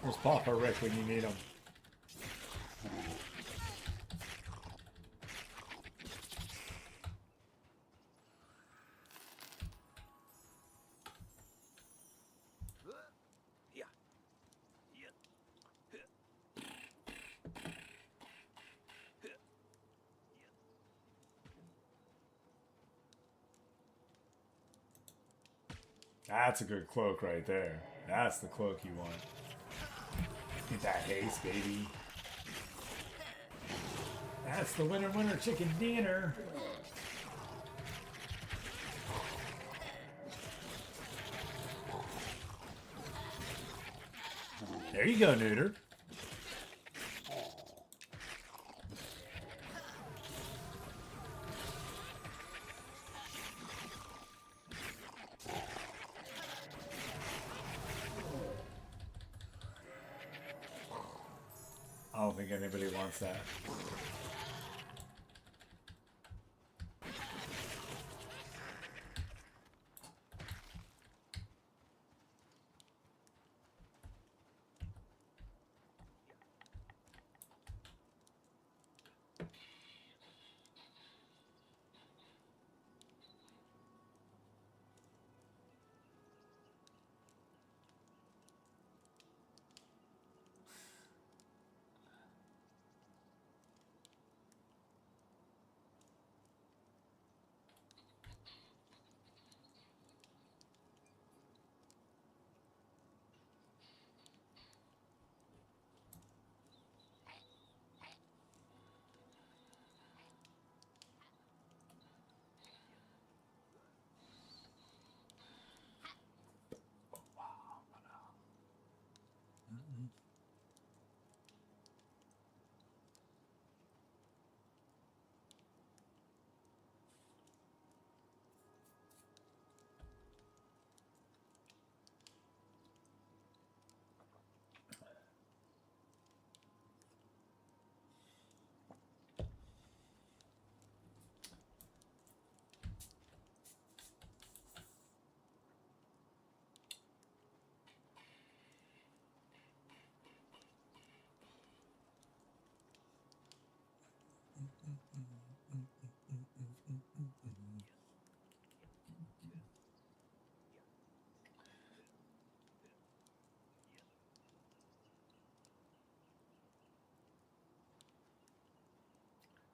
Where's Papa Rick when you need him? That's a good cloak right there. That's the cloak you want. Get that haste, baby. That's the winner chicken dinner. There you go, Neuter. I don't think anybody wants that.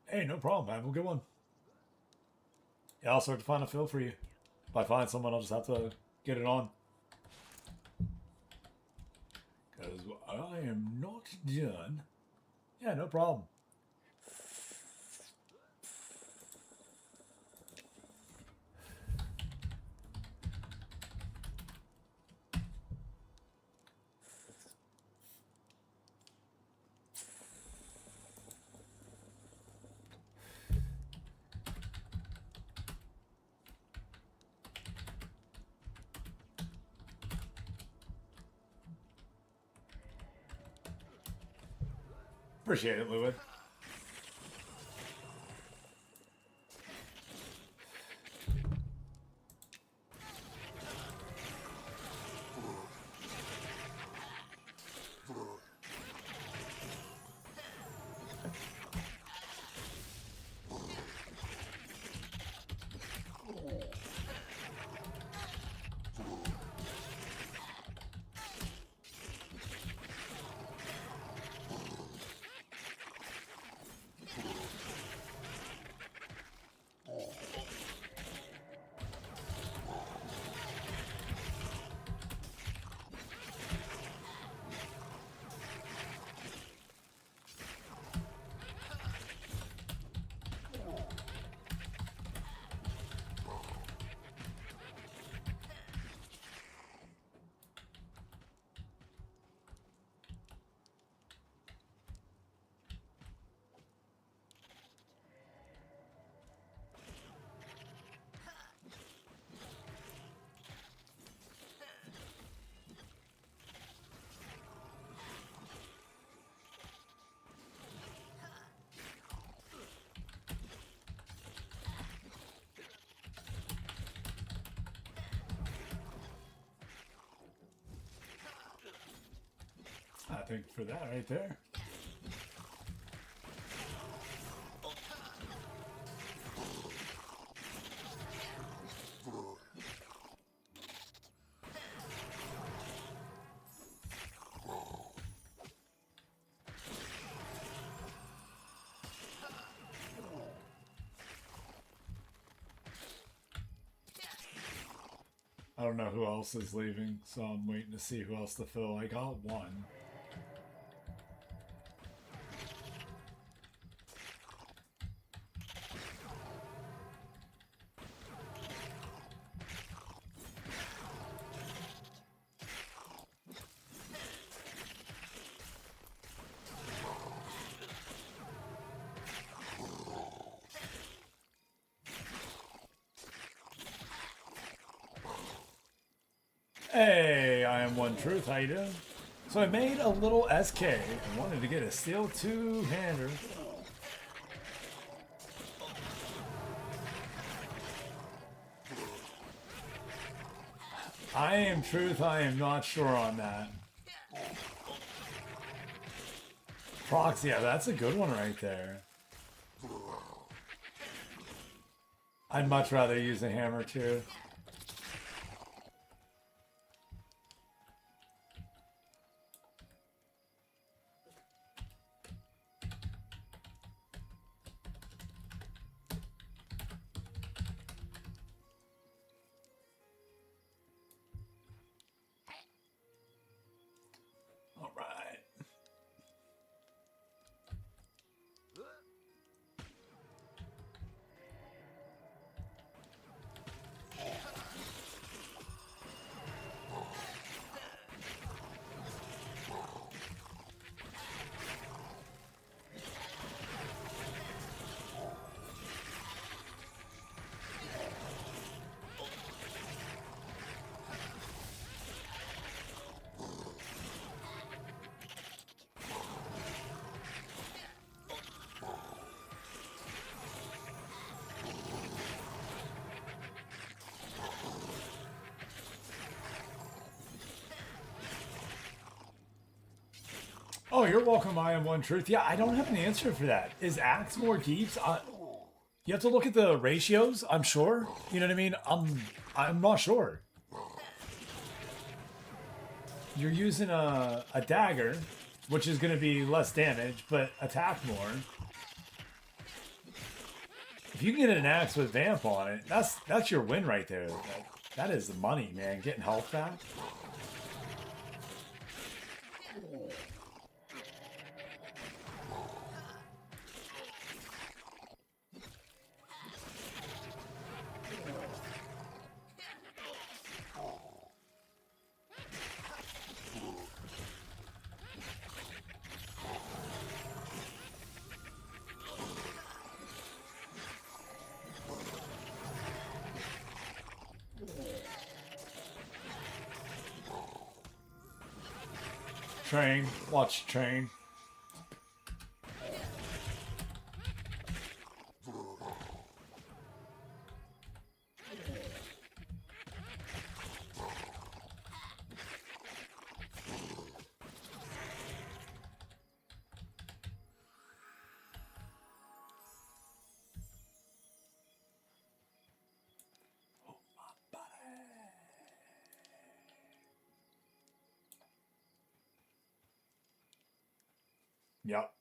Hey, no problem, man. Have a good one. Yeah, I'll start to find a fill for you. If I find someone, I'll just have to get it on. Because I am not done. Yeah, no problem. Appreciate it, Louis. I think for that right there. I don't know who else is leaving, so I'm waiting to see who else to fill. I got one. Hey, I am One Truth. How you doing? So I made a little SK and wanted to get a steel two-hander. I am Truth. I am not sure on that. Prox, yeah, that's a good one right there. I'd much rather use a hammer too. All right. Oh, you're welcome. I am One Truth. Yeah, I don't have an answer for that. Is Axe more deeps? You have to look at the ratios. I'm sure. You know what I mean? I'm not sure. You're using a dagger, which is going to be less damage, but attack more. If you can get an axe with vamp on it, that's your win right there. That is the money, man. Getting health back. Train. Watch train. Yep.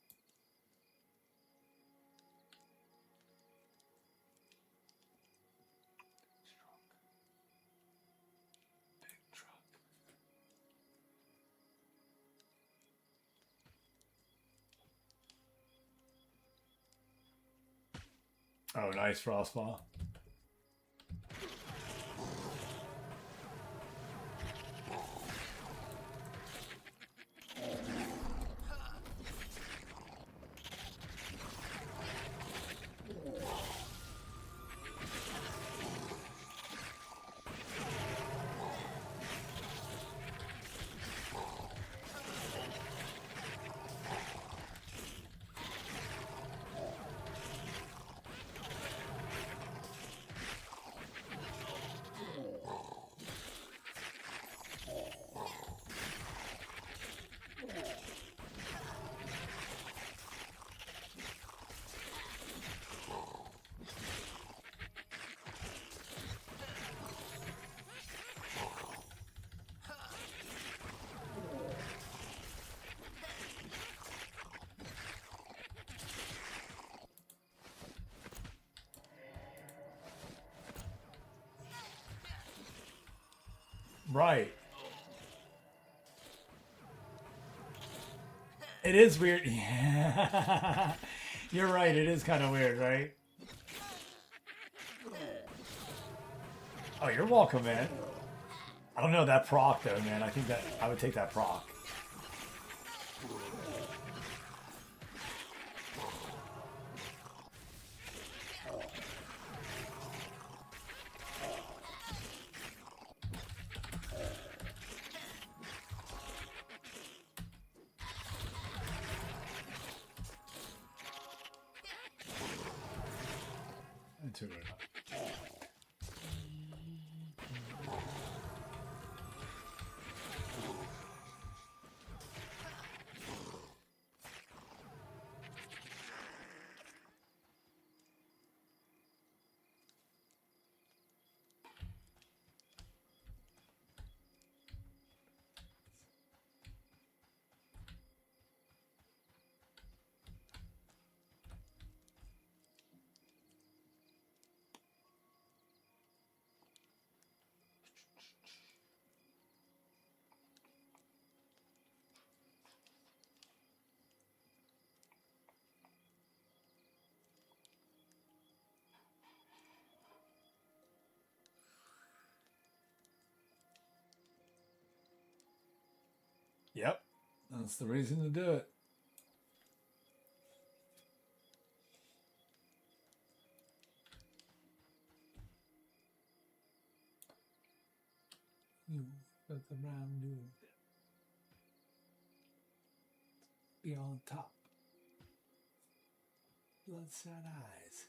Oh, nice frostball. Right. It is weird. Yeah. You're right. It is kind of weird, right? Oh, you're welcome, man. I don't know that proc though, man. I think that I would take that proc. Into it. Yep. That's the reason to do it. Let the round do it. Be on top. Bloodshot eyes.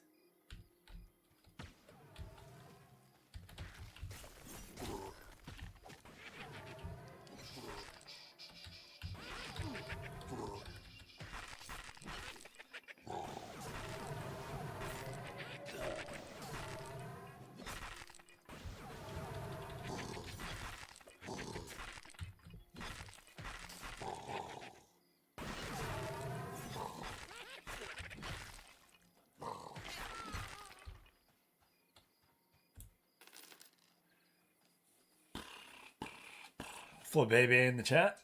Flip baby in the chat.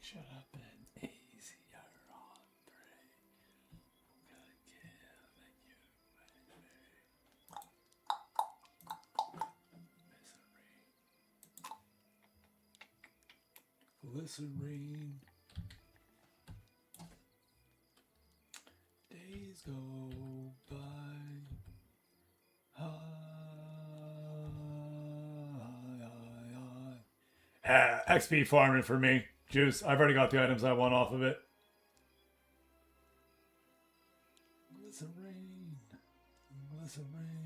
Shut up and easier on three. I'm gonna kill you. Glycerine. Days go by. XP farming for me. Juice. I've already got the items I want off of it. Glycerine. Glycerine.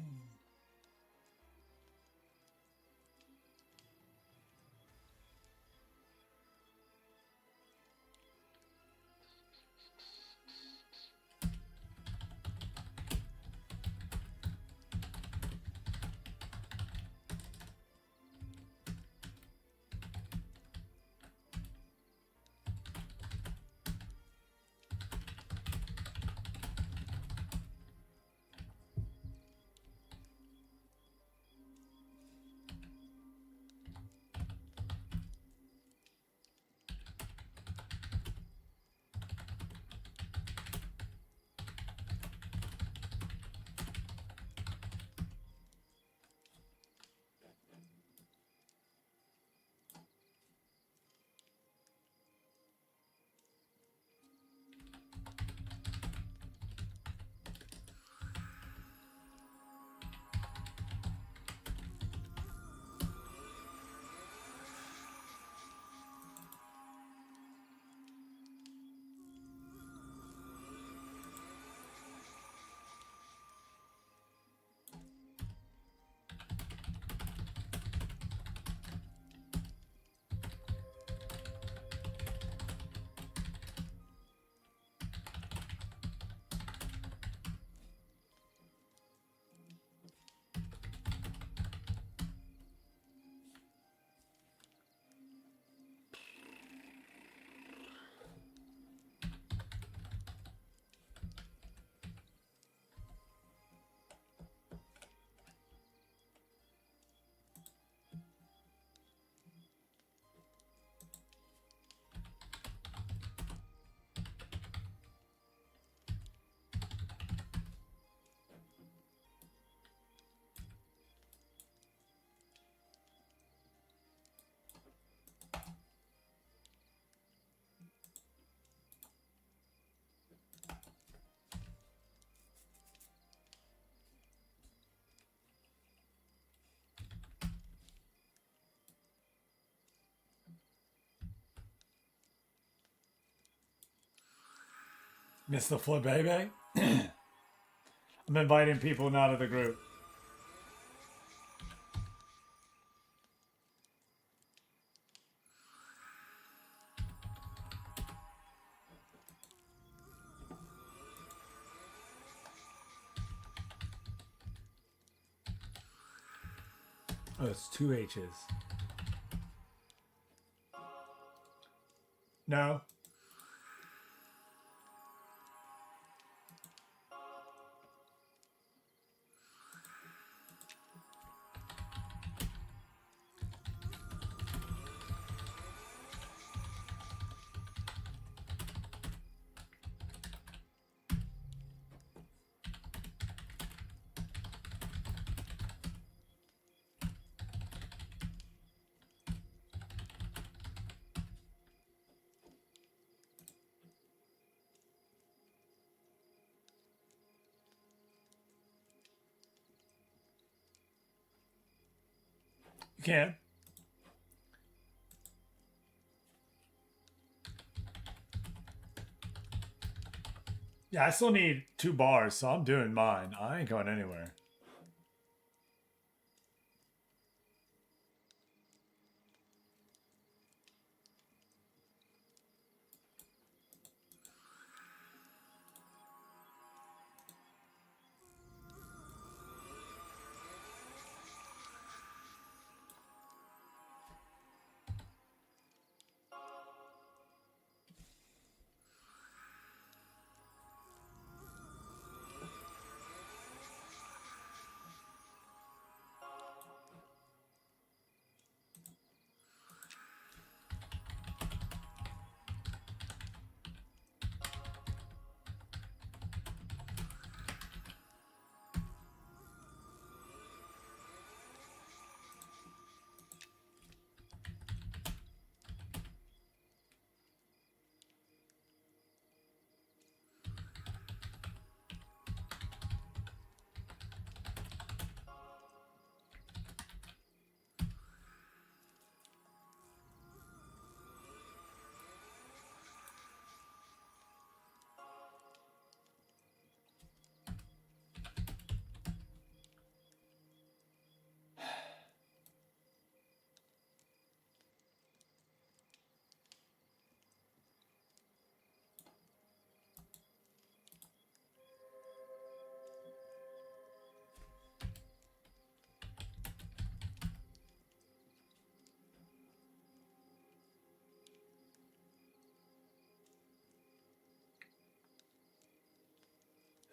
Miss the flip, baby. I'm inviting people not to the group. Oh, it's 2 H's. No. You can. Yeah, I still need 2 bars, so I'm doing mine. I ain't going anywhere.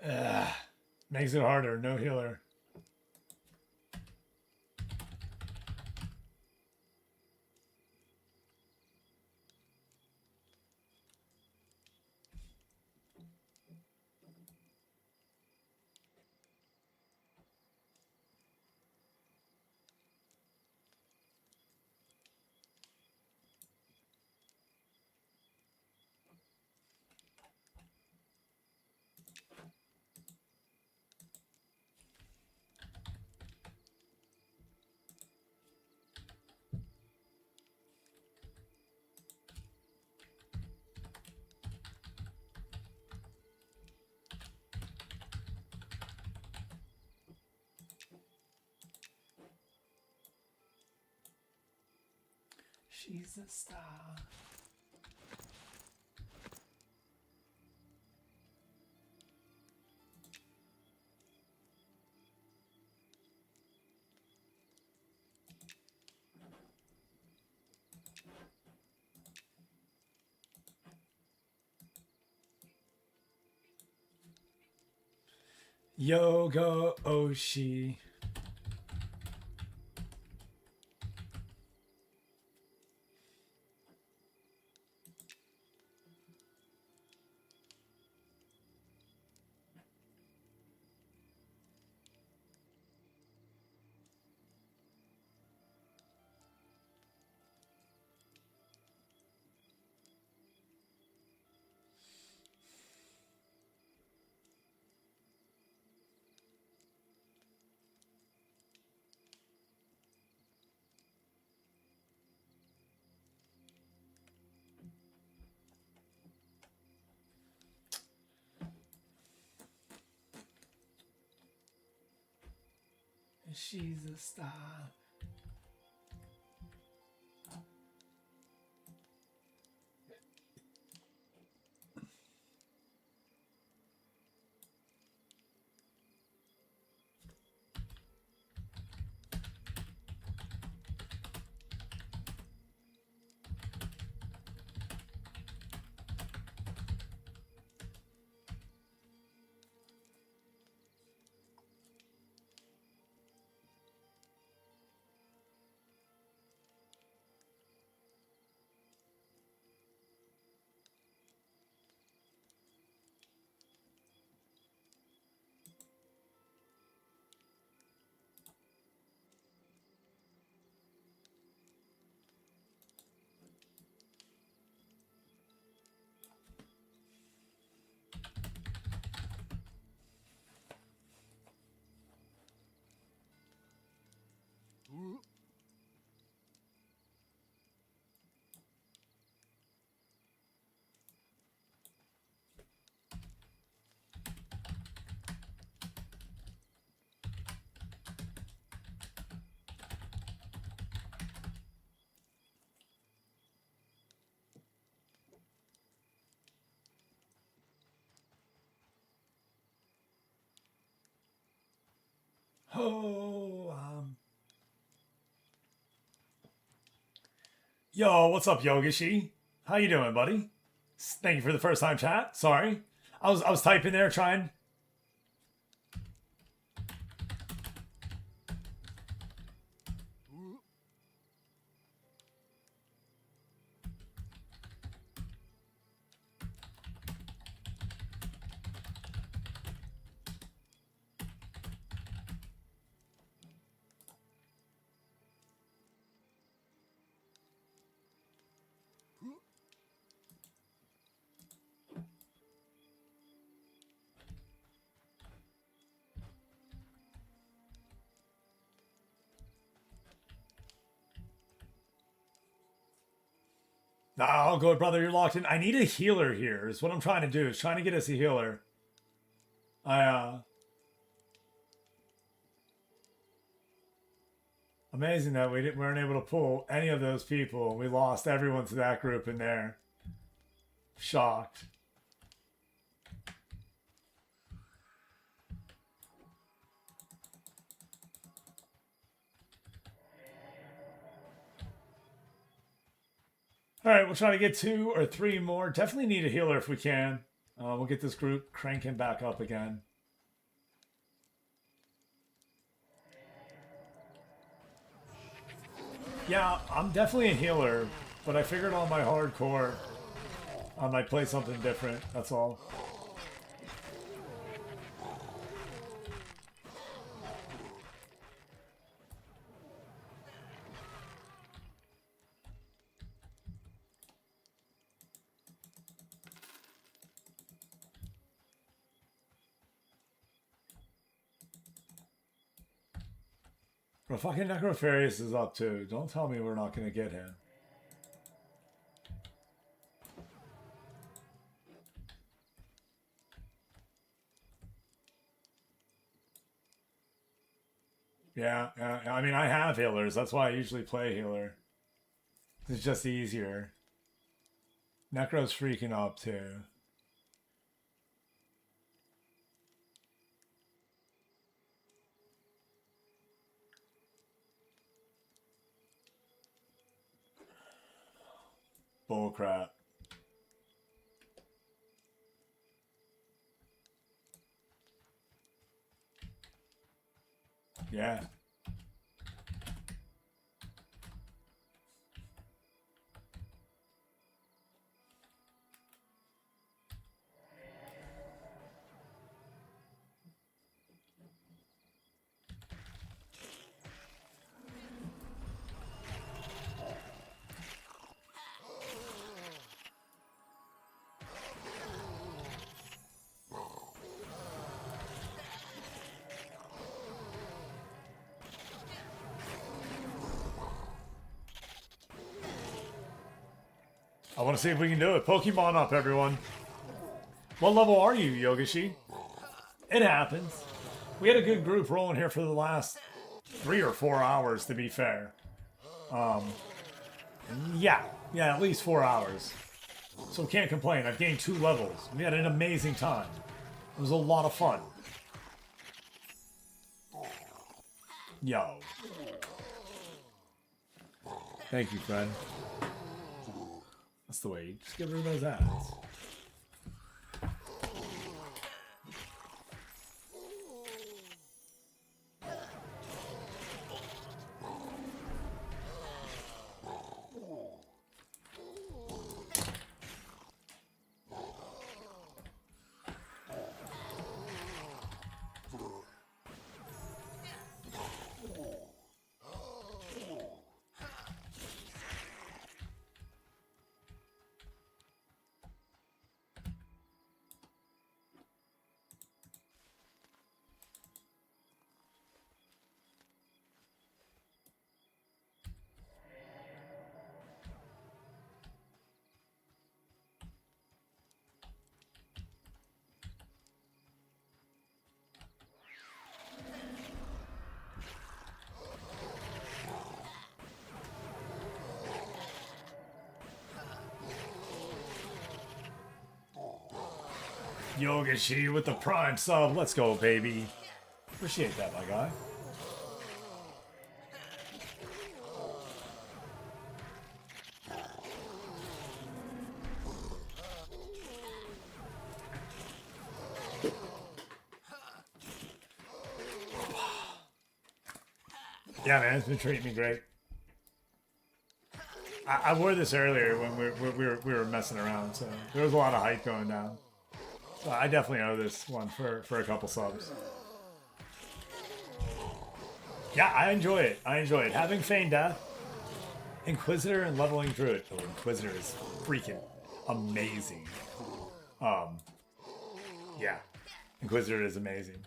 Ugh. Makes it harder. No healer. She's a star. Yoga Oshi. She's a star. Oh, yo, what's up, Yogishi? How you doing, buddy? Thank you for the first time chat. Sorry, I was typing there trying. Nah, all good, brother. You're locked in. I need a healer here. Is what I'm trying to do. Is trying to get us a healer. Amazing that we weren't able to pull any of those people. We lost everyone to that group in there. Shocked. All right, we'll try to get 2 or 3 more. Definitely need a healer if we can. We'll get this group cranking back up again. Yeah, I'm definitely a healer, but I figured on my hardcore, I might play something different. That's all. But fucking Necropharius is up too. Don't tell me we're not going to get him. Yeah, I mean, I have healers. That's why I usually play healer. It's just easier. Necro's freaking up too. Bullcrap. Yeah. I want to see if we can do it. Pokemon up, everyone. What level are you, Yogishi? It happens. We had a good group rolling here for the last 3 or 4 hours to be fair. Yeah, at least 4 hours. So can't complain. I've gained 2 levels. We had an amazing time. It was a lot of fun. Yo. Thank you, friend. That's the way. You just get rid of those ads. Yogashi with the prime sub. Let's go, baby. Appreciate that, my guy. Yeah, man, it's been treating me great. I wore this earlier when we were messing around, so there was a lot of hype going down. So I definitely owe this one for a couple subs. Yeah, I enjoy it. Having Feign Death, Inquisitor, and leveling Druid. Oh, Inquisitor is freaking amazing. Yeah, Inquisitor is amazing.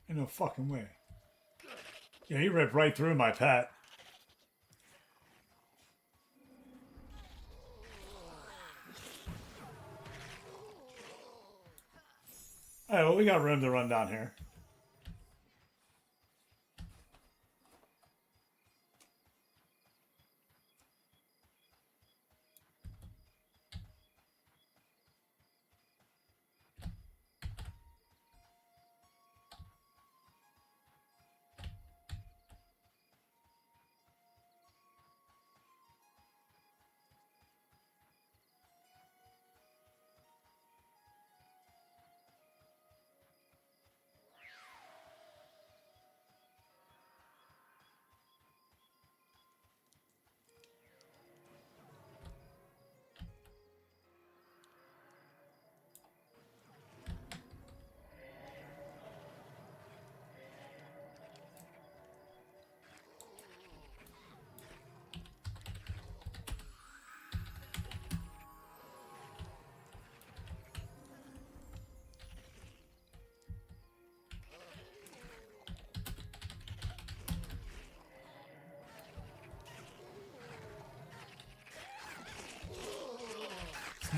In no fucking way. Yeah, he ripped right through my pet. Alright, well, we got room to run down here.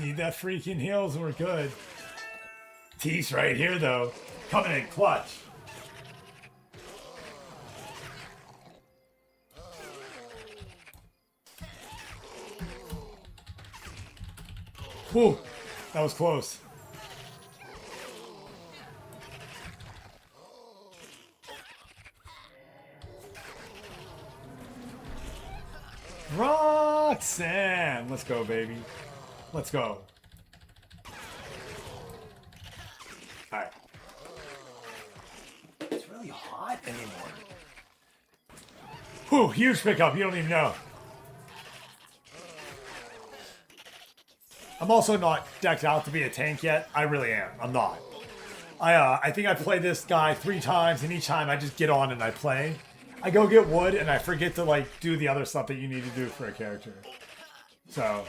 Need that freaking heals and we're good. Tease right here, though. Coming in clutch. Whew. That was close. Roxanne! Let's go, baby. Let's go. Alright. It's really hot anymore. Whew, huge pickup. You don't even know. I'm also not decked out to be a tank yet. I really am. I'm not. I think I've played this guy 3 times, and each time I just get on and I play. I go get wood, and I forget to, like, do the other stuff that you need to do for a character. So...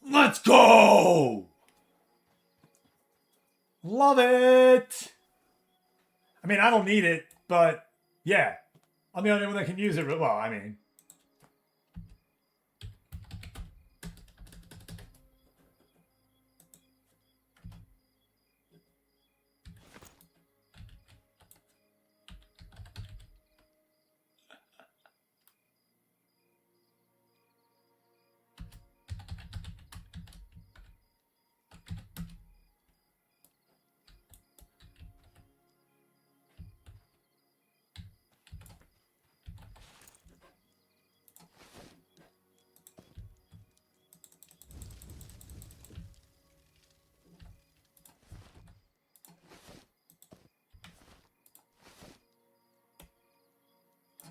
Let's go! Love it! I mean, I don't need it, but yeah. I'm the only one that can use it. Well, I mean...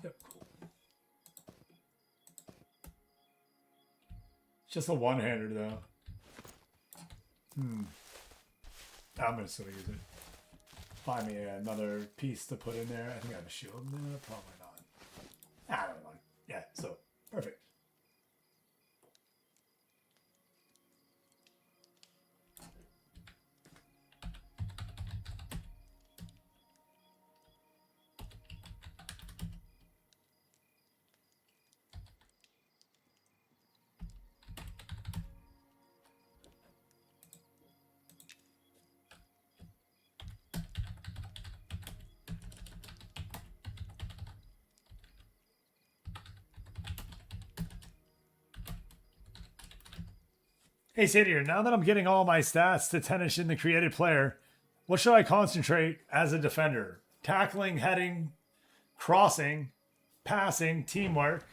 Yep, cool. Just a one-hander, though. I'm going to still use it. Find me another piece to put in there. I think I have a shield in there. Probably not. I don't know. Yeah, so, perfect. Hey, Satyr, now that I'm getting all my stats to 10ish in the created player, what should I concentrate as a defender? Tackling, heading, crossing, passing, teamwork.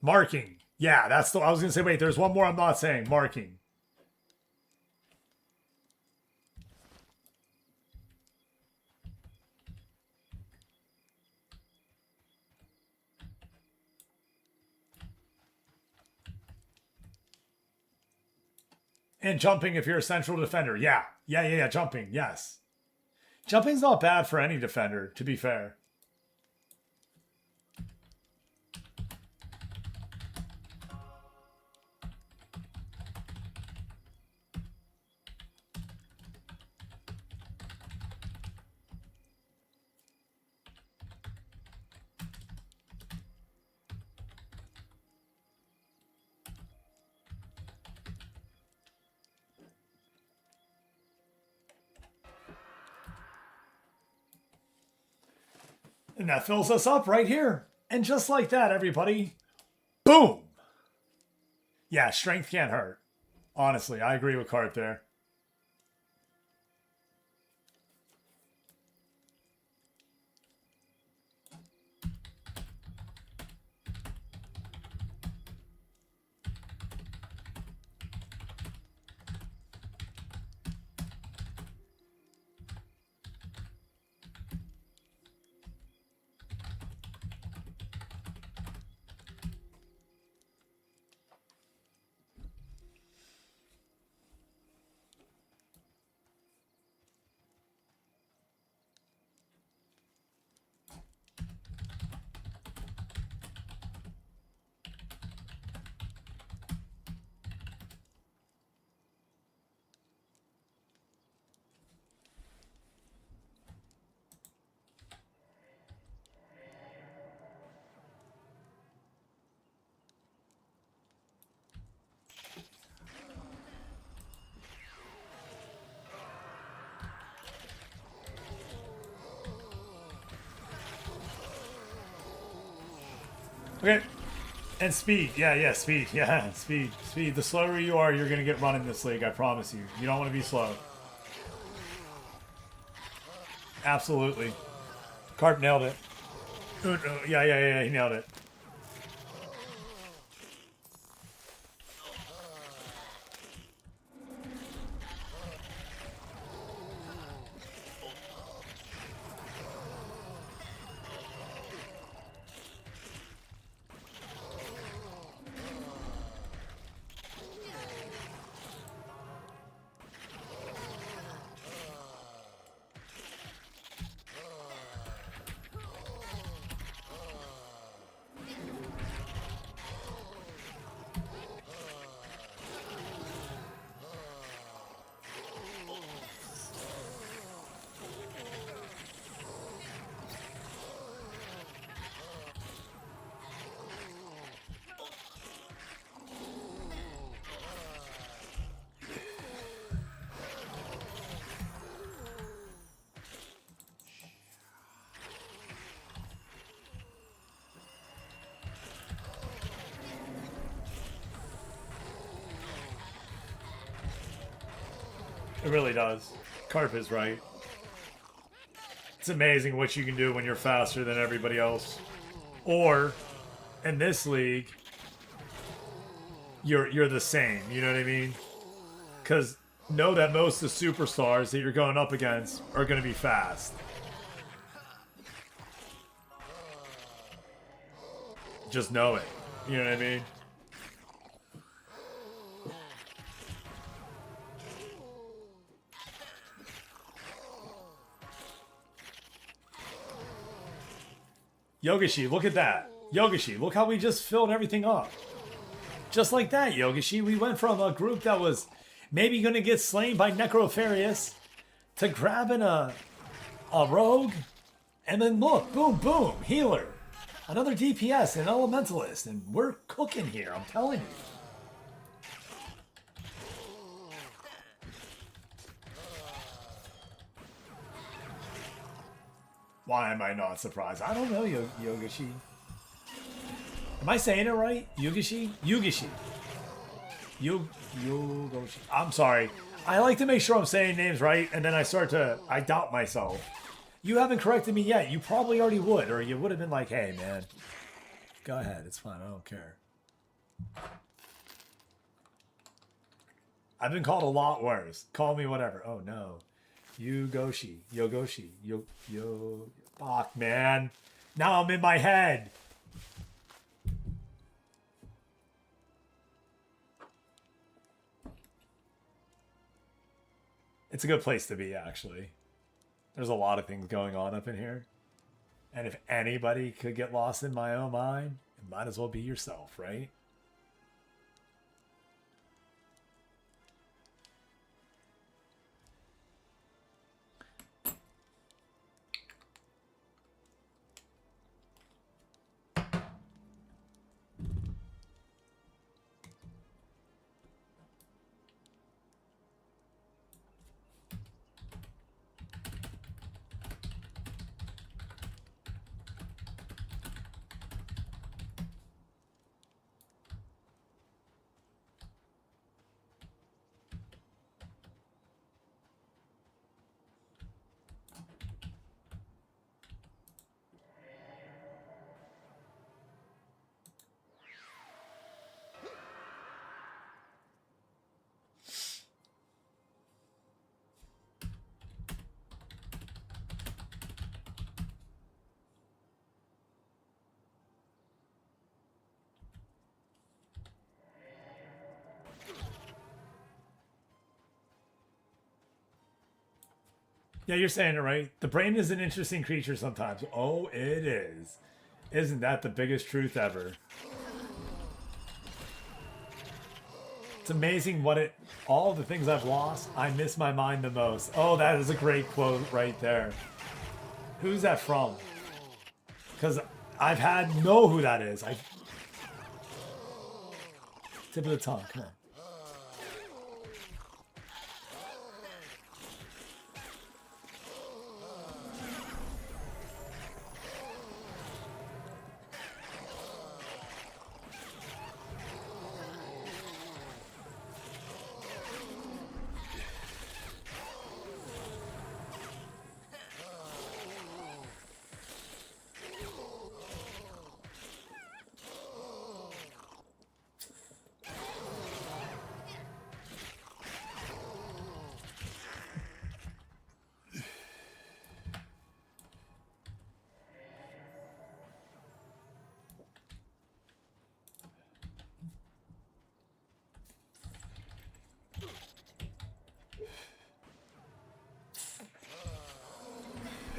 Marking. Yeah, that's the... I was going to say, wait, there's one more I'm not saying. Marking. And jumping if you're a central defender. Yeah. Yeah. Jumping. Yes. Jumping's not bad for any defender, to be fair. And that fills us up right here. And just like that, everybody, boom. Yeah, strength can't hurt. Honestly, I agree with Cart there. Okay. And speed. Yeah, speed. Yeah, speed. The slower you are, you're going to get run in this league. I promise you. You don't want to be slow. Absolutely. Carp nailed it. Yeah, he nailed it. It really does. Carp is right. It's amazing what you can do when you're faster than everybody else. Or, in this league, you're the same. You know what I mean? Because know that most of the superstars that you're going up against are going to be fast. Just know it. You know what I mean? Yogashi, look at that. Yogashi, look how we just filled everything up. Just like that, Yogashi. We went from a group that was maybe going to get slain by Necropharius to grabbing a rogue. And then look, boom, boom, healer. Another DPS, an elementalist. And we're cooking here, I'm telling you. Why am I not surprised? I don't know, Yogashi. Am I saying it right? Yugashi? Yugashi. Yugashi. I'm sorry. I like to make sure I'm saying names right, and then I doubt myself. You haven't corrected me yet. You probably already would, or you would have been like, hey, man. Go ahead. It's fine. I don't care. I've been called a lot worse. Call me whatever. Oh, no. Yogashi. Fuck, man. Now I'm in my head. It's a good place to be, actually. There's a lot of things going on up in here. And if anybody could get lost in my own mind, it might as well be yourself, right? Yeah, you're saying it right. The brain is an interesting creature sometimes. Oh, it is. Isn't that the biggest truth ever? It's amazing all the things I've lost, I miss my mind the most. Oh, that is a great quote right there. Who's that from? Because know who that is. Tip of the tongue, come on.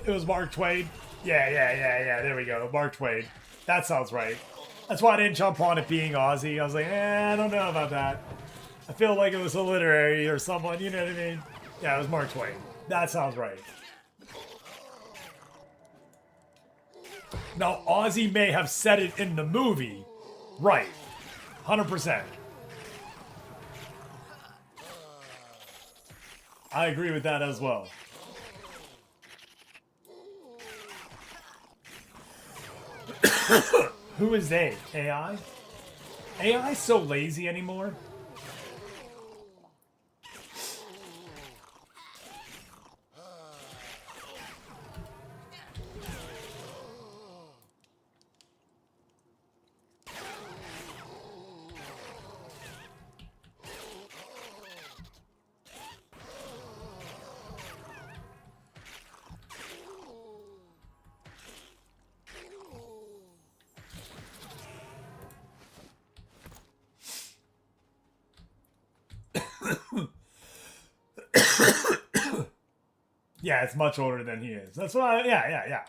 It was Mark Twain. Yeah. There we go. Mark Twain. That sounds right. That's why I didn't jump on it being Aussie. I was like, I don't know about that. I feel like it was a literary or someone, you know what I mean? Yeah, it was Mark Twain. That sounds right. Now, Ozzy may have said it in the movie. Right. 100%. I agree with that as well. Who is they? AI? AI is so lazy anymore. Yeah, it's much older than he is. That's why, yeah.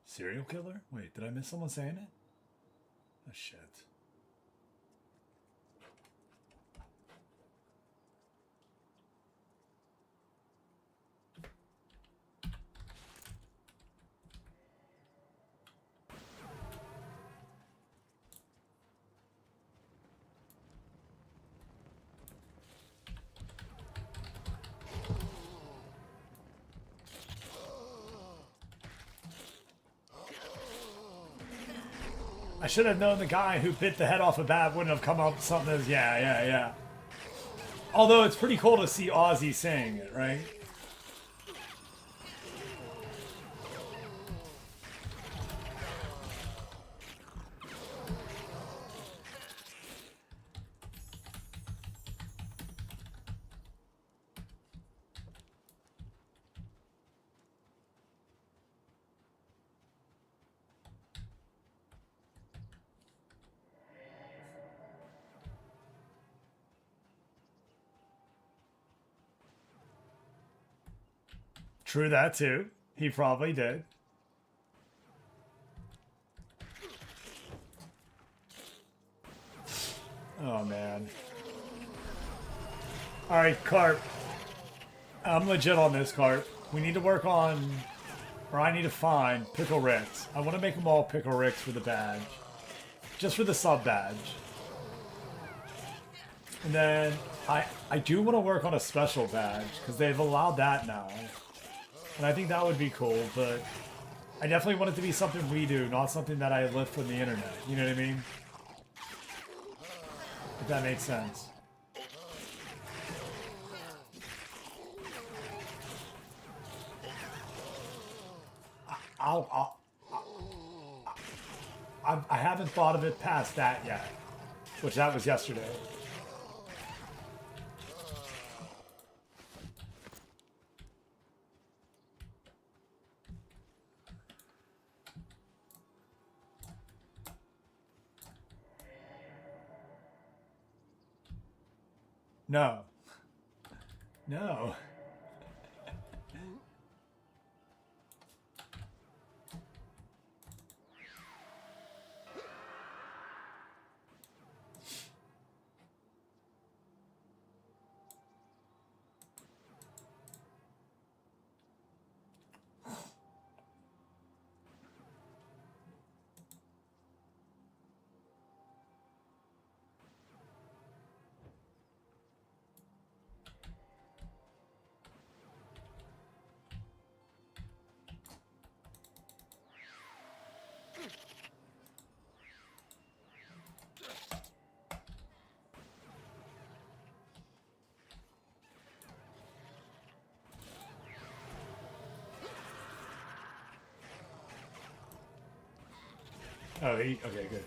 Serial killer? Wait, did I miss someone saying it? Oh, shit. I should have known the guy who bit the head off a bat wouldn't have come up with something as, yeah. Although it's pretty cool to see Ozzy saying it, right? True that too. He probably did. Oh man. Alright, Carp. I'm legit on this, Carp. We need to work on, or I need to find Pickle Ricks. I want to make them all Pickle Ricks for the badge. Just for the sub badge. And then I do want to work on a special badge, because they've allowed that now. And I think that would be cool, but I definitely want it to be something we do, not something that I lift from the internet. You know what I mean? If that makes sense. I haven't thought of it past that yet, which that was yesterday. No. No. Oh, okay, good.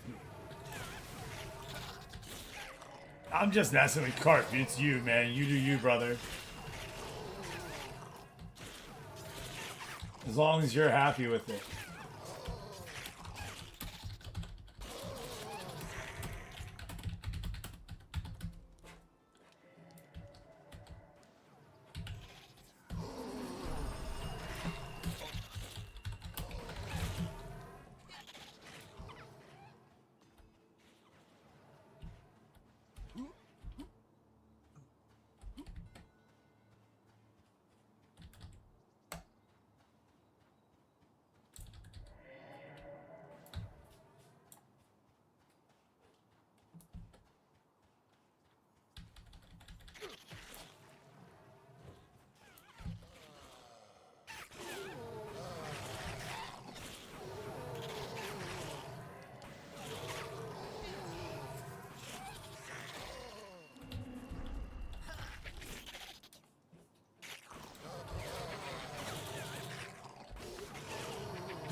I'm just messing with Carp. It's you, man. You do you, brother. As long as you're happy with it.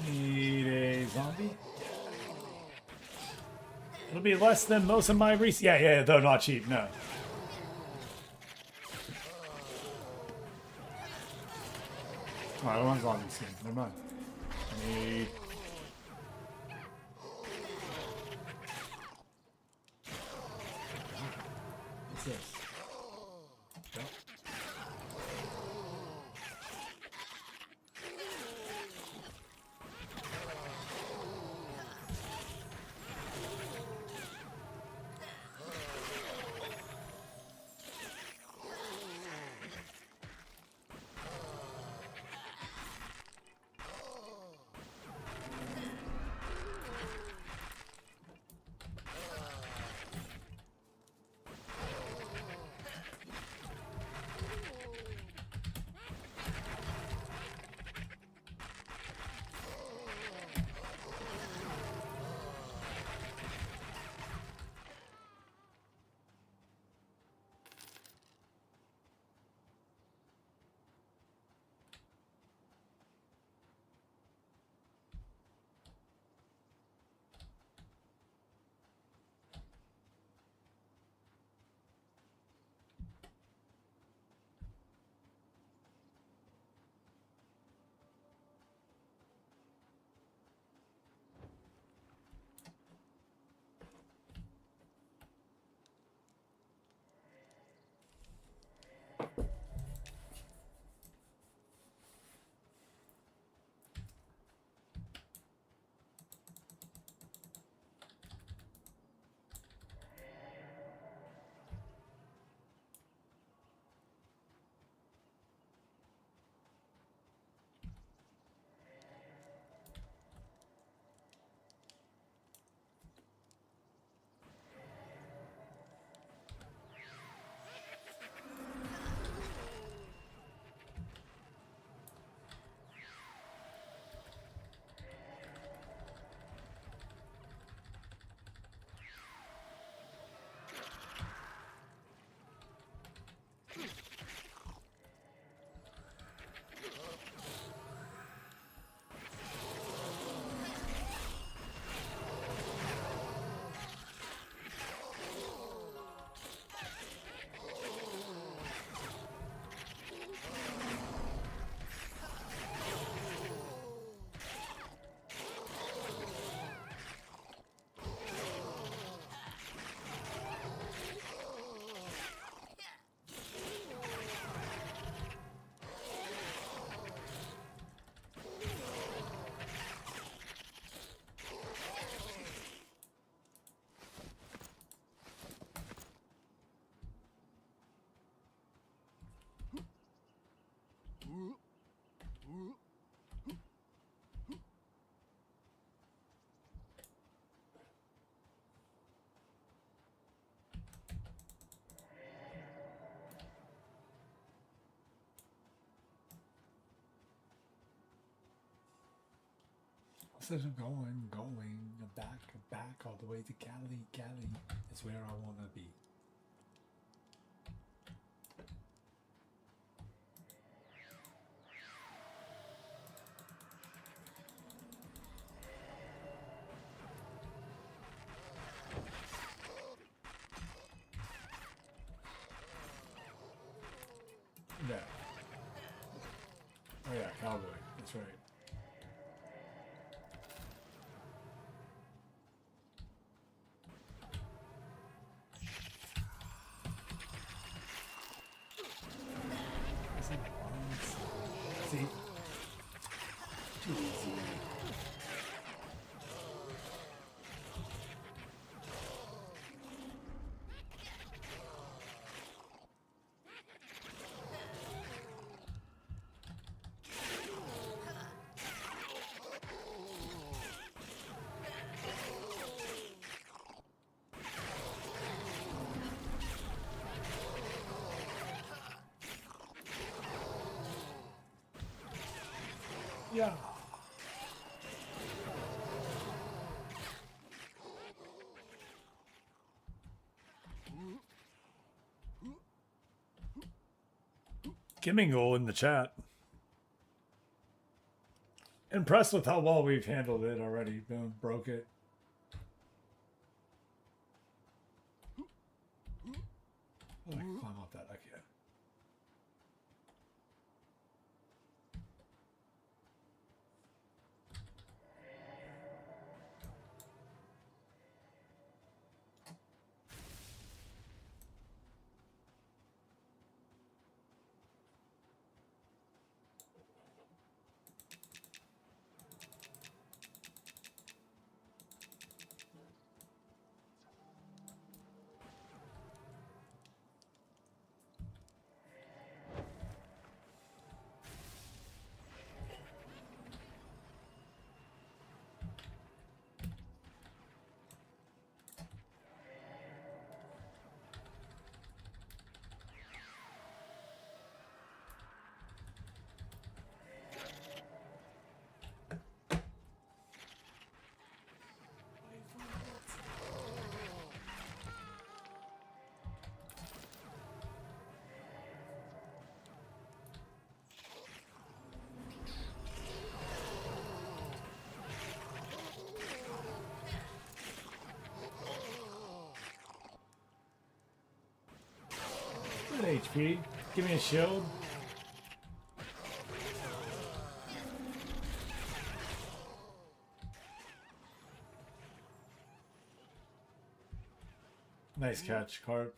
Need a zombie? It'll be less than most of my recent. Yeah, though not cheap, no. Oh, I don't want zombies here. Never mind. Need. What's this? Nope. So going back all the way to Cali. Cali is where I want to be. Yeah. Gimmingle in the chat. Impressed with how well we've handled it already. Boom, broke it. Oh, I can climb up that. I can't. Good HP. Give me a shield. Nice catch, Carp.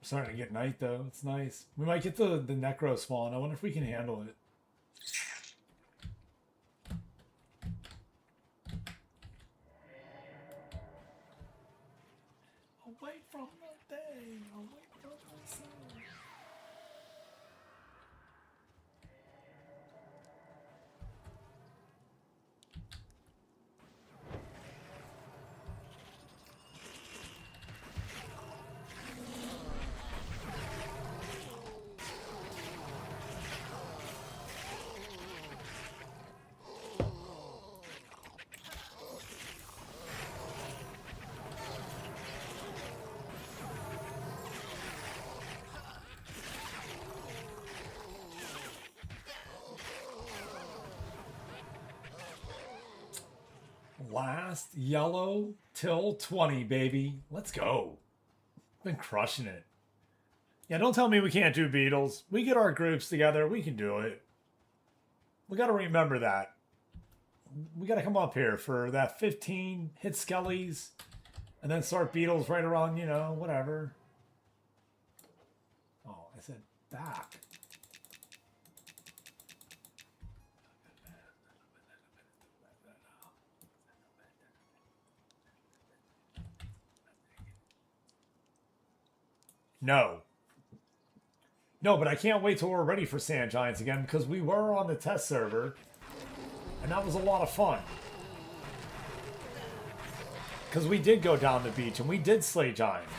Starting to get night though. It's nice. We might get the Necro spawn. I wonder if we can handle it. Away from the day. Away from the sun. Last yellow till 20, baby. Let's go. Been crushing it. Yeah, don't tell me we can't do beetles. We get our groups together. We can do it. We got to remember that. We got to come up here for that 15, hit skellies, and then start beetles right around, you know, whatever. Oh, I said back. No. No, but I can't wait till we're ready for Sand Giants again because we were on the test server and that was a lot of fun. Because we did go down the beach and we did slay giants.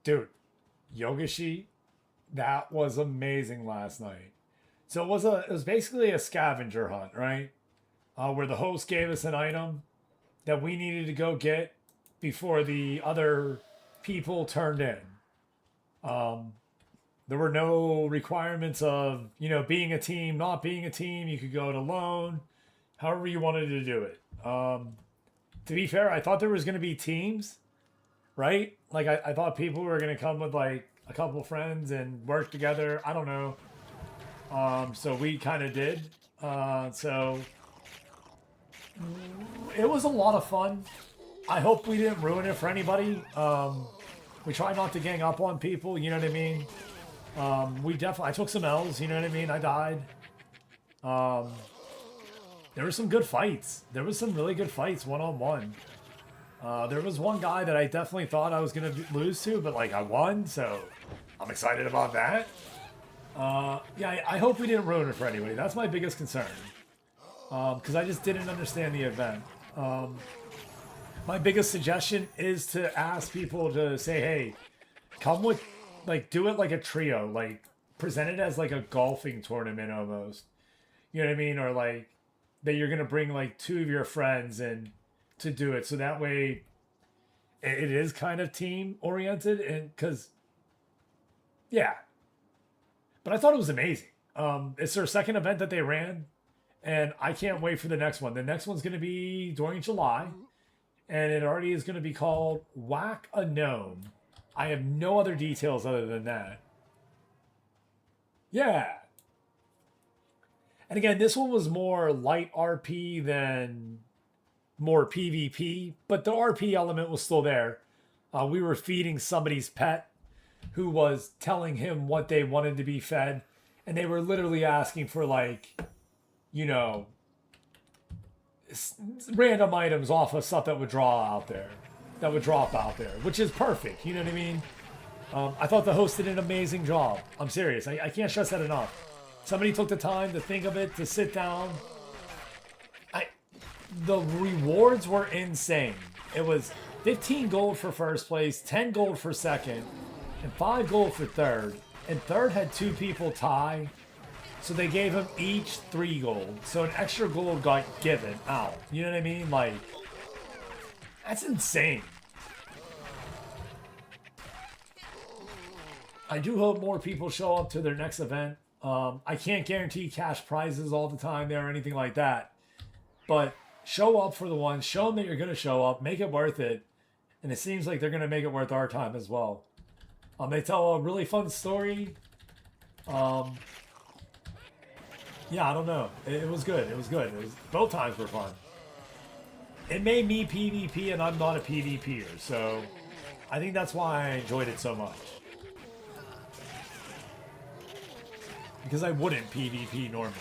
Dude, Yogashi, that was amazing last night. So it was basically a scavenger hunt, right? Where the host gave us an item that we needed to go get before the other people turned in. Um, there were no requirements of, being a team, not being a team. You could go it alone, however you wanted to do it. To be fair, I thought there was going to be teams, right? Like, I thought people were going to come with, like, a couple friends and work together. I don't know. So we kind of did. So it was a lot of fun. I hope we didn't ruin it for anybody. We try not to gang up on people, you know what I mean? I took some L's, you know what I mean? I died. There were some good fights. There was some really good fights one-on-one. There was one guy that I definitely thought I was going to lose to, but like I won, so I'm excited about that. Yeah, I hope we didn't ruin it for anybody. That's my biggest concern. Because I just didn't understand the event. My biggest suggestion is to ask people to say, hey, come with, like, do it like a trio. Like, present it as like a golfing tournament almost. You know what I mean? Or like, that you're going to bring like 2 of your friends and to do it. So that way it is kind of team oriented. And because, yeah. But I thought it was amazing. It's their second event that they ran. And I can't wait for the next one. The next one's going to be during July. And it already is going to be called Whack a Gnome. I have no other details other than that. Yeah. And again, this one was more light RP than more PvP. But the RP element was still there. We were feeding somebody's pet who was telling him what they wanted to be fed. And they were literally asking for, like, random items off of stuff that would drop out there, which is perfect. You know what I mean? I thought the host did an amazing job. I'm serious. I can't stress that enough. Somebody took the time to think of it, to sit down. The rewards were insane. It was 15 gold for first place, 10 gold for second, and 5 gold for third. And third had 2 people tie. So they gave him each 3 gold. So an extra gold got given out. You know what I mean? Like, that's insane. I do hope more people show up to their next event. I can't guarantee cash prizes all the time there or anything like that. But show up for the one. Show them that you're going to show up. Make it worth it. And it seems like they're going to make it worth our time as well. They tell a really fun story. Yeah, I don't know. It was good. It was good. Both times were fun. It made me PvP, and I'm not a PvPer, so I think that's why I enjoyed it so much. Because I wouldn't PvP normally.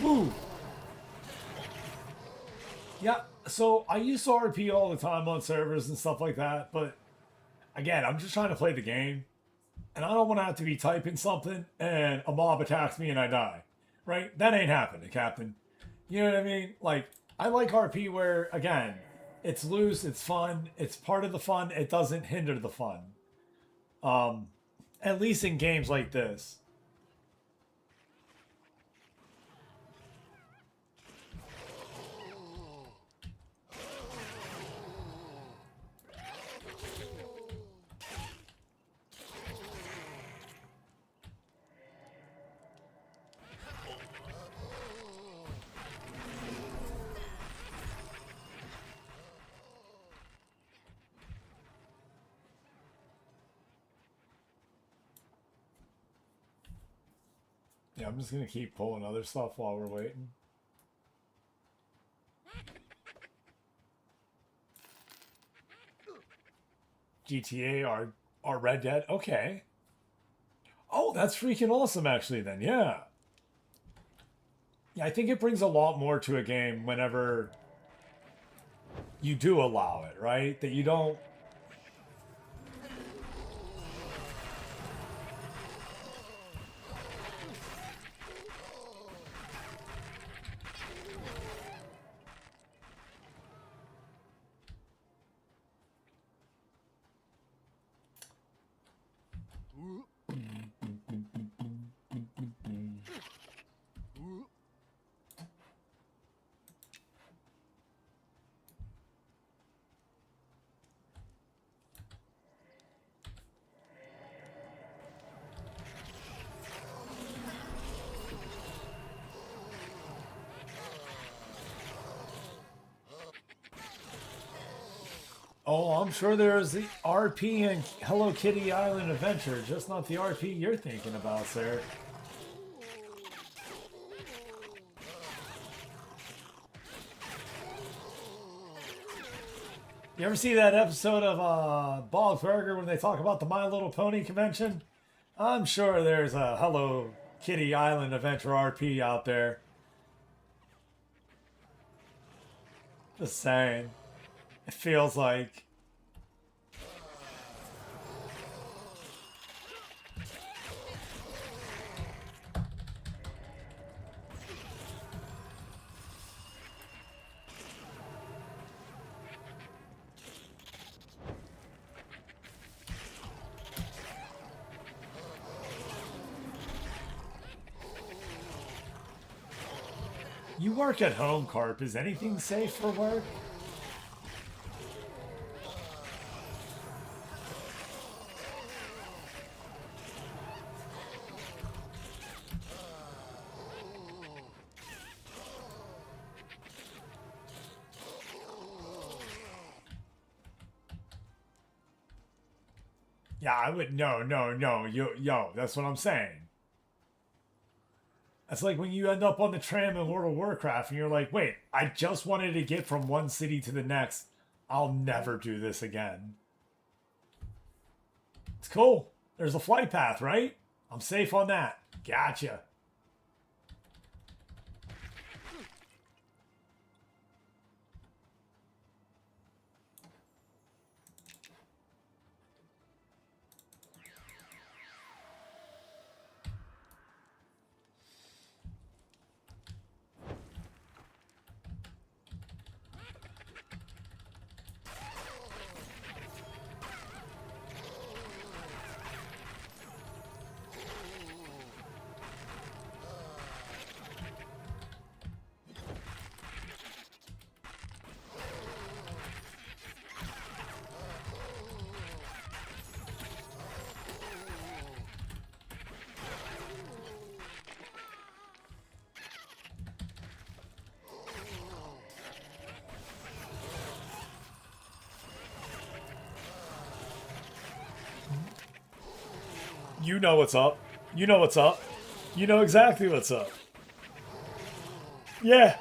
Woo! Yeah, so I used to RP all the time on servers and stuff like that, but again, I'm just trying to play the game, and I don't want to have to be typing something and a mob attacks me and I die, right? That ain't happening, Captain. You know what I mean? Like, I like RP where, again, it's loose, it's fun, it's part of the fun, it doesn't hinder the fun. At least in games like this. Yeah, I'm just gonna keep pulling other stuff while we're waiting. GTA or Red Dead. Okay. Oh, that's freaking awesome, actually. Then, yeah. Yeah, I think it brings a lot more to a game whenever you do allow it, right? That you don't. Oh, I'm sure there's the RP and Hello Kitty Island Adventure, just not the RP you're thinking about, sir. You ever see that episode of Bob's Burger when they talk about the My Little Pony convention? I'm sure there's a Hello Kitty Island Adventure RP out there. Just saying. It feels like. You work at home, Carp. Is anything safe for work? Yeah, I would. No, no, no. Yo, that's what I'm saying. That's like when you end up on the tram in World of Warcraft and you're like, wait, I just wanted to get from one city to the next. I'll never do this again. It's cool. There's a flight path, right? I'm safe on that. Gotcha. You know what's up. You know what's up. You know exactly what's up. Yeah.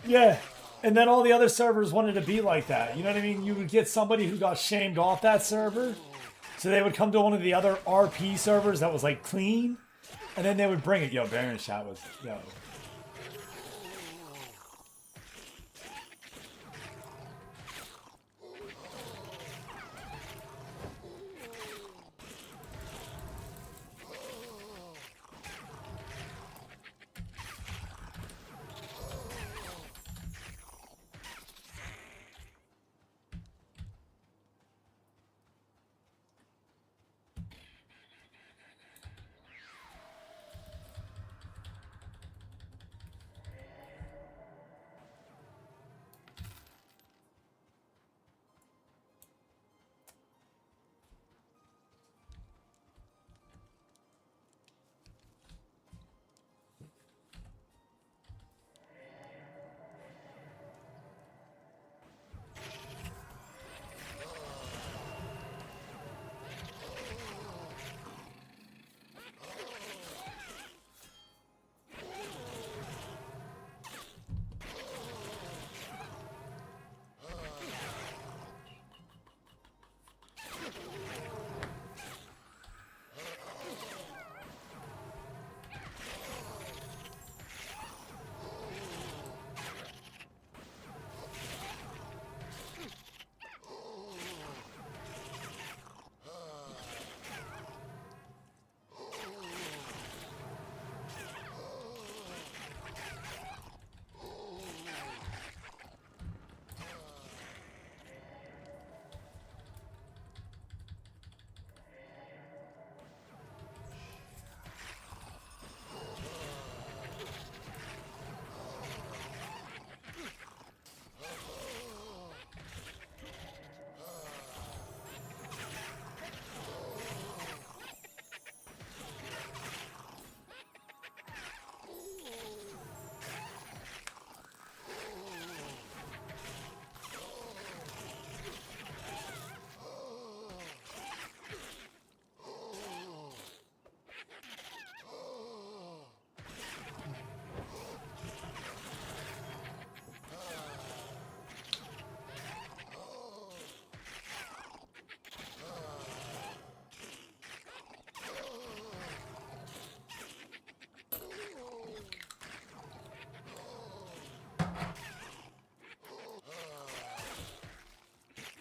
Yeah. And then all the other servers wanted to be like that. You know what I mean? You would get somebody who got shamed off that server. So they would come to one of the other RP servers that was like clean. And then they would bring it. Yo, Baron Shot was, yo.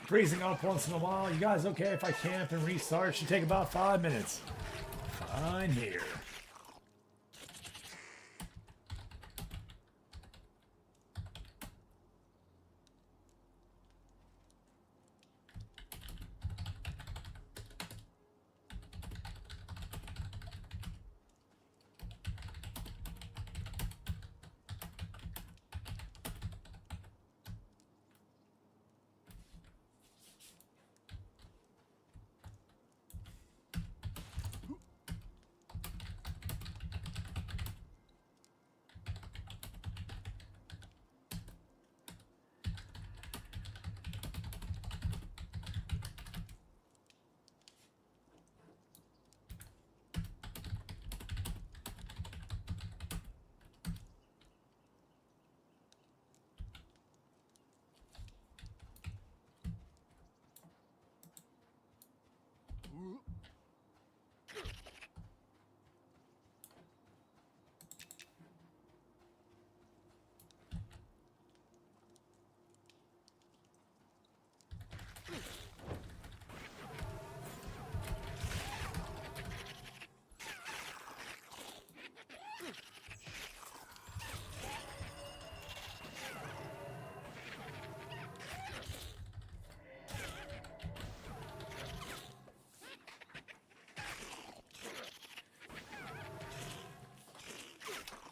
freezing up once in a while. You guys okay if I camp and restart? Should take about 5 minutes. Fine here.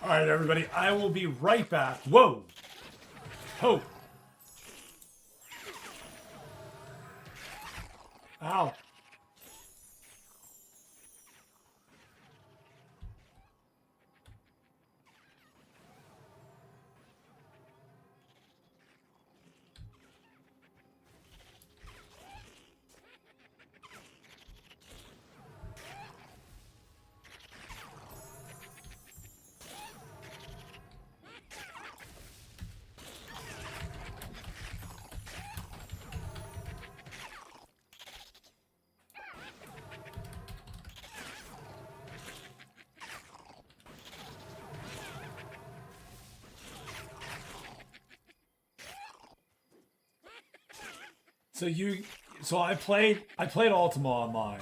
All right, everybody, I will be right back. Whoa. Ho. Ow. So I played Ultima on mine.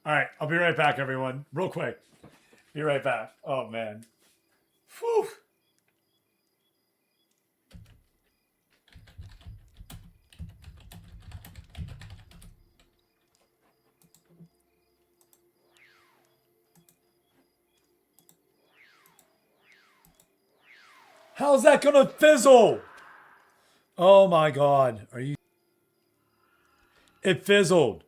All right, I'll be right back, everyone. Real quick. Be right back. Oh, man. Whew. How's that gonna fizzle? Oh my god. Are you... It fizzled.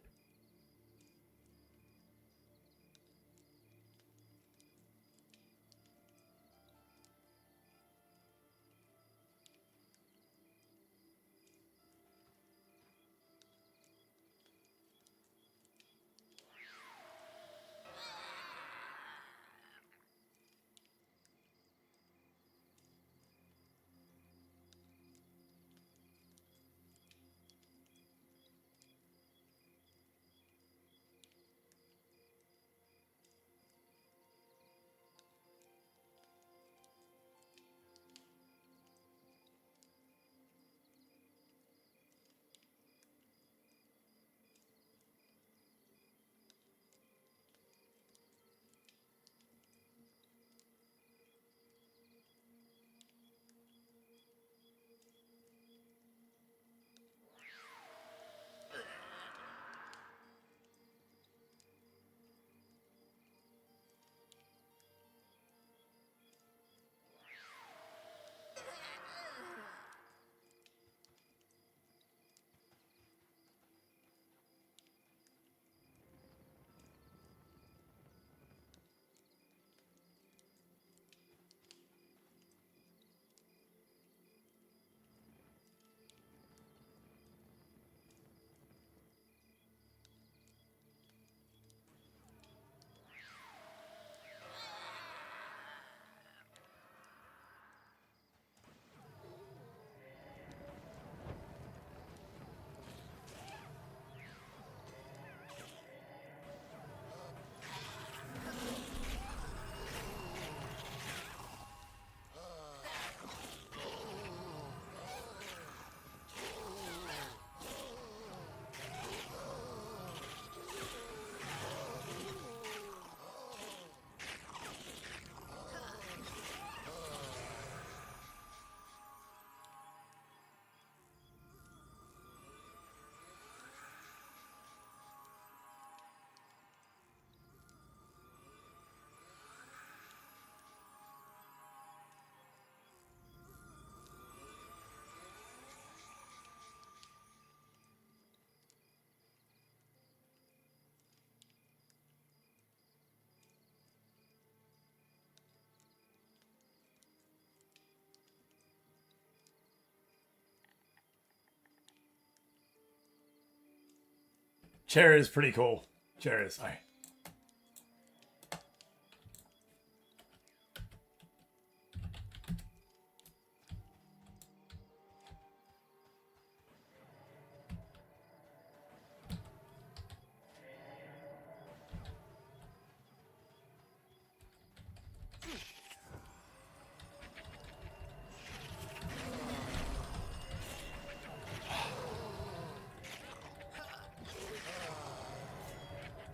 Chair is pretty cool. Chair is. All right.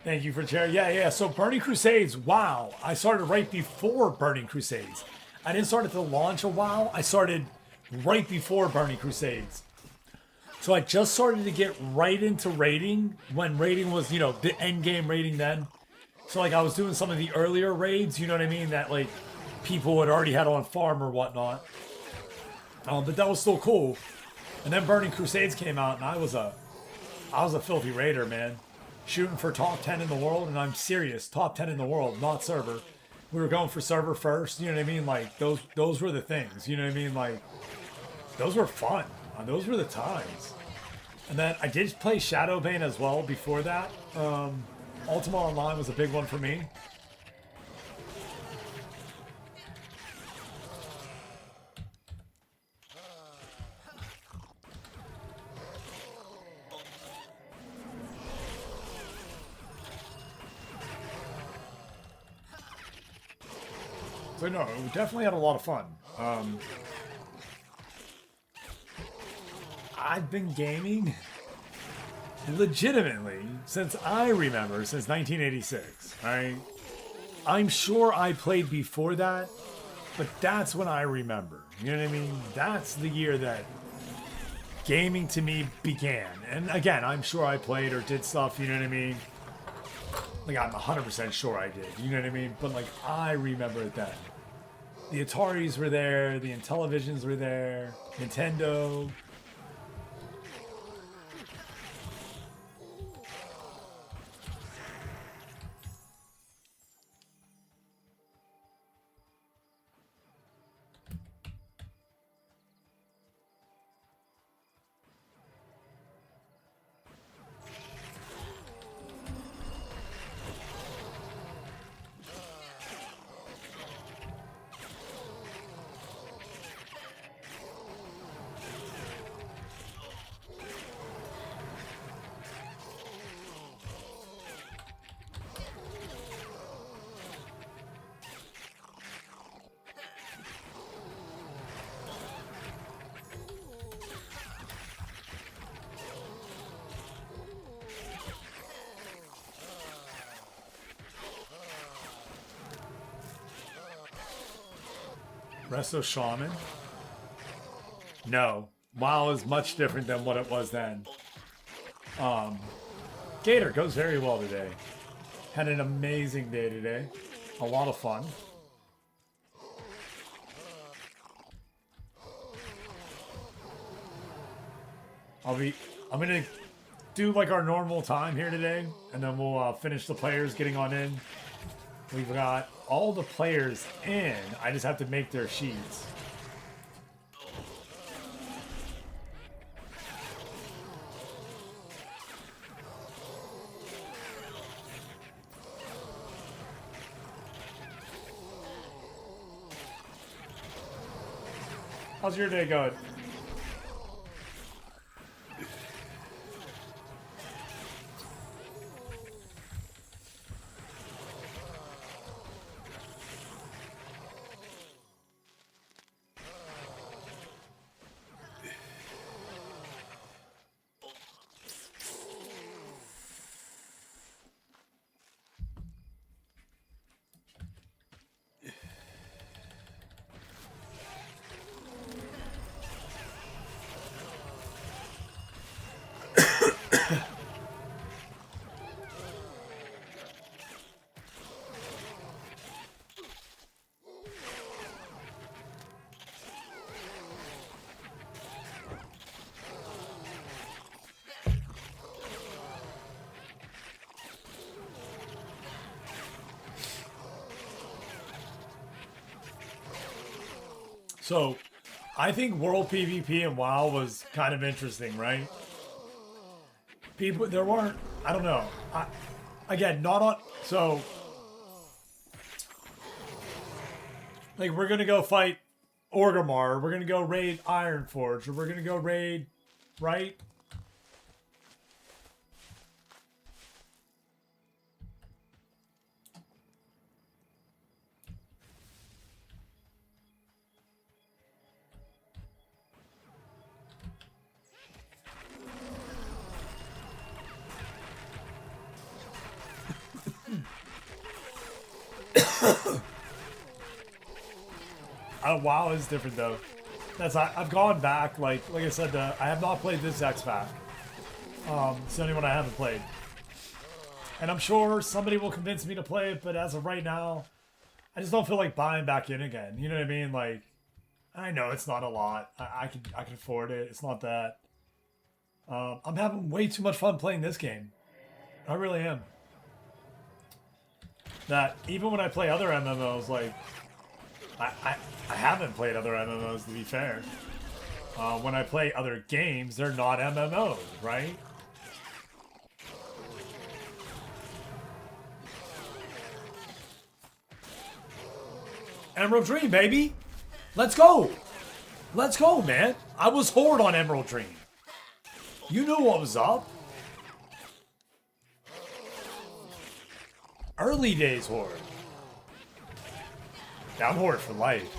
Thank you for chair. Yeah. So Burning Crusades, WoW. I started right before Burning Crusades. I didn't start at the launch of WoW. I started right before Burning Crusades. So I just started to get right into raiding when raiding was, the end game raiding then. So like I was doing some of the earlier raids, you know what I mean? That like people had already had on farm or whatnot. But that was still cool. And then Burning Crusades came out, and I was a filthy raider, man. Shooting for top 10 in the world, and I'm serious, top 10 in the world, not server. We were going for server first, you know what I mean? Like those were the things, you know what I mean? Like those were fun. Those were the times. And then I did play Shadowbane as well before that. Ultima Online was a big one for me. So no, we definitely had a lot of fun. I've been gaming legitimately since I remember, since 1986. I'm sure I played before that, but that's when I remember. You know what I mean? That's the year that gaming to me began. And again, I'm sure I played or did stuff, you know what I mean? Like, I'm 100% sure I did, you know what I mean? But, like, I remember it then. The Ataris were there, the Intellivisions were there, Nintendo. Resto Shaman? No. WoW is much different than what it was then. Gator goes very well today. Had an amazing day today. A lot of fun. I'm gonna do like our normal time here today, and then we'll finish the players getting on in. We've got all the players in. I just have to make their sheets. How's your day going? So, I think World PvP and WoW was kind of interesting, right? There weren't I don't know. Again, not on. So, like, we're gonna go fight Orgrimmar. We're gonna go raid Ironforge, or we're gonna go raid, right? WoW is different though. I've gone back, like I said, I have not played this X-Pack. It's the only one I haven't played. And I'm sure somebody will convince me to play it, but as of right now, I just don't feel like buying back in again. You know what I mean? Like, I know it's not a lot. I can afford it. It's not that. I'm having way too much fun playing this game. I really am. That even when I play other MMOs, like, I haven't played other MMOs, to be fair. When I play other games, they're not MMOs, right? Emerald Dream, baby! Let's go! Let's go, man! I was Horde on Emerald Dream. You knew what was up. Early days Horde. Yeah, I'm Horde for life.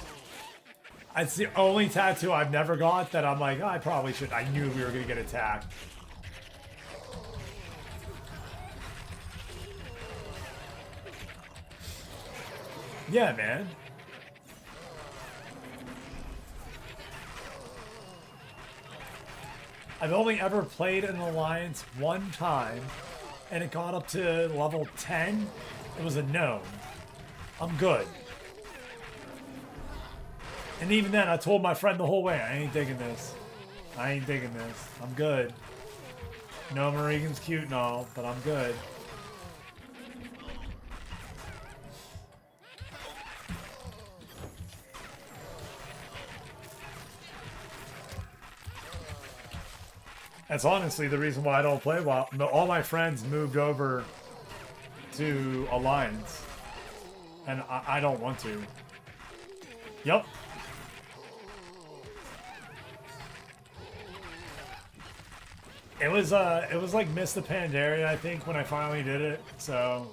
It's the only tattoo I've never got that I'm like, oh, I probably should. I knew we were going to get attacked. Yeah, man. I've only ever played an alliance one time, and it got up to level 10. It was a gnome. I'm good. And even then, I told my friend the whole way, I ain't digging this. I ain't digging this. I'm good. No, Marigan's cute and all, but I'm good. That's honestly the reason why I don't play WoW. All my friends moved over to Alliance, and I don't want to. Yep. It was like Miss the Pandaria, I think, when I finally did it. So.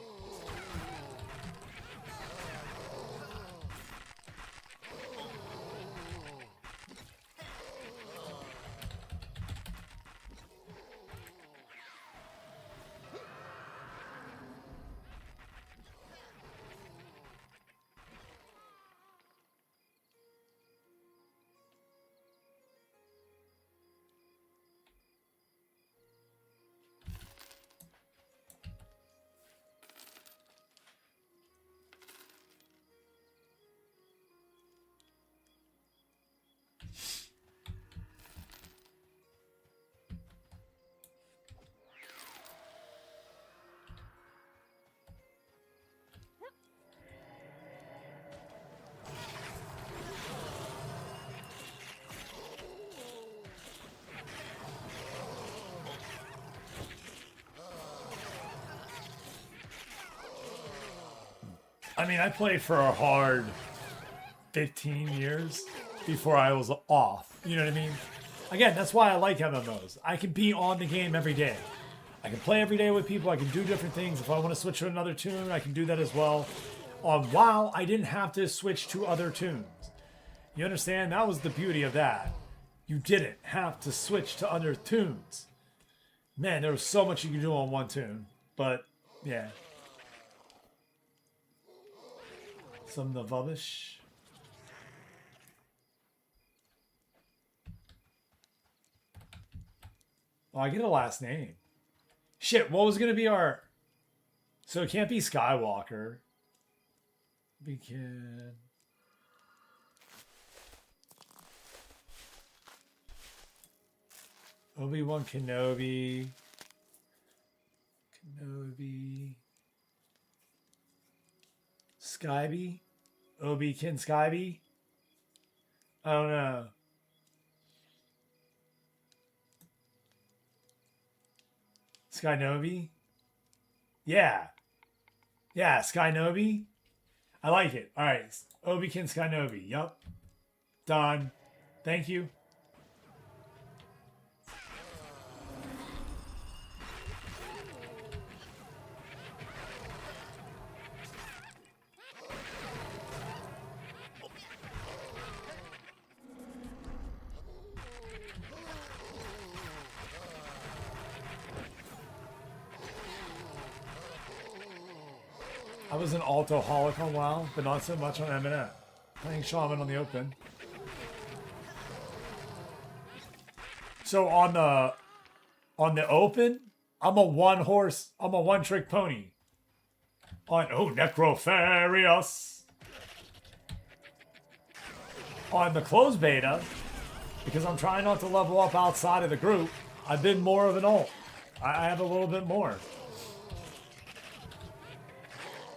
I mean, I played for a hard 15 years before I was off. You know what I mean? Again, that's why I like MMOs. I can be on the game every day. I can play every day with people. I can do different things. If I want to switch to another tune, I can do that as well. On WoW, I didn't have to switch to other tunes. You understand? That was the beauty of that. You didn't have to switch to other tunes. Man, there was so much you could do on one tune. But, yeah. Some of the rubbish. Oh, I get a last name. Shit, what was going to be our... So it can't be Skywalker. Obikin. Obi-Wan Kenobi. Skyby? Obikin Skyby? I don't know. Skynobi? Yeah. Yeah, Skynobi. I like it. All right. Obikin Skynobi. Yup. Done. Thank you. I was an altoholic on WoW, but not so much on M&F. Playing Shaman on the open. So on the open, I'm a one-trick pony. On Necropharius. On the closed beta, because I'm trying not to level up outside of the group, I've been more of an ult. I have a little bit more.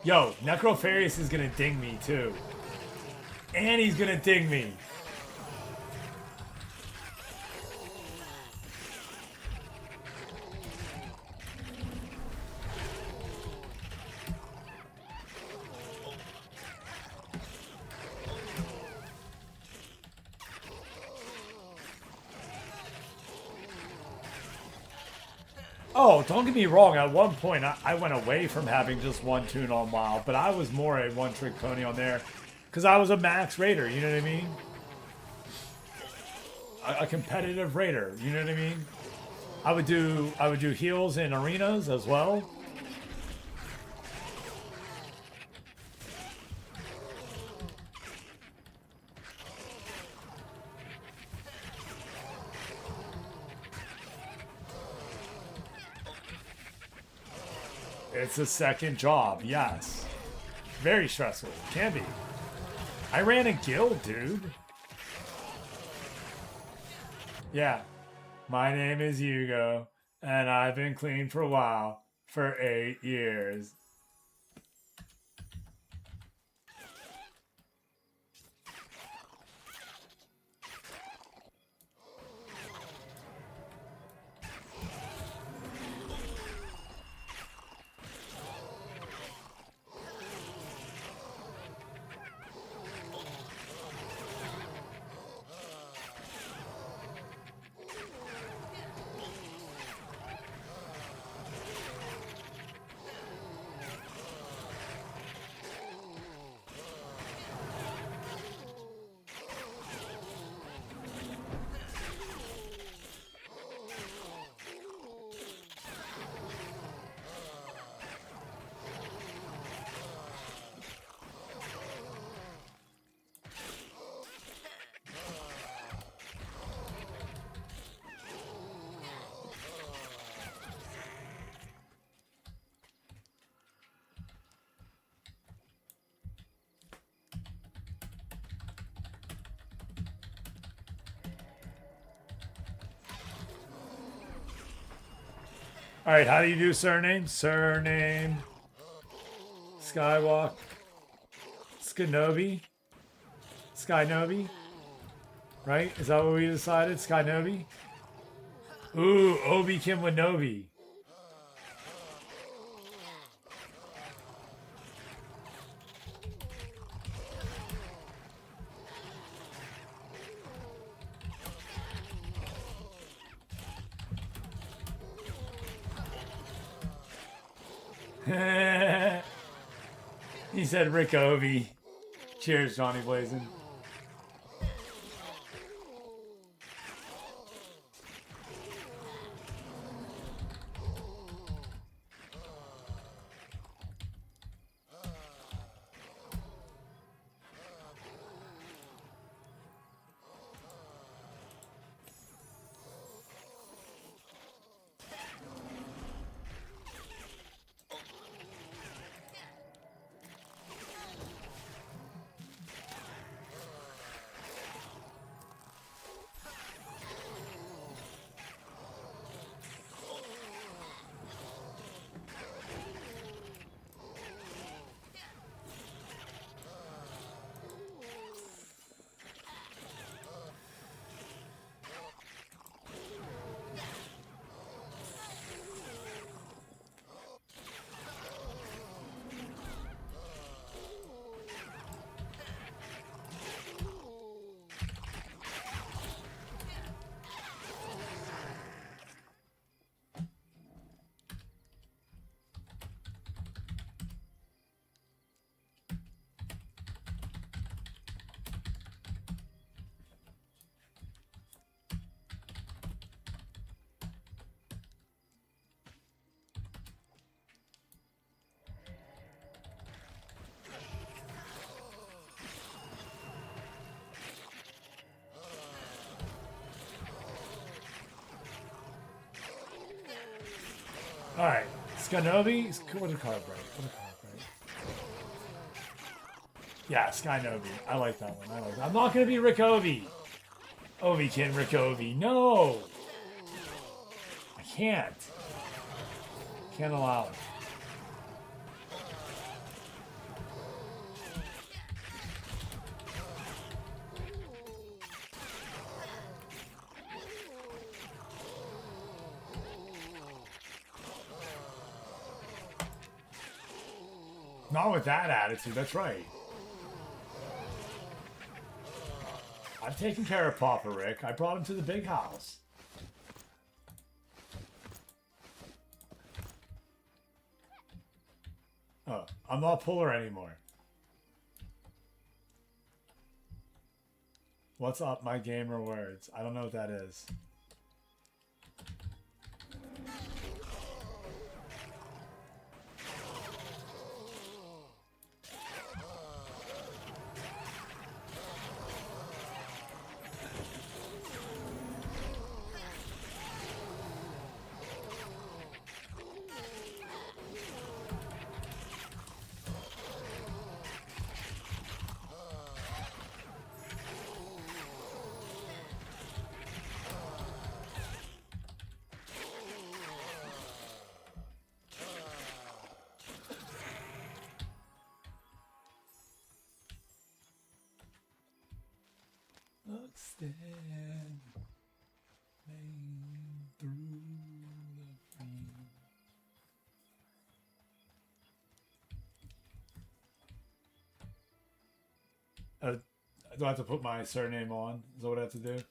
Yo, Necropharius is gonna ding me too. And he's gonna ding me. Oh, don't get me wrong. At one point, I went away from having just one tune on WoW, but I was more a one-trick pony on there because I was a max raider. You know what I mean? A competitive raider. You know what I mean? I would do heals in arenas as well. It's a second job, yes. Very stressful. Can be. I ran a guild, dude. Yeah. My name is Hugo, and I've been clean for a while. For 8 years. All right, how do you do surname? Surname. Skywalk. Skinobi. Skynobi. Right? Is that what we decided? Skynobi? Ooh, Obikin Wanobi. He said Rick Obi. Cheers, Johnny Blazin'. All right, Skynobi. What a card break. What a card break. Yeah, Skynobi. I like that one. I like that. I'm not gonna be Rick Obi. Obikin, Rick Obi. No, I can't. Can't allow it. Not with that attitude, that's right. I've taken care of Papa Rick. I brought him to the big house. Oh, I'm not Puller anymore. What's up, my gamer words? I don't know what that is. Look, stand through the rain. Do I have to put my surname on? Is that what I have to do?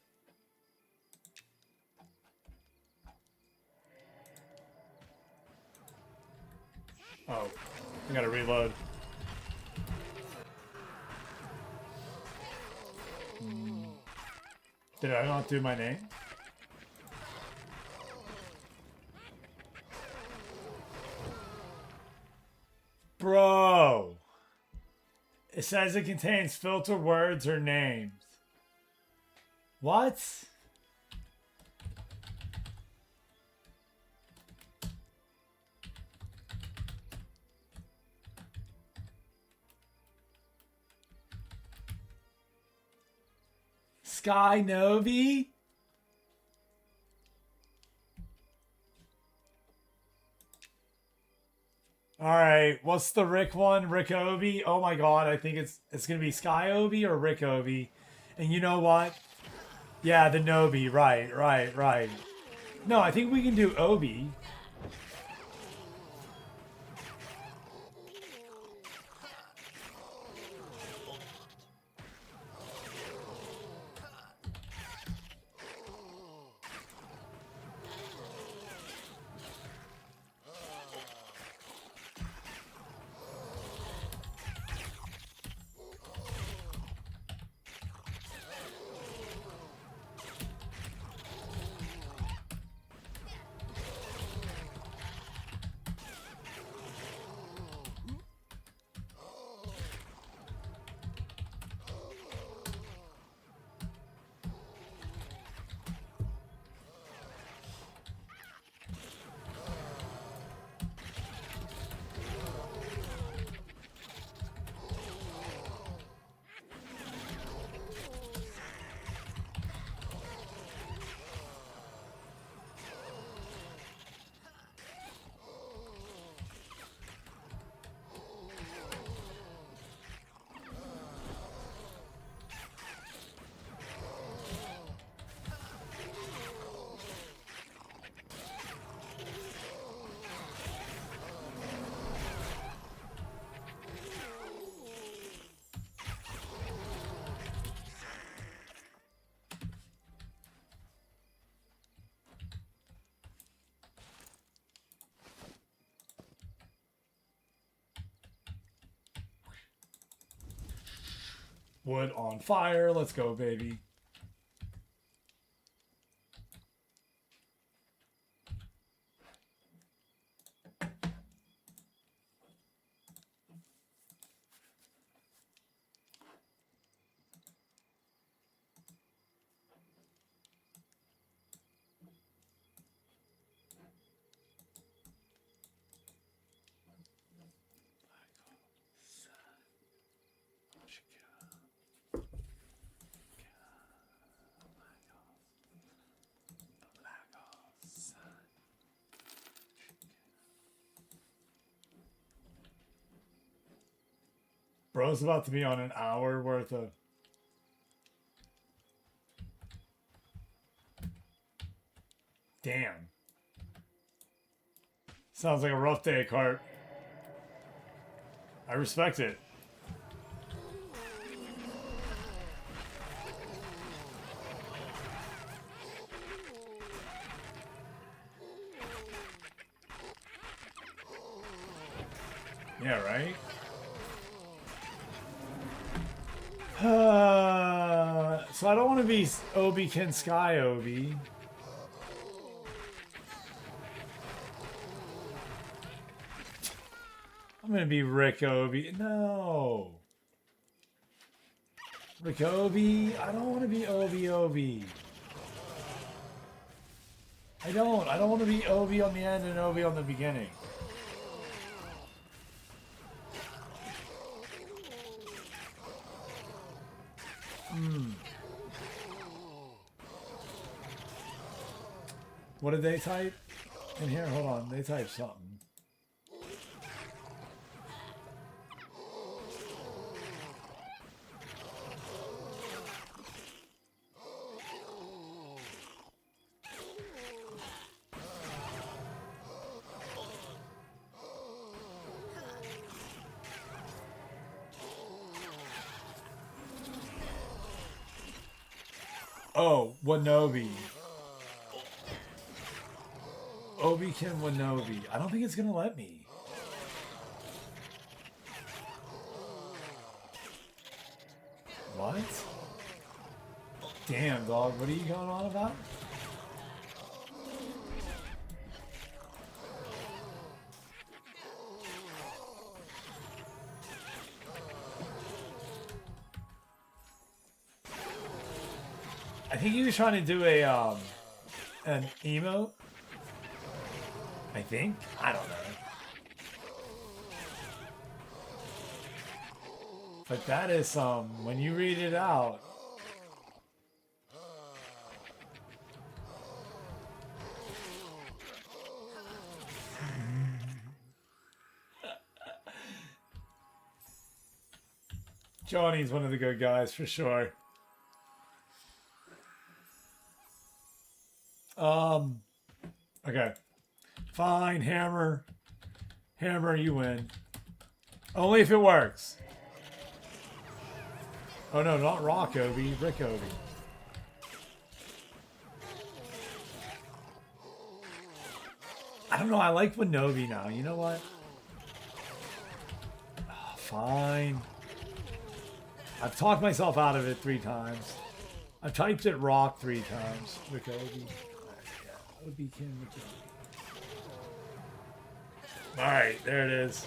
Oh, I gotta reload. Did I not do my name? Bro! It says it contains filter words or names. What? Sky Novi? All right, what's the Rick one? Rick Obi? Oh my god, I think it's gonna be Sky Obi or Rick Obi. And you know what? Yeah, the Nobi. Right. No, I think we can do Obi. Wood on fire. Let's go, baby. bro's about to be on an hour worth of... Damn. Sounds like a rough day, Cart. I respect it. Yeah, right? So I don't want to be Obikin Sky Obi. I'm going to be Rick Obi. No. Rick Obi. I don't want to be Obi Obi. I don't want to be Obi on the end and Obi on the beginning. What did they type in here? Hold on. They typed something. Oh, Wanobi. Obikin Wanobi. I don't think it's gonna let me. What? Damn, dog. What are you going on about? I think he was trying to do a an emote. I think. I don't know. But that is when you read it out. Johnny's one of the good guys for sure. Okay. Fine, Hammer. Hammer, you win. Only if it works. Oh no, not Rock Obi, Rick Obi. I don't know, I like Wanobi now. You know what? Oh, fine. I've talked myself out of it 3 times. I've typed it Rock 3 times. Rick Obi. Yeah, Obikin, Rick Obi. Alright, there it is.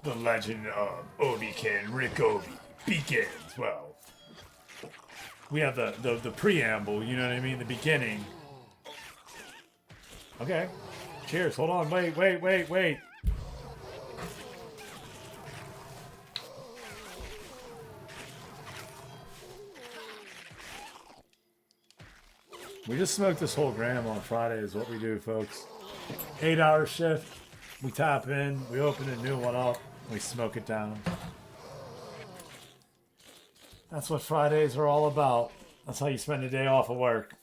The legend of Obikin Rick Obi begins. Well, we have the preamble, you know what I mean? The beginning. Okay. Cheers. Hold on. Wait. We just smoked this whole gram on Friday is what we do, folks. 8-hour shift. We tap in. We open a new one up. We smoke it down. That's what Fridays are all about. That's how you spend a day off of work.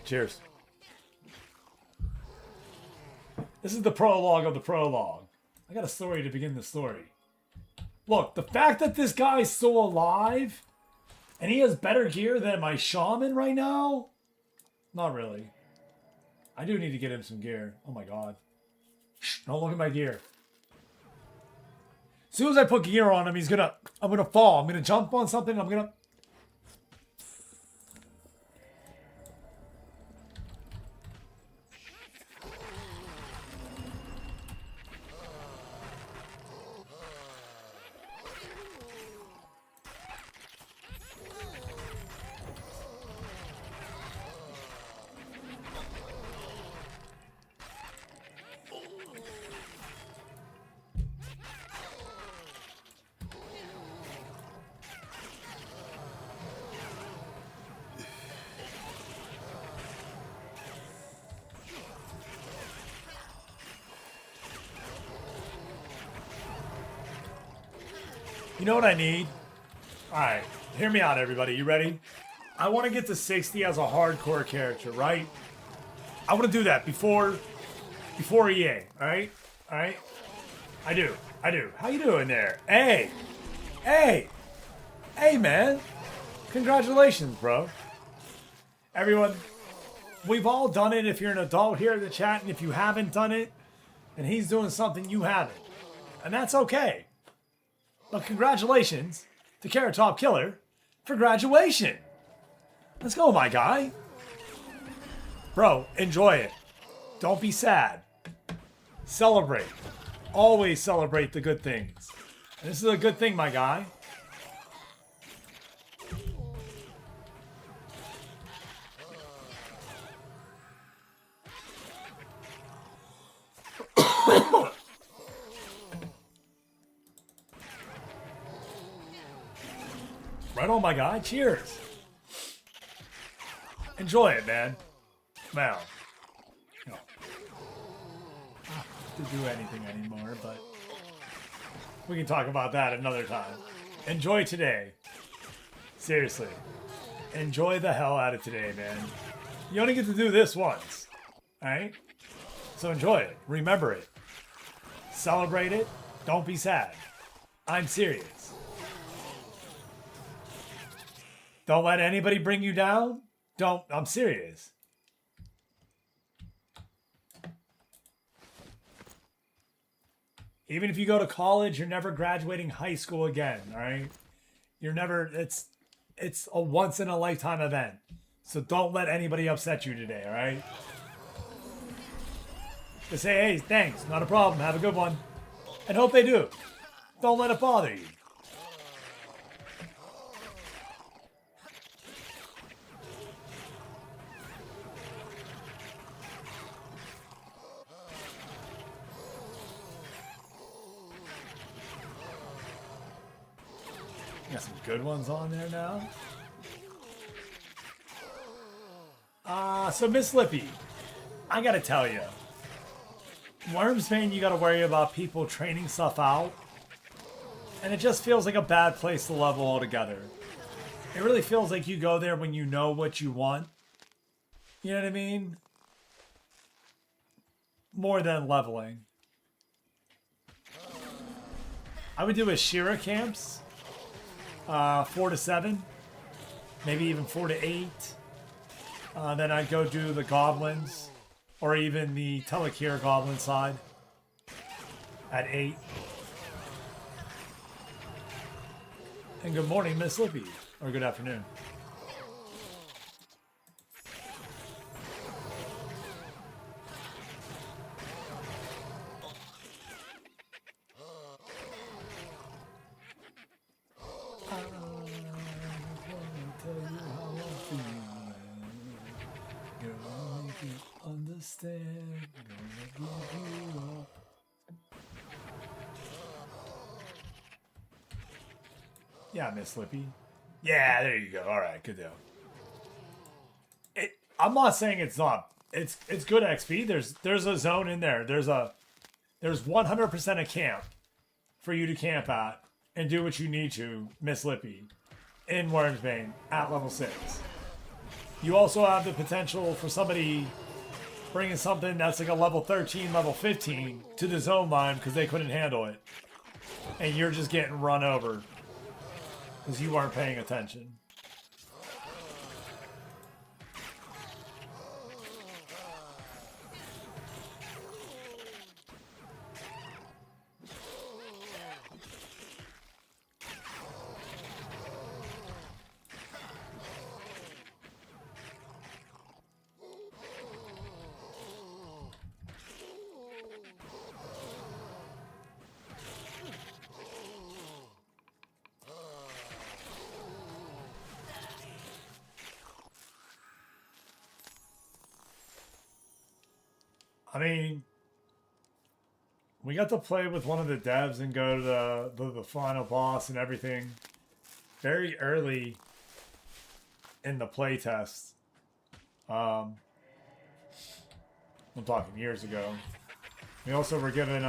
Cheers. This is the prologue of the prologue. I got a story to begin the story. Look, the fact that this guy's still alive and he has better gear than my shaman right now? Not really. I do need to get him some gear. Oh my god. Shh, don't look at my gear. As soon as I put gear on him, I'm gonna fall. I'm gonna jump on something. I'm gonna... You know what I need? Alright, hear me out, everybody. You ready? I want to get to 60 as a hardcore character, right? I want to do that before EA, alright? Alright? I do. How you doing there? Hey! Hey! Hey, man! Congratulations, bro. Everyone, we've all done it if you're an adult here in the chat, and if you haven't done it, and he's doing something you haven't. And that's okay. But congratulations to Carrot Top Killer for graduation. Let's go, my guy. Bro, enjoy it. Don't be sad. Celebrate. Always celebrate the good things. And this is a good thing, my guy. Right on, my guy. Cheers. Enjoy it, man. Well, you know, I don't have to do anything anymore, but we can talk about that another time. Enjoy today. Seriously. Enjoy the hell out of today, man. You only get to do this once. Alright? So enjoy it. Remember it. Celebrate it. Don't be sad. I'm serious. Don't let anybody bring you down. I'm serious. Even if you go to college, you're never graduating high school again, all right? You're never, it's a once in a lifetime event. So don't let anybody upset you today, all right? Just say, hey, thanks, not a problem, have a good one. And hope they do. Don't let it bother you. Got some good ones on there now. So Miss Lippy, I gotta tell you, Wormsbane, you gotta worry about people training stuff out, and it just feels like a bad place to level altogether. It really feels like you go there when you know what you want. You know what I mean? More than leveling. I would do a Shira camps. 4 to 7, maybe even 4 to 8. Then I'd go do the goblins, or even the Telekir goblin side at 8. And good morning, Miss Lippy, or good afternoon. Yeah, Miss Lippy. Yeah, there you go. All right, good deal. I'm not saying it's not. It's good XP. There's a zone in there. There's 100% a camp for you to camp at and do what you need to, Miss Lippy, in Wormsbane at level 6. You also have the potential for somebody bringing something that's like a level 13, level 15 to the zone line because they couldn't handle it. And you're just getting run over because you weren't paying attention. I mean, we got to play with one of the devs and go to the final boss and everything very early in the playtest. I'm talking years ago. We also were given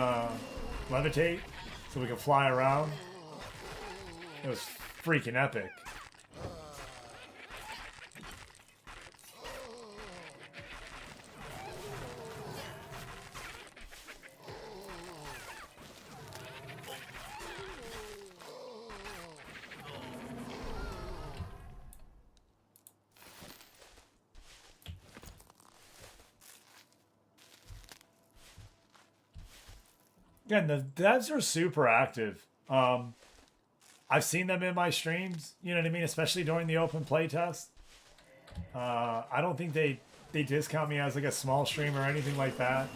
levitate so we could fly around. It was freaking epic. Again, the devs are super active. I've seen them in my streams, you know what I mean? Especially during the open play test. I don't think they discount me as like a small streamer or anything like that.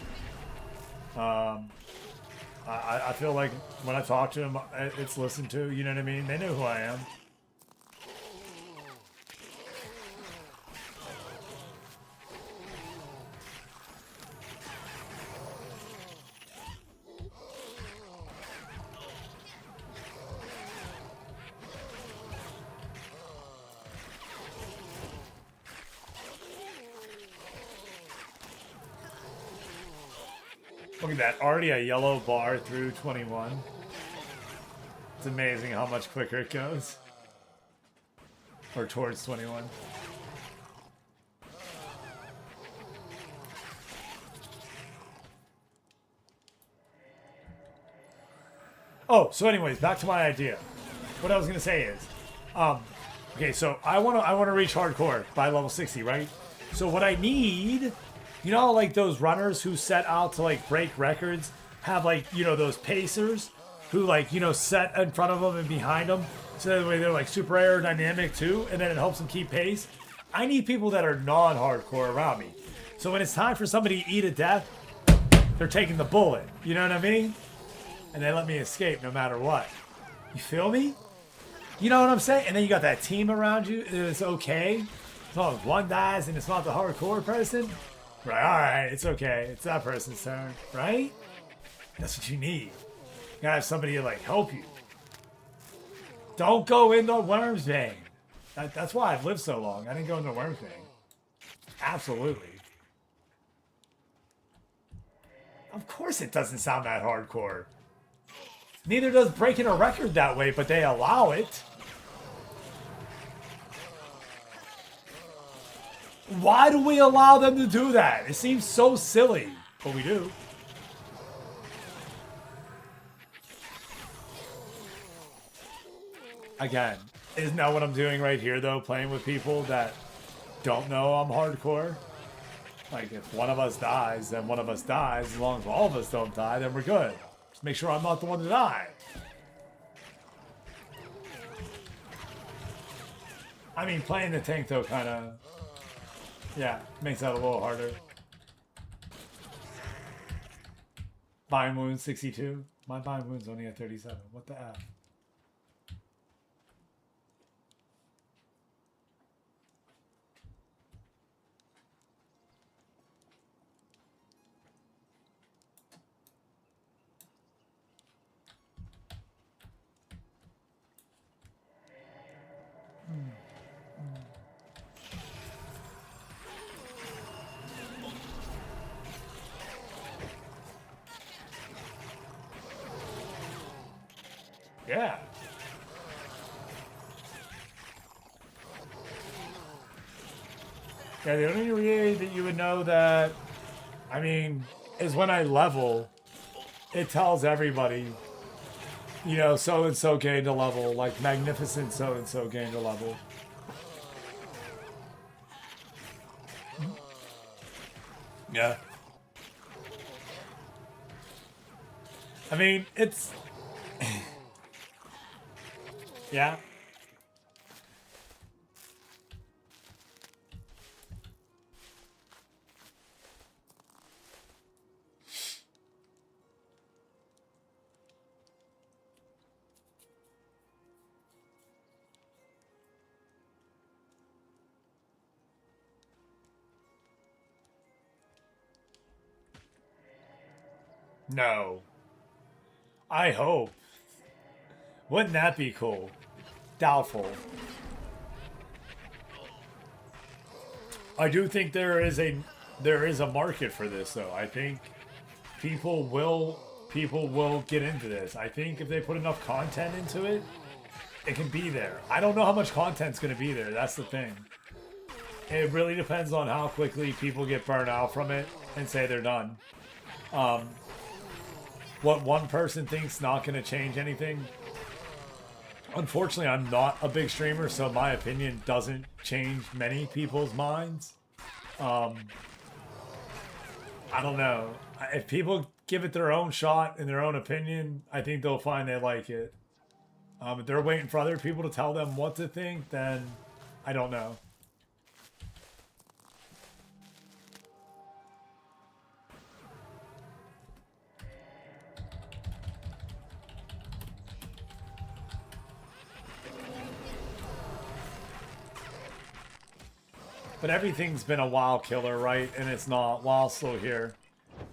I feel like when I talk to them, it's listened to, you know what I mean? They know who I am. Look at that, already a yellow bar through 21. It's amazing how much quicker it goes. Or towards 21. Oh, so anyways, back to my idea. What I was gonna say is, okay, so I wanna reach hardcore by level 60, right? So what I need, you know, like those runners who set out to like break records have like, you know, those pacers who like, you know, set in front of them and behind them. So that way they're like super aerodynamic too. And then it helps them keep pace. I need people that are non-hardcore around me. So when it's time for somebody to eat a death, they're taking the bullet. You know what I mean? And they let me escape no matter what. You feel me? You know what I'm saying? And then you got that team around you. And it's okay. As long as one dies and it's not the hardcore person. Right, alright, it's okay. It's that person's turn, right? That's what you need. You gotta have somebody to, like, help you. Don't go into Worm's Vein. That's why I've lived so long. I didn't go into Worm's Vein. Absolutely. Of course it doesn't sound that hardcore. Neither does breaking a record that way, but they allow it. Why do we allow them to do that? It seems so silly, but we do. Again, isn't that what I'm doing right here, though? Playing with people that don't know I'm hardcore? Like, if one of us dies, then one of us dies. As long as all of us don't die, then we're good. Just make sure I'm not the one to die. I mean, playing the tank, though, kind of... yeah, makes that a little harder. Bind wound 62. My bind wound's only at 37. What the F? Yeah. Yeah, the only way that you would know that, I mean, is when I level, it tells everybody, you know, so-and-so gained a level, like magnificent so-and-so gained a level. Yeah. I mean, it's... yeah. No. I hope. Wouldn't that be cool? Doubtful. I do think there is a market for this, though. I think people will get into this. I think if they put enough content into it, it can be there. I don't know how much content's going to be there. That's the thing. It really depends on how quickly people get burned out from it and say they're done. What one person thinks not going to change anything. Unfortunately, I'm not a big streamer, so my opinion doesn't change many people's minds. I don't know. If people give it their own shot and their own opinion, I think they'll find they like it. If they're waiting for other people to tell them what to think, then I don't know. But everything's been a WoW killer, right? And it's not. WoW's still here.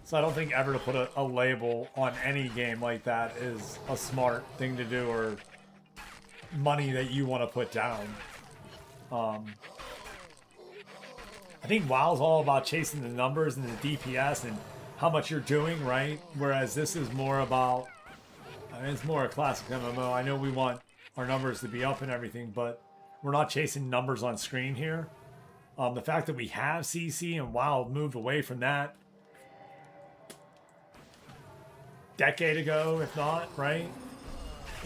So I don't think ever to put a label on any game like that is a smart thing to do or money that you want to put down. I think WoW's all about chasing the numbers and the DPS and how much you're doing, right? Whereas this is more about, I mean, it's more a classic MMO. I know we want our numbers to be up and everything, but we're not chasing numbers on screen here. The fact that we have CC and WoW moved away from that decade ago, if not, right?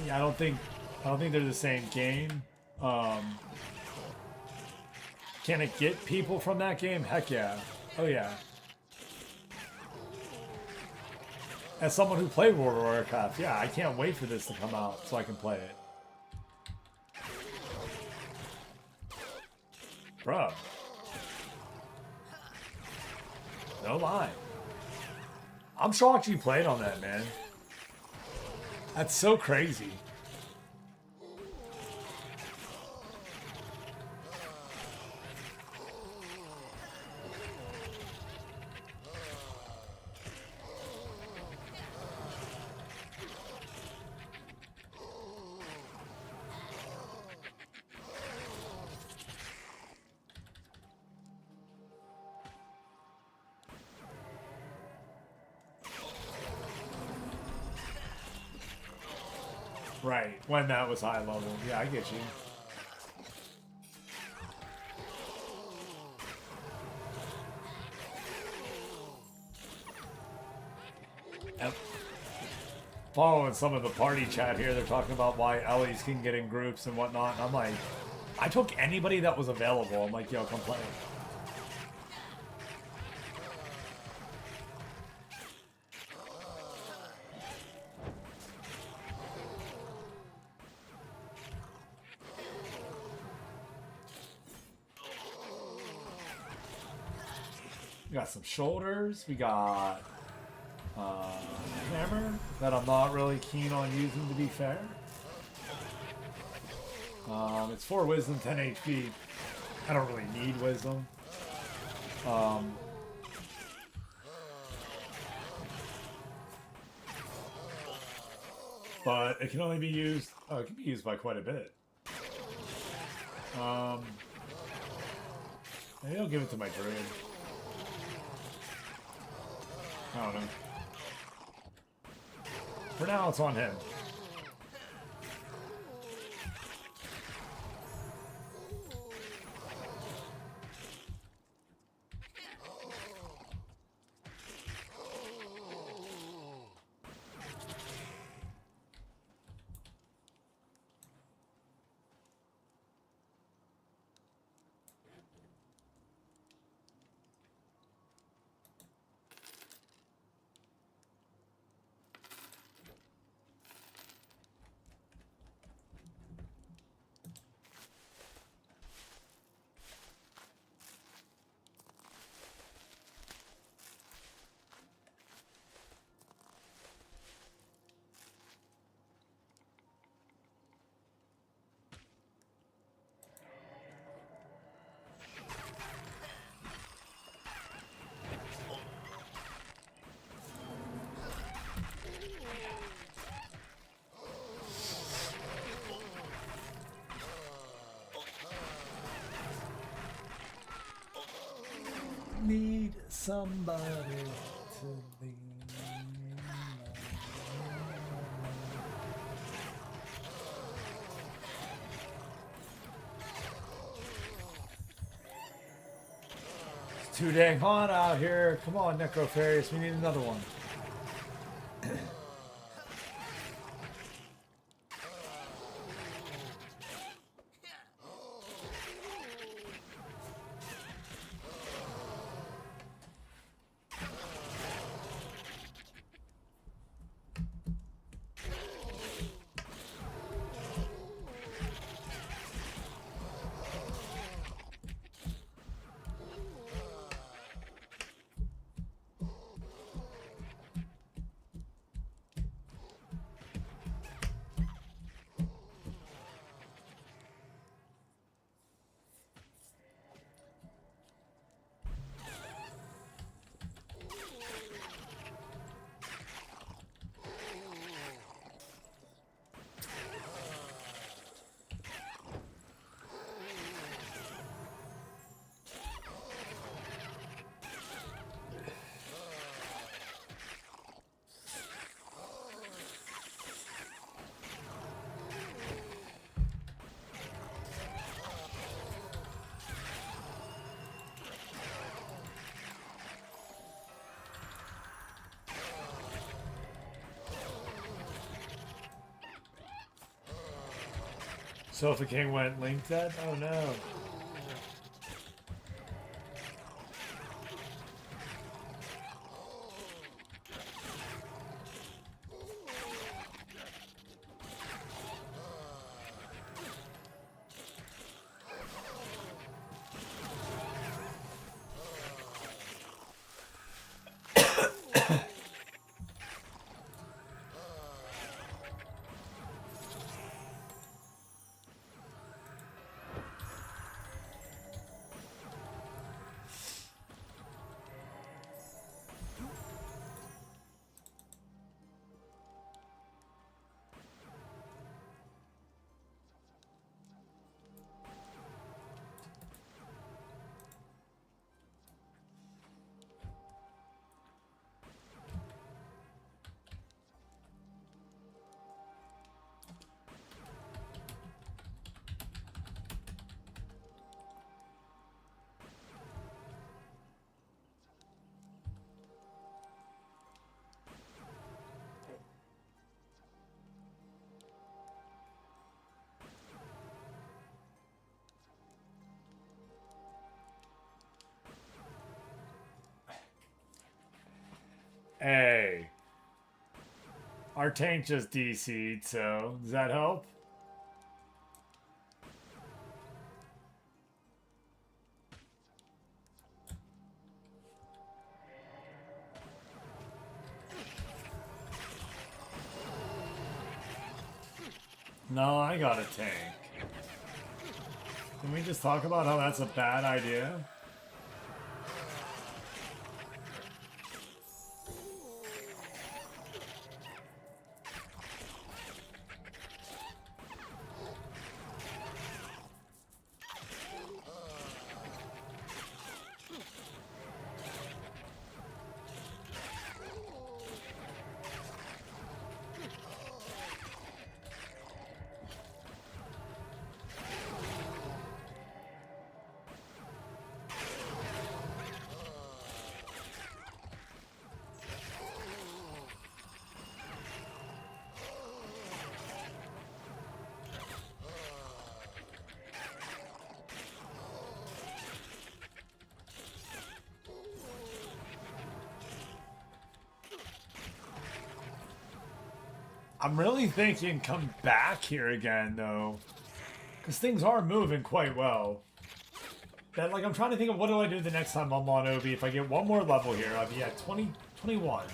Yeah, I don't think they're the same game. Can it get people from that game? Heck yeah. Oh yeah. As someone who played World of Warcraft, yeah, I can't wait for this to come out so I can play it. Bruh. No lie. I'm shocked you played on that, man. That's so crazy. Right, when that was high level. Yeah, I get you. Yep. Following some of the party chat here, they're talking about why Ellie's can get in groups and whatnot. And I'm like, I took anybody that was available. I'm like, yo, come play. We got some shoulders. We got hammer that I'm not really keen on using, to be fair. It's 4 wisdom, 10 HP. I don't really need wisdom. But it can only be used. Oh, it can be used by quite a bit. Maybe I'll give it to my druid. I don't know. For now, it's on him. Need somebody to lean on. too dang hot out here. Come on, Necropharius, we need another one. So if the king went Link dead? Oh no. Hey. Our tank just DC'd, so does that help? No, I got a tank. Can we just talk about how that's a bad idea? I'm really thinking come back here again, though. Because things are moving quite well. That, like, I'm trying to think of what do I do the next time I'm on Obi. If I get one more level here, I'll be at 20, 21.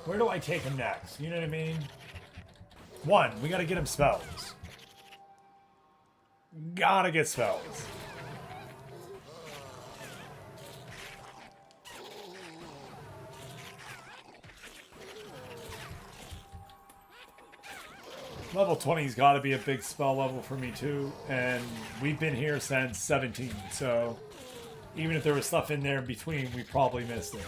Where do I take him next? You know what I mean? One, we gotta get him spells. Gotta get spells. Level 20's got to be a big spell level for me too, and we've been here since 17, so even if there was stuff in there in between, we probably missed it.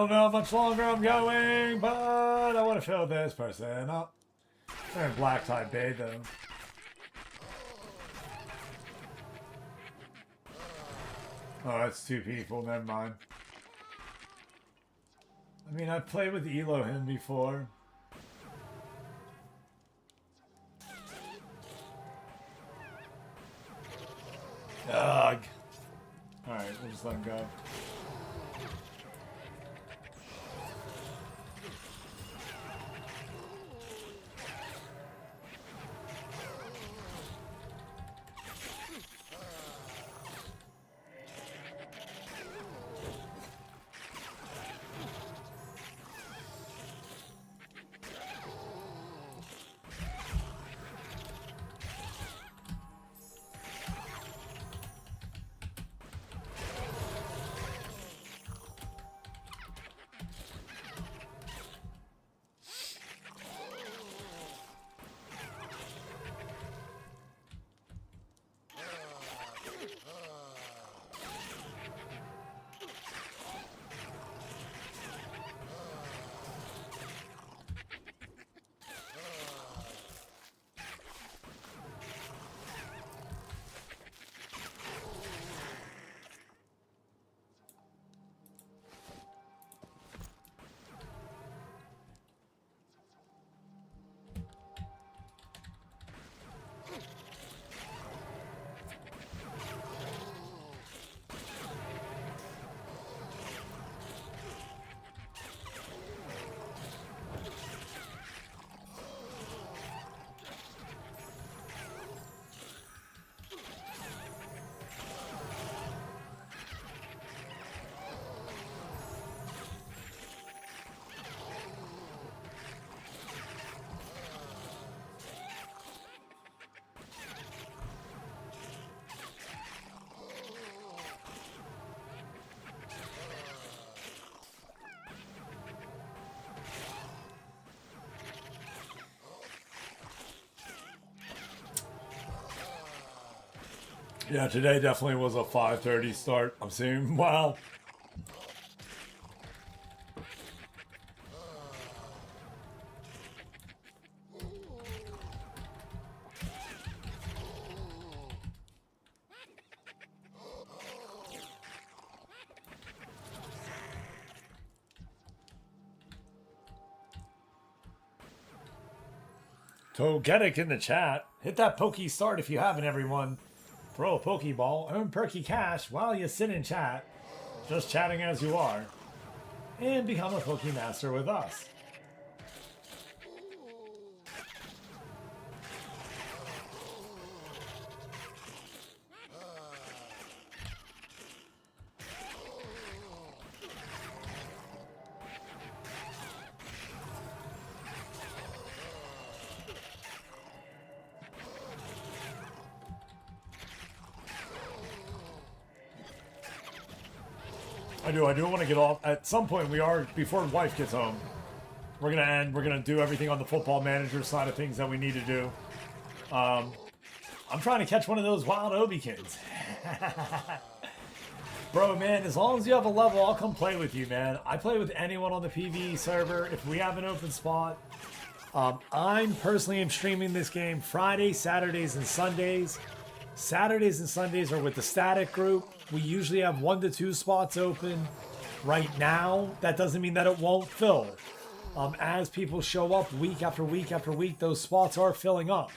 don't know how much longer I'm going, but I want to fill this person up. They're in black tie bay though. Oh, that's 2 people. Never mind. I mean, I've played with Elohim before. Ugh. Alright, we'll just let him go. Yeah, today definitely was a 5:30 start. I'm seeing, wow. Togetic in the chat. Hit that Pokey start if you haven't, everyone. Throw a Pokeball, earn perky cash while you sit in chat, just chatting as you are, and become a Pokemaster with us. I do want to get off. At some point, before wife gets home, we're going to end. We're going to do everything on the football manager side of things that we need to do. I'm trying to catch one of those wild Obikins. Bro, man, as long as you have a level, I'll come play with you, man. I play with anyone on the PvE server if we have an open spot. I'm personally am streaming this game Friday, Saturdays, and Sundays. Saturdays and Sundays are with the static group. We usually have 1 to 2 spots open right now. That doesn't mean that it won't fill. As people show up week after week after week, those spots are filling up.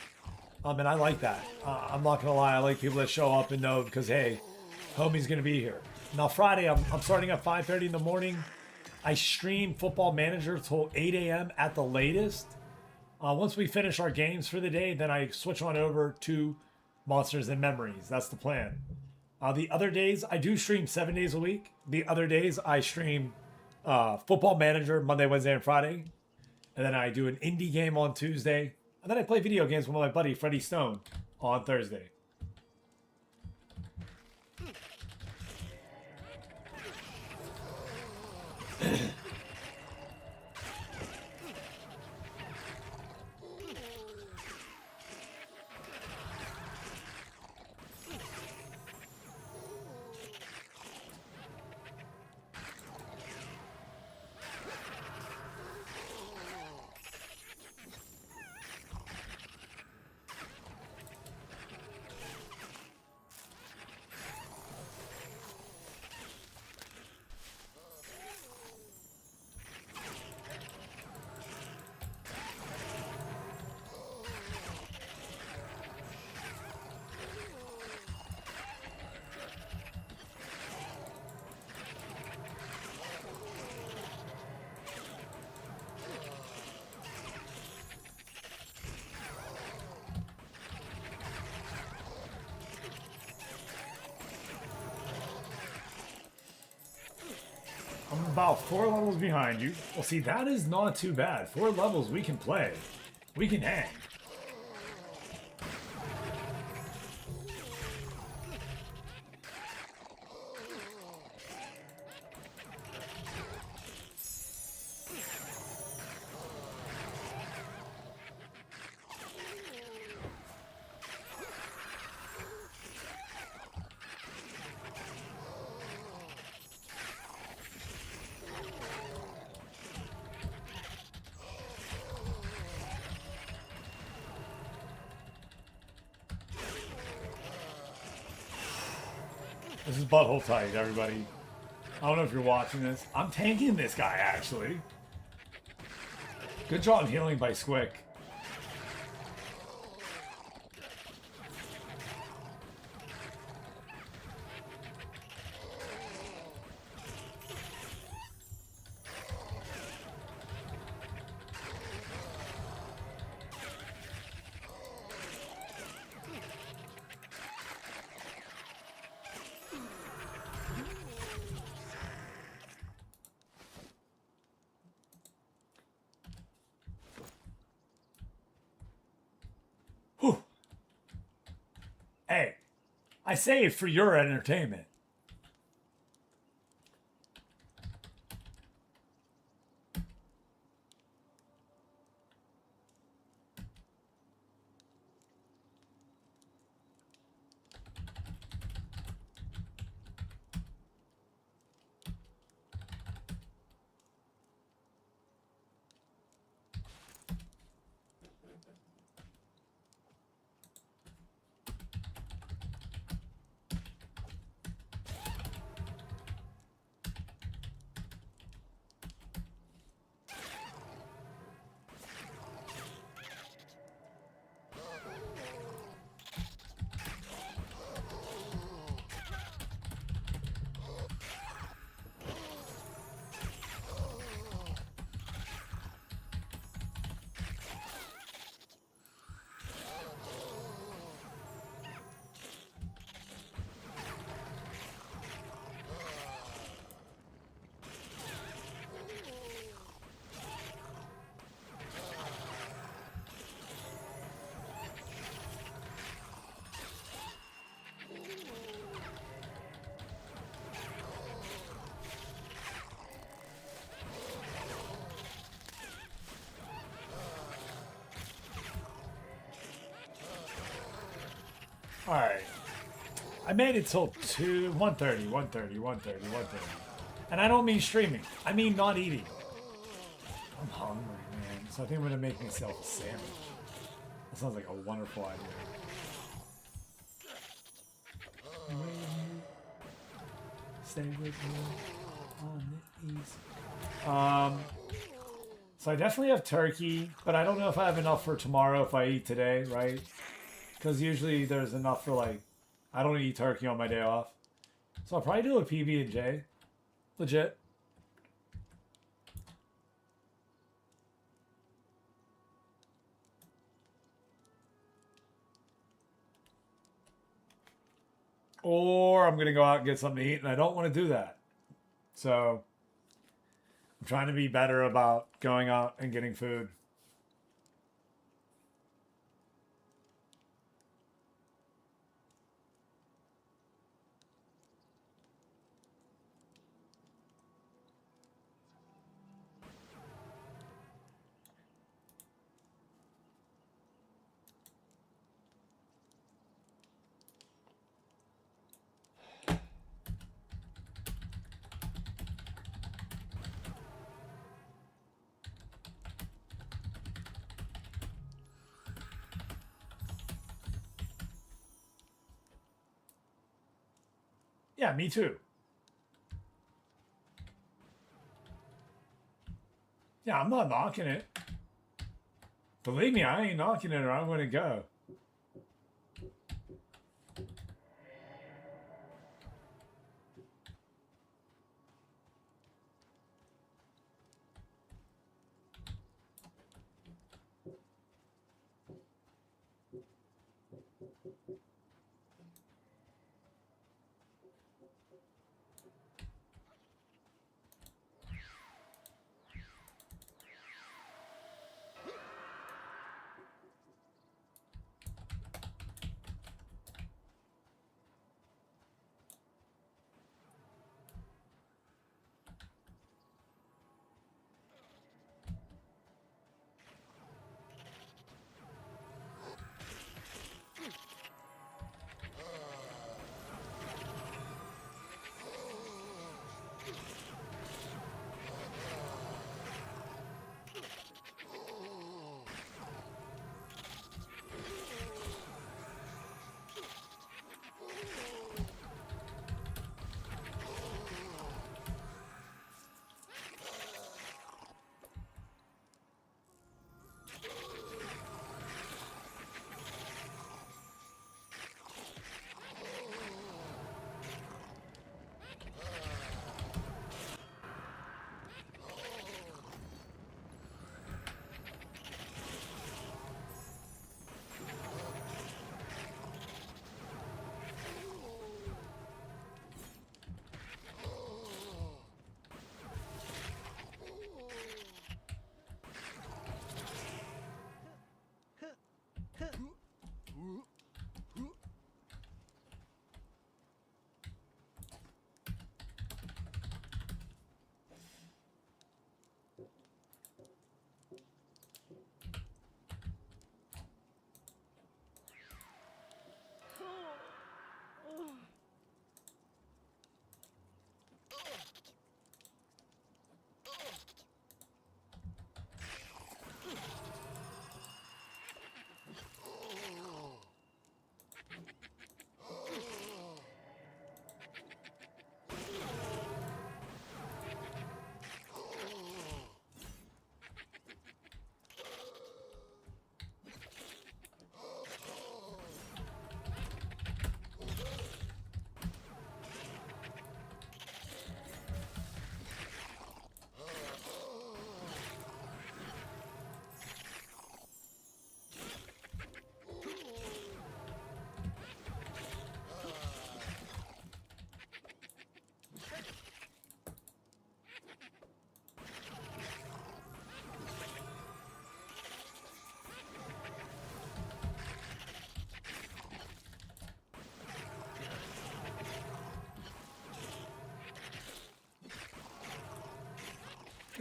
And I like that. I'm not going to lie. I like people that show up and know because, hey, homie's going to be here. Now, Friday, I'm starting at 5:30 in the morning. I stream Football Manager till 8 a.m. at the latest. Once we finish our games for the day, then I switch on over to Monsters and Memories. That's the plan. The other days, I do stream 7 days a week. The other days, I stream Football Manager Monday, Wednesday, and Friday. And then I do an indie game on Tuesday. And then I play video games with my buddy, Freddie Stone, on Thursday. I'm about 4 levels behind you. Well, see, that is not too bad. 4 levels we can play. We can hang. This is butthole tight, everybody. I don't know if you're watching this. I'm tanking this guy, actually. Good job healing by Squick. Whew. Hey, I say it for your entertainment. Alright. I made it till 1:30, 1:30, 1:30, 1:30. And I don't mean streaming. I mean not eating. I'm hungry, man. So I think I'm going to make myself a sandwich. That sounds like a wonderful idea. Stay with me on the east. So I definitely have turkey, but I don't know if I have enough for tomorrow if I eat today, right? Because usually there's enough for like, I don't eat turkey on my day off. So I'll probably do a PB&J. Legit. Or I'm going to go out and get something to eat, and I don't want to do that. So I'm trying to be better about going out and getting food. Yeah, me too. Yeah, I'm not knocking it. Believe me, I ain't knocking it or I'm going to go.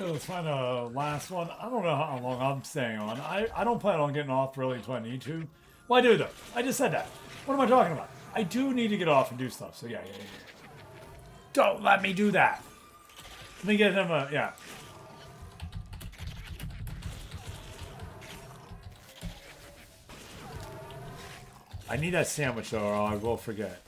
Okay, let's find a last one. I don't know how long I'm staying on. I don't plan on getting off really until I need to. Well, I do though. I just said that. What am I talking about? I do need to get off and do stuff. So yeah. Don't let me do that. Let me get him a yeah. I need that sandwich though, or I will forget.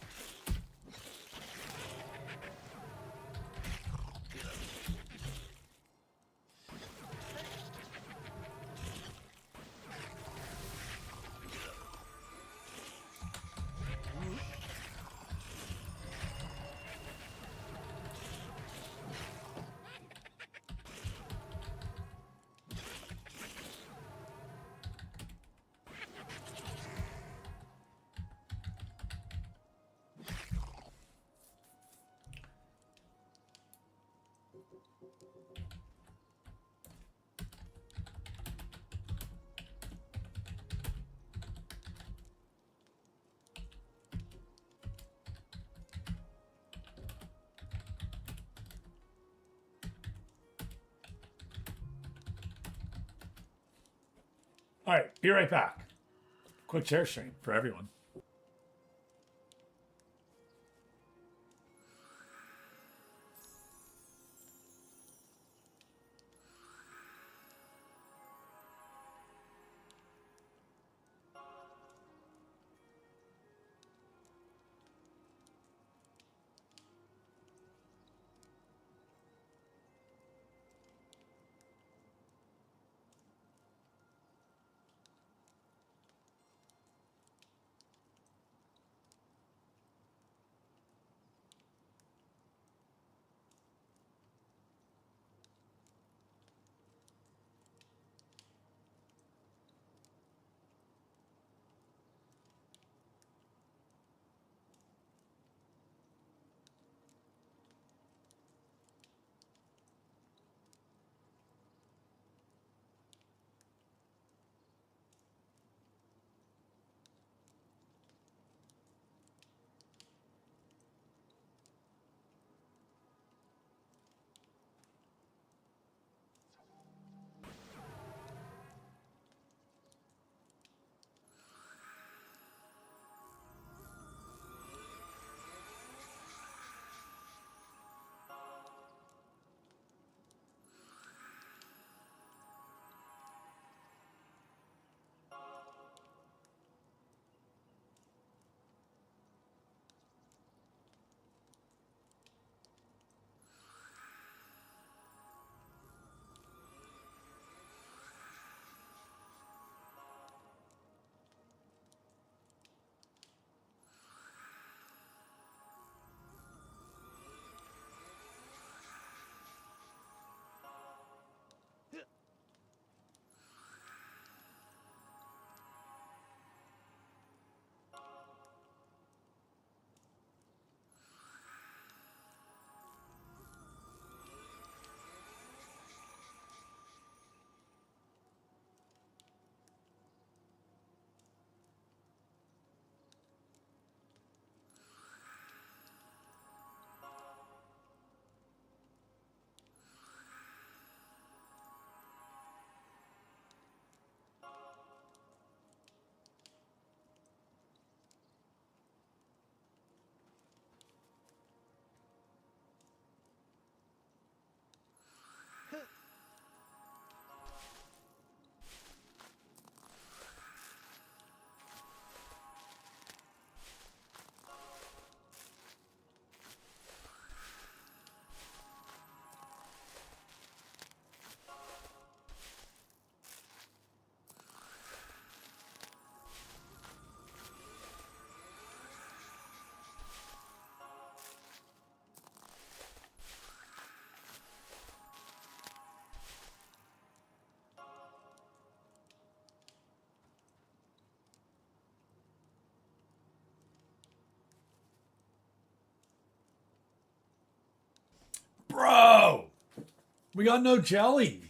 All right, be right back. Quick share stream for everyone. Bro, we got no jelly.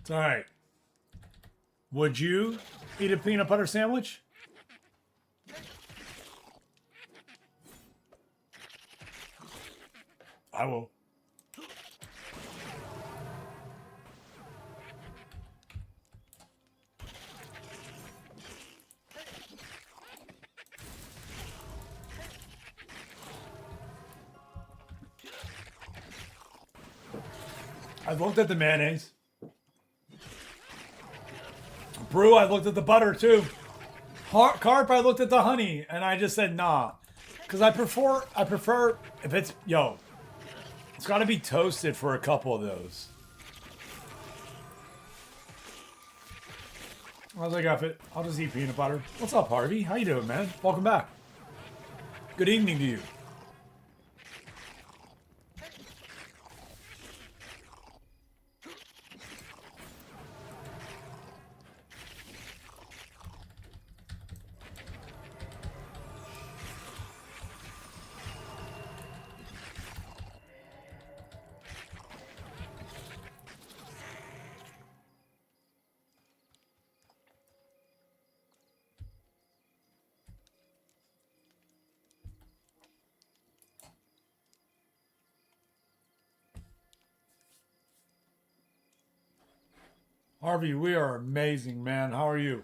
It's all right. Would you eat a peanut butter sandwich? I will. I looked at the mayonnaise. Brew, I looked at the butter too. Carp, I looked at the honey, and I just said nah, because I prefer if it's it's got to be toasted for a couple of those. I was like, I'll just eat peanut butter. What's up, Harvey? How you doing, man? Welcome back. Good evening to you. Harvey, we are amazing, man. How are you?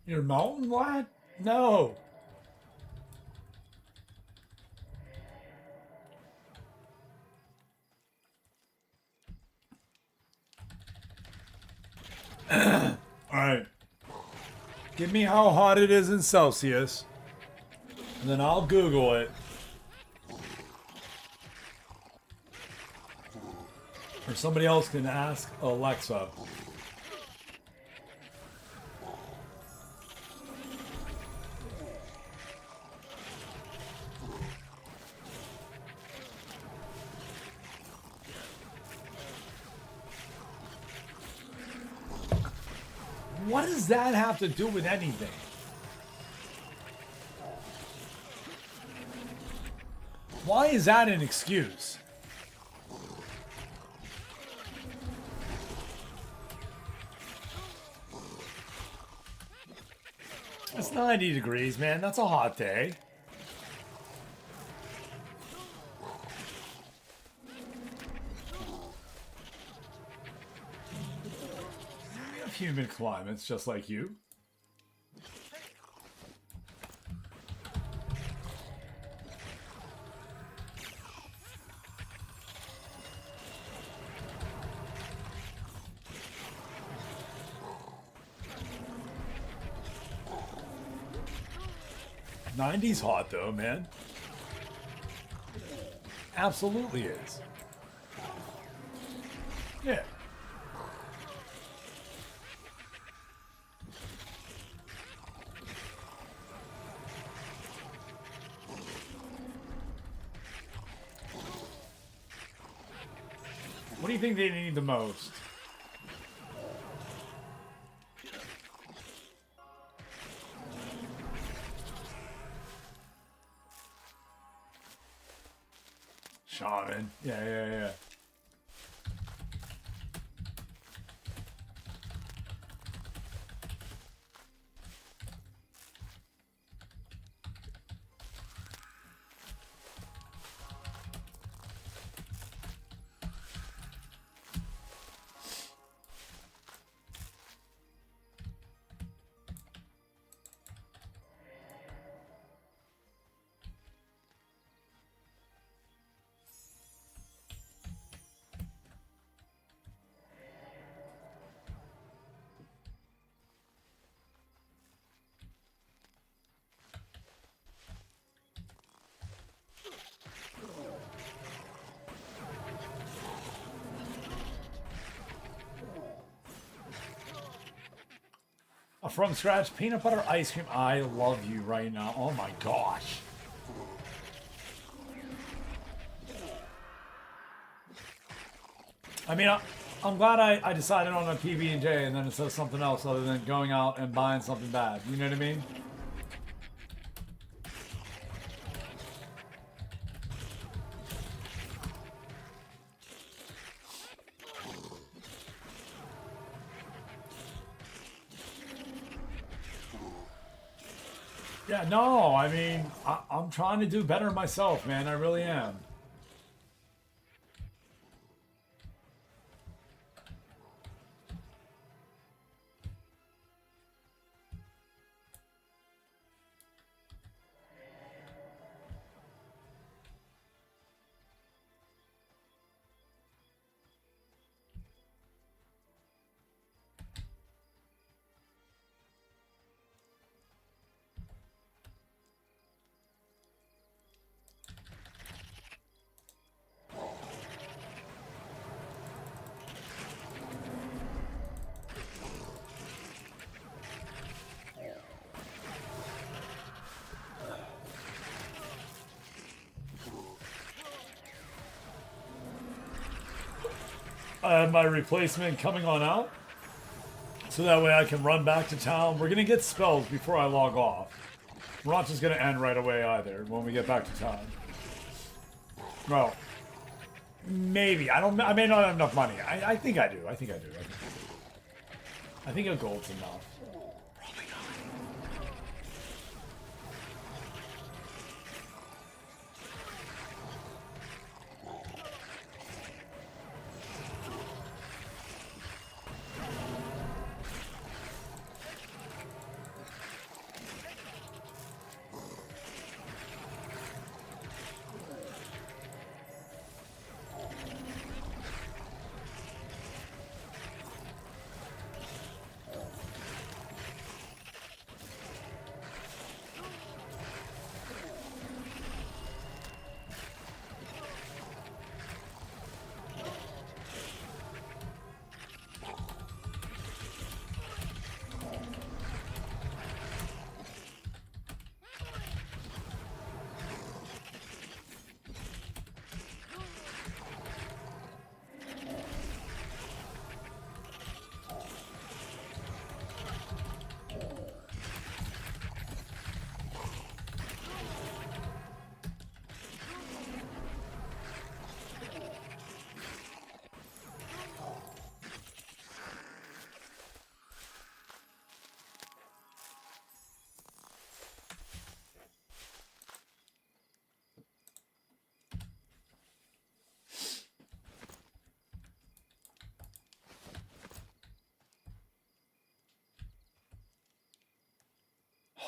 You're mountain lad? No. All right. Give me how hot it is in Celsius, and then I'll Google it. Or somebody else can ask Alexa. What does that have to do with anything? Why is that an excuse? It's 90 degrees, man. That's a hot day. We have humid climates just like you. '90s hot though, man. Absolutely is. Yeah. What do you think they need the most? Shaman. Yeah. A from scratch peanut butter ice cream. I love you right now. Oh my gosh. I mean, I'm glad I decided on a PB&J and then it says something else other than going out and buying something bad. You know what I mean? Yeah, no, I mean, I'm trying to do better myself, man. I really am. I have my replacement coming on out. So that way I can run back to town. We're going to get spells before I log off. We're not just going to end right away either when we get back to town. Well, maybe. I may not have enough money. I think I do. I think a gold's enough.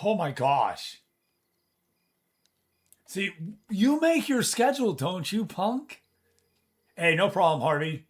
Oh my gosh. See, you make your schedule, don't you, punk? Hey, no problem, Harvey.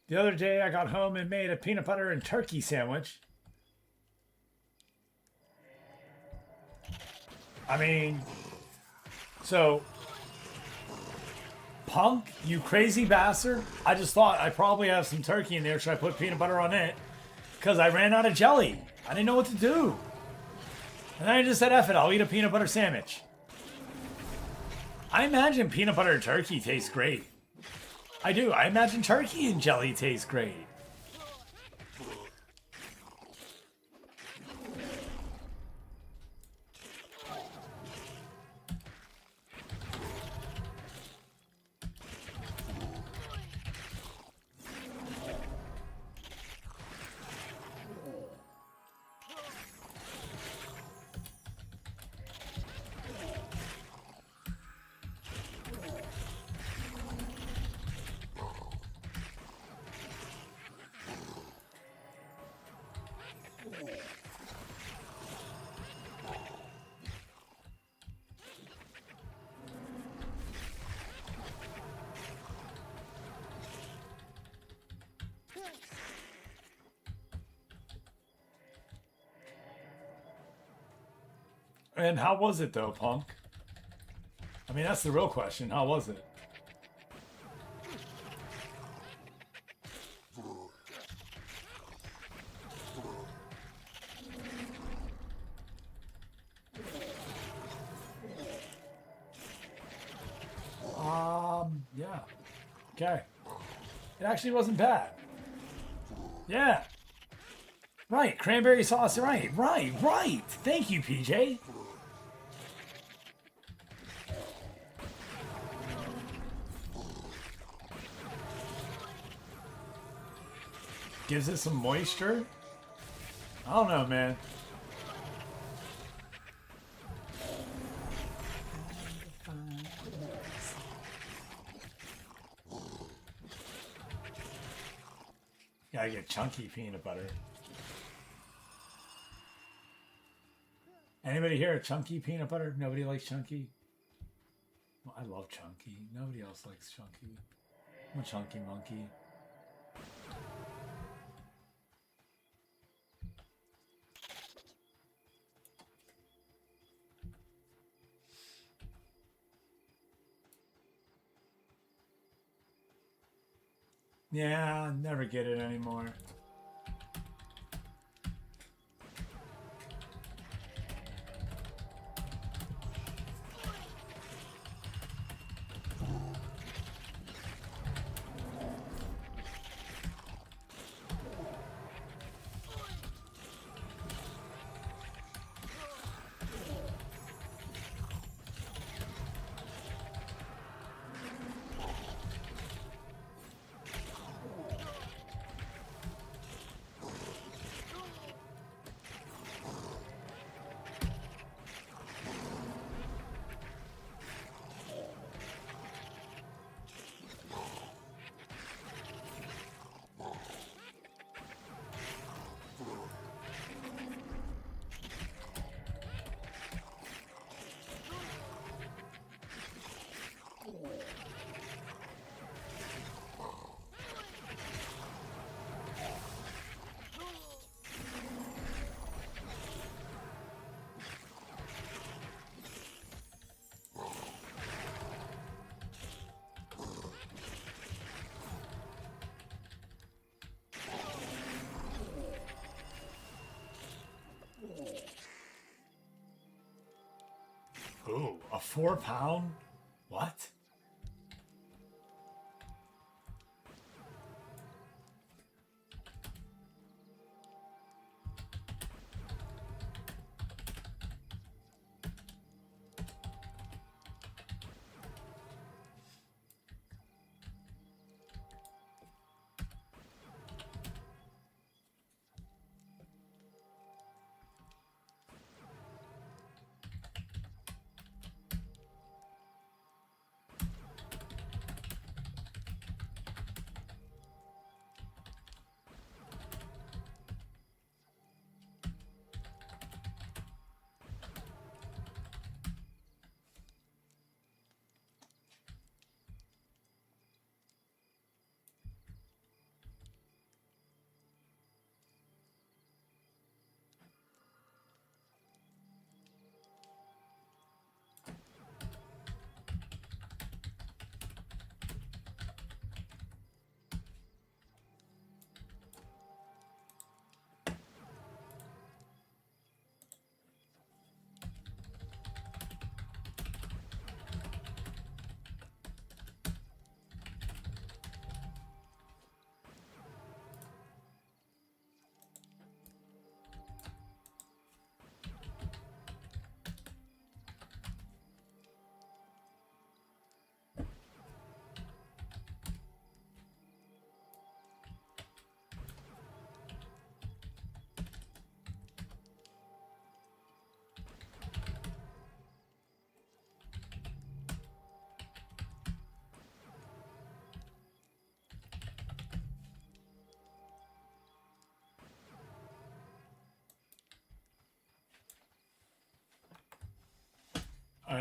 The other day I got home and made a peanut butter and turkey sandwich. I mean, so, punk, you crazy bastard. I just thought I probably have some turkey in there. Should I put peanut butter on it? Because I ran out of jelly. I didn't know what to do. And then I just said, F it, I'll eat a peanut butter sandwich. I imagine peanut butter turkey tastes great. I do. I imagine turkey and jelly tastes great. And how was it though, punk? I mean, that's the real question. How was it? Yeah. Okay. It actually wasn't bad. Yeah. Right, cranberry sauce, right. Thank you, PJ. Gives it some moisture. I don't know, man. Gotta get chunky peanut butter. Anybody here a chunky peanut butter? Nobody likes chunky? Well, I love chunky. Nobody else likes chunky. I'm a chunky monkey. Yeah, I'll never get it anymore. Ooh, a 4-pound? What?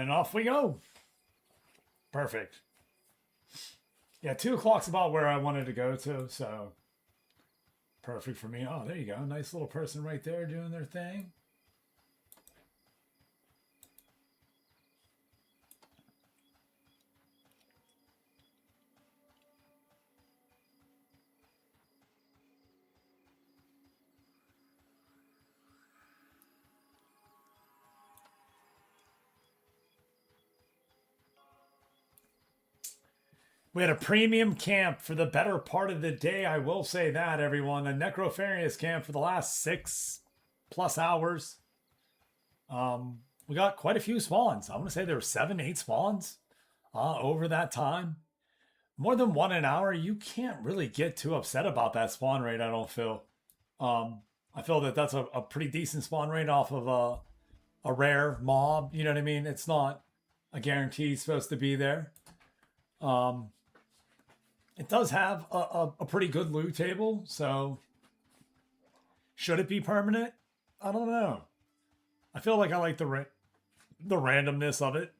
And off we go. Perfect. Yeah, 2 o'clock's about where I wanted to go to, so perfect for me. Oh, there you go. Nice little person right there doing their thing. We had a premium camp for the better part of the day. I will say that, everyone. A Necropharius camp for the last 6+ hours. We got quite a few spawns. I want to say there were 7, 8 spawns over that time. More than 1 an hour. You can't really get too upset about that spawn rate, I don't feel. I feel that that's a pretty decent spawn rate off of a rare mob. You know what I mean? It's not a guarantee supposed to be there. It does have a pretty good loot table, so should it be permanent? I don't know. I feel like I like the randomness of it.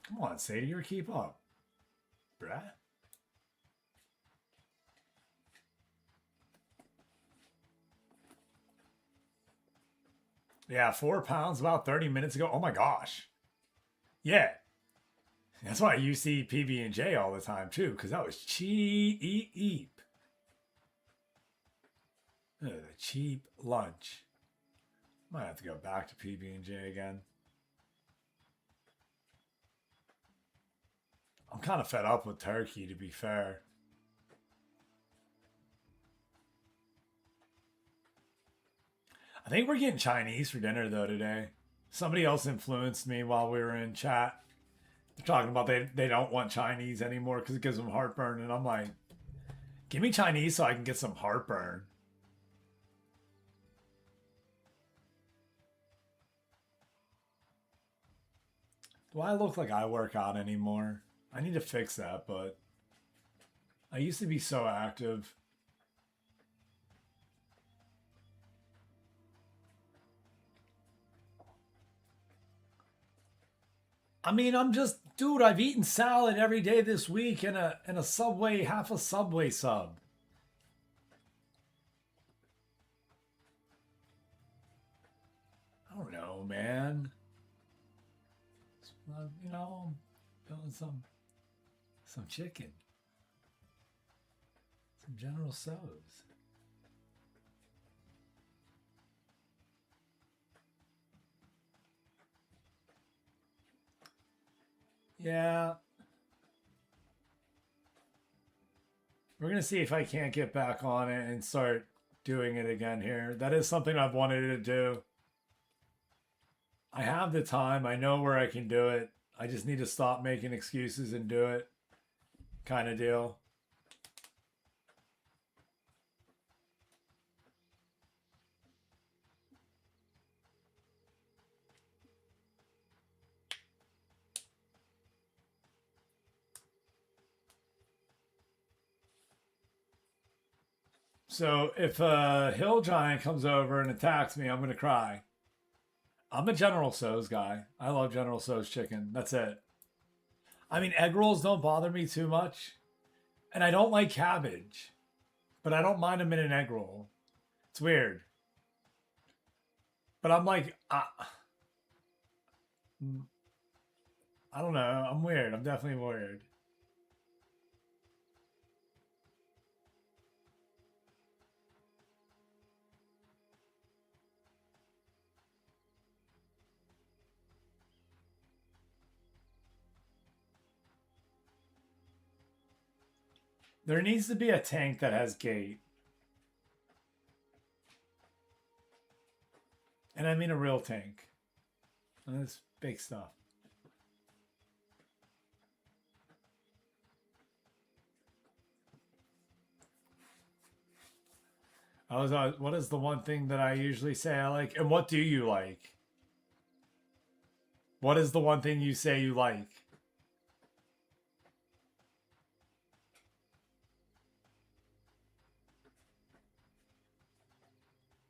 Come on, Satyr, keep up. Bruh. Yeah, 4 pounds about 30 minutes ago. Oh my gosh. Yeah. That's why you see PB&J all the time too, because that was cheap. Cheap lunch. Might have to go back to PB&J again. I'm kind of fed up with turkey, to be fair. I think we're getting Chinese for dinner, though, today. Somebody else influenced me while we were in chat. They're talking about they don't want Chinese anymore because it gives them heartburn. And I'm like, give me Chinese so I can get some heartburn. Do I look like I work out anymore? I need to fix that, but I used to be so active. I mean, dude, I've eaten salad every day this week and a Subway, half a Subway sub. I don't know, man. You know, feeling some chicken. Some General Tso's. Yeah. We're going to see if I can't get back on it and start doing it again here. That is something I've wanted to do. I have the time. I know where I can do it. I just need to stop making excuses and do it. Kind of deal. So if a hill giant comes over and attacks me, I'm going to cry. I'm a General Tso's guy. I love General Tso's chicken. That's it. I mean, egg rolls don't bother me too much. And I don't like cabbage. But I don't mind them in an egg roll. It's weird. But I'm like, I don't know. I'm weird. I'm definitely weird. There needs to be a tank that has gate. And I mean a real tank. And that's big stuff. What is the one thing that I usually say I like? And what do you like? What is the one thing you say you like?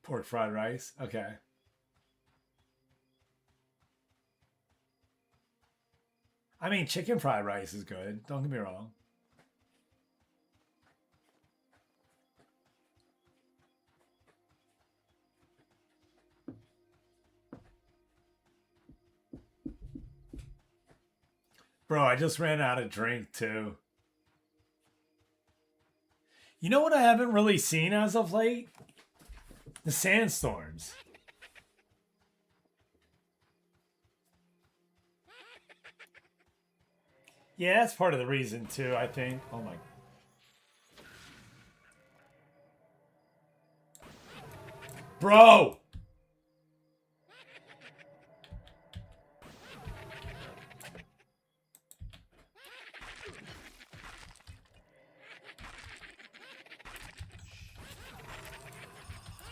Pork fried rice? Okay. I mean, chicken fried rice is good. Don't get me wrong. Bro, I just ran out of drink too. You know what I haven't really seen as of late? The sandstorms. Yeah, that's part of the reason too, I think. Oh my. Bro!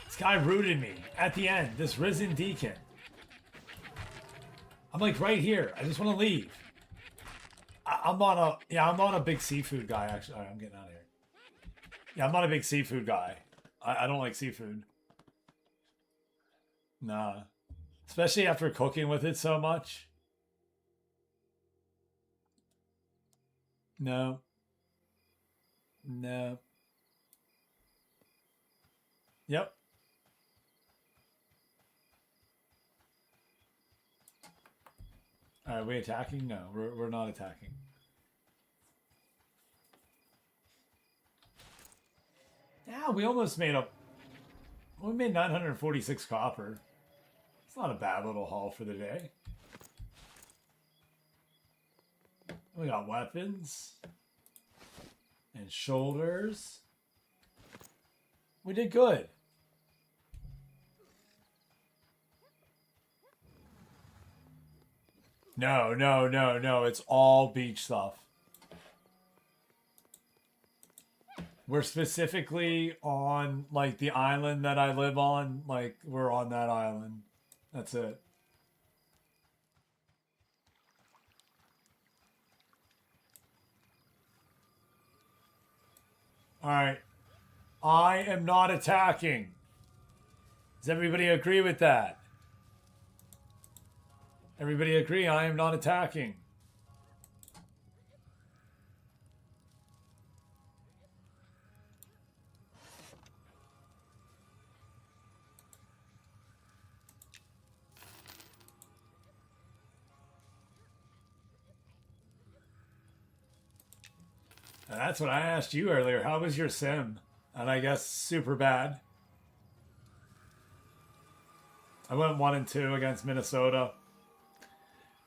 This guy rooted me at the end. This risen deacon. I'm like right here. I just want to leave. I'm not a big seafood guy, actually. All right, I'm getting out of here. Yeah, I'm not a big seafood guy. I don't like seafood. Nah. Especially after cooking with it so much. No. No. Yep. Are we attacking? No, we're not attacking. Yeah, we almost made up. We made 946 copper. It's not a bad little haul for the day. We got weapons and shoulders. We did good. No, no, no, no. It's all beach stuff. We're specifically on, like, the island that I live on. Like, we're on that island. That's it. Alright. I am not attacking. Does everybody agree with that? Everybody agree I am not attacking. And that's what I asked you earlier. How was your sim? And I guess super bad. I went 1-2 against Minnesota.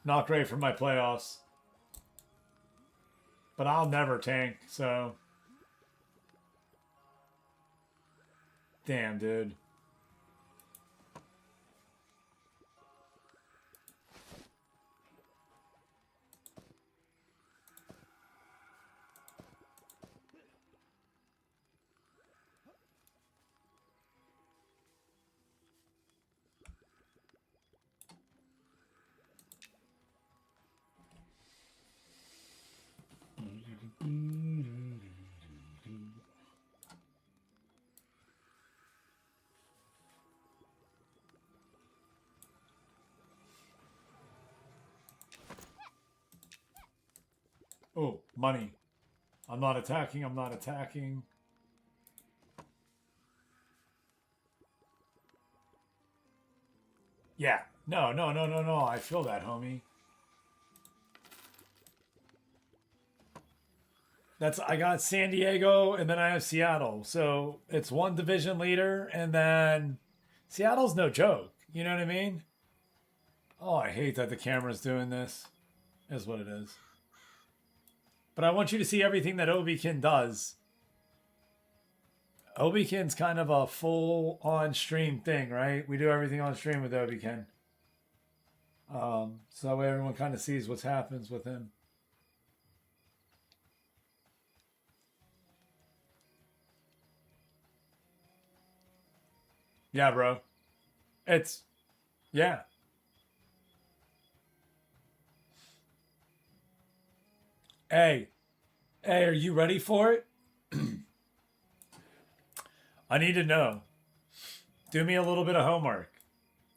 Not great for my playoffs. But I'll never tank, so. Damn, dude. Oh, money. I'm not attacking. I'm not attacking. Yeah. No, no, no, no, no. I feel that, homie. I got San Diego and then I have Seattle. So it's one division leader and then Seattle's no joke. You know what I mean? Oh, I hate that the camera's doing this. Is what it is. But I want you to see everything that Obikin does. Obikin's kind of a full on stream thing, right? We do everything on stream with Obikin. So that way everyone kind of sees what happens with him. Yeah, bro. Yeah. Hey, hey, are you ready for it? I need to know. Do me a little bit of homework.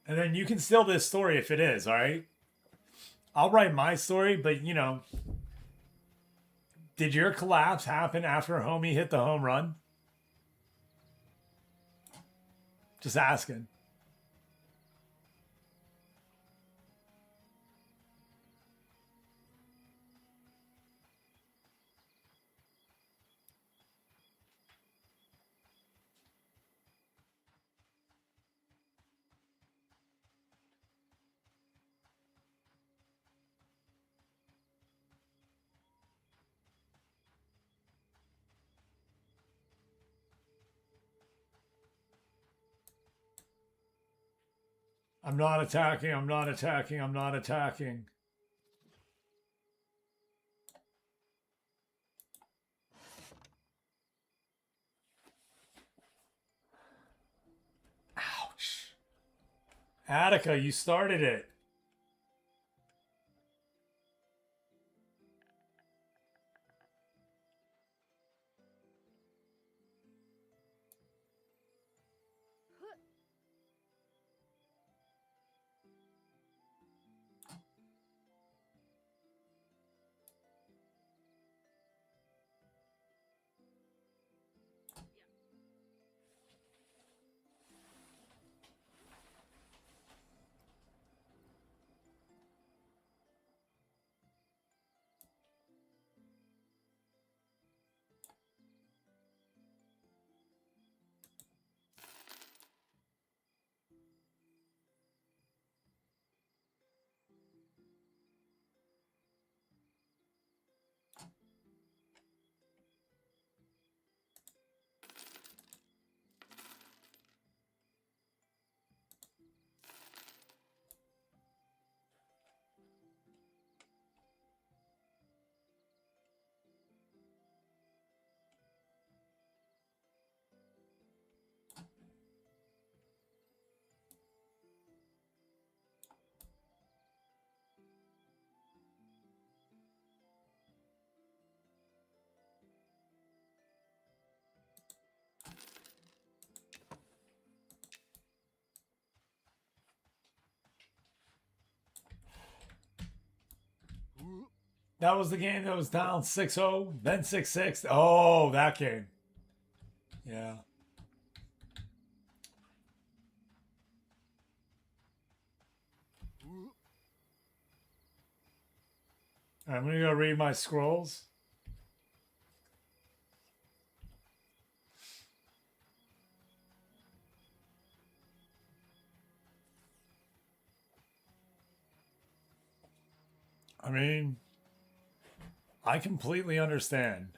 And then you can steal this story if it is, all right? I'll write my story, but you know, did your collapse happen after homie hit the home run? Just asking. I'm not attacking. I'm not attacking. I'm not attacking. Ouch. Attica, you started it. That was the game that was down 6-0, then 6-6. Oh, that game. Yeah. All right, I'm going to go read my scrolls. I mean, I completely understand.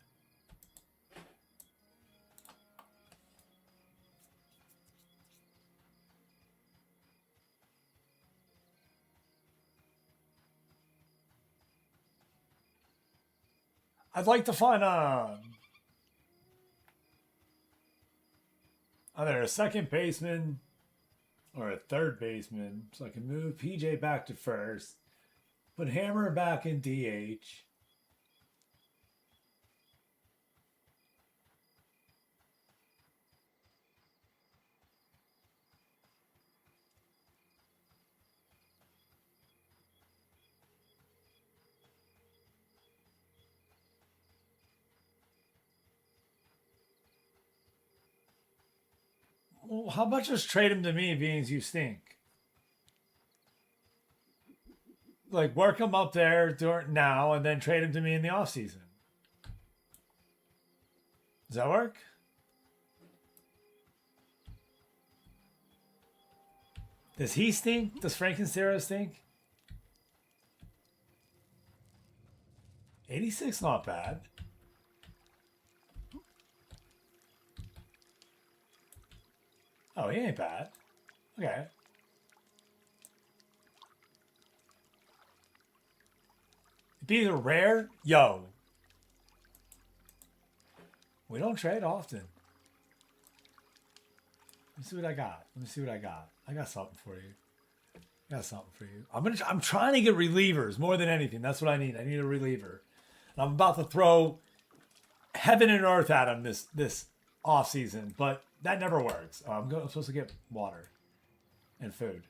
I'd like to find either a second baseman or a third baseman so I can move PJ back to first, put Hammer back in DH. Well, how about just trade him to me, being as you stink? Like, work him up there now and then trade him to me in the offseason. Does that work? Does he stink? Does Frankenstein stink? 86 not bad. Oh, he ain't bad. Okay. Be the rare? Yo. We don't trade often. Let me see what I got. Let me see what I got. I got something for you. I got something for you. I'm trying to get relievers more than anything. That's what I need. I need a reliever. And I'm about to throw heaven and earth at him this off season, but that never works. I'm supposed to get water and food.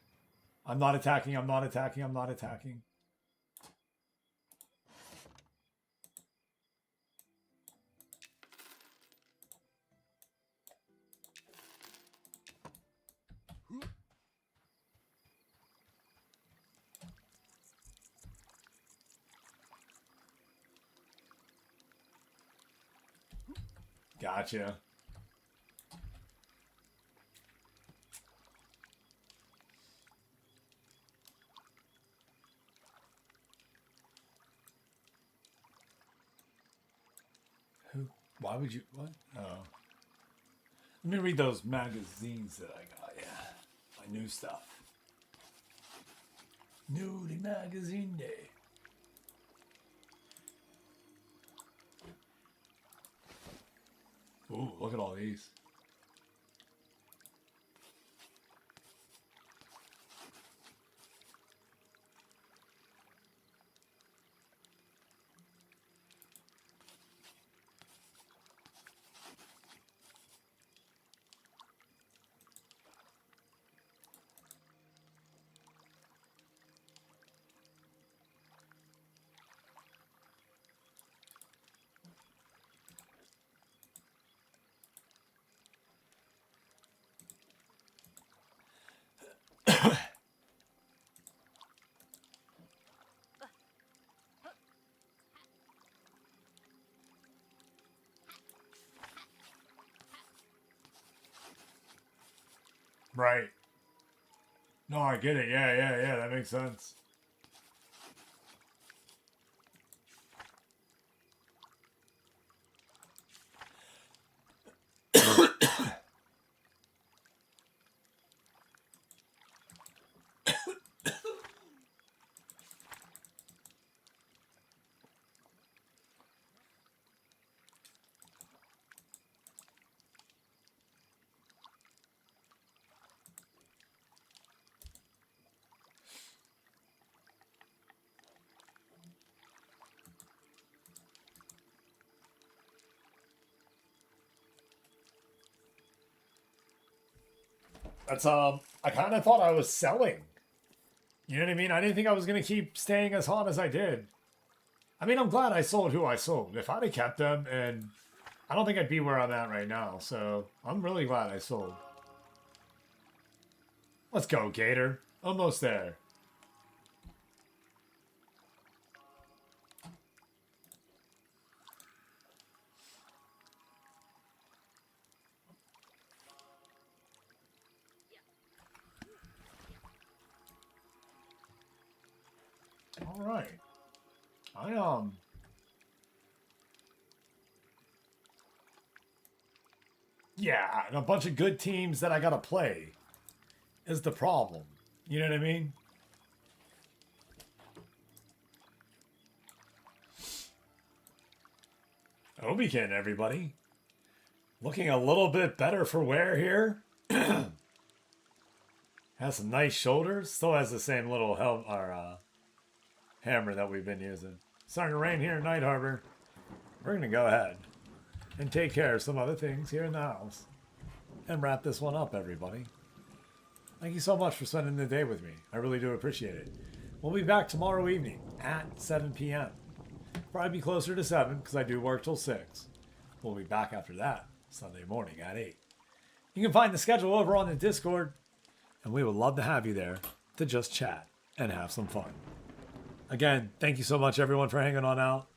I'm not attacking. I'm not attacking. I'm not attacking. Gotcha. Why would you? What? Oh. Let me read those magazines that I got. Yeah. My new stuff. Nudie Magazine Day. Ooh, look at all these. Right. No, I get it. Yeah. That makes sense. That's I kind of thought I was selling. You know what I mean? I didn't think I was gonna keep staying as hot as I did. I mean, I'm glad I sold who I sold. If I'd have kept them, and I don't think I'd be where I'm at right now. So I'm really glad I sold. Let's go, Gator. Almost there. All right. Yeah, and a bunch of good teams that I gotta play is the problem. You know what I mean? Obikin, everybody. Looking a little bit better for wear here. Has some nice shoulders. Still has the same little hammer that we've been using. Starting to rain here in Night Harbor. We're going to go ahead and take care of some other things here in the house. And wrap this one up, everybody. Thank you so much for spending the day with me. I really do appreciate it. We'll be back tomorrow evening at 7 p.m. Probably be closer to 7 because I do work till 6. We'll be back after that Sunday morning at 8. You can find the schedule over on the Discord, and we would love to have you there to just chat and have some fun. Again, thank you so much, everyone, for hanging on out.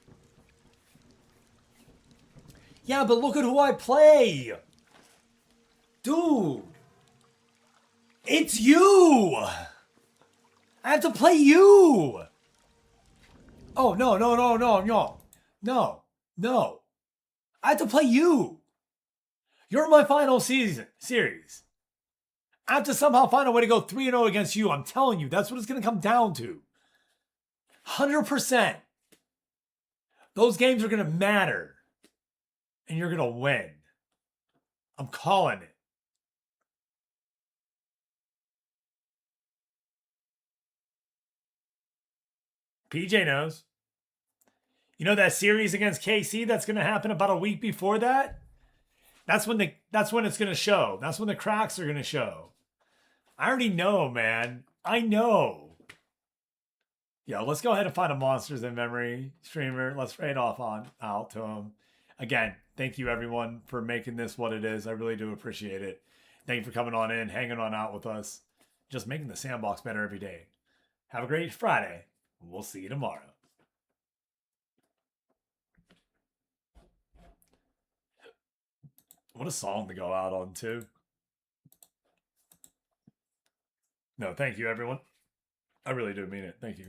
Yeah, but look at who I play! Dude! It's you! I have to play you! Oh, no. No. I have to play you! You're my final series. I have to somehow find a way to go 3-0 against you. I'm telling you, that's what it's going to come down to. 100%. Those games are going to matter. And you're going to win. I'm calling it. PJ knows. You know that series against KC that's going to happen about a week before that? That's when it's going to show. That's when the cracks are going to show. I already know, man. I know. Yo, let's go ahead and find a Monsters in Memory streamer. Let's trade off on out to him. Again, thank you everyone for making this what it is. I really do appreciate it. Thank you for coming on in, hanging on out with us, just making the sandbox better every day. Have a great Friday. We'll see you tomorrow. What a song to go out on, too. No, thank you, everyone. I really do mean it. Thank you.